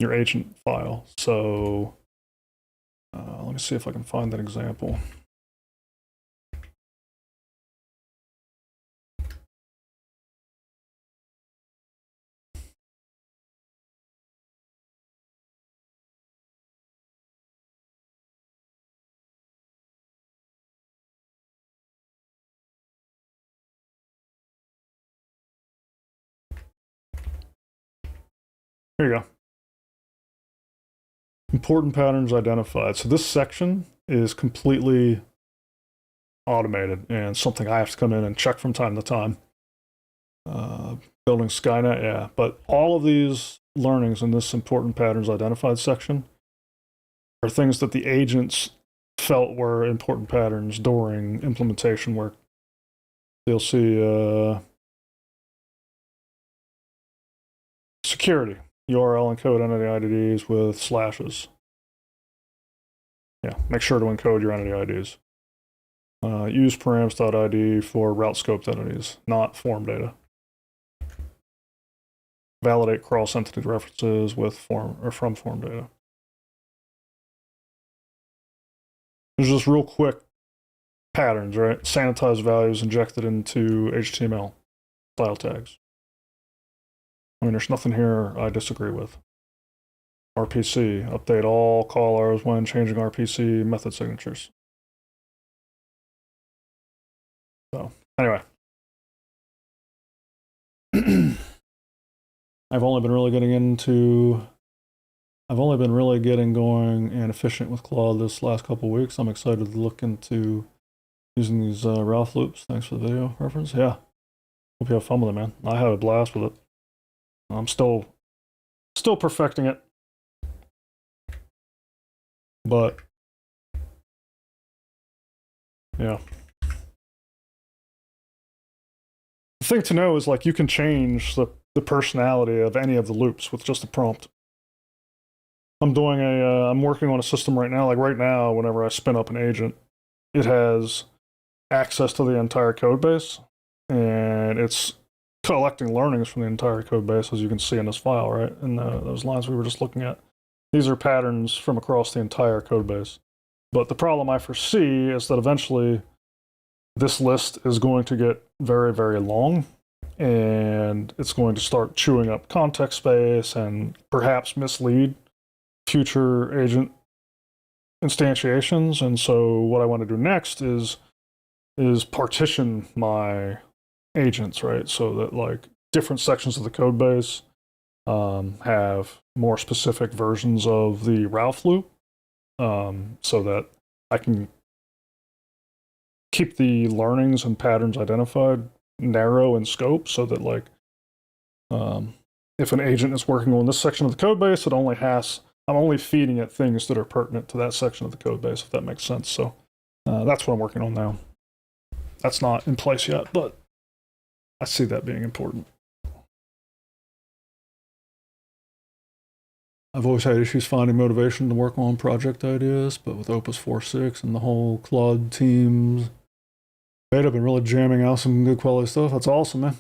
your agent file. So let me see if I can find that example. Here you go. Important patterns identified. So this section is completely automated and something I have to come in and check from time to time. Building Skynet, yeah. But all of these learnings in this important patterns identified section are things that the agents felt were important patterns during implementation work. You'll see security. URL encode entity IDs with slashes. Yeah, make sure to encode your entity IDs. Use params.id for route scoped entities, not form data. Validate cross-entity references with form or from form data. There's just real quick patterns, right? Sanitized values injected into HTML style tags. I mean, there's nothing here I disagree with. RPC, update all callers when changing RPC method signatures. So, anyway. I've only been really getting into I've only been really getting going and efficient with Claude this last couple weeks. I'm excited to look into using these Ralph loops. Thanks for the video reference. Yeah, hope you have fun with it, man. I had a blast with it. I'm still perfecting it, but yeah. The thing to know is, like, you can change the personality of any of the loops with just a prompt. I'm doing I'm working on a system right now. Like right now, whenever I spin up an agent, it has access to the entire code base, and it's collecting learnings from the entire code base, as you can see in this file, right? In those lines we were just looking at. These are patterns from across the entire code base. But the problem I foresee is that eventually this list is going to get very, very long, and it's going to start chewing up context space and perhaps mislead future agent instantiations. And so what I want to do next is partition my agents, right? So that, like, different sections of the code base have more specific versions of the Ralph loop, so that I can keep the learnings and patterns identified narrow in scope, so that, like, if an agent is working on this section of the code base, I'm only feeding it things that are pertinent to that section of the code base, if that makes sense. So that's what I'm working on now. That's not in place yet, but I see that being important. I've always had issues finding motivation to work on project ideas, but with Opus 4.6 and the whole Claude teams, they've been really jamming out some good quality stuff. That's awesome, man.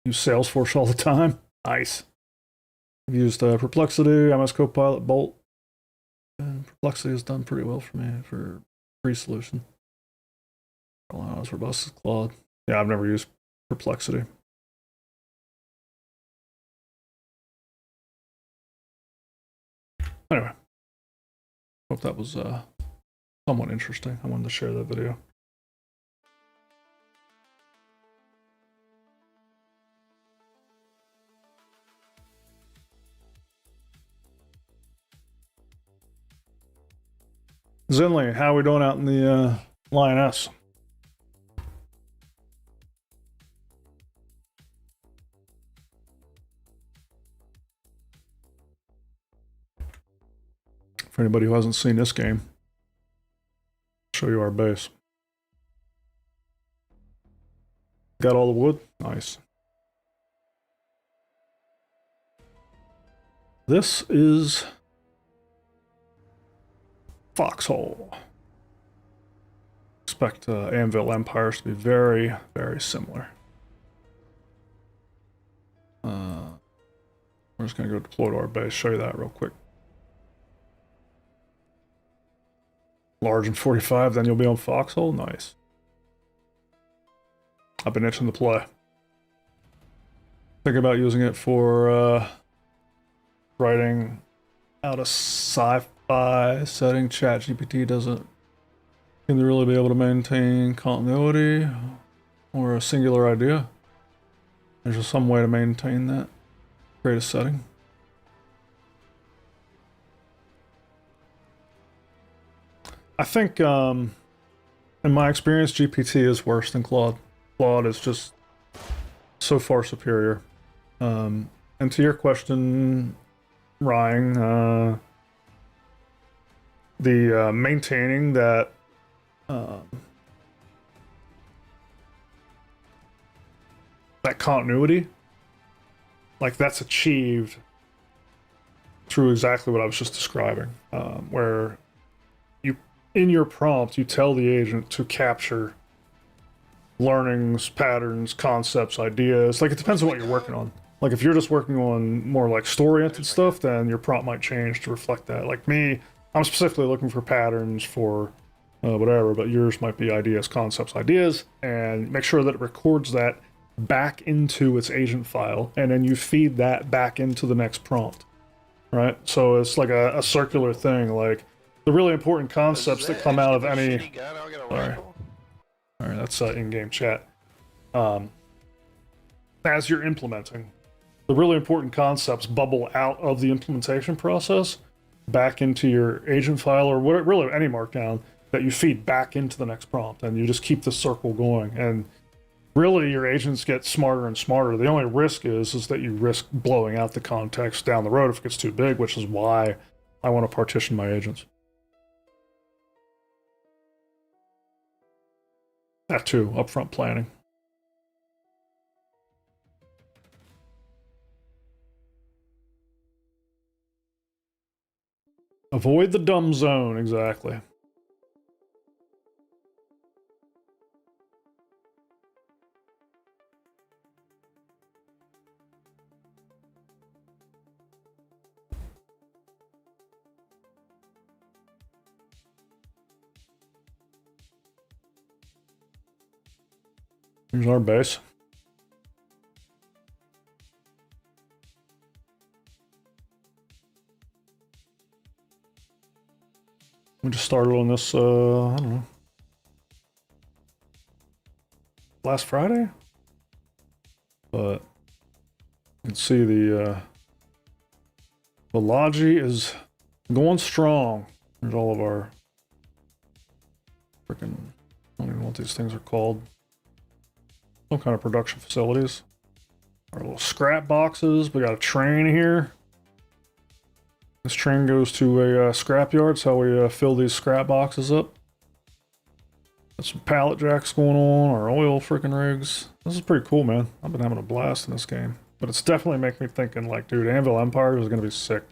Use Salesforce all the time. Nice. I've used Perplexity, MS Copilot, Bolt. And Perplexity has done pretty well for me for free solution. Not as robust as Claude. Yeah, I've never used Perplexity. Anyway, hope that was somewhat interesting. I wanted to share that video. Zinley, how are we doing out in the Lioness? For anybody who hasn't seen this game, I'll show you our base. Got all the wood? Nice. This is Foxhole. Expect Anvil Empires to be very, very similar. We're just going to go deploy to our base, show you that real quick. Large and 45, then you'll be on Foxhole? Nice. I've been itching to play. Think about using it for writing out a sci-fi setting. ChatGPT doesn't seem to really be able to maintain continuity or a singular idea. There's just some way to maintain that. Create a setting. I think, in my experience, GPT is worse than Claude. Claude is just so far superior. And to your question, Ryan, the maintaining that that continuity, like, that's achieved through exactly what I was just describing, where you, in your prompt, you tell the agent to capture learnings, patterns, concepts, ideas. Like, it depends on what you're working on. Like, if you're just working on more like story-oriented stuff, then your prompt might change to reflect that. Like me, I'm specifically looking for patterns for whatever, but yours might be ideas, concepts, ideas, and make sure that it records that back into its agent file, and then you feed that back into the next prompt, right? So it's like a circular thing. Like, the really important concepts that come out of any... Alright, that's in-game chat. As you're implementing, the really important concepts bubble out of the implementation process back into your agent file or what, really any markdown that you feed back into the next prompt, and you just keep the circle going. And really, your agents get smarter and smarter. The only risk is that you risk blowing out the context down the road if it gets too big, which is why I want to partition my agents. That too, upfront planning. Avoid the dumb zone, exactly. Here's our base. We just started on this, I don't know, last Friday? But you can see the Logi is going strong. There's all of our freaking, I don't even know what these things are called. Some kind of production facilities. Our little scrap boxes. We got a train here. This train goes to a scrap yard. That's how we fill these scrap boxes up. Got some pallet jacks going on. Our oil freaking rigs. This is pretty cool, man. I've been having a blast in this game. But it's definitely making me thinking like, dude, Anvil Empire is going to be sick.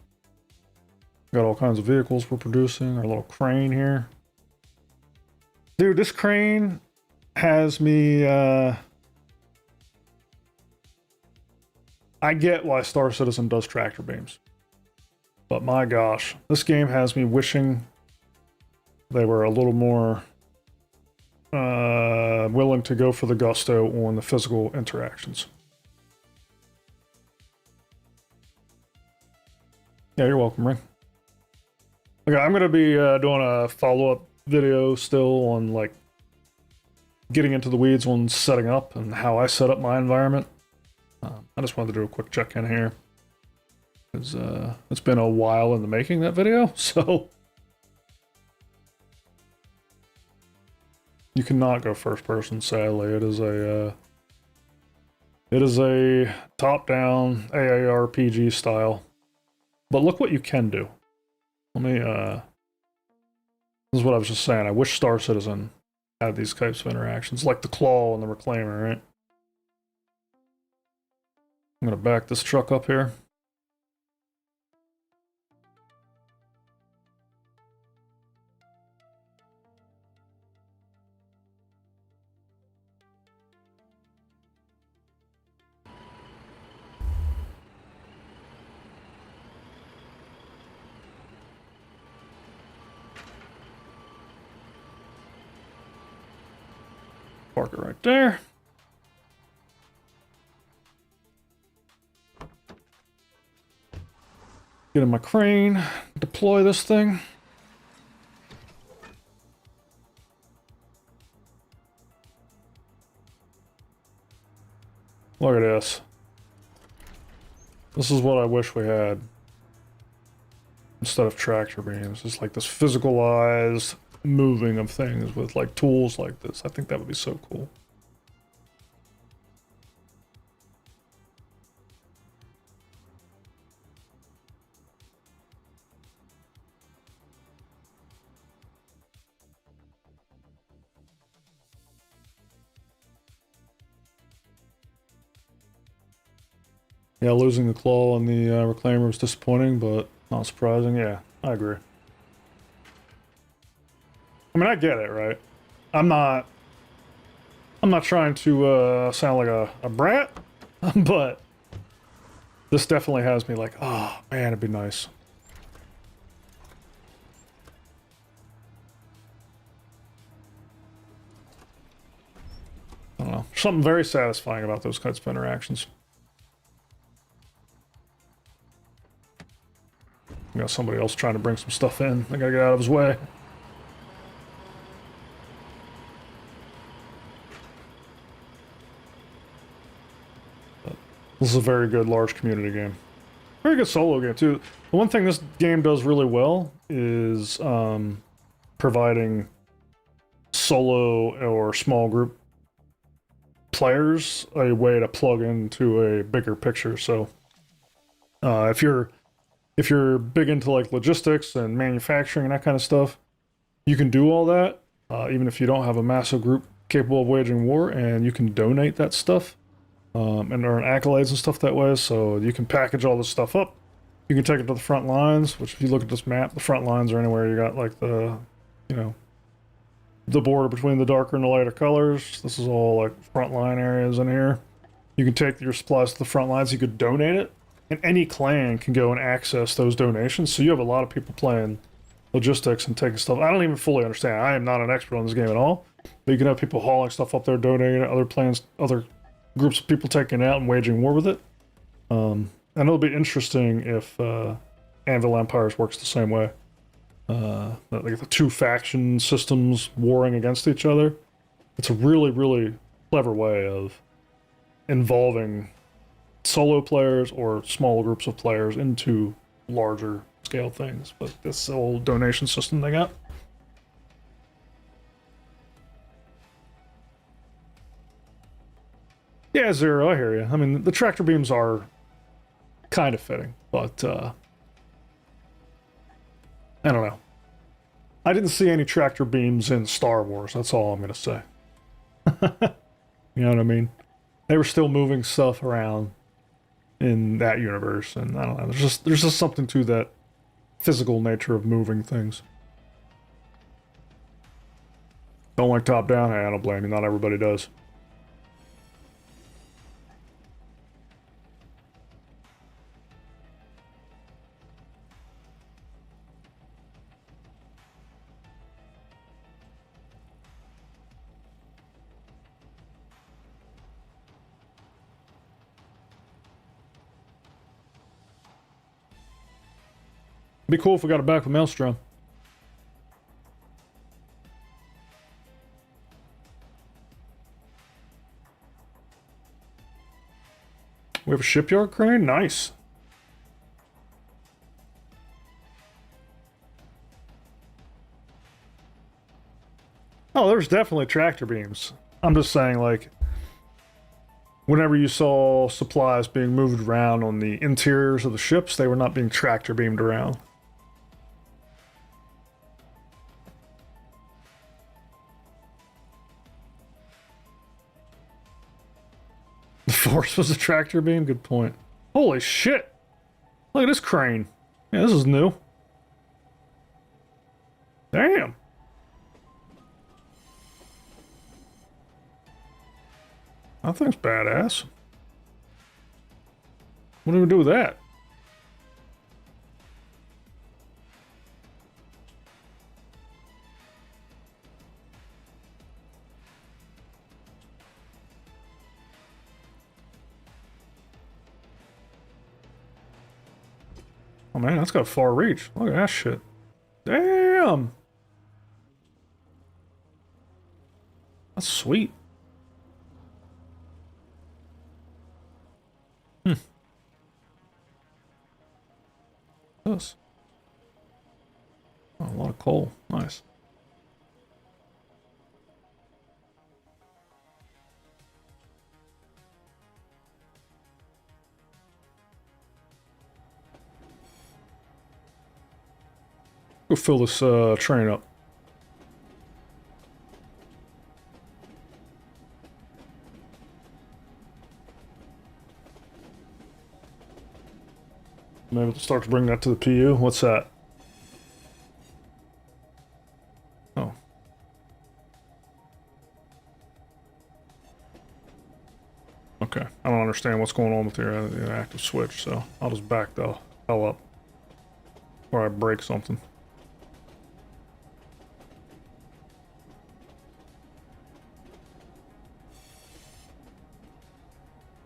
Got all kinds of vehicles we're producing. Our little crane here. Dude, this crane has me... I get why Star Citizen does tractor beams. But my gosh, this game has me wishing they were a little more willing to go for the gusto on the physical interactions. Yeah, you're welcome, Ring. Okay, I'm going to be doing a follow-up video still on like getting into the weeds on setting up and how I set up my environment. I just wanted to do a quick check-in here. Because it's been a while in the making, that video, so... You cannot go first person, sadly. It is a top-down AARPG style. But look what you can do. Let me, this is what I was just saying. I wish Star Citizen had these types of interactions, like the claw and the reclaimer, right? I'm gonna back this truck up here. Park it right there. Get in my crane, deploy this thing. Look at this. This is what I wish we had instead of tractor beams. It's like this physicalized moving of things with like tools like this. I think that would be so cool. Yeah, losing the claw and the reclaimer was disappointing, but not surprising. Yeah, I agree. I mean, I get it, right? I'm not trying to sound like a brat, but this definitely has me like, oh man, it'd be nice. I don't know. Something very satisfying about those kinds of interactions. We got somebody else trying to bring some stuff in. I gotta get out of his way. But This is a very good large community game. Very good solo game too. The one thing this game does really well is providing solo or small group players a way to plug into a bigger picture. So if you're big into like logistics and manufacturing and that kind of stuff, you can do all that even if you don't have a massive group capable of waging war, and you can donate that stuff and earn accolades and stuff that way. So you can package all this stuff up. You can take it to the front lines, which if you look at this map, the front lines are anywhere you got like the, you know, the border between the darker and the lighter colors. This is all like front line areas in here. You can take your supplies to the front lines. You could donate it, and any clan can go and access those donations. So you have a lot of people playing logistics and taking stuff. I don't even fully understand. I am not an expert on this game at all. But you can have people hauling stuff up there, donating it, other plans, other groups of people taking it out and waging war with it. And it'll be interesting if Anvil Empires works the same way. Like the two faction systems warring against each other. It's a really, really clever way of involving solo players or small groups of players into larger scale things. But this whole donation system they got. Yeah, Zero, I hear you. I mean, the tractor beams are kind of fitting, but I don't know. I didn't see any tractor beams in Star Wars, that's all I'm going to say. You know what I mean? They were still moving stuff around in that universe, and I don't know, there's just something to that physical nature of moving things. Don't like top-down? Hey, I don't blame you, not everybody does. Be cool if we got it back with Maelstrom. We have a shipyard crane? Nice. Oh, there's definitely tractor beams. I'm just saying, like, whenever you saw supplies being moved around on the interiors of the ships, they were not being tractor beamed around. The Force was a tractor beam? Good point. Holy shit! Look at this crane. Yeah, this is new. Damn! That thing's badass. What do we do with that? Oh man, that's got a far reach. Look at that shit. Damn! That's sweet. This. Oh, a lot of coal. Nice. Go fill this train up. Maybe we'll start to bring that to the PU. What's that? Oh. Okay. I don't understand what's going on with your active switch, so I'll just back the hell up before I break something.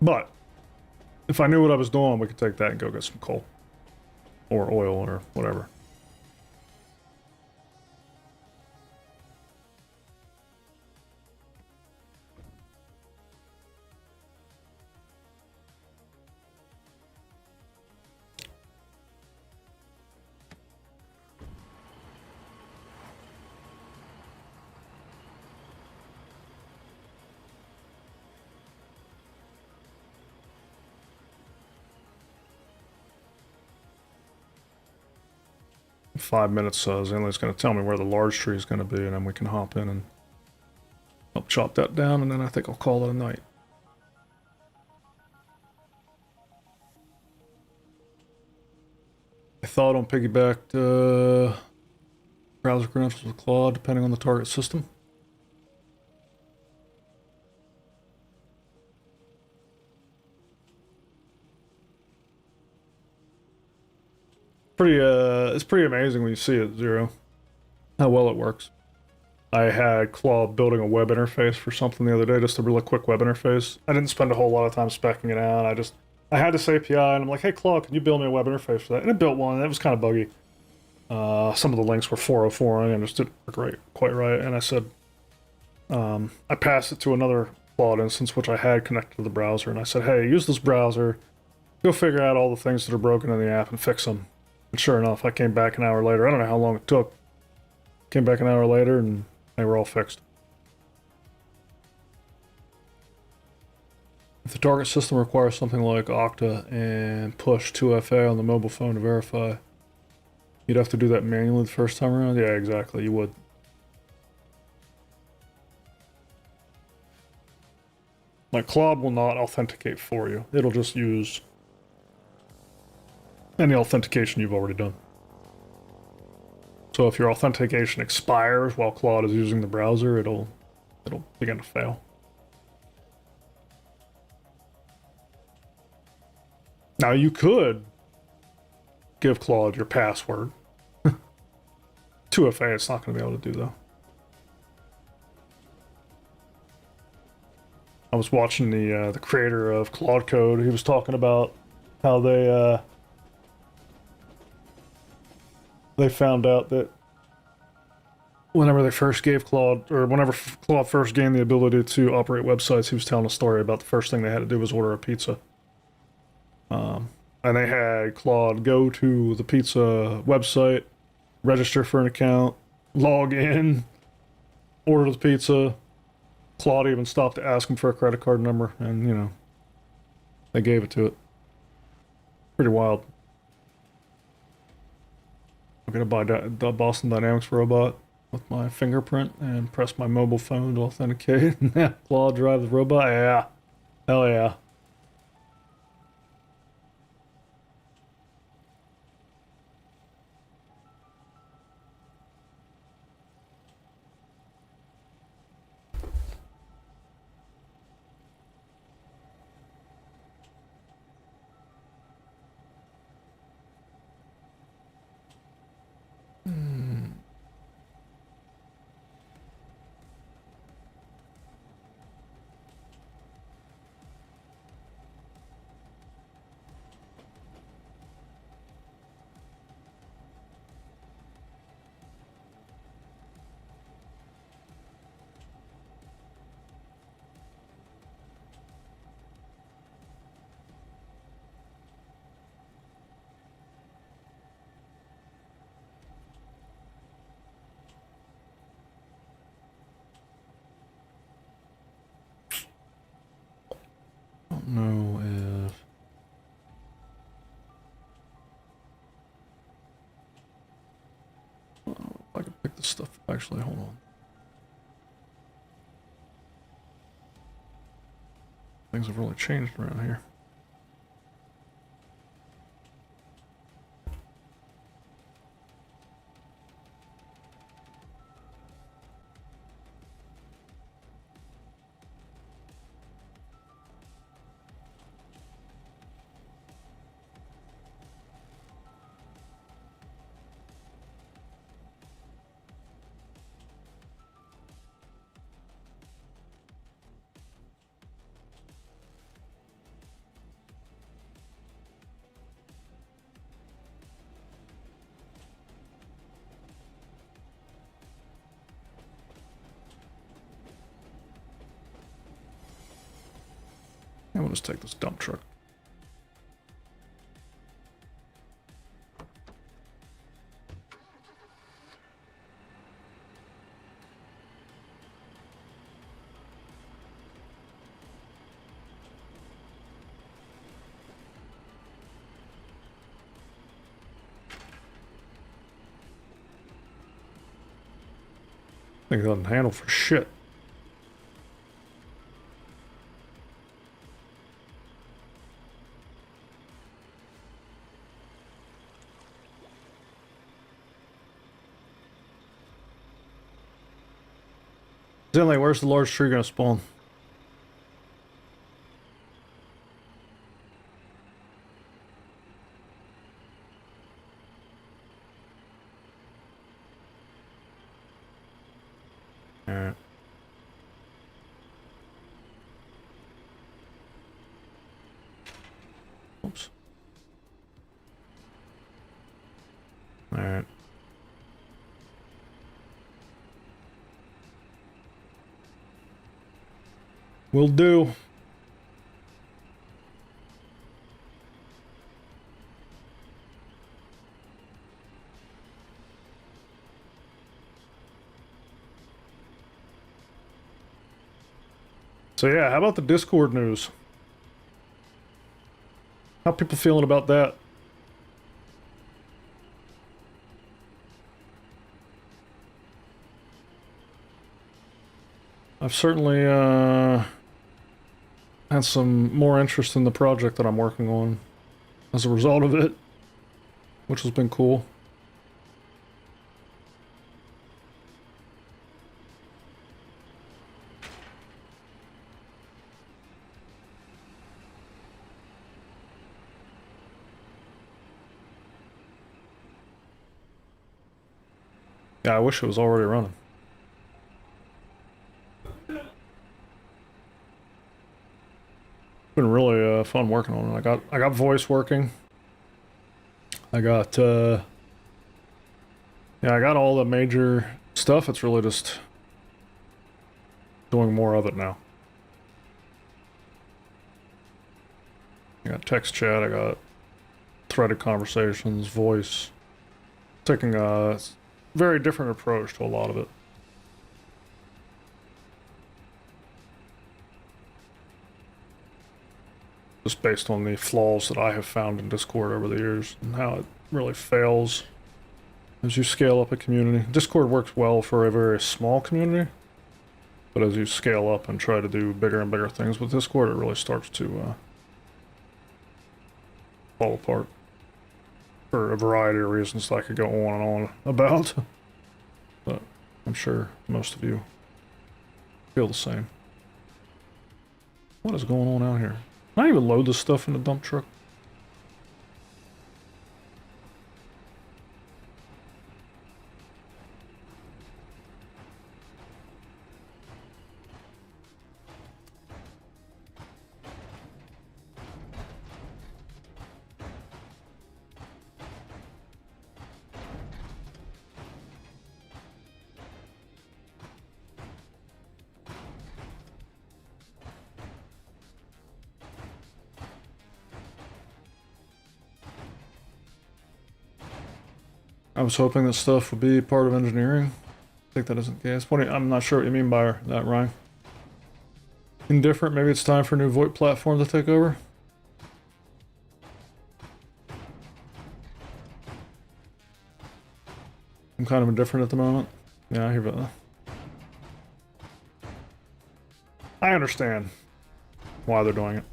But if I knew what I was doing, we could take that and go get some coal. Or oil, or whatever. 5 minutes, Zenly's going to tell me where the large tree is going to be, and then we can hop in and help chop that down, and then I think I'll call it a night. I thought on piggybacked browser credentials with Claude, depending on the target system. It's pretty amazing when you see it, Zero, how well it works. I had Claude building a web interface for something the other day, just a really quick web interface. I didn't spend a whole lot of time speccing it out. I had this API, and I'm like, hey, Claude, can you build me a web interface for that? And it built one, and it was kind of buggy. Some of the links were 404, and it just didn't work quite right. And I said, I passed it to another Claude instance, which I had connected to the browser, and I said, hey, use this browser, go figure out all the things that are broken in the app and fix them. And sure enough, I came back an hour later. I don't know how long it took. Came back an hour later, and they were all fixed. If the target system requires something like Okta and push 2FA on the mobile phone to verify, you'd have to do that manually the first time around? Yeah, exactly, you would. Like, Claude will not authenticate for you. It'll just use any authentication you've already done. So if your authentication expires while Claude is using the browser, it'll begin to fail. Now you could give Claude your password. 2FA it's not going to be able to do though. I was watching the creator of Claude Code. He was talking about how they found out that whenever they first gave Claude, or whenever Claude first gained the ability to operate websites, he was telling a story about the first thing they had to do was order a pizza. And they had Claude go to the pizza website, register for an account, log in, order the pizza. Claude even stopped to ask him for a credit card number, and, you know, they gave it to it. Pretty wild. I'm gonna buy the Boston Dynamics robot with my fingerprint and press my mobile phone to authenticate. Claude drive the robot? Yeah. Hell yeah. Don't know if I can pick this stuff. Actually, hold on. Things have really changed around here. I'm gonna just take this dump truck. Thing doesn't handle for shit. Zenley, where's the large tree gonna spawn? Alright. Oops. Alright. Will do. So yeah, how about the Discord news? How people feeling about that? I've certainly had some more interest in the project that I'm working on as a result of it, which has been cool. Yeah, I wish it was already running. Been really fun working on it. I got voice working. I got yeah, I got all the major stuff. It's really just doing more of it now. I got text chat, I got threaded conversations, voice. Taking a very different approach to a lot of it. Just based on the flaws that I have found in Discord over the years and how it really fails as you scale up a community. Discord works well for a very small community, but as you scale up and try to do bigger and bigger things with Discord, it really starts to fall apart for a variety of reasons that I could go on and on about. But I'm sure most of you feel the same. What is going on out here? Can I even load this stuff in the dump truck? I was hoping that stuff would be part of engineering. I think that isn't the case. I'm not sure what you mean by that, Ryan. Indifferent, maybe it's time for a new VoIP platform to take over? I'm kind of indifferent at the moment. Yeah, I hear about that. I understand why they're doing it.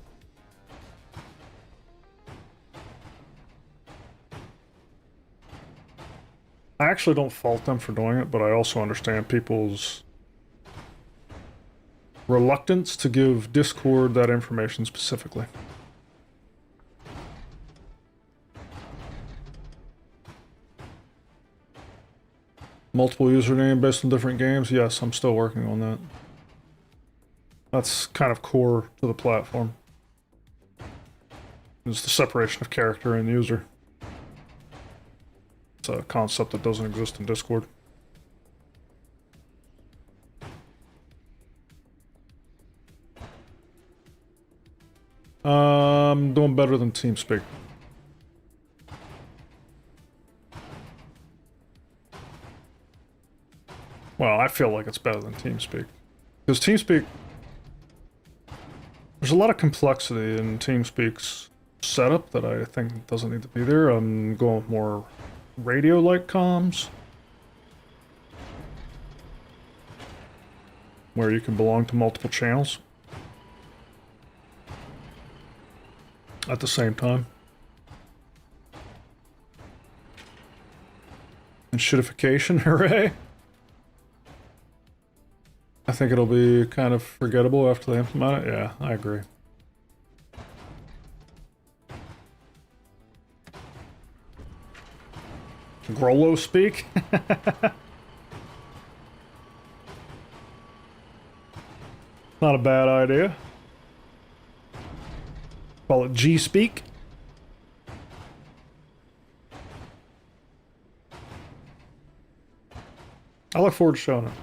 I actually don't fault them for doing it, but I also understand people's reluctance to give Discord that information specifically. Multiple username based on different games? Yes, I'm still working on that. That's kind of core to the platform. It's the separation of character and user. It's a concept that doesn't exist in Discord. I'm doing better than TeamSpeak. Well, I feel like it's better than TeamSpeak. Because TeamSpeak... There's a lot of complexity in TeamSpeak's setup that I think doesn't need to be there. I'm going with more radio-like comms. where you can belong to multiple channels at the same time. And shitification, hooray! I think it'll be kind of forgettable after they implement it. Yeah, I agree. Grolo speak? Not a bad idea. Call it G-speak. I look forward to showing it.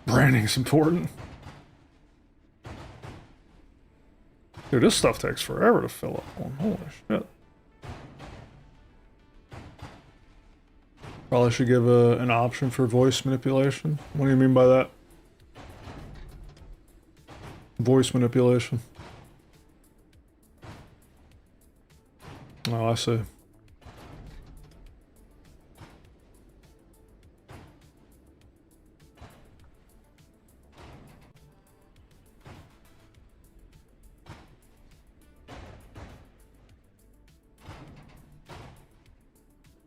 Branding's important. Dude, this stuff takes forever to fill up on. Holy shit. Probably should give an option for voice manipulation. What do you mean by that? Voice manipulation. Oh, I see.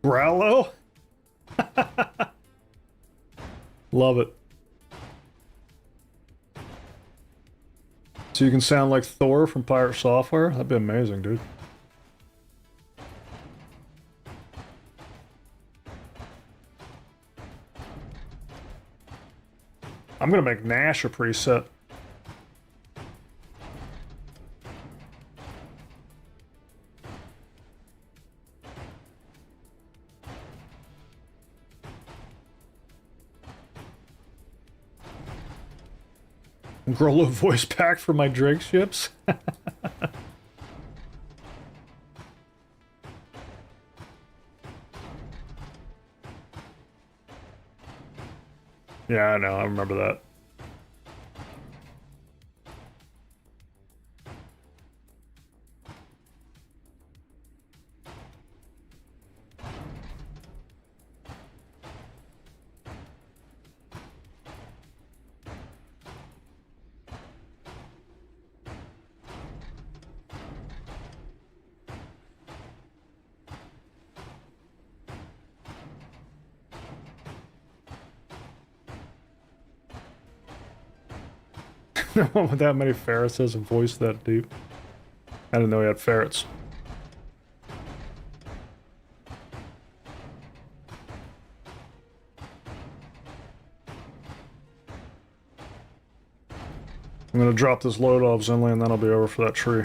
Grolo? Love it. So you can sound like Thor from Pirate Software? That'd be amazing, dude. I'm gonna make Nash a preset. Grolo voice pack for my Drake ships. Yeah, I know, I remember that. No one with that many ferrets has a voice that deep. I didn't know he had ferrets. I'm gonna drop this load off Zenly and then I'll be over for that tree.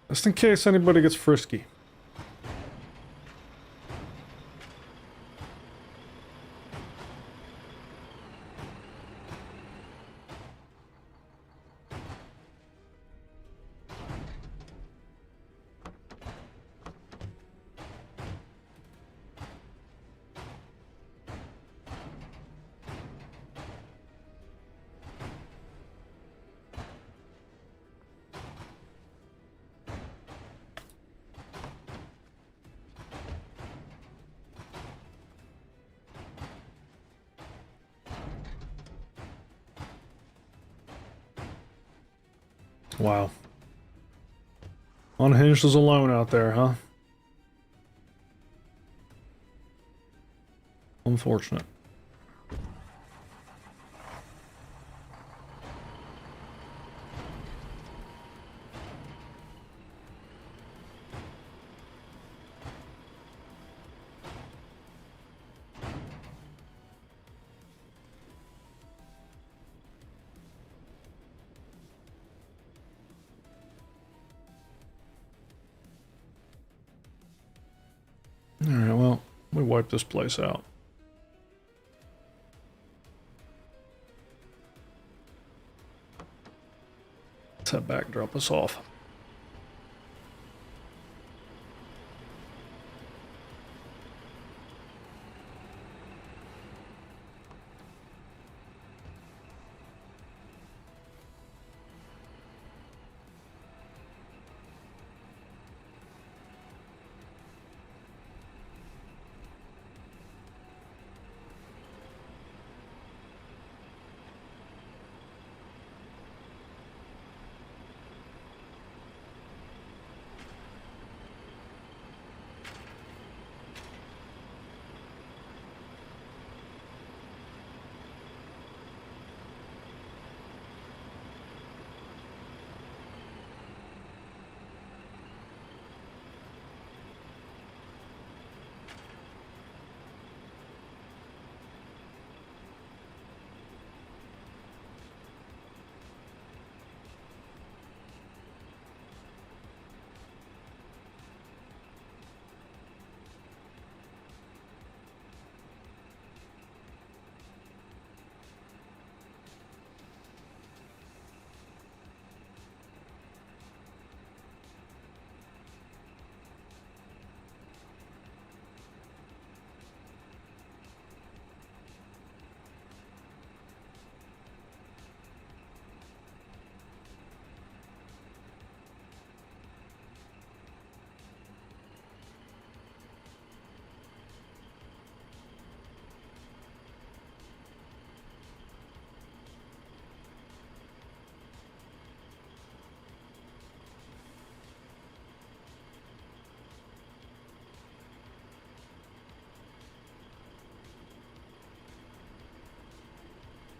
Just in case anybody gets frisky. Wow. Unhinged is alone out there, huh? Unfortunate. Alright, well, we wipe this place out. Let's head back, drop us off.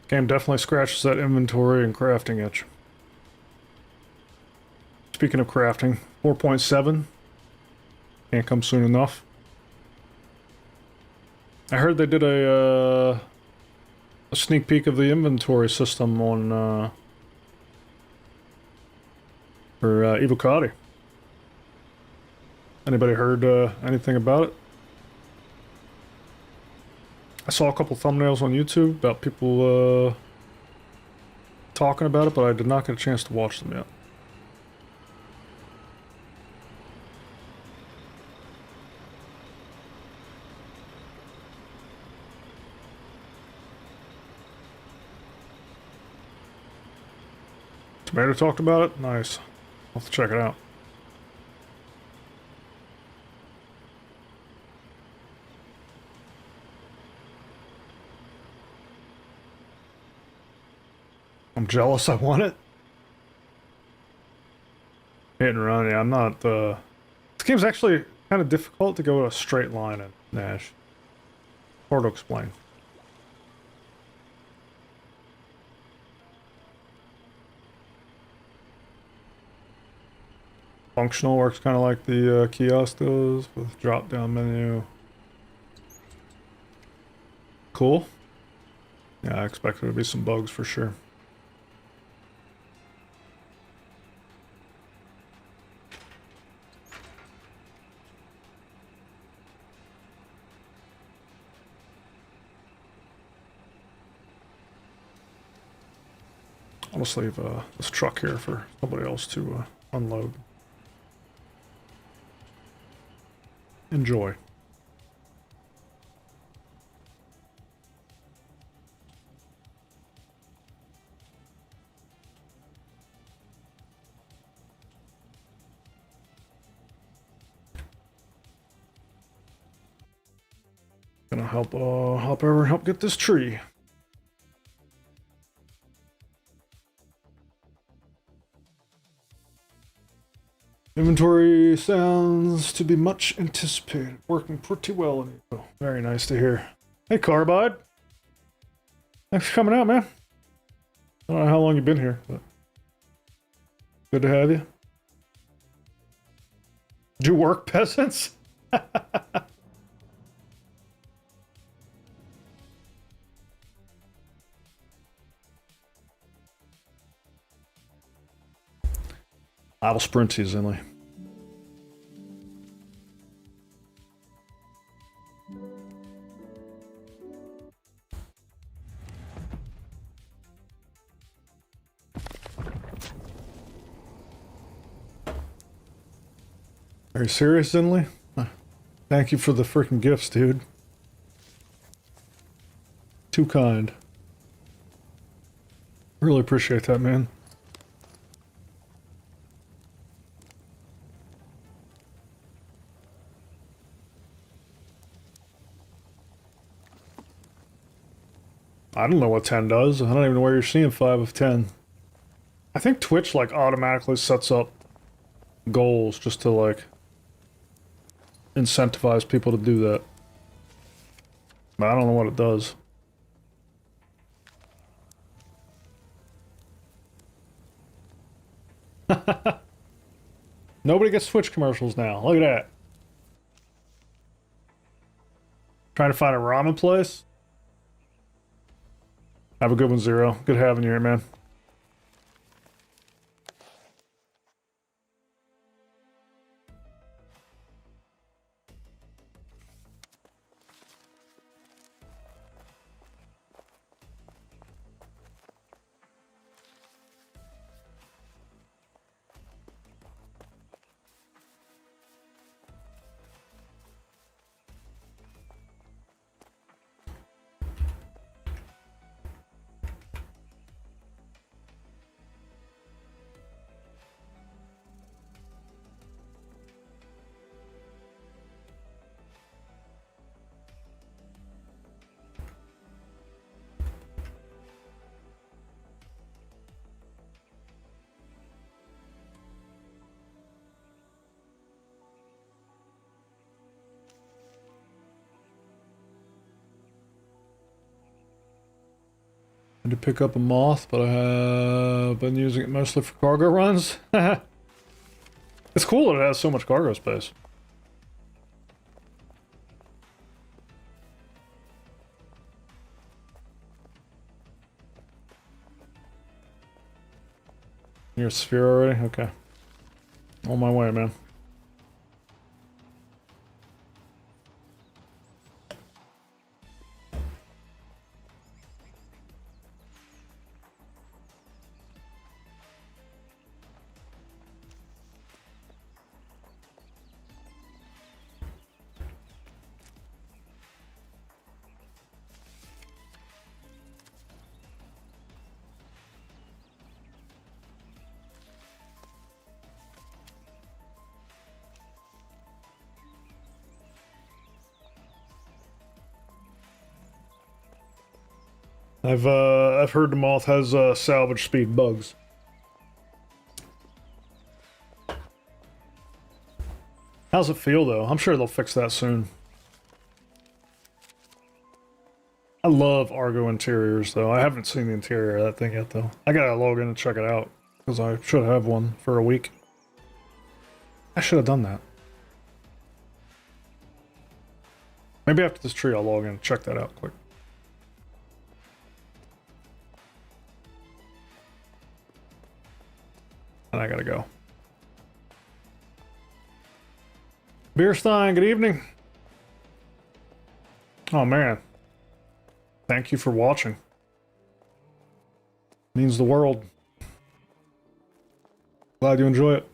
Game definitely scratches that inventory and crafting itch. Speaking of crafting, 4.7 can't come soon enough. I heard they did a sneak peek of the inventory system on for Evocati. Anybody heard anything about it? I saw a couple thumbnails on YouTube about people talking about it, but I did not get a chance to watch them yet. Tomato talked about it? Nice. I'll have to check it out. I'm jealous I want it. Hit and run, yeah, I'm not, this game's actually kind of difficult to go a straight line in Nash. Hard to explain. Functional works kind of like the kiosk does, with drop-down menu. Cool. Yeah, I expect there to be some bugs for sure. I'll just leave this truck here for somebody else to unload. Enjoy. Gonna help over and help get this tree. Inventory sounds to be much anticipated. Working pretty well. Oh, very nice to hear. Hey, Carbide. Thanks for coming out, man. I don't know how long you've been here, but good to have you. Did you work, peasants? I will sprint easily. Are you serious, Zinley? Thank you for the freaking gifts, dude. Too kind. Really appreciate that, man. I don't know what 10 does. I don't even know where you're seeing 5 of 10. I think Twitch, like, automatically sets up goals just to, like, incentivize people to do that. But I don't know what it does. Nobody gets Twitch commercials now. Look at that. Trying to find a ramen place? Have a good one, Zero. Good having you here, man. I did pick up a moth, but I have been using it mostly for cargo runs. It's cool that it has so much cargo space. You're a sphere already? Okay. On my way, man. I've heard the moth has salvage speed bugs. How's it feel though? I'm sure they'll fix that soon. I love Argo interiors though. I haven't seen the interior of that thing yet though. I gotta log in and check it out because I should have one for a week. I should have done that. Maybe after this tree I'll log in and check that out quick. And I gotta go. Beerstein, good evening. Oh man. Thank you for watching. Means the world. Glad you enjoy it.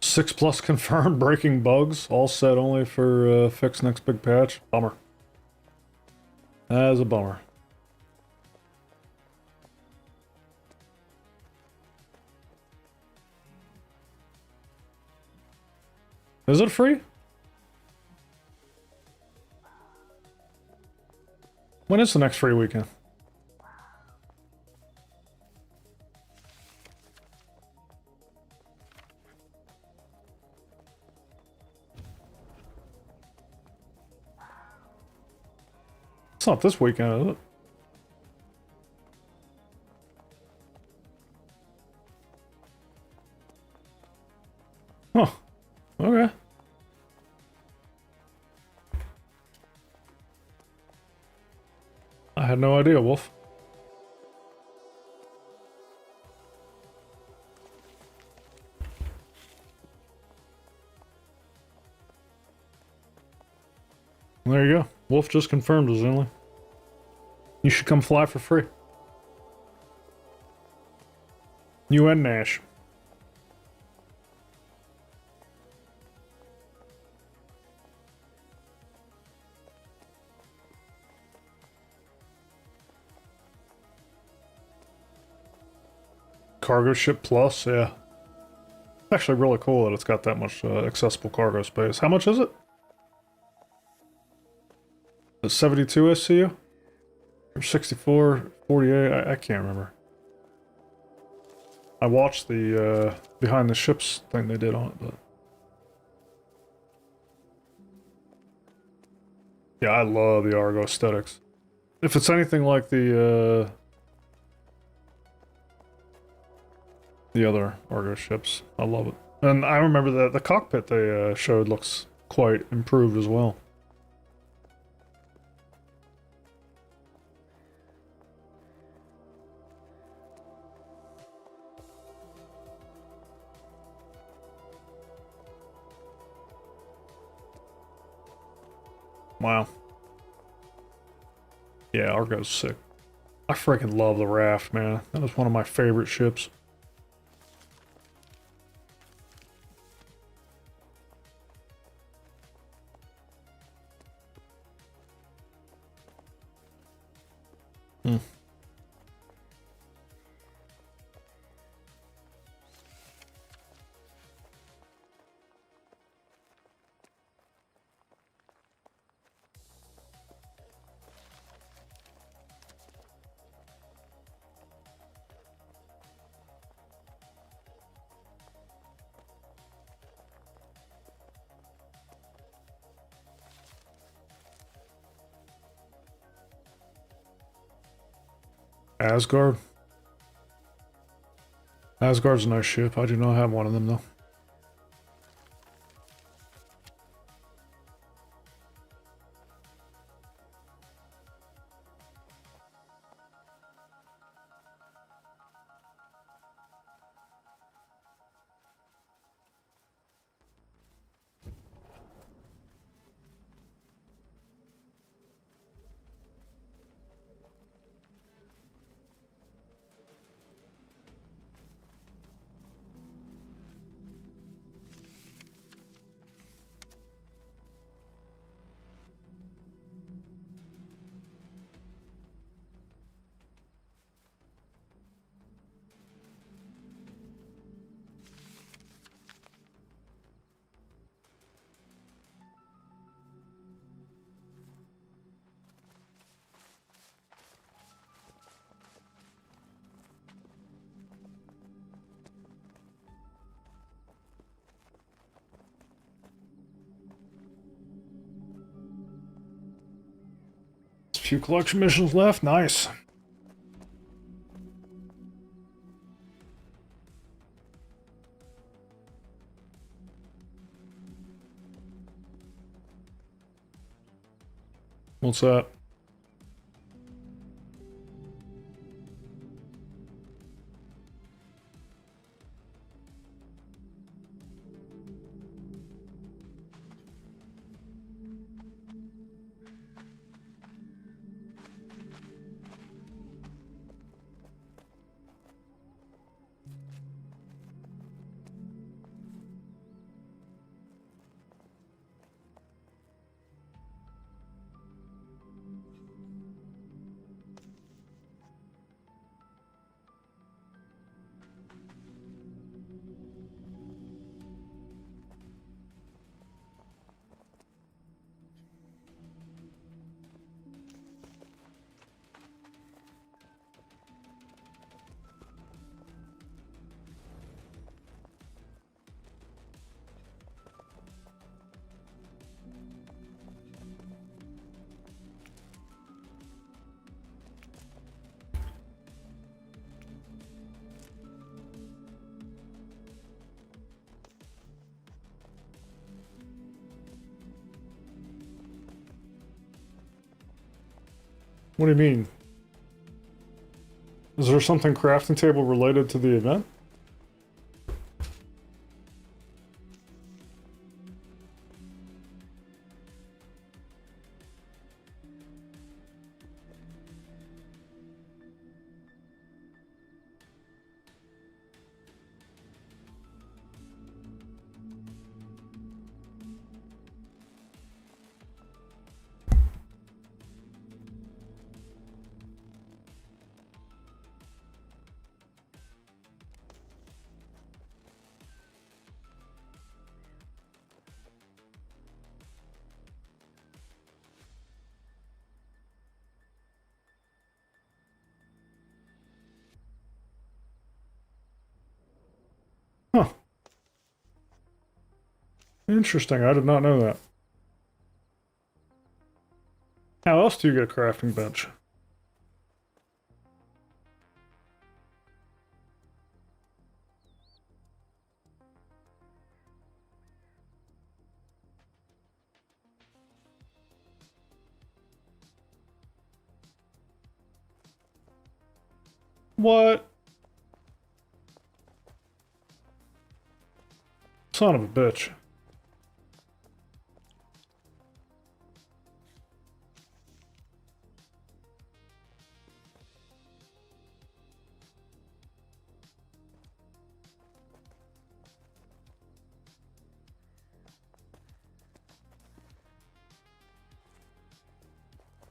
Six plus confirmed breaking bugs. All set only for fix next big patch. Bummer. That is a bummer. Is it free? When is the next free weekend? It's not this weekend, is it? Huh. Okay. I had no idea, Wolf. There you go. Wolf just confirmed, Zilly. You should come fly for free. You and Nash. Cargo ship plus, yeah. Actually really cool that it's got that much accessible cargo space. How much is it? The 72 SCU? Or 64, 48? I can't remember. I watched the behind the ships thing they did on it, but... Yeah, I love the Argo aesthetics. If it's anything like the other Argo ships, I love it. And I remember that the cockpit they showed looks quite improved as well. Wow. Yeah, Argo's sick. I freaking love the raft, man. That was one of my favorite ships. Hmm. Asgard. Asgard's a nice ship. I do not have one of them though. Few collection missions left. Nice. What's that? What do you mean? Is there something crafting table related to the event? Huh. Interesting. I did not know that. How else do you get a crafting bench? What? Son of a bitch.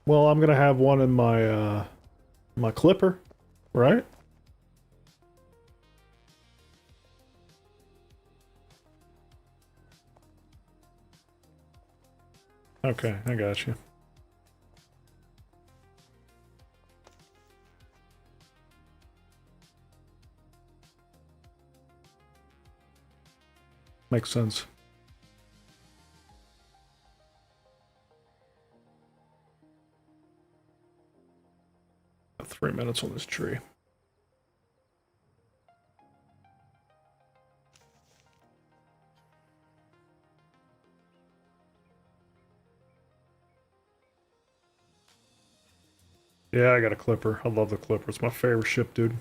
Well, I'm gonna have one in my my clipper, right? Okay, I got you. Makes sense. 3 minutes on this tree. Yeah, I got a Clipper. I love the Clipper. It's my favorite ship, dude.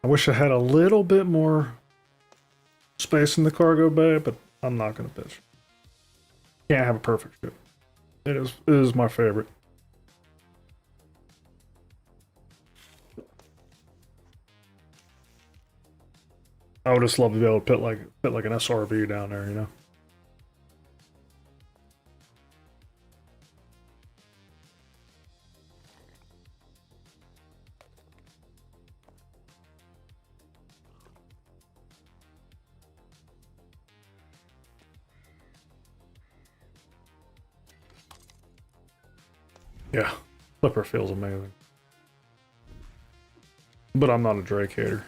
I wish I had a little bit more space in the cargo bay, but I'm not gonna bitch. Can't have a perfect ship. It is my favorite. I would just love to be able to put like an SRV down there, you know. Yeah, Clipper feels amazing. But I'm not a Drake hater.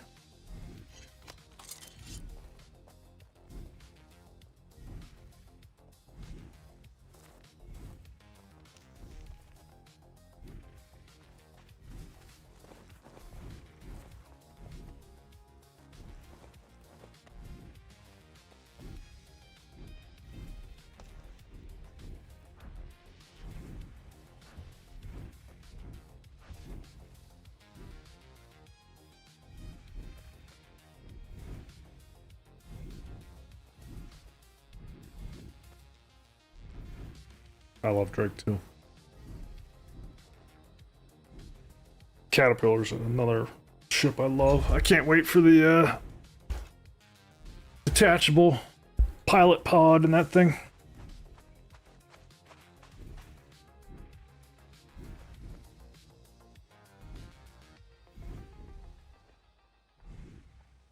I love Drake too. Caterpillar's another ship I love. I can't wait for the detachable pilot pod and that thing.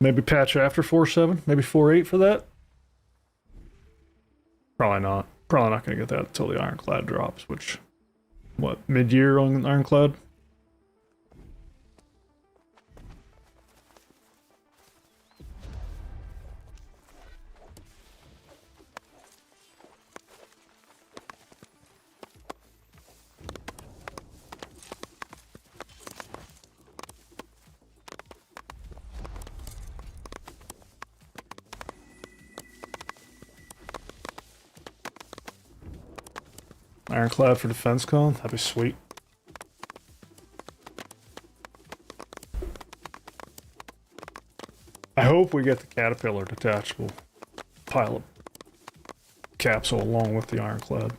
Maybe patch after 4.7, maybe 4.8 for that. Probably not. Probably not going to get that until the Ironclad drops, which, what, mid-year on Ironclad? Ironclad for Defense Con? That'd be sweet. I hope we get the Caterpillar detachable pilot capsule along with the Ironclad.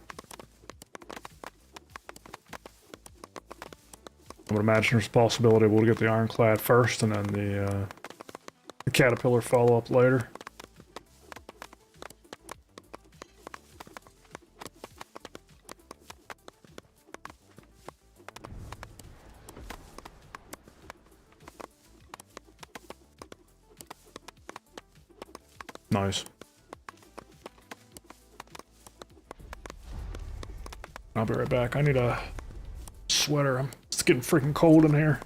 I would imagine there's a possibility we'll get the Ironclad first and then the Caterpillar follow up later. Nice. I'll be right back. I need a sweater. It's getting freaking cold in here.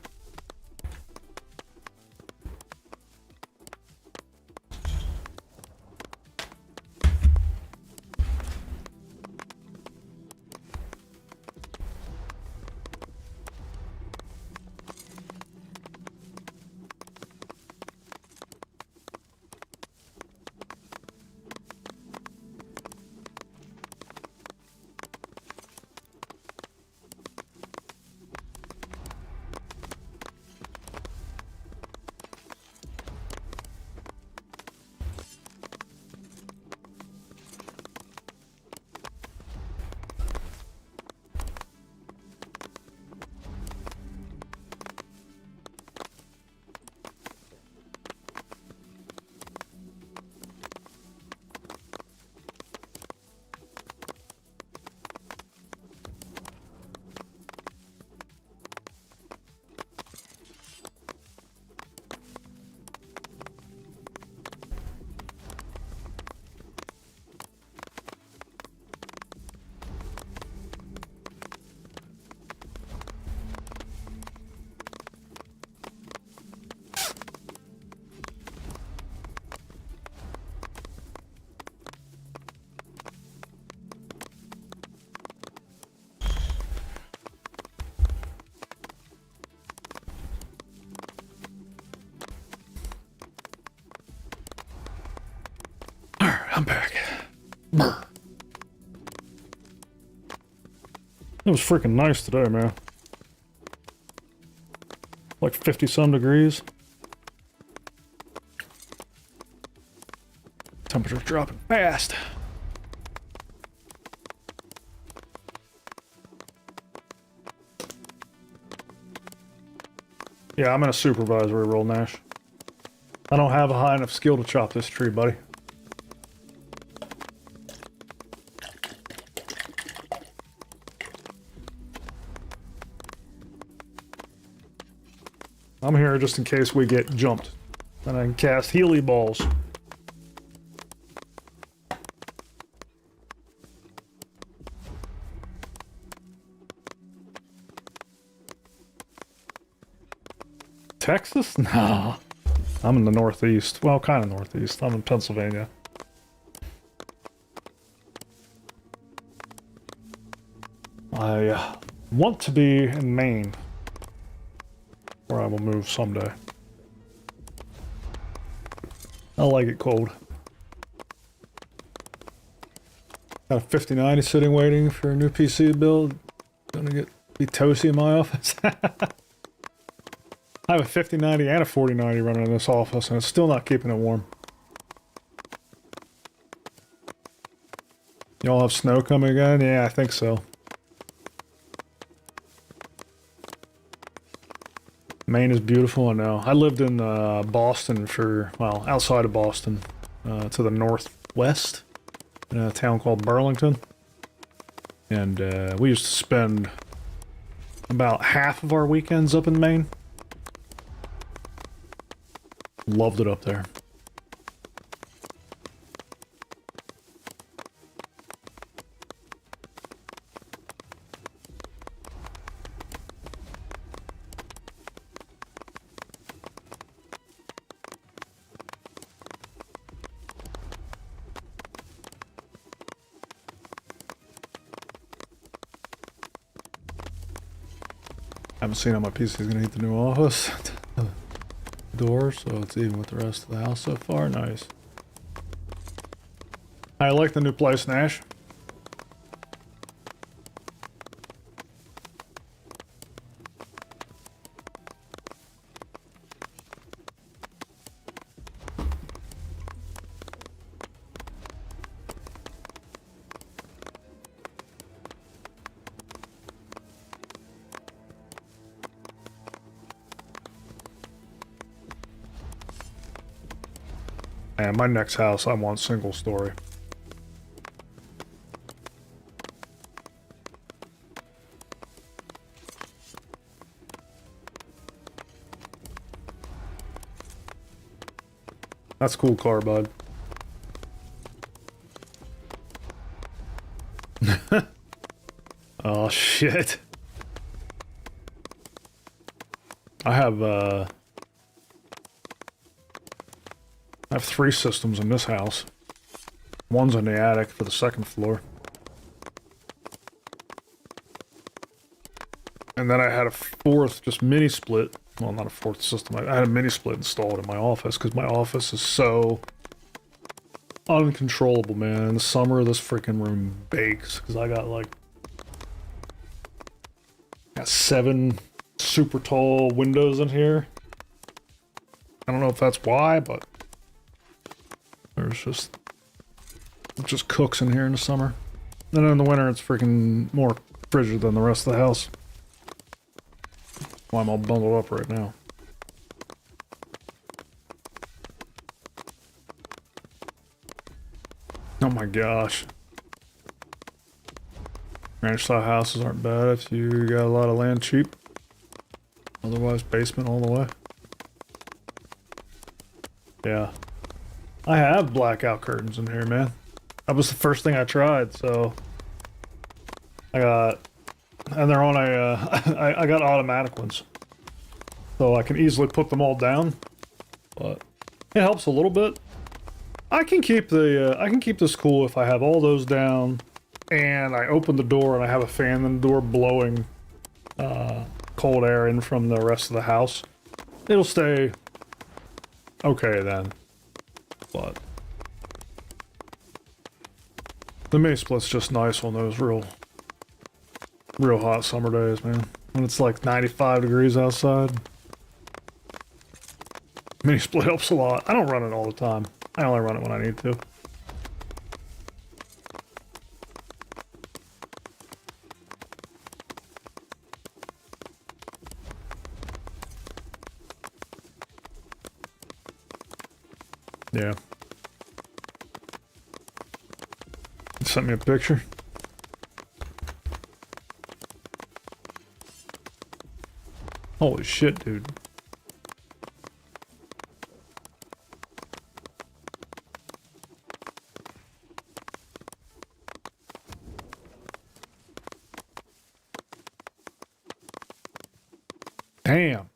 I'm back. Brr. It was freaking nice today, man. Like 50 some degrees. Temperature's dropping fast. Yeah, I'm in a supervisory role, Nash. I don't have a high enough skill to chop this tree, buddy. I'm here just in case we get jumped. And I can cast Healy balls. Texas? No. I'm in the Northeast. Well, kind of Northeast. I'm in Pennsylvania. I want to be in Maine, where I will move someday. I like it cold. Got a 5090 sitting waiting for a new PC build. Gonna be toasty in my office. I have a 5090 and a 4090 running in this office, and it's still not keeping it warm. Y'all have snow coming again? Yeah, I think so. Maine is beautiful, I know. I lived in Boston for, well, outside of Boston, to the northwest, in a town called Burlington. And we used to spend about half of our weekends up in Maine. Loved it up there. I haven't seen how my PC is going to heat the new office. Door, so it's even with the rest of the house so far. Nice. I like the new place, Nash. And my next house, I want single story. That's cool car, bud. Oh, shit. I have 3 systems in this house. One's in the attic for the second floor. And then I had a 4th, just mini split. Well, not a 4th system. I had a mini split installed in my office because my office is so uncontrollable, man. In the summer, this freaking room bakes because I got 7 super tall windows in here. I don't know if that's why, but it just cooks in here in the summer. And in the winter, it's freaking more frigid than the rest of the house. Why I'm all bundled up right now. Oh my gosh. Ranch style houses aren't bad if you got a lot of land cheap. Otherwise, basement all the way. Yeah. I have blackout curtains in here, man. That was the first thing I tried, so and they're on I got automatic ones, so I can easily put them all down. But it helps a little bit. I can keep this cool if I have all those down, and I open the door and I have a fan in the door blowing cold air in from the rest of the house. It'll stay okay then. But The mini split's just nice on those real hot summer days, man. When it's like 95 degrees outside. Mini split helps a lot. I don't run it all the time. I only run it when I need to. Yeah. You sent me a picture. Holy shit, dude. Damn.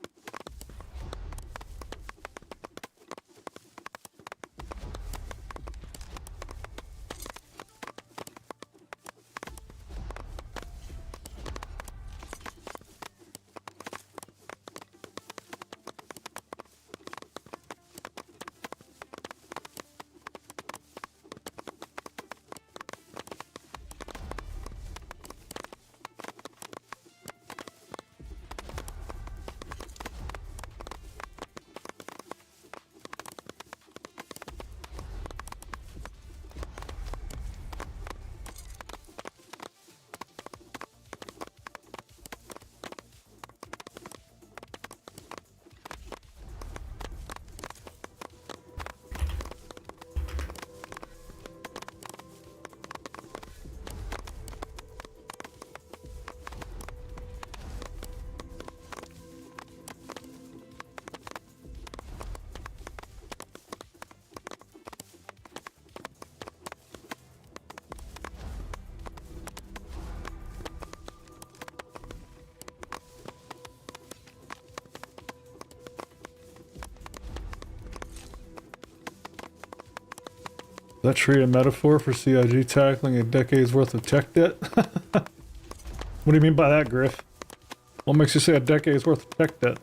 That tree a metaphor for CIG tackling a decade's worth of tech debt? What do you mean by that, Griff? What makes you say a decade's worth of tech debt?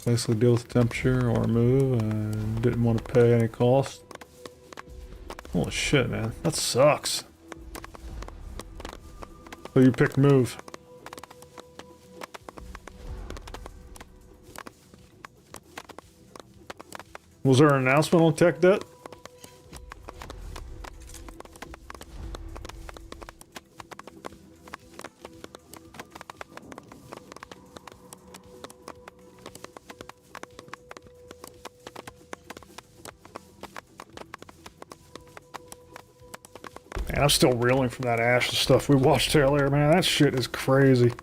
Basically deal with the temperature or move and didn't want to pay any cost. Holy shit, man. That sucks. So you picked move. Was there an announcement on tech debt? Man, I'm still reeling from that Ash stuff we watched earlier, man. That shit is crazy.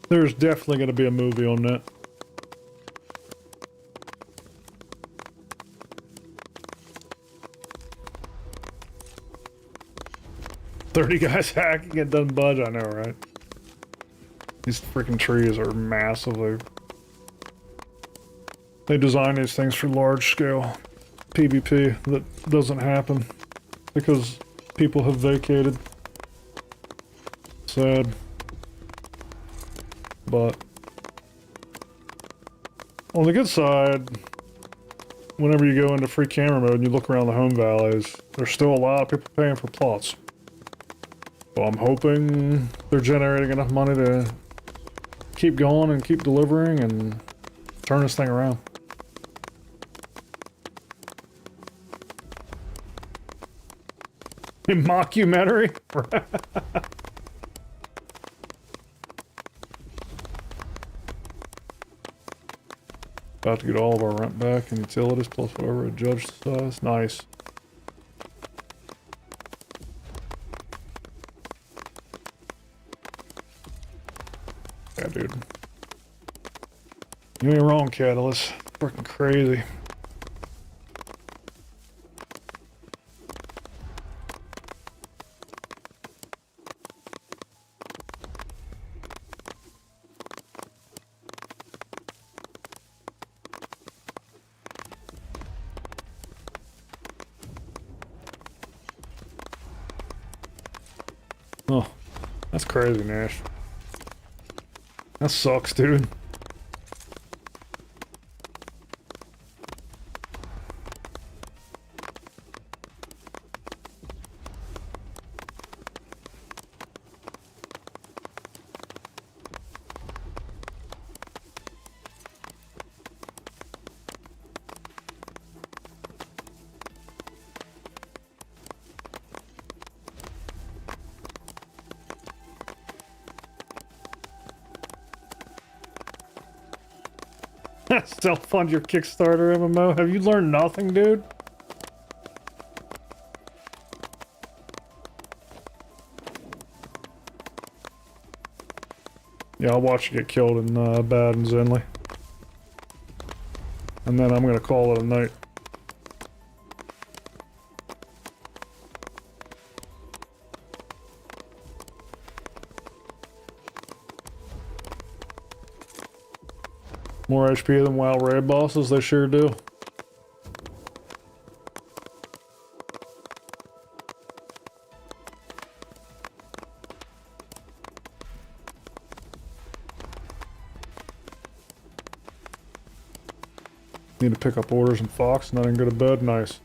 There's definitely going to be a movie on that. "30 guys hacking, it doesn't budge." I know, right? These freaking trees are massively... They design these things for large scale PvP that doesn't happen because people have vacated. Sad. But on the good side, whenever you go into free camera mode and you look around the home valleys, there's still a lot of people paying for plots. So I'm hoping they're generating enough money to keep going and keep delivering and turn this thing around. A mockumentary? About to get all of our rent back and utilities plus whatever a judge decides. Nice. Yeah, dude. You ain't wrong, Catalyst. Freaking crazy. Oh, that's crazy, Nash. That sucks, dude. Self-fund your Kickstarter MMO? Have you learned nothing, dude? Yeah, I'll watch you get killed in Bad and Zenley. And then I'm gonna call it a night. More HP than WoW raid bosses, they sure do. Need to pick up orders in Fox and then I can go to bed. Nice.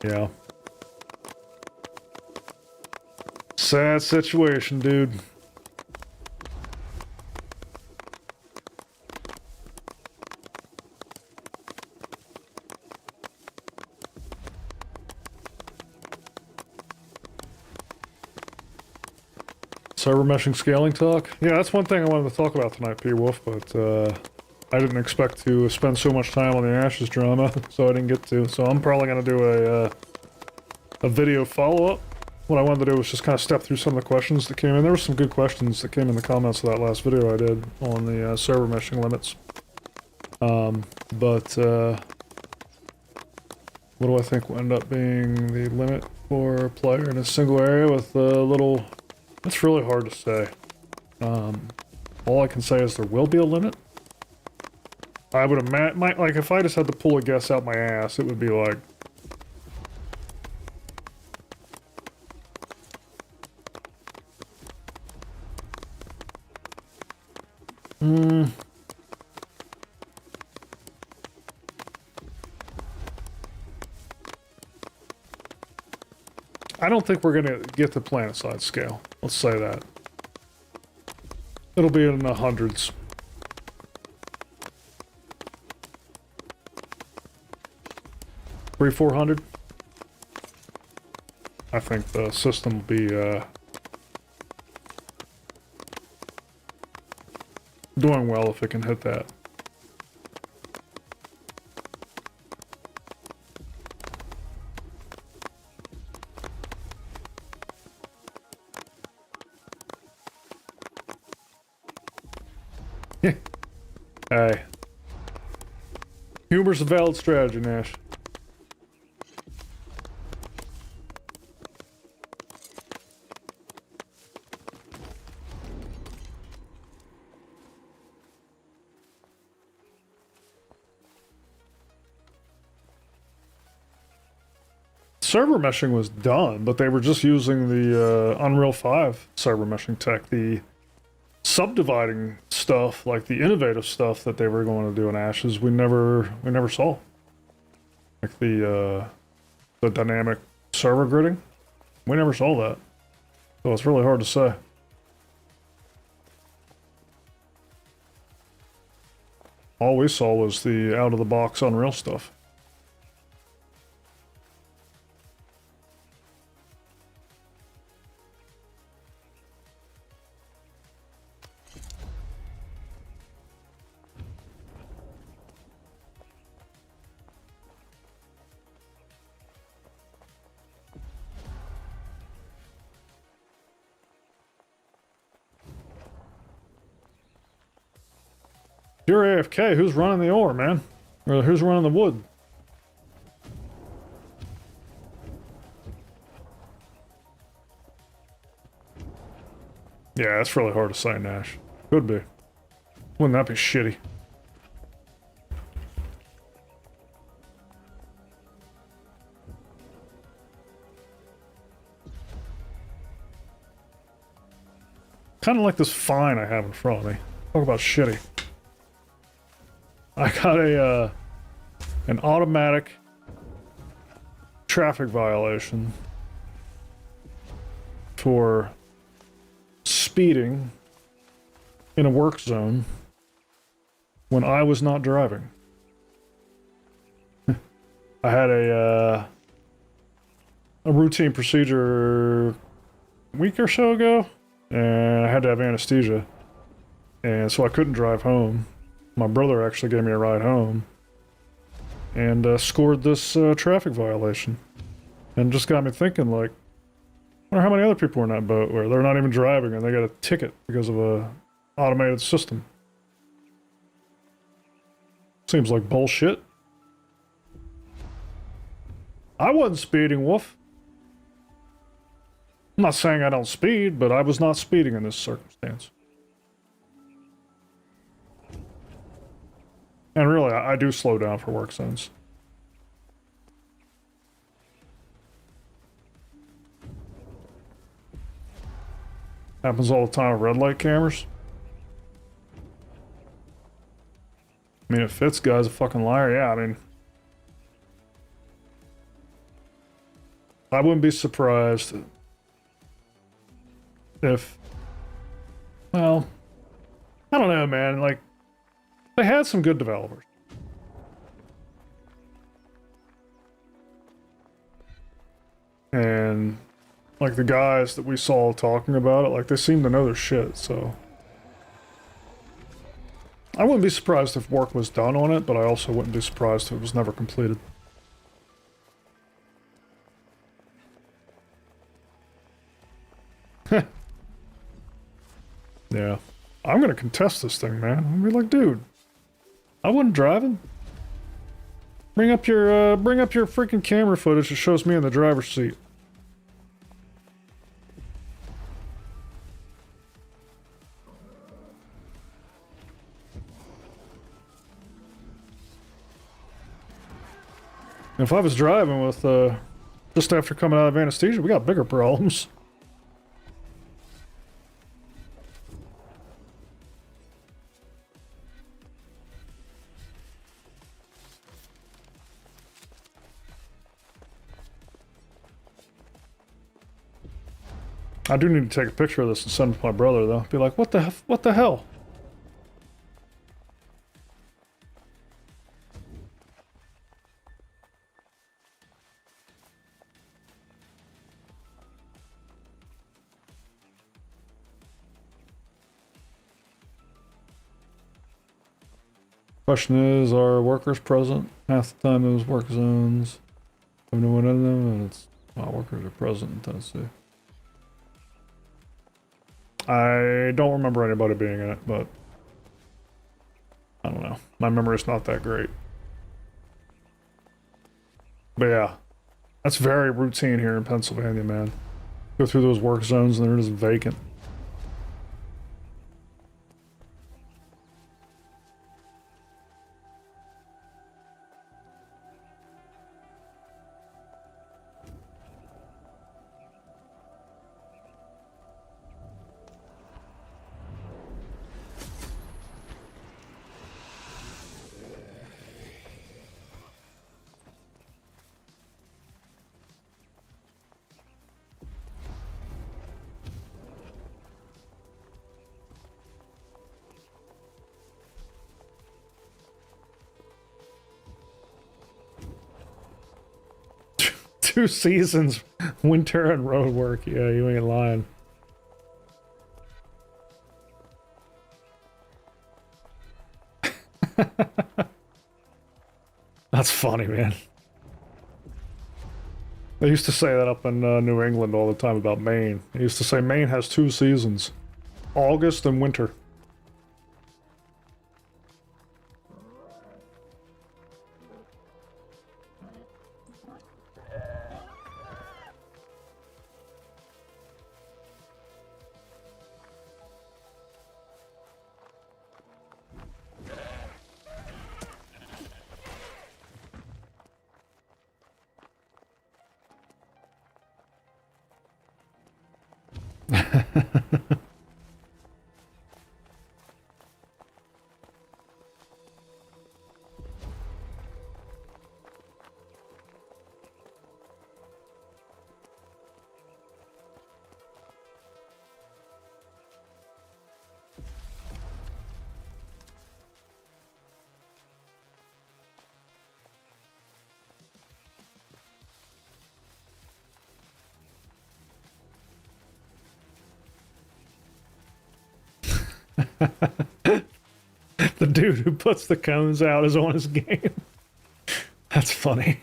Yeah. Sad situation, dude. Server meshing scaling talk? Yeah, that's one thing I wanted to talk about tonight, P-Wolf, but I didn't expect to spend so much time on the Ashes drama, so I didn't get to. So I'm probably going to do a video follow-up. What I wanted to do was just kind of step through some of the questions that came in. There were some good questions that came in the comments of that last video I did on the server meshing limits. What do I think will end up being the limit for a player in a single area with a little... It's really hard to say. All I can say is there will be a limit. I would imagine, like, if I just had to pull a guess out my ass, it would be like... I don't think we're gonna get to planet-side scale. Let's say that. It'll be in the hundreds. Three, 400. I think the system will be doing well if it can hit that. Hey. Humor's a valid strategy, Nash. Server meshing was done, but they were just using the Unreal 5 server meshing tech. The subdividing stuff, like the innovative stuff that they were going to do in Ashes, we never saw. Like the dynamic server gridding, we never saw that. So it's really hard to say. All we saw was the out-of-the-box Unreal stuff. You're AFK, who's running the ore, man? Or who's running the wood? Yeah, it's really hard to say, Nash. Could be. Wouldn't that be shitty? Kind of like this fine I have in front of me. Talk about shitty. I got an automatic traffic violation for speeding in a work zone when I was not driving. I had a routine procedure a week or so ago, and I had to have anesthesia, and so I couldn't drive home. My brother actually gave me a ride home, and scored this traffic violation, and just got me thinking, like, I wonder how many other people were in that boat where they're not even driving and they got a ticket because of a automated system. Seems like bullshit. I wasn't speeding, Wolf. I'm not saying I don't speed, but I was not speeding in this circumstance. And really, I do slow down for work zones. Happens all the time with red light cameras. I mean, if Fitz guy's a fucking liar, yeah, I mean... I wouldn't be surprised if... Well... I don't know, man, like... They had some good developers. And... like, the guys that we saw talking about it, like, they seem to know their shit, so... I wouldn't be surprised if work was done on it, but I also wouldn't be surprised if it was never completed. Yeah. I'm gonna contest this thing, man. I'm gonna be like, dude, I wasn't driving. Bring up your freaking camera footage that shows me in the driver's seat. If I was driving with, just after coming out of anesthesia, we got bigger problems. I do need to take a picture of this and send it to my brother, though. Be like, what the hell? Question is, are workers present? Half the time those work zones have no one in them, and it's not workers are present in Tennessee. I don't remember anybody being in it, but I don't know. My memory's not that great. But yeah, that's very routine here in Pennsylvania, man. Go through those work zones and they're just vacant. Two seasons, winter and road work. Yeah, you ain't lying. That's funny, man. They used to say that up in New England all the time about Maine. They used to say Maine has 2 seasons, August and winter. The dude who puts the cones out is on his game. That's funny.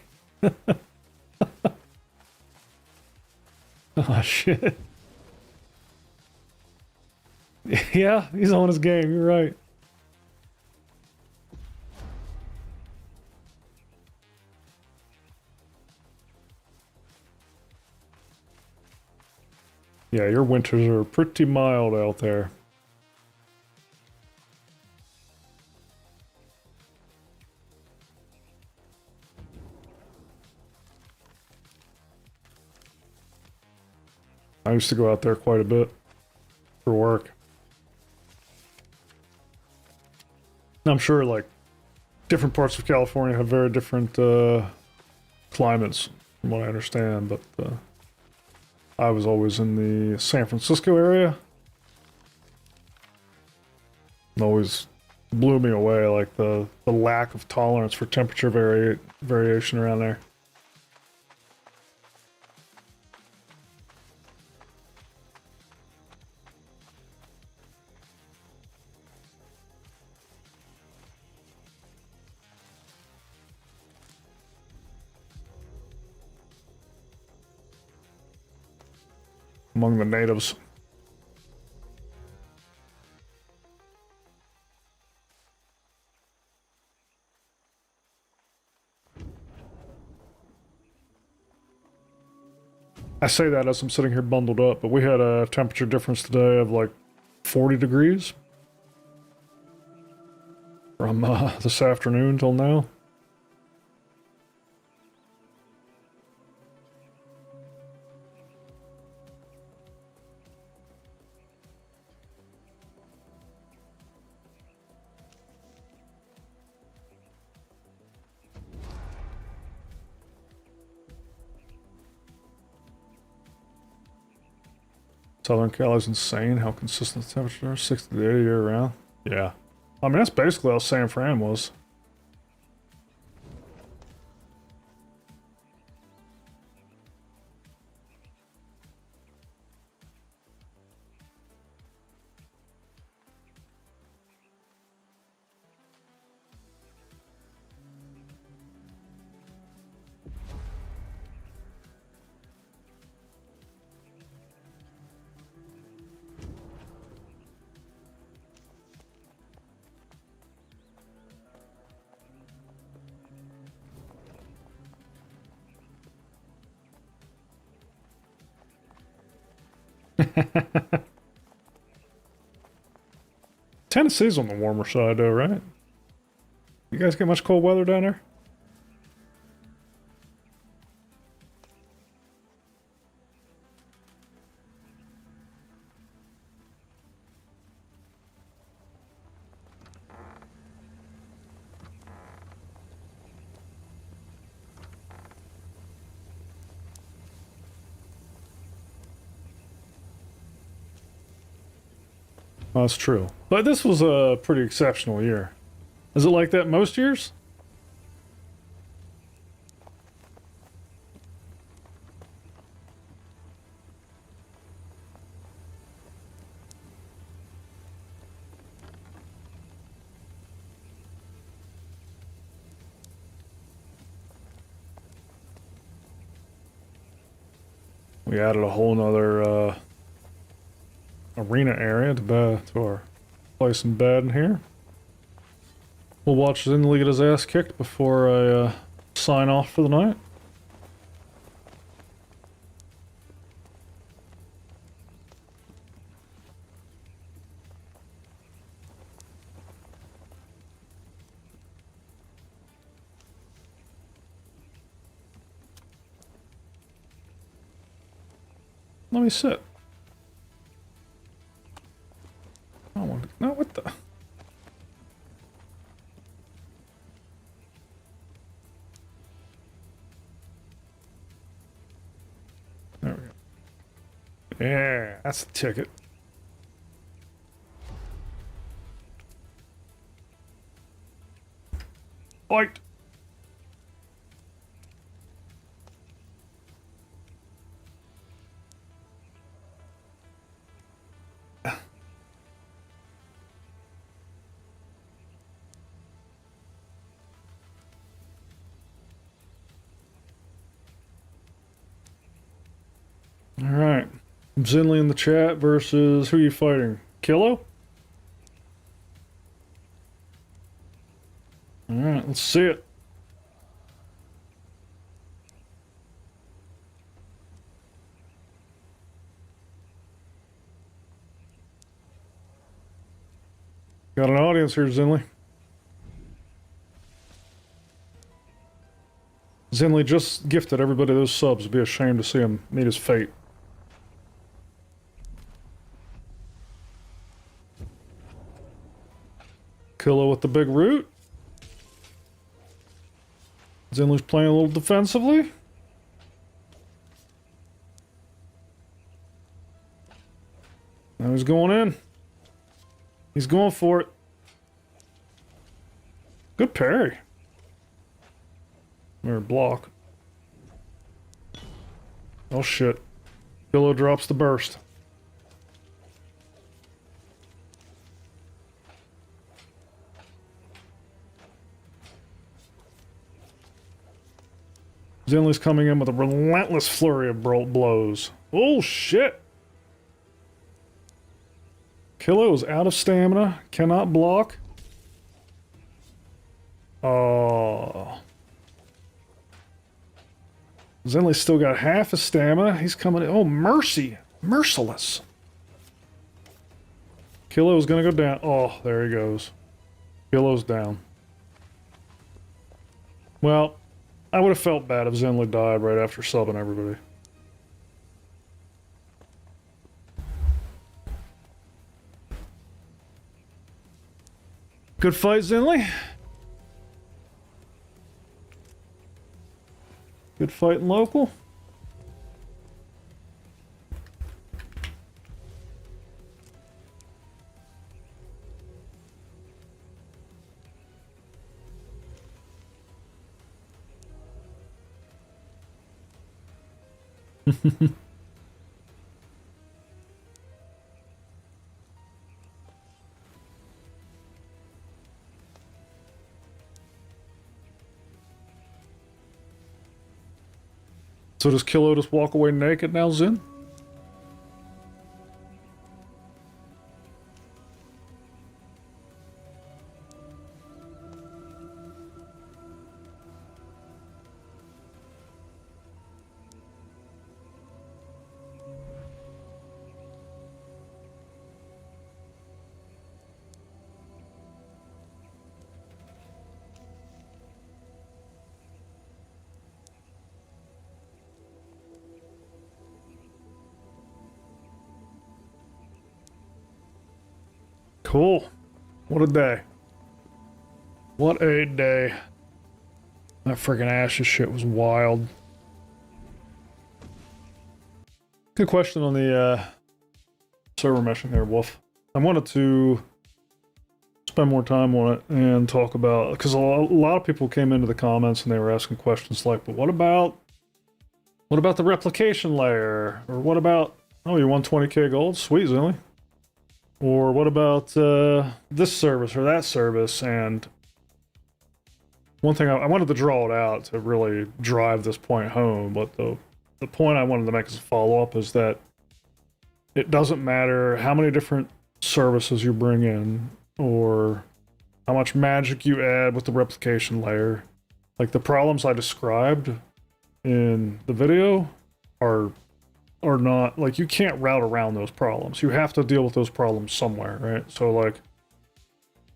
Oh, shit. Yeah, he's on his game. You're right. Yeah, your winters are pretty mild out there. I used to go out there quite a bit for work. I'm sure, like, different parts of California have very different climates, from what I understand, but I was always in the San Francisco area. It always blew me away, like the lack of tolerance for temperature variation around there. Among the natives. I say that as I'm sitting here bundled up, but we had a temperature difference today of like 40 degrees from this afternoon till now. Southern Cali's insane how consistent the temperature is, 60 to 80 year round. Yeah. I mean, that's basically how San Fran was. Tennessee's on the warmer side, though, right? You guys get much cold weather down there? Oh, that's true. But this was a pretty exceptional year. Is it like that most years? We added a whole nother arena area to our place in bed in here. We'll watch Zinley get his ass kicked before I sign off for the night. Let me sit. I don't want to. No, what the? There we go. Yeah, that's the ticket. Fight! Alright. Zinley in the chat versus who are you fighting? Kilo? Alright, let's see it. Got an audience here, Zinley. Zinley just gifted everybody those subs. It'd be a shame to see him meet his fate. Kilo with the big root. Zinley's playing a little defensively. Now he's going in. He's going for it. Good parry. Or block. Oh shit. Kilo drops the burst. Zinley's coming in with a relentless flurry of blows. Oh shit! Kilo is out of stamina, cannot block. Oh. Zinley's still got half his stamina. He's coming in. Oh, mercy! Merciless! Kilo's gonna go down. Oh, there he goes. Kilo's down. Well, I would have felt bad if Zinley died right after subbing everybody. Good fight, Zinley. Good fight in local. So does Kilo just walk away naked now, Zin? Cool. What a day. What a day. That freaking Ashes shit was wild. Good question on the server meshing there, Wolf. I wanted to spend more time on it and talk about, because a lot of people came into the comments and they were asking questions like, but what about the replication layer? Or what about, oh, you won 20k gold? Sweet, Zilly. Or what about this service or that service? And one thing I wanted to draw it out to really drive this point home, but the point I wanted to make as a follow-up is that it doesn't matter how many different services you bring in or how much magic you add with the replication layer. Like the problems I described in the video are not, like, you can't route around those problems. You have to deal with those problems somewhere, right? So like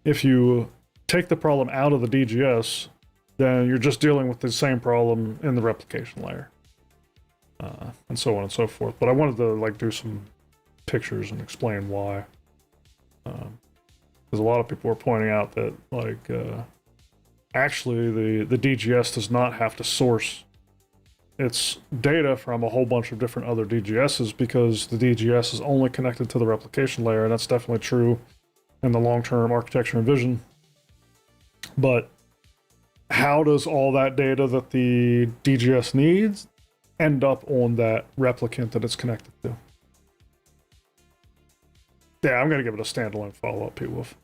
if you take the problem out of the DGS, then you're just dealing with the same problem in the replication layer. And so on and so forth. But I wanted to like do some pictures and explain why. Because a lot of people were pointing out that like actually the DGS does not have to source its data from a whole bunch of different other DGSs because the DGS is only connected to the replication layer, and that's definitely true in the long-term architecture and vision. But how does all that data that the DGS needs end up on that replicant that it's connected to? Yeah, I'm going to give it a standalone follow-up, P-Wolf.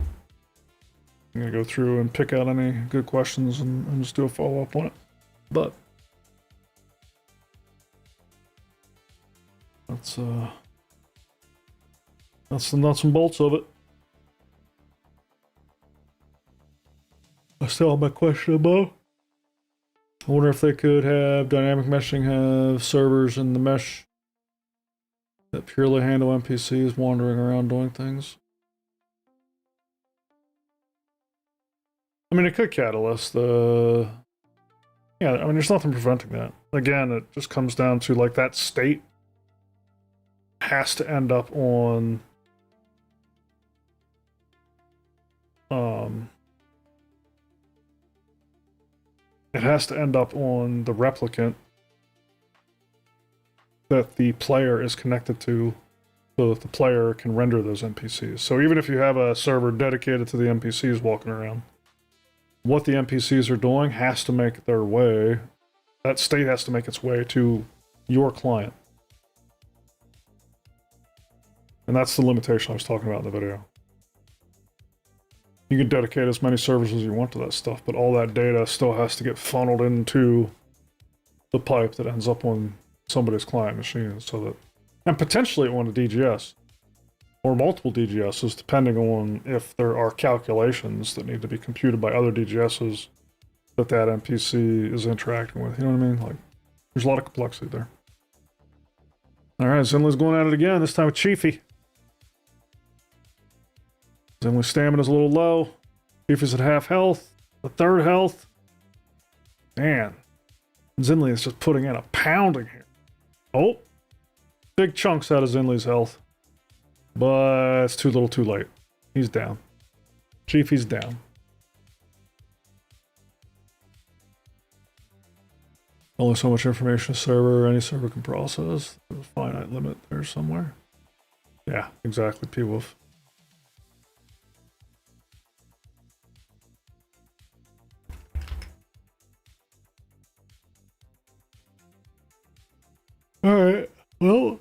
I'm going to go through and pick out any good questions and just do a follow-up on it. But that's the nuts and bolts of it. I still have my question above. I wonder if they could have dynamic meshing have servers in the mesh that purely handle NPCs wandering around doing things. I mean, it could catalyst the... Yeah, I mean, there's nothing preventing that. Again, it just comes down to, like, that state has to end up on... It has to end up on the replicant that the player is connected to so that the player can render those NPCs. So even if you have a server dedicated to the NPCs walking around, what the NPCs are doing has to make their way, that state has to make its way to your client. And that's the limitation I was talking about in the video. You can dedicate as many servers as you want to that stuff, but all that data still has to get funneled into the pipe that ends up on somebody's client machine, so that, and potentially on a DGS, or multiple DGSs, depending on if there are calculations that need to be computed by other DGSs that NPC is interacting with. You know what I mean? Like, there's a lot of complexity there. All right, Zinli's going at it again, this time with Chiefy. Zinli's stamina's a little low. Chiefy's at half health, a third health. Man, Zinli is just putting in a pounding here. Oh, big chunks out of Zinli's health. But it's too little too late. He's down. Chiefy's down. Only so much information a server or any server can process. There's a finite limit there somewhere. Yeah, exactly, P-Wolf. Alright, well,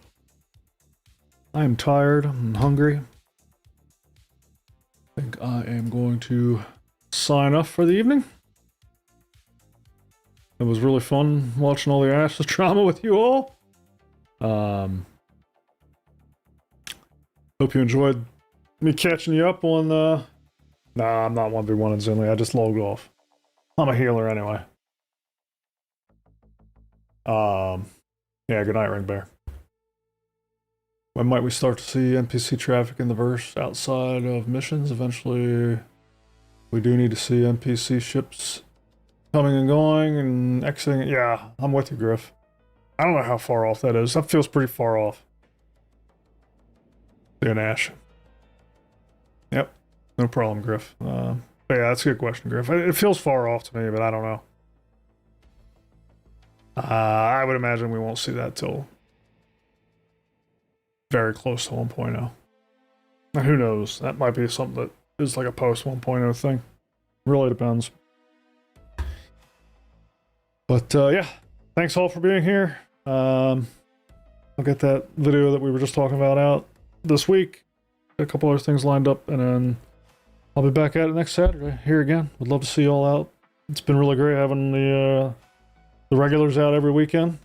I'm tired, I'm hungry. I think I am going to sign off for the evening. It was really fun watching all the Ashes drama with you all. Hope you enjoyed me catching you up on the... Nah, I'm not 1v1 in Zinli, I just logged off. I'm a healer anyway. Yeah, good night, Ring Bear. When might we start to see NPC traffic in the verse outside of missions? Eventually, we do need to see NPC ships coming and going and exiting. Yeah, I'm with you, Griff. I don't know how far off that is. That feels pretty far off. Doing Ash. Yep, no problem, Griff. But yeah, that's a good question, Griff. It feels far off to me, but I don't know. I would imagine we won't see that till very close to 1.0. Now, who knows? That might be something that is like a post 1.0 thing. Really depends. But yeah, thanks all for being here. I'll get that video that we were just talking about out this week. Got a couple other things lined up, and then I'll be back at it next Saturday here again. Would love to see you all out. It's been really great having the regulars out every weekend.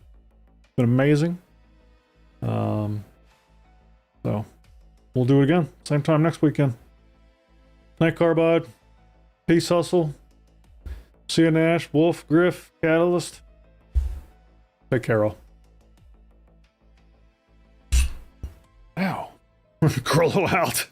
It's been amazing. So we'll do it again. Same time next weekend. Night Carbide. Peace Hustle. See you, Nash, Wolf, Griff, Catalyst. Take care, all. Ow. Grolo out.